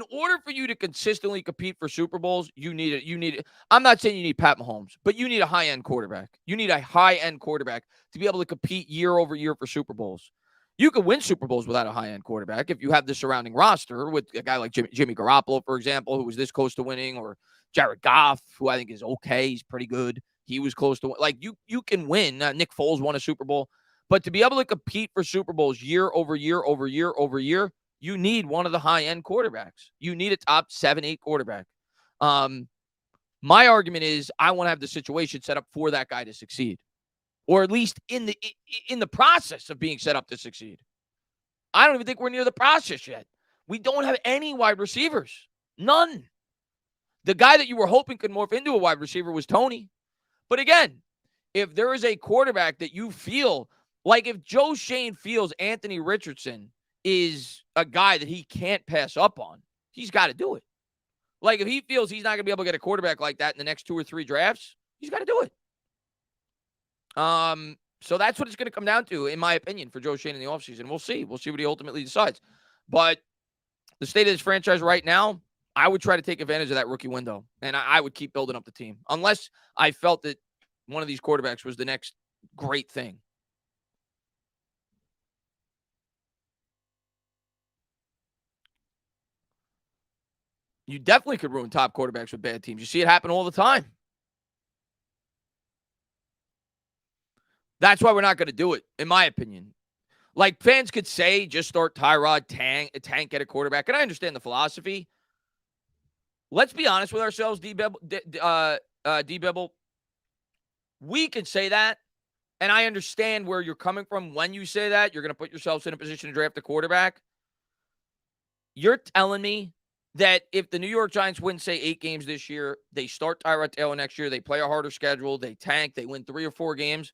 order for you to consistently compete for Super Bowls, you need it. I'm not saying you need Pat Mahomes, but you need a high-end quarterback. You need a high-end quarterback to be able to compete year over year for Super Bowls. You could win Super Bowls without a high-end quarterback if you have the surrounding roster with a guy like Jimmy Garoppolo, for example, who was this close to winning, or Jared Goff, who I think is okay. He's pretty good. He was close to like you can win. Nick Foles won a Super Bowl, but to be able to compete for Super Bowls year over year over year over year, you need one of the high-end quarterbacks. You need a top 7-8 quarterback. My argument is I want to have the situation set up for that guy to succeed, or at least in the process of being set up to succeed. I don't even think we're near the process yet. We don't have any wide receivers. None. The guy that you were hoping could morph into a wide receiver was Tony. But again, if there is a quarterback that you feel like, if Joe Shane feels Anthony Richardson is a guy that he can't pass up on, he's got to do it. Like, if he feels he's not going to be able to get a quarterback like that in the next 2 or 3 drafts, he's got to do it. So that's what it's going to come down to, in my opinion, for Joe Shane in the offseason. We'll see. We'll see what he ultimately decides. But the state of this franchise right now, I would try to take advantage of that rookie window, and I would keep building up the team, unless I felt that one of these quarterbacks was the next great thing. You definitely could ruin top quarterbacks with bad teams. You see it happen all the time. That's why we're not going to do it, in my opinion. Like, fans could say, just start Tyrod, tank at a quarterback, and I understand the philosophy. Let's be honest with ourselves, D-Bibble. We can say that, and I understand where you're coming from when you say that. You're going to put yourselves in a position to draft a quarterback. You're telling me that if the New York Giants win, say, 8 games this year, they start Tyrod Taylor next year, they play a harder schedule, they tank, they win 3 or 4 games,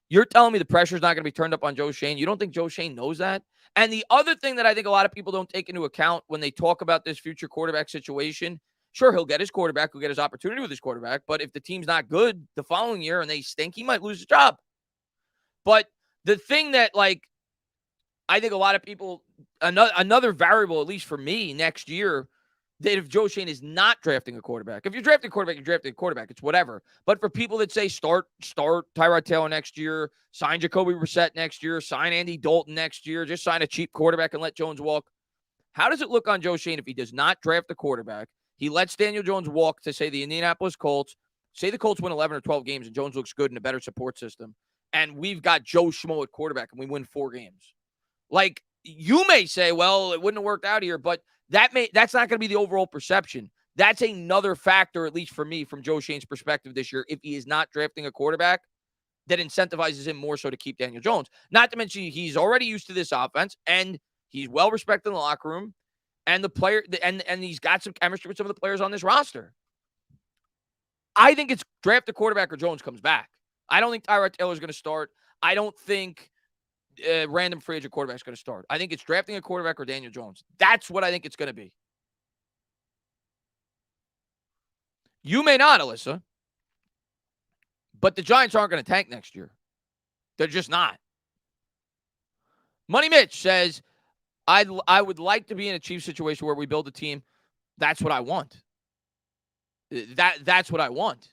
you're telling me the pressure's not going to be turned up on Joe Shane? You don't think Joe Shane knows that? And the other thing that I think a lot of people don't take into account when they talk about this future quarterback situation, sure, he'll get his quarterback, he'll get his opportunity with his quarterback, but if the team's not good the following year and they stink, he might lose his job. But the thing that, like, I think a lot of people, another variable, at least for me, next year, that if Joe Shane is not drafting a quarterback, if you're drafting a quarterback, you're drafting a quarterback, it's whatever. But for people that say start Tyrod Taylor next year, sign Jacoby Brissett next year, sign Andy Dalton next year, just sign a cheap quarterback and let Jones walk. How does it look on Joe Shane if he does not draft a quarterback? He lets Daniel Jones walk to, say, the Indianapolis Colts. Say the Colts win 11 or 12 games and Jones looks good in a better support system. And we've got Joe Schmo at quarterback and we win 4 games. Like, you may say, well, it wouldn't have worked out here, but that's not going to be the overall perception. That's another factor, at least for me, from Joe Shane's perspective this year, if he is not drafting a quarterback, that incentivizes him more so to keep Daniel Jones. Not to mention he's already used to this offense, and He's well respected in the locker room, and the player and he's got some chemistry with some of the players on this roster. I think it's draft a quarterback or Jones comes back. I don't think Tyrod Taylor's going to start. I don't think random free agent quarterback's going to start. I think it's drafting a quarterback or Daniel Jones. That's what I think it's going to be. You may not, Alyssa, but the Giants aren't going to tank next year. They're just not. Money Mitch says, I would like to be in a Chiefs situation where we build a team. That's what I want. That's what I want.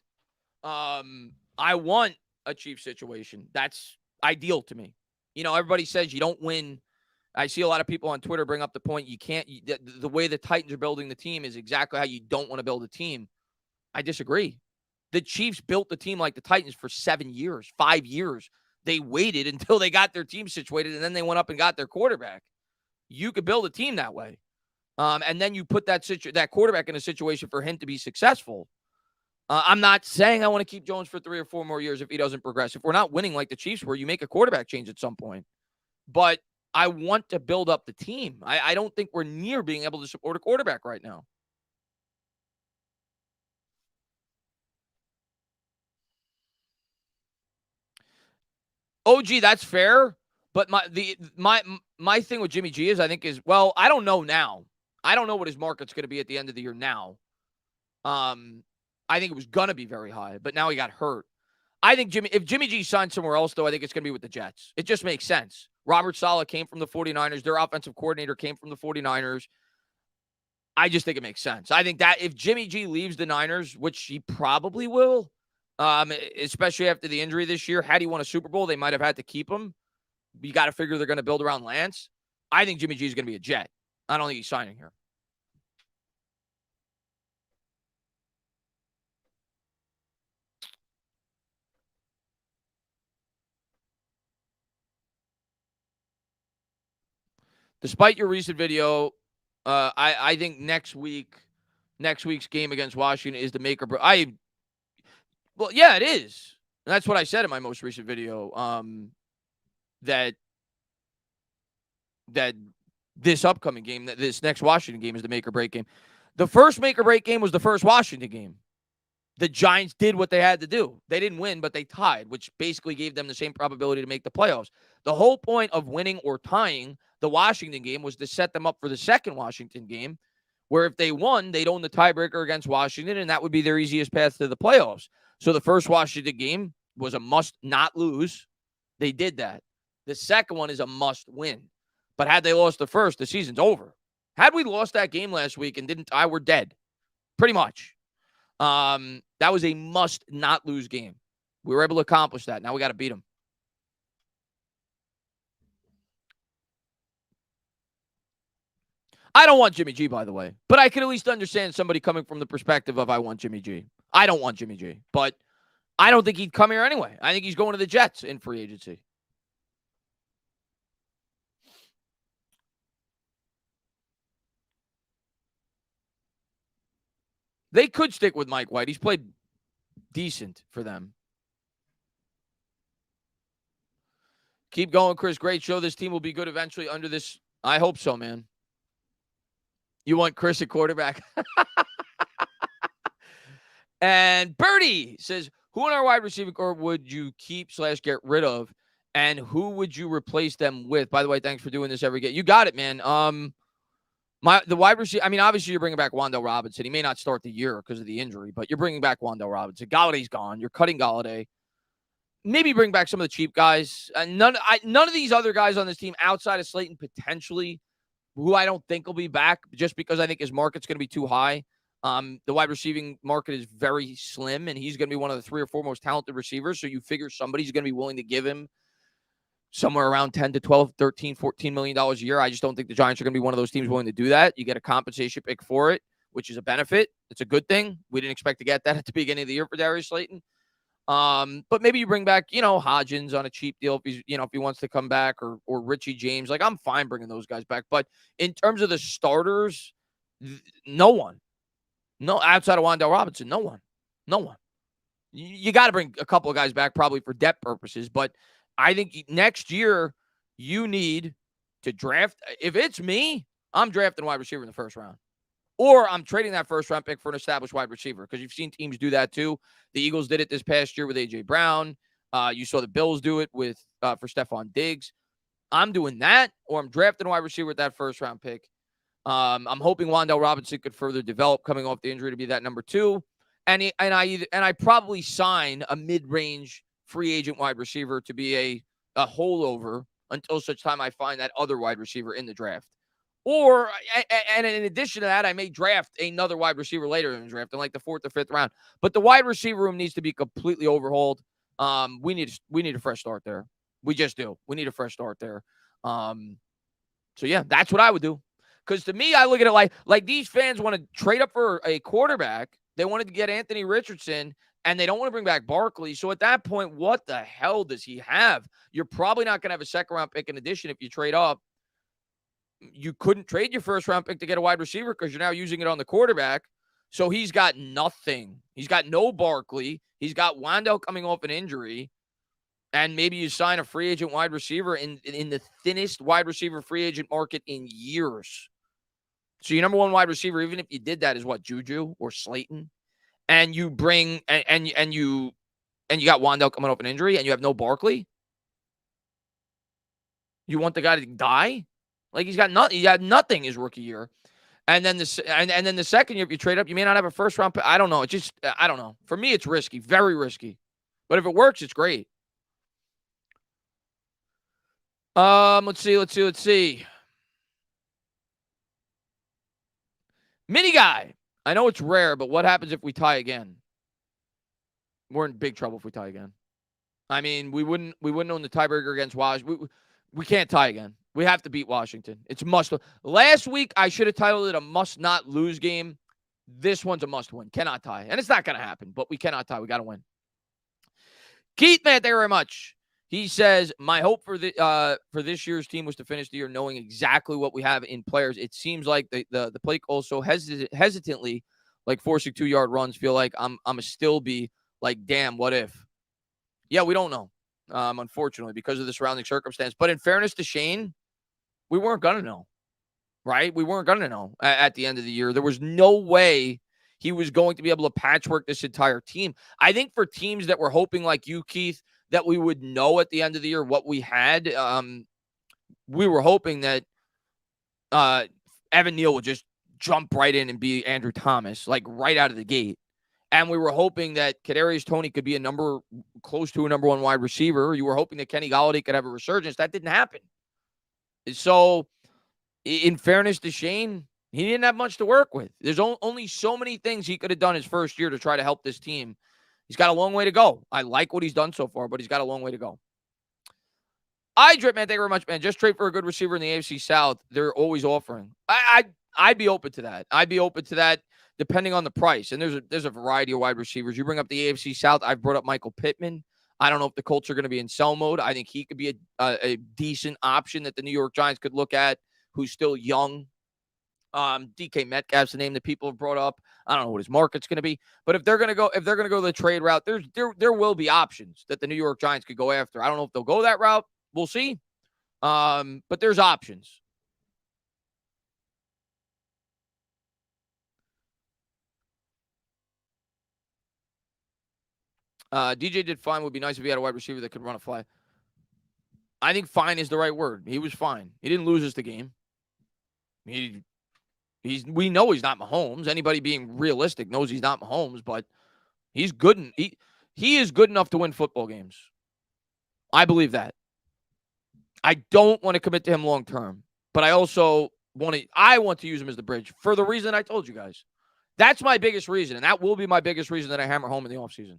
I want a Chiefs situation. That's ideal to me. You know, everybody says you don't win. I see a lot of people on Twitter bring up the point you can't. The way the Titans are building the team is exactly how you don't want to build a team. I disagree. The Chiefs built the team like the Titans for 7 years, 5 years. They waited until they got their team situated, and then they went up and got their quarterback. You could build a team that way. And then you put that quarterback in a situation for him to be successful. I'm not saying I want to keep Jones for 3 or 4 more years if he doesn't progress. If we're not winning like the Chiefs were, you make a quarterback change at some point. But I want to build up the team. I don't think we're near being able to support a quarterback right now. OG, that's fair. But my thing with Jimmy G I don't know now. I don't know what his market's going to be at the end of the year now. I think it was going to be very high, but now he got hurt. I think if Jimmy G signed somewhere else, though, I think it's going to be with the Jets. It just makes sense. Robert Saleh came from the 49ers. Their offensive coordinator came from the 49ers. I just think it makes sense. I think that if Jimmy G leaves the Niners, which he probably will, especially after the injury this year, had he won a Super Bowl, they might have had to keep him. You got to figure they're going to build around Lance. I think Jimmy G is going to be a Jet. I don't think he's signing here. Despite your recent video, I think next week's game against Washington is the make or break. Well, yeah, it is. And that's what I said in my most recent video. That this upcoming game, that this next Washington game is the make or break game. The first make or break game was the first Washington game. The Giants did what they had to do. They didn't win, but they tied, which basically gave them the same probability to make the playoffs. The whole point of winning or tying the Washington game was to set them up for the second Washington game, where if they won, they'd own the tiebreaker against Washington, and that would be their easiest path to the playoffs. So the first Washington game was a must not lose. They did that. The second one is a must win. But had they lost the first, the season's over. Had we lost that game last week and didn't tie, we're dead. Pretty much. That was a must not lose game. We were able to accomplish that. Now we got to beat them. I don't want Jimmy G, by the way, but I can at least understand somebody coming from the perspective of I want Jimmy G. I don't want Jimmy G, but I don't think he'd come here anyway. I think he's going to the Jets in free agency. They could stick with Mike White. He's played decent for them. Keep going, Chris. Great show. This team will be good eventually under this. I hope so, man. You want Chris at quarterback? And Birdie says, who in our wide receiving core would you keep / get rid of? And who would you replace them with? By the way, thanks for doing this every game. You got it, man. The wide receiver, I mean, obviously you're bringing back Wan'Dale Robinson. He may not start the year because of the injury, but you're bringing back Wan'Dale Robinson. Galladay's gone. You're cutting Galladay. Maybe bring back some of the cheap guys. None of these other guys on this team outside of Slayton potentially, who I don't think will be back just because I think his market's going to be too high. The wide receiving market is very slim, and he's going to be one of the 3 or 4 most talented receivers. So you figure somebody's going to be willing to give him somewhere around 10 to 12, 13, $14 million a year. I just don't think the Giants are going to be one of those teams willing to do that. You get a compensation pick for it, which is a benefit. It's a good thing. We didn't expect to get that at the beginning of the year for Darius Slayton. But maybe you bring back, Hodgins on a cheap deal if he wants to come back, or Richie James. Like, I'm fine bringing those guys back. But in terms of the starters, no one. No, outside of Wan'Dale Robinson, no one. You got to bring a couple of guys back probably for depth purposes, but I think next year you need to draft. If it's me, I'm drafting wide receiver in the first round. Or I'm trading that first round pick for an established wide receiver, because you've seen teams do that too. The Eagles did it this past year with A.J. Brown. You saw the Bills do it with for Stephon Diggs. I'm doing that, or I'm drafting a wide receiver with that first round pick. I'm hoping Wan'Dale Robinson could further develop coming off the injury to be that number 2. And I probably sign a mid-range free agent wide receiver to be a holdover until such time I find that other wide receiver in the draft. Or, and in addition to that, I may draft another wide receiver later in the draft in like the 4th or 5th round. But the wide receiver room needs to be completely overhauled. We need a fresh start there. We just do. We need a fresh start there. So yeah, that's what I would do. Because to me, I look at it like these fans want to trade up for a quarterback. They wanted to get Anthony Richardson, and they don't want to bring back Barkley. So at that point, what the hell does he have? You're probably not going to have a second-round pick in addition if you trade up. You couldn't trade your first-round pick to get a wide receiver because you're now using it on the quarterback. So he's got nothing. He's got no Barkley. He's got Wan'Dale coming off an injury. And maybe you sign a free agent wide receiver in the thinnest wide receiver free agent market in years. So your number 1 wide receiver, even if you did that, is what, Juju or Slayton, and you bring and you got Wan'Dale coming off an injury, and you have no Barkley. You want the guy to die? Like he's got nothing. He had nothing his rookie year, and then then the second year, if you trade up, you may not have a first round pick. I don't know. It's just I don't know. For me, it's risky, very risky. But if it works, it's great. Let's see. Mini guy. I know it's rare, but what happens if we tie again? We're in big trouble if we tie again. I mean, we wouldn't own the tiebreaker against Washington. We can't tie again. We have to beat Washington. It's a must. Last week, I should have titled it a must-not-lose game. This one's a must-win. Cannot tie. And it's not going to happen, but we cannot tie. We got to win. Keith, man, thank you very much. He says, my hope for this year's team was to finish the year knowing exactly what we have in players. It seems like the play also hesitantly, like forcing 2-yard runs, feel like I'm a still be like, damn, what if? Yeah, we don't know, unfortunately, because of the surrounding circumstance. But in fairness to Shane, we weren't going to know, right? We weren't going to know at the end of the year. There was no way he was going to be able to patchwork this entire team. I think for teams that were hoping like you, Keith, that we would know at the end of the year what we had, we were hoping that Evan Neal would just jump right in and be Andrew Thomas, like right out of the gate. And we were hoping that Kadarius Toney could be close to a number 1 wide receiver. You were hoping that Kenny Golladay could have a resurgence. That didn't happen. So, in fairness to Shane, he didn't have much to work with. There's only so many things he could have done his first year to try to help this team. He's got a long way to go. I like what he's done so far, but he's got a long way to go. Drip, man, thank you very much, man. Just trade for a good receiver in the AFC South. They're always offering. I'd be open to that. I'd be open to that depending on the price. And there's a variety of wide receivers. You bring up the AFC South. I've brought up Michael Pittman. I don't know if the Colts are going to be in sell mode. I think he could be a decent option that the New York Giants could look at, who's still young. DK Metcalf's the name that people have brought up. I don't know what his market's going to be, but if they're going to go the trade route, there will be options that the New York Giants could go after. I don't know if they'll go that route. We'll see. But there's options. DJ did fine. Would be nice if he had a wide receiver that could run a fly. I think fine is the right word. He was fine. He didn't lose us the game. We know he's not Mahomes. Anybody being realistic knows he's not Mahomes, but he's good. He is good enough to win football games. I believe that. I don't want to commit to him long term, but I also want to use him as the bridge for the reason I told you guys. That's my biggest reason, and that will be my biggest reason that I hammer home in the offseason.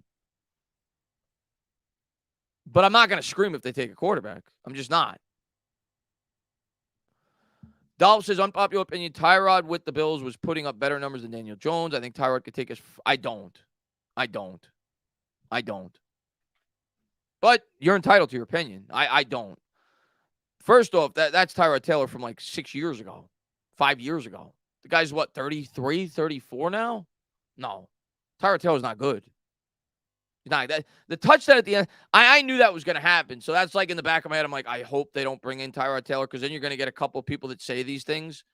But I'm not going to scream if they take a quarterback. I'm just not. Dolph says, unpopular opinion, Tyrod with the Bills was putting up better numbers than Daniel Jones. I think Tyrod could take us. I don't. But you're entitled to your opinion. I don't. First off, that's Tyrod Taylor from like 6 years ago, 5 years ago. The guy's what, 33, 34 now? No. Tyrod Taylor's not good. He's not. The touchdown at the end, I knew that was going to happen. So that's like in the back of my head. I'm like, I hope they don't bring in Tyrod Taylor because then you're going to get a couple of people that say these things.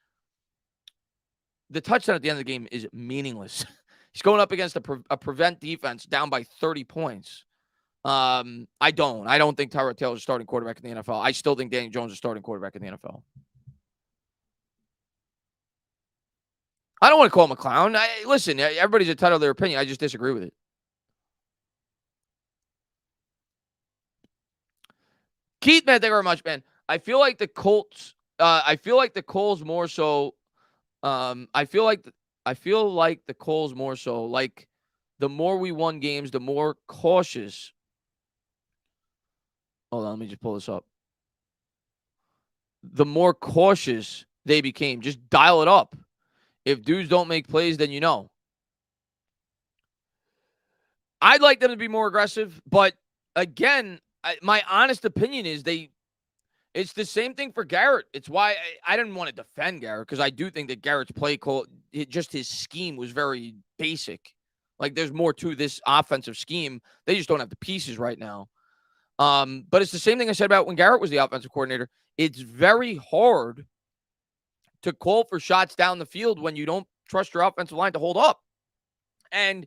The touchdown at the end of the game is meaningless. He's going up against a prevent defense down by 30 points. I don't think Tyrod Taylor is a starting quarterback in the NFL. I still think Daniel Jones is a starting quarterback in the NFL. I don't want to call him a clown. Listen, everybody's entitled to their opinion. I just disagree with it. Keith, man, thank you very much, man. I feel like the Colts more so. I feel like the Colts more so. Like the more we won games, the more cautious. Hold on, let me just pull this up. The more cautious they became. Just dial it up. If dudes don't make plays, then you know. I'd like them to be more aggressive, but again, my honest opinion is it's the same thing for Garrett. It's why I didn't want to defend Garrett because I do think that Garrett's play call, just his scheme was very basic. Like there's more to this offensive scheme. They just don't have the pieces right now. But it's the same thing I said about when Garrett was the offensive coordinator. It's very hard to call for shots down the field when you don't trust your offensive line to hold up. And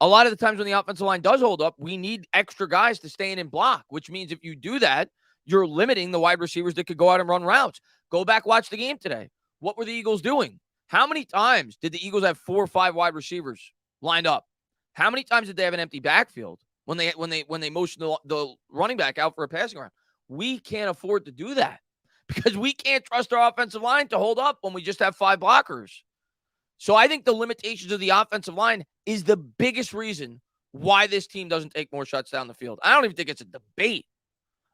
a lot of the times when the offensive line does hold up, we need extra guys to stay in and block, which means if you do that, you're limiting the wide receivers that could go out and run routes. Go back, watch the game today. What were the Eagles doing? How many times did the Eagles have 4 or 5 wide receivers lined up? How many times did they have an empty backfield when they motioned the running back out for a passing round? We can't afford to do that because we can't trust our offensive line to hold up when we just have 5 blockers. So I think the limitations of the offensive line is the biggest reason why this team doesn't take more shots down the field. I don't even think it's a debate.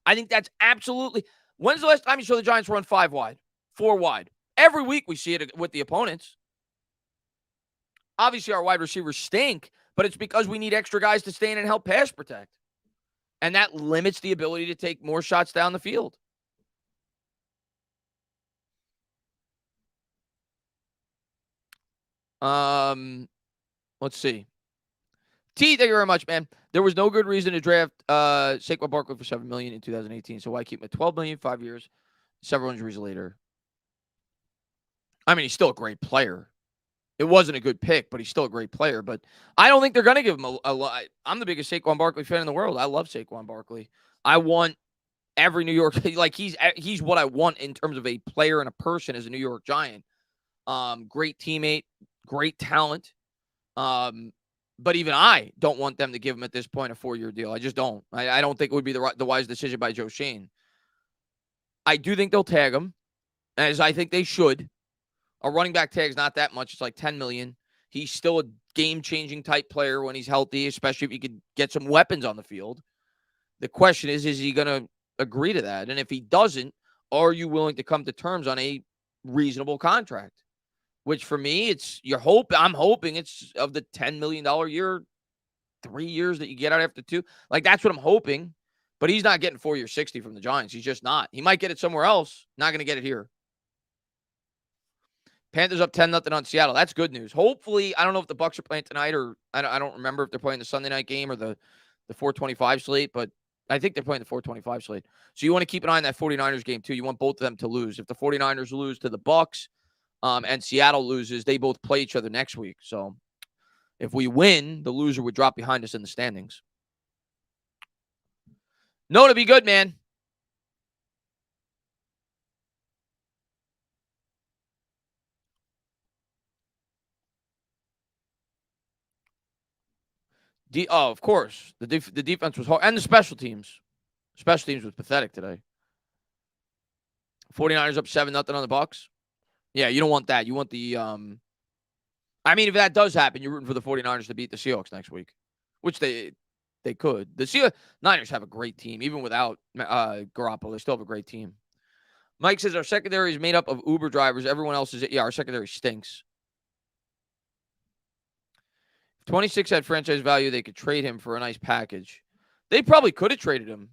I think that's absolutely. When's the last time you saw the Giants run 5 wide, 4 wide? Every week we see it with the opponents. Obviously, our wide receivers stink, but it's because we need extra guys to stay in and help pass protect. And that limits the ability to take more shots down the field. Let's see. T, thank you very much, man. There was no good reason to draft Saquon Barkley for $7 million in 2018. So why keep him at $12 million 5 years, several injuries later? I mean, he's still a great player. It wasn't a good pick, but he's still a great player. But I don't think they're going to give him a lot. I'm the biggest Saquon Barkley fan in the world. I love Saquon Barkley. I want every New York, like he's what I want in terms of a player and a person as a New York Giant. Great teammate, great talent. But even I don't want them to give him at this point a 4-year deal. I just don't. I don't think it would be the wise decision by Joe Schoen. I do think they'll tag him, as I think they should. A running back tag is not that much. It's like $10 million. He's still a game-changing type player when he's healthy, especially if he could get some weapons on the field. The question is he going to agree to that? And if he doesn't, are you willing to come to terms on a reasonable contract? Which for me, I'm hoping it's of the $10 million year, 3 years that you get out after 2. Like, that's what I'm hoping. But he's not getting 4 years, 60 from the Giants. He's just not. He might get it somewhere else. Not going to get it here. Panthers up 10-0 on Seattle. That's good news. Hopefully, I don't know if the Bucs are playing tonight or I don't remember if they're playing the Sunday night game or the 425 slate, but I think they're playing the 425 slate. So you want to keep an eye on that 49ers game too. You want both of them to lose. If the 49ers lose to the Bucs and Seattle loses, they both play each other next week. So if we win, the loser would drop behind us in the standings. No, to be good, man. Of course. The defense was hard. And the special teams. Special teams was pathetic today. 49ers up 7-0 on the Bucs. Yeah, you don't want that. You want the I mean, if that does happen, you're rooting for the 49ers to beat the Seahawks next week, which they could. The Niners have a great team. Even without Garoppolo, they still have a great team. Mike says our secondary is made up of Uber drivers. Everyone else is, our secondary stinks. If 26 had franchise value, they could trade him for a nice package. They probably could have traded him,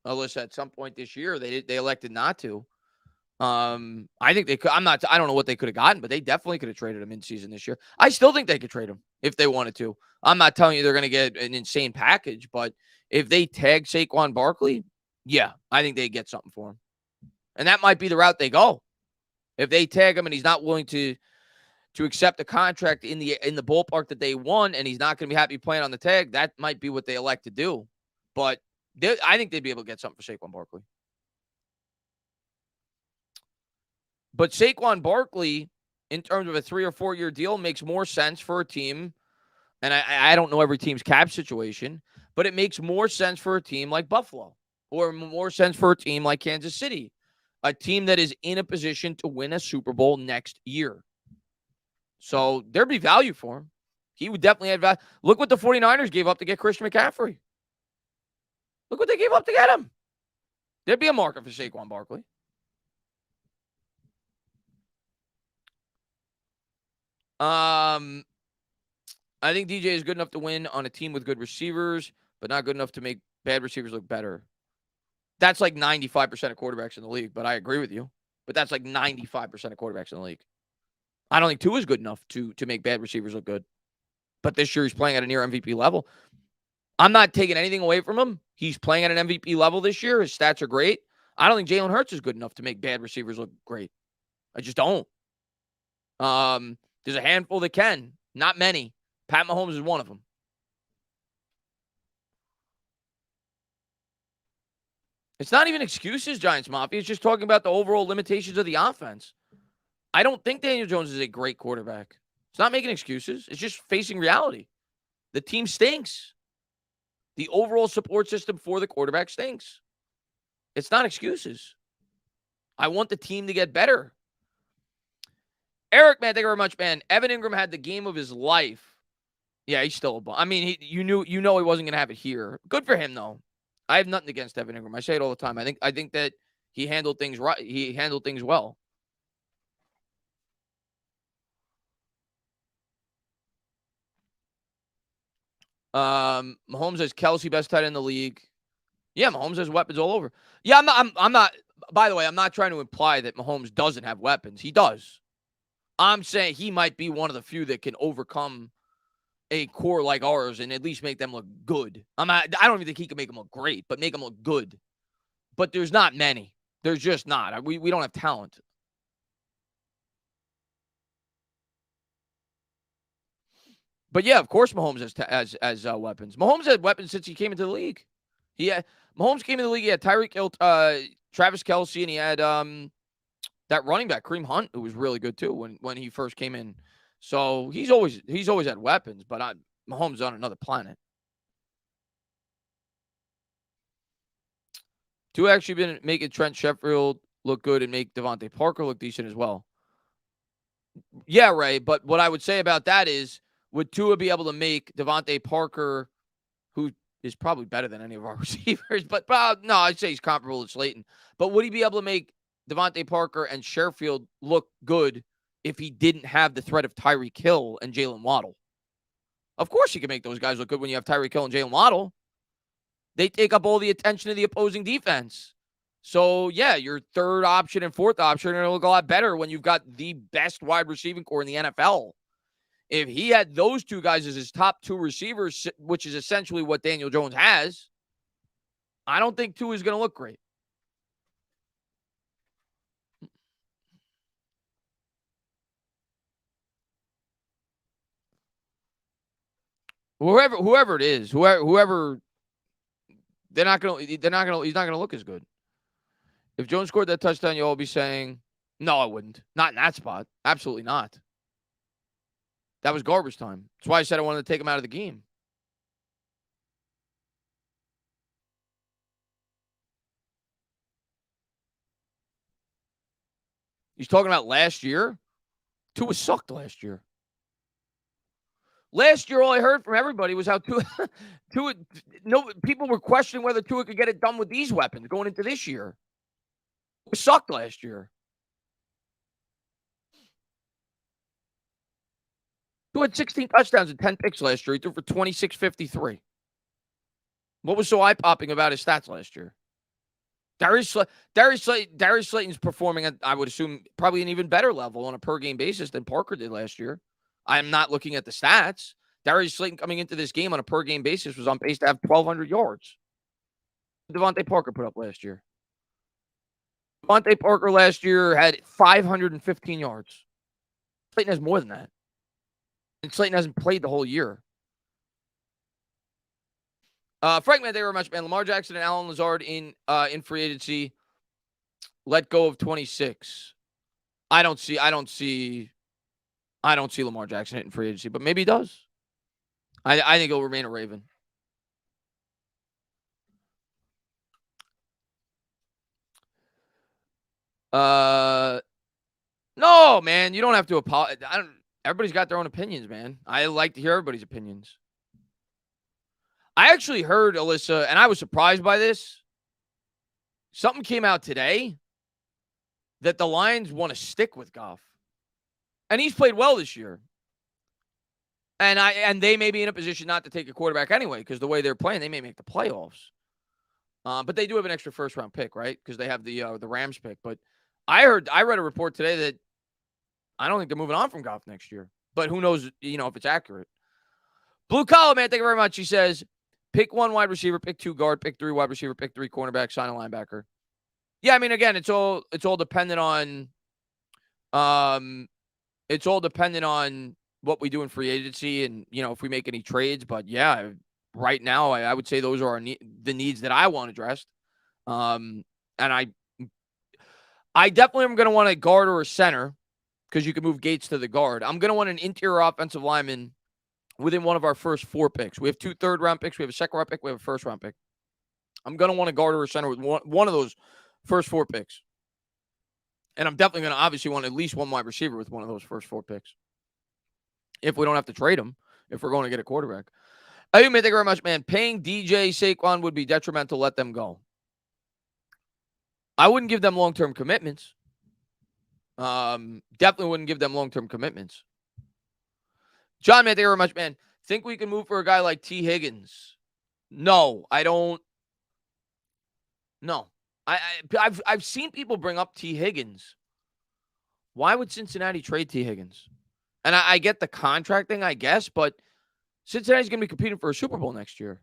Alyssa, at some point this year. They elected not to. I think they could. I don't know what they could have gotten, but they definitely could have traded him in season this year. I still think they could trade him. if they wanted to. I'm not telling you they're going to get an insane package, but if they tag Saquon Barkley, yeah, I think they get something for him. And that might be the route they go. If they tag him and he's not willing to accept a contract in the ballpark that they won, and he's not going to be happy playing on the tag, that might be what they elect to do. But I think they'd be able to get something for Saquon Barkley. But Saquon Barkley, in terms of a 3 or 4 year deal, makes more sense for a team. And I don't know every team's cap situation, but it makes more sense for a team like Buffalo, or more sense for a team like Kansas City, a team that is in a position to win a Super Bowl next year. So there'd be value for him. He would definitely add value. Look what the 49ers gave up to get Christian McCaffrey. Look what they gave up to get him. There'd be a market for Saquon Barkley. I think DJ is good enough to win on a team with good receivers, but not good enough to make bad receivers look better. That's like 95% of quarterbacks in the league, but I agree with you. But that's like 95% of quarterbacks in the league. I don't think Tua is good enough to make bad receivers look good. But this year he's playing at a near MVP level. I'm not taking anything away from him. He's playing at an MVP level this year. His stats are great. I don't think Jalen Hurts is good enough to make bad receivers look great. I just don't. There's a handful that can. Not many. Pat Mahomes is one of them. It's not even excuses, Giants Mafia. It's just talking about the overall limitations of the offense. I don't think Daniel Jones is a great quarterback. It's not making excuses. It's just facing reality. The team stinks. The overall support system for the quarterback stinks. It's not excuses. I want the team to get better. Eric, man, thank you very much, man. Evan Ingram had the game of his life. Yeah, he's still a bum. I mean, you know he wasn't going to have it here. Good for him, though. I have nothing against Evan Ingram. I say it all the time. I think that he handled things right. He handled things well. Mahomes has Kelsey, best tight end in the league. Yeah, Mahomes has weapons all over. Yeah, I'm not. By the way, I'm not trying to imply that Mahomes doesn't have weapons. He does. I'm saying he might be one of the few that can overcome a core like ours and at least make them look good. I don't even think he can make them look great, but make them look good. But there's not many. There's just not. We don't have talent. But yeah, of course Mahomes has weapons. Mahomes had weapons since he came into the league. Mahomes came into the league. He had Tyreek Hill, Travis Kelce, and he had that running back Kareem Hunt, who was really good too when he first came in. So he's always had weapons, but Mahomes on another planet. Tua actually been making Trent Sheffield look good and make Devontae Parker look decent as well. Yeah, Ray. But what I would say about that is, would Tua be able to make Devontae Parker, who is probably better than any of our receivers, but no, I'd say he's comparable to Slayton. But would he be able to make Devontae Parker and Sheffield look good if he didn't have the threat of Tyreek Hill and Jalen Waddle? Of course he can make those guys look good when you have Tyreek Hill and Jalen Waddle. They take up all the attention of the opposing defense. So, yeah, your third option and fourth option are going to look a lot better when you've got the best wide receiving core in the NFL. If he had those two guys as his top two receivers, which is essentially what Daniel Jones has, I don't think Tua is going to look great. Whoever it is, whoever, he's not gonna look as good. If Jones scored that touchdown, you'll all be saying, no, I wouldn't. Not in that spot. Absolutely not. That was garbage time. That's why I said I wanted to take him out of the game. He's talking about last year. Tua sucked last year. Last year, all I heard from everybody was how Tua people were questioning whether Tua could get it done with these weapons going into this year. It sucked last year. Tua had 16 touchdowns and 10 picks last year. He threw for 26.53. What was so eye-popping about his stats last year? Darius Slayton's performing at, I would assume, probably an even better level on a per-game basis than Parker did last year. I'm not looking at the stats. Darius Slayton coming into this game on a per-game basis was on pace to have 1,200 yards. Devontae Parker put up last year. Devontae Parker last year had 515 yards. Slayton has more than that. And Slayton hasn't played the whole year. Frank, man, thank you very much, man. Lamar Jackson and Alan Lazard in free agency. Let go of 26. I don't see Lamar Jackson hitting free agency, but maybe he does. I think he'll remain a Raven. No, man, you don't have to apologize. Everybody's got their own opinions, man. I like to hear everybody's opinions. I actually heard, Alyssa, and I was surprised by this. Something came out today that the Lions want to stick with Goff. And he's played well this year. And they may be in a position not to take a quarterback anyway, because the way they're playing, they may make the playoffs. But they do have an extra first-round pick, right? Because they have the Rams pick. But I read a report today that I don't think they're moving on from Goff next year. But who knows, if it's accurate. Blue Collar, man, thank you very much. He says, pick 1 wide receiver, pick 2 guard, pick 3 wide receiver, pick 3 cornerback, sign a linebacker. Yeah, I mean, again, it's all dependent on what we do in free agency and, if we make any trades. But, yeah, right now I would say those are the needs that I want addressed. And I definitely am going to want a guard or a center because you can move Gates to the guard. I'm going to want an interior offensive lineman within one of our first 4 picks. We have 2 third-round picks. We have a second-round pick. We have a first-round pick. I'm going to want a guard or a center with one of those first 4 picks. And I'm definitely going to obviously want at least 1 wide receiver with one of those first 4 picks. If we don't have to trade them, if we're going to get a quarterback. I do, man, thank you very much, man. Paying DJ Saquon would be detrimental. Let them go. I wouldn't give them long-term commitments. Definitely wouldn't give them long-term commitments. John, man, thank you very much, man. Think we can move for a guy like T. Higgins? No, I don't. No. I've seen people bring up T. Higgins. Why would Cincinnati trade T. Higgins? And I get the contract thing, I guess, but Cincinnati's going to be competing for a Super Bowl next year.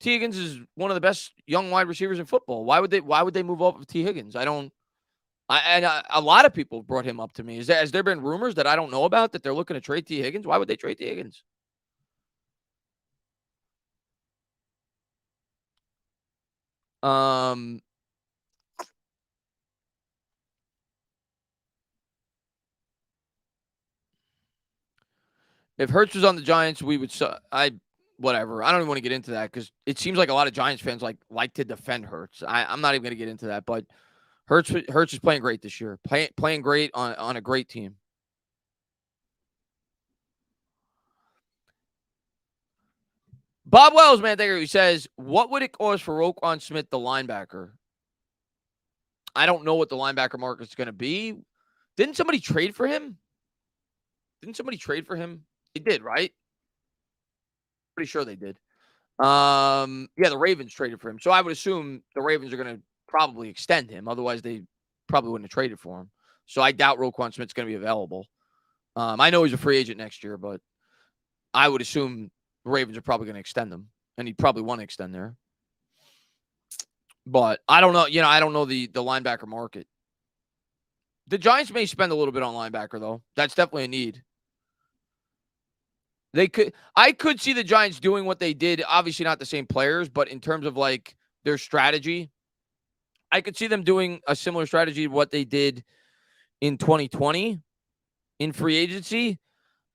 T. Higgins is one of the best young wide receivers in football. Why would they move off of T. Higgins? A lot of people brought him up to me. Has there been rumors that I don't know about that they're looking to trade T. Higgins? Why would they trade T. Higgins? If Hurts was on the Giants, we would. Whatever. I don't even want to get into that because it seems like a lot of Giants fans like to defend Hurts. I'm not even going to get into that, but Hurts is playing great this year. Playing great on a great team. Bob Wells, man, thank you. He says, what would it cost for Roquan Smith, the linebacker? I don't know what the linebacker market is going to be. Didn't somebody trade for him? They did, right? Pretty sure they did. Yeah, the Ravens traded for him. So I would assume the Ravens are going to probably extend him. Otherwise, they probably wouldn't have traded for him. So I doubt Roquan Smith's going to be available. I know he's a free agent next year, but I would assume the Ravens are probably going to extend him. And he'd probably want to extend there. But I don't know. I don't know the linebacker market. The Giants may spend a little bit on linebacker, though. That's definitely a need. I could see the Giants doing what they did. Obviously not the same players, but in terms of their strategy, I could see them doing a similar strategy to what they did in 2020 in free agency,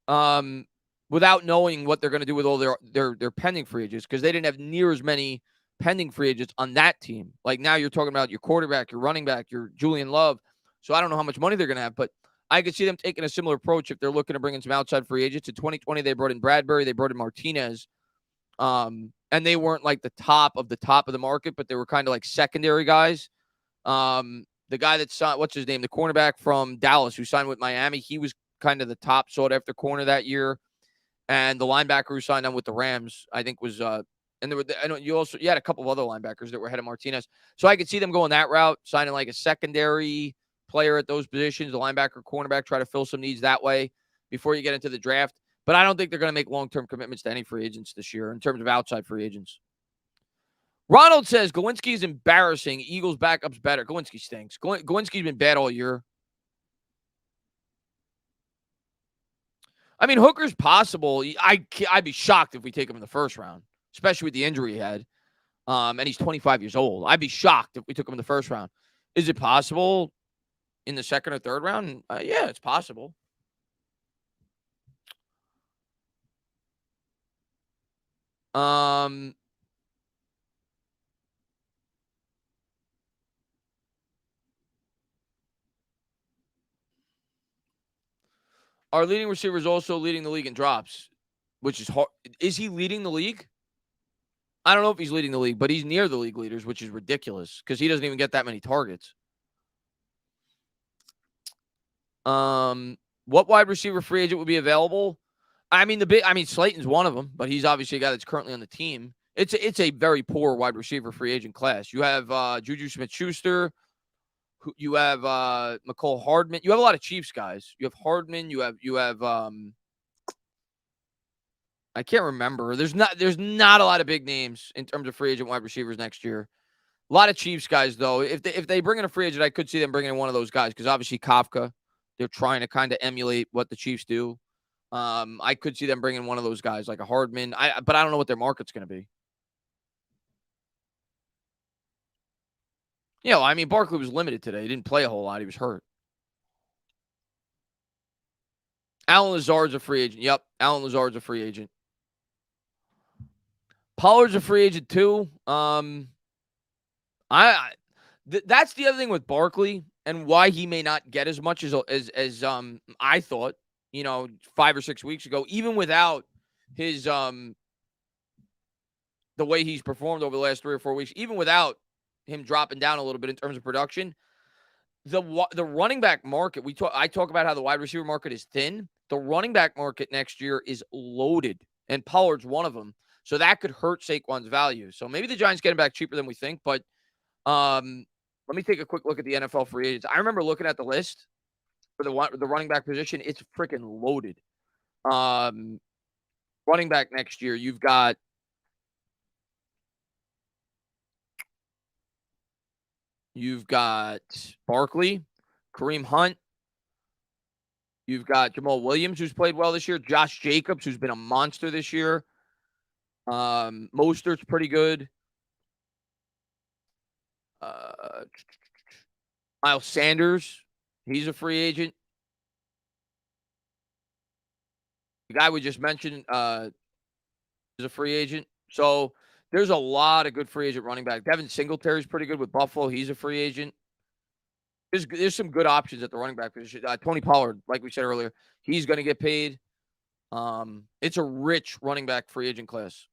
without knowing what they're going to do with all their pending free agents, because they didn't have near as many pending free agents on that team. Like now you're talking about your quarterback, your running back, your Julian Love. So I don't know how much money they're going to have, but I could see them taking a similar approach if they're looking to bring in some outside free agents. In 2020, they brought in Bradbury, they brought in Martinez, and they weren't the top of the market, but they were kind of secondary guys. The guy that signed, what's his name, the cornerback from Dallas who signed with Miami, he was kind of the top sought-after corner that year, and the linebacker who signed on with the Rams, I think was and you had a couple of other linebackers that were ahead of Martinez, so I could see them going that route, signing a secondary player at those positions, the linebacker, cornerback, try to fill some needs that way before you get into the draft. But I don't think they're going to make long-term commitments to any free agents this year in terms of outside free agents. Ronald says Gawinski is embarrassing. Eagles backup's better. Gawinski stinks. Gawinski's been bad all year. I mean, Hooker's possible. I'd be shocked if we take him in the first round, especially with the injury he had. And he's 25 years old. I'd be shocked if we took him in the first round. Is it possible in the second or third round? Yeah, it's possible. Our leading receiver is also leading the league in drops, which is hard. Is he leading the league? I don't know if he's leading the league, but he's near the league leaders, which is ridiculous because he doesn't even get that many targets. What wide receiver free agent would be available? I mean, Slayton's one of them, but he's obviously a guy that's currently on the team. It's a very poor wide receiver free agent class. You have Juju Smith-Schuster. You have McCole Hardman. You have a lot of Chiefs guys. You have Hardman. You have I can't remember. There's not a lot of big names in terms of free agent wide receivers next year. A lot of Chiefs guys though. If they bring in a free agent, I could see them bringing in one of those guys because obviously Kafka. They're trying to kind of emulate what the Chiefs do. I could see them bringing one of those guys like a Hardman. But I don't know what their market's going to be. Yeah, I mean, Barkley was limited today. He didn't play a whole lot. He was hurt. Allen Lazard's a free agent. Yep, Allen Lazard's a free agent. Pollard's a free agent too. That's the other thing with Barkley and why he may not get as much as I thought, 5 or 6 weeks ago, even without his the way he's performed over the last 3 or 4 weeks, even without him dropping down a little bit in terms of production. The running back market, I talk about how the wide receiver market is thin. The running back market next year is loaded, and Pollard's one of them. So that could hurt Saquon's value. So maybe the Giants get him back cheaper than we think, but let me take a quick look at the NFL free agents. I remember looking at the list for the running back position. It's freaking loaded. Running back next year, you've got Barkley, Kareem Hunt. You've got Jamal Williams, who's played well this year. Josh Jacobs, who's been a monster this year. Mostert's pretty good. Miles Sanders, he's a free agent. The guy we just mentioned is a free agent. So there's a lot of good free agent running back. Devin Singletary's pretty good with Buffalo. He's a free agent. There's some good options at the running back position. Tony Pollard, like we said earlier, he's going to get paid. It's a rich running back free agent class.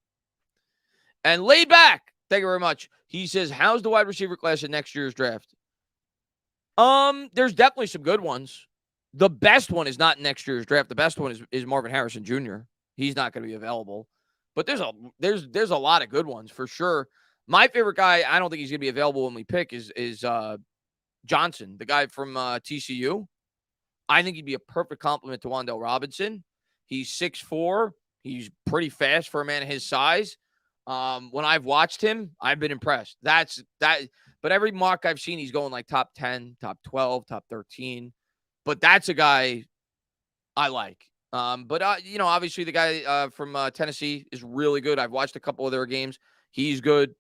And laid back, thank you very much. He says, how's the wide receiver class in next year's draft? There's definitely some good ones. The best one is not next year's draft. The best one is Marvin Harrison Jr. He's not going to be available. But there's a lot of good ones for sure. My favorite guy, I don't think he's going to be available when we pick, is Johnson, the guy from TCU. I think he'd be a perfect complement to Wan'Dale Robinson. He's 6'4". He's pretty fast for a man of his size. When I've watched him, I've been impressed. But every mock I've seen, he's going like top 10, top 12, top 13. But that's a guy I like. But obviously the guy from Tennessee is really good. I've watched a couple of their games. He's good.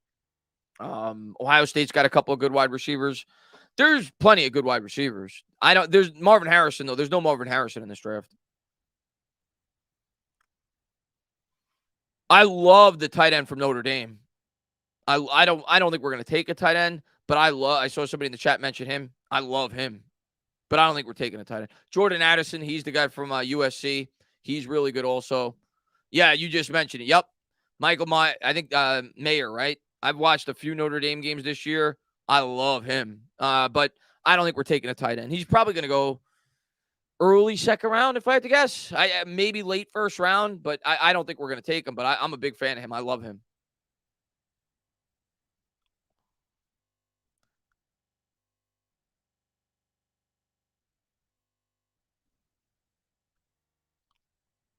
Ohio State's got a couple of good wide receivers. There's plenty of good wide receivers. There's Marvin Harrison, though. There's no Marvin Harrison in this draft. I love the tight end from Notre Dame. I don't think we're going to take a tight end, but I saw somebody in the chat mention him. I love him, but I don't think we're taking a tight end. Jordan Addison, he's the guy from USC. He's really good also. Yeah, you just mentioned it. Yep. Michael Mayer, right? I've watched a few Notre Dame games this year. I love him. But I don't think we're taking a tight end. He's probably going to go early second round, if I had to guess. Maybe late first round, but I don't think we're going to take him. But I'm a big fan of him. I love him.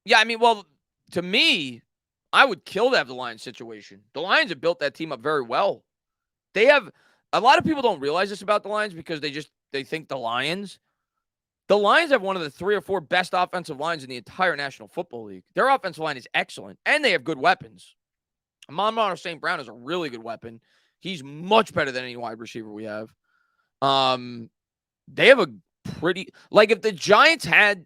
Yeah, I mean, well, to me, I would kill to have the Lions situation. The Lions have built that team up very well. They have a lot of people don't realize this about the Lions because they think the Lions. The Lions have one of the 3 or 4 best offensive lines in the entire National Football League. Their offensive line is excellent, and they have good weapons. Amon-Ra St. Brown is a really good weapon. He's much better than any wide receiver we have. They have a pretty like if the Giants had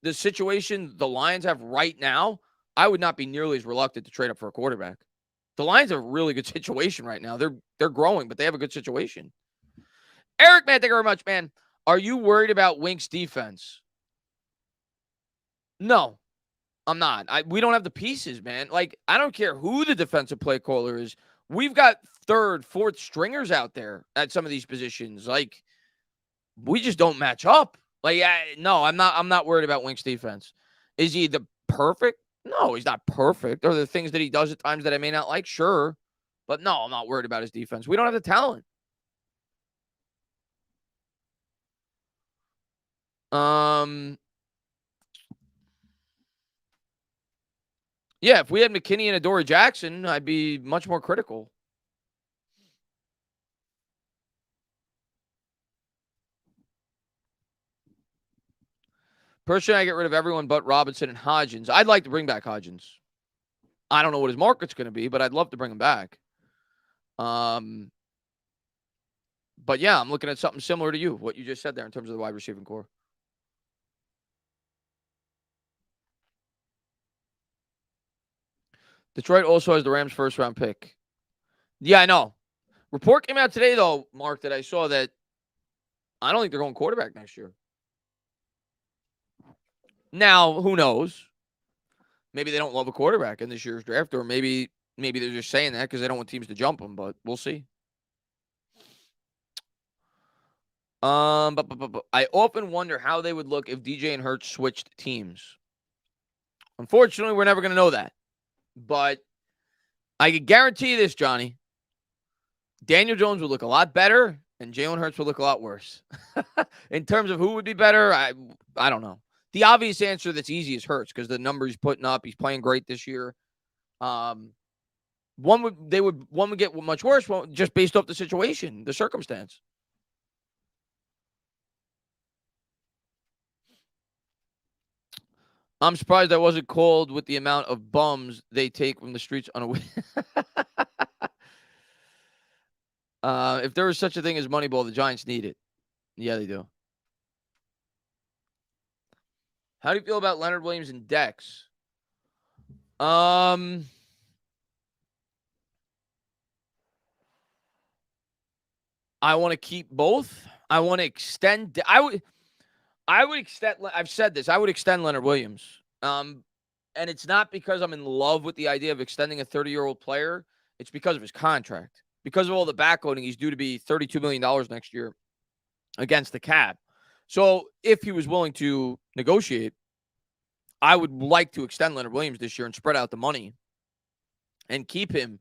the situation the Lions have right now, I would not be nearly as reluctant to trade up for a quarterback. The Lions have a really good situation right now. They're growing, but they have a good situation. Eric, man, thank you very much, man. Are you worried about Wink's defense? No, I'm not. We don't have the pieces, man. Like, I don't care who the defensive play caller is. We've got third, fourth stringers out there at some of these positions. Like, we just don't match up. Like, no, I'm not worried about Wink's defense. Is he the perfect? No, he's not perfect. Are there things that he does at times that I may not like? Sure. But no, I'm not worried about his defense. We don't have the talent. Yeah, if we had McKinney and Adoree Jackson, I'd be much more critical. Personally, I get rid of everyone but Robinson and Hodgins. I'd like to bring back Hodgins. I don't know what his market's going to be, but I'd love to bring him back. But yeah, I'm looking at something similar to you, what you just said there in terms of the wide receiving core. Detroit also has the Rams' first-round pick. Yeah, I know. Report came out today, though, Mark, that I saw that I don't think they're going quarterback next year. Now, who knows? Maybe they don't love a quarterback in this year's draft, or maybe they're just saying that because they don't want teams to jump them, but we'll see. But I often wonder how they would look if DJ and Hurts switched teams. Unfortunately, we're never going to know that. But I can guarantee you this, Johnny. Daniel Jones would look a lot better, and Jalen Hurts would look a lot worse. In terms of who would be better, I don't know. The obvious answer that's easy is Hurts because the number he's putting up, he's playing great this year. One would get much worse just based off the situation, the circumstance. I'm surprised I wasn't called with the amount of bums they take from the streets unaware. If there was such a thing as Moneyball, the Giants need it. Yeah, they do. How do you feel about Leonard Williams and Dex? I want to keep both. I want to extend. I would extend. I've said this. I would extend Leonard Williams. And it's not because I'm in love with the idea of extending a 30-year-old player. It's because of his contract. Because of all the backloading, he's due to be $32 million next year against the cap. So if he was willing to negotiate, I would like to extend Leonard Williams this year and spread out the money and keep him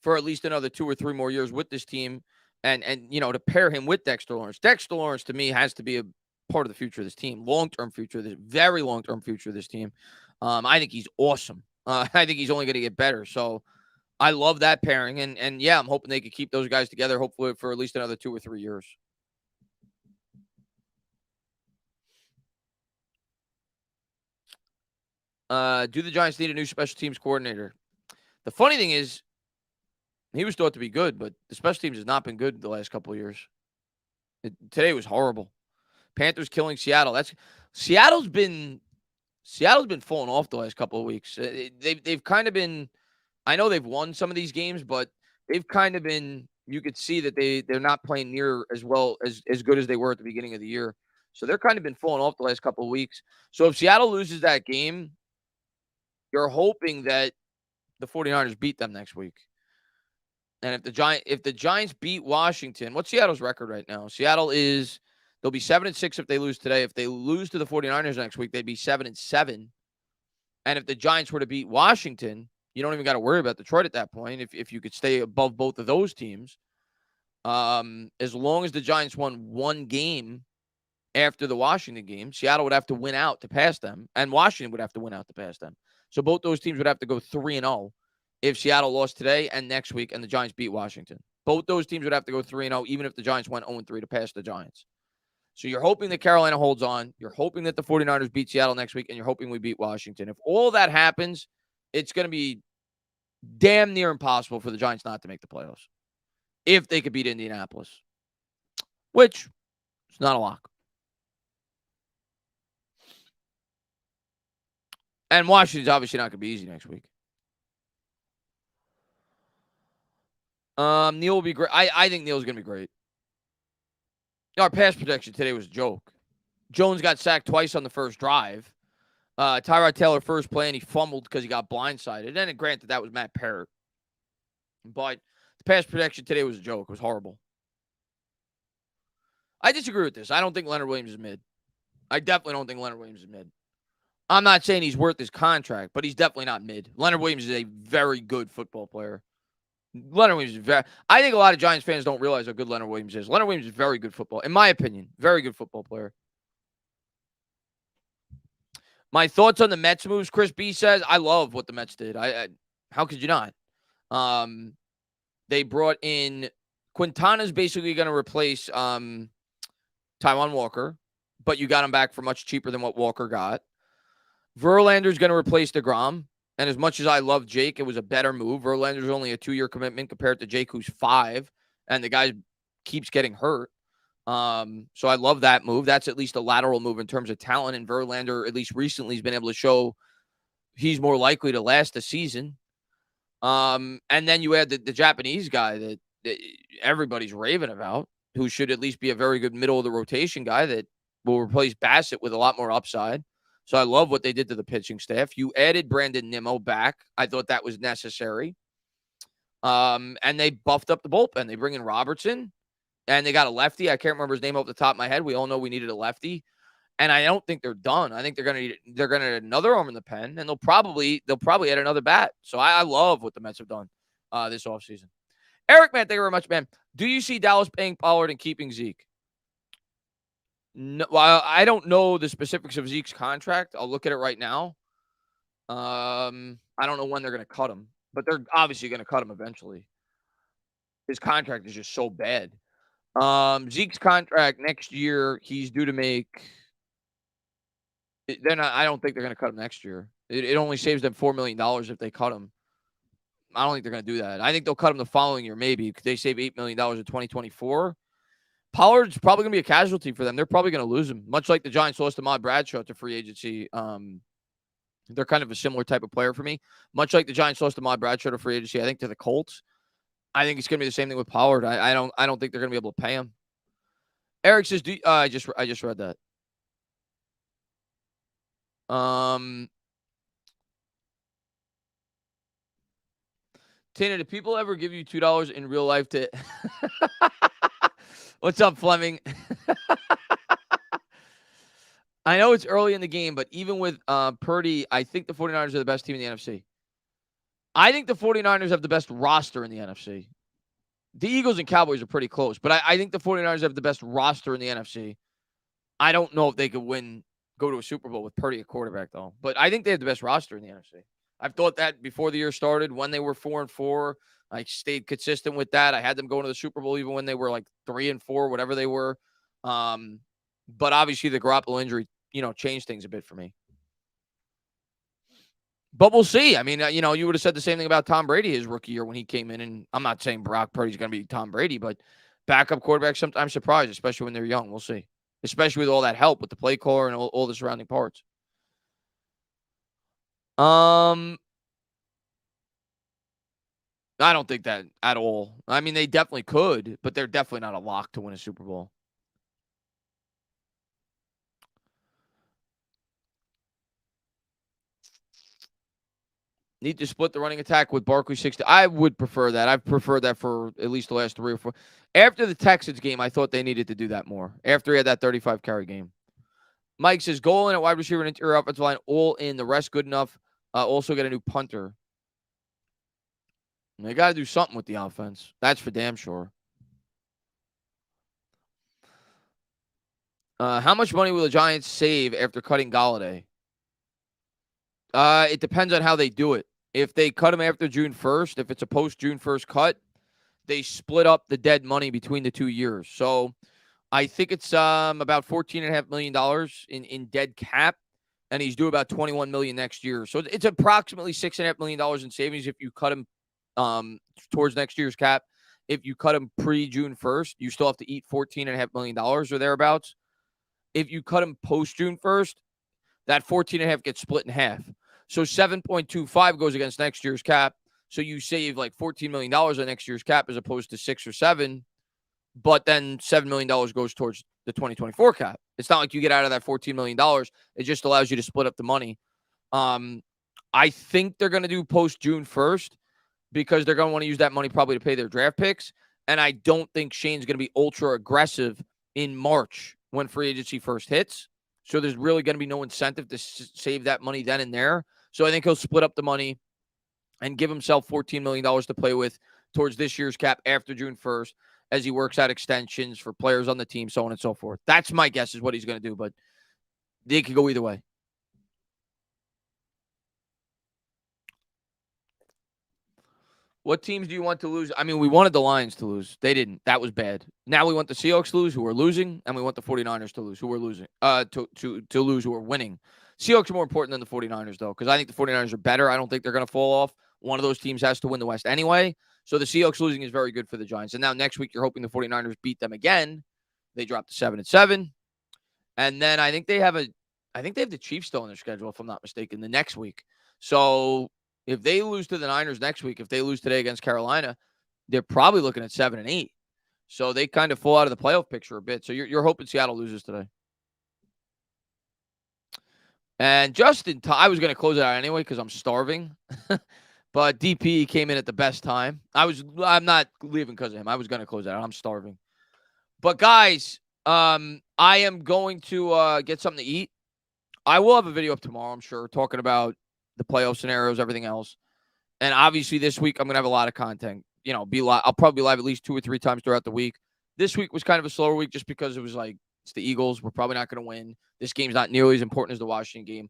for at least another 2 or 3 more years with this team and to pair him with Dexter Lawrence. Dexter Lawrence, to me, has to be a part of the future of this team, long-term future, this very long-term future of this team. I think he's awesome. I think he's only going to get better. So I love that pairing. And yeah, I'm hoping they could keep those guys together, hopefully for at least another 2 or 3 years. Do the Giants need a new special teams coordinator? The funny thing is, he was thought to be good, but the special teams has not been good the last couple of years. Today was horrible. Panthers killing Seattle. Seattle's been falling off the last couple of weeks. They've kind of been. I know they've won some of these games, but they've kind of been. You could see that they're not playing near as well as good as they were at the beginning of the year. So they're kind of been falling off the last couple of weeks. So if Seattle loses that game, you're hoping that the 49ers beat them next week. And if the Giants beat Washington, what's Seattle's record right now? They'll be 7-6 if they lose today. If they lose to the 49ers next week, they'd be 7-7. And if the Giants were to beat Washington, you don't even got to worry about Detroit at that point. If you could stay above both of those teams, as long as the Giants won one game after the Washington game. Seattle would have to win out to pass them, and Washington would have to win out to pass them. So both those teams would have to go 3-0 if Seattle lost today and next week and the Giants beat Washington. Both those teams would have to go 3-0 even if the Giants went 0-3 to pass the Giants. So you're hoping that Carolina holds on. You're hoping that the 49ers beat Seattle next week, and you're hoping we beat Washington. If all that happens, it's going to be damn near impossible for the Giants not to make the playoffs if they could beat Indianapolis, which is not a lock. And Washington's obviously not going to be easy next week. Neal will be great. I think Neal's going to be great. Our pass protection today was a joke. Jones got sacked twice on the first drive. Tyrod Taylor first play, and he fumbled because he got blindsided. And granted, that was Matt Parrott. But the pass protection today was a joke. It was horrible. I disagree with this. I don't think Leonard Williams is mid. I definitely don't think Leonard Williams is mid. I'm not saying he's worth his contract, but he's definitely not mid. Leonard Williams is a very good football player. Leonard Williams is very... I think a lot of Giants fans don't realize how good Leonard Williams is. Leonard Williams is very good football. In my opinion, very good football player. My thoughts on the Mets moves, Chris B says, I love what the Mets did. How could you not? They brought in... Quintana's basically going to replace Taijuan Walker, but you got him back for much cheaper than what Walker got. Verlander's going to replace DeGrom. And as much as I love Jake, it was a better move. Verlander's only a 2-year commitment compared to Jake, who's 5. And the guy keeps getting hurt. So I love that move. That's at least a lateral move in terms of talent. And Verlander, at least recently, has been able to show he's more likely to last a season. And then you add the Japanese guy that everybody's raving about, who should at least be a very good middle of the rotation guy that will replace Bassett with a lot more upside. So I love what they did to the pitching staff. You added Brandon Nimmo back. I thought that was necessary. And they buffed up the bullpen. They bring in Robertson, and they got a lefty. I can't remember his name off the top of my head. We all know we needed a lefty. And I don't think they're done. I think they're gonna add another arm in the pen, and they'll probably add another bat. So I love what the Mets have done this offseason. Eric, man, thank you very much, man. Do you see Dallas paying Pollard and keeping Zeke? No, well, I don't know the specifics of Zeke's contract. I'll look at it right now. I don't know when they're going to cut him, but they're obviously going to cut him eventually. His contract is just so bad. Zeke's contract next year, he's due to make. I don't think they're going to cut him next year. It only saves them $4 million if they cut him. I don't think they're going to do that. I think they'll cut him the following year, maybe, because they save $8 million in 2024. Pollard's probably going to be a casualty for them. They're probably going to lose him, much like the Giants lost Ahmad Bradshaw to free agency. They're kind of a similar type of player for me. Much like the Giants lost Ahmad Bradshaw to free agency, I think to the Colts. I think it's going to be the same thing with Pollard. I don't think they're going to be able to pay him. Eric says, I just read that. Tina, do people ever give you $2 in real life to... What's up, Fleming? I know it's early in the game, but even with Purdy, I think the 49ers are the best team in the NFC. I think the 49ers have the best roster in the NFC. The Eagles and Cowboys are pretty close, but I think the 49ers have the best roster in the NFC. I don't know if they could go to a Super Bowl with Purdy at quarterback, though. But I think they have the best roster in the NFC. I've thought that before the year started, when they were 4-4. I stayed consistent with that. I had them going to the Super Bowl even when they were like 3-4, whatever they were. But obviously the Garoppolo injury, changed things a bit for me. But we'll see. I mean, you would have said the same thing about Tom Brady his rookie year when he came in. And I'm not saying Brock Purdy's going to be Tom Brady, but backup quarterbacks, sometimes surprised, especially when they're young. We'll see. Especially with all that help with the play caller and all the surrounding parts. I don't think that at all. I mean, they definitely could, but they're definitely not a lock to win a Super Bowl. Need to split the running attack with Barkley 60. I would prefer that. I've preferred that for at least the last 3 or 4. After the Texans game, I thought they needed to do that more. After he had that 35-carry game. Mike says, goal in at wide receiver and interior offensive line, all in. The rest good enough. Also get a new punter. They got to do something with the offense. That's for damn sure. How much money will the Giants save after cutting Galladay? It depends on how they do it. If they cut him after June 1st, if it's a post-June 1st cut, they split up the dead money between the 2 years. So I think it's about $14.5 million in dead cap, and he's due about $21 million next year. So it's approximately $6.5 million in savings if you cut him towards next year's cap. If you cut him pre-June 1st, you still have to eat $14.5 million or thereabouts. If you cut him post-June 1st, that 14.5 gets split in half. So 7.25 goes against next year's cap. So you save like $14 million on next year's cap as opposed to 6 or 7. But then $7 million goes towards the 2024 cap. It's not like you get out of that $14 million. It just allows you to split up the money. I think they're going to do post June 1st because they're going to want to use that money probably to pay their draft picks. And I don't think Shane's going to be ultra aggressive in March when free agency first hits. So there's really going to be no incentive to save that money then and there. So I think he'll split up the money and give himself $14 million to play with towards this year's cap after June 1st as he works out extensions for players on the team, so on and so forth. That's my guess is what he's going to do, but they could go either way. What teams do you want to lose? I mean, we wanted the Lions to lose. They didn't. That was bad. Now we want the Seahawks to lose, who are losing, and we want the 49ers to lose, who are losing. To lose, who are winning. Seahawks are more important than the 49ers, though, because I think the 49ers are better. I don't think they're going to fall off. One of those teams has to win the West anyway. So the Seahawks losing is very good for the Giants. And now next week, you're hoping the 49ers beat them again. They drop to 7-7. And then I think they have the Chiefs still on their schedule, if I'm not mistaken, the next week. So if they lose to the Niners next week, if they lose today against Carolina, they're probably looking at 7-8. So they kind of fall out of the playoff picture a bit. So you're hoping Seattle loses today. And Justin, I was going to close it out anyway because I'm starving. But DP came in at the best time. I'm not leaving because of him. I was going to close it out. I'm starving. But guys, I am going to get something to eat. I will have a video up tomorrow, I'm sure, talking about the playoff scenarios, everything else. And obviously this week I'm going to have a lot of content. I'll probably be live at least 2 or 3 times throughout the week. This week was kind of a slower week just because it was like, it's the Eagles. We're probably not going to win. This game's not nearly as important as the Washington game.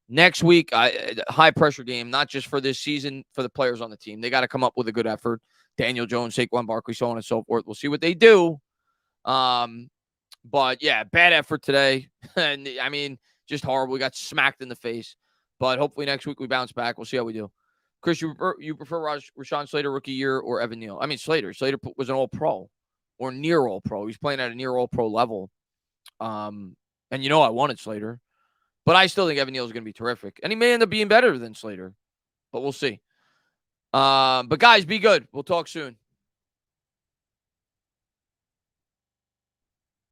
Next week, high-pressure game, not just for this season, for the players on the team. They got to come up with a good effort. Daniel Jones, Saquon Barkley, so on and so forth. We'll see what they do. But, yeah, bad effort today. And, I mean, just horrible. We got smacked in the face. But hopefully next week we bounce back. We'll see how we do. Chris, you prefer Rashawn Slater rookie year or Evan Neal? I mean, Slater. Slater was an all-pro or near all-pro. He's playing at a near all-pro level. And I wanted Slater. But I still think Evan Neal is going to be terrific. And he may end up being better than Slater. But we'll see. But guys, be good. We'll talk soon.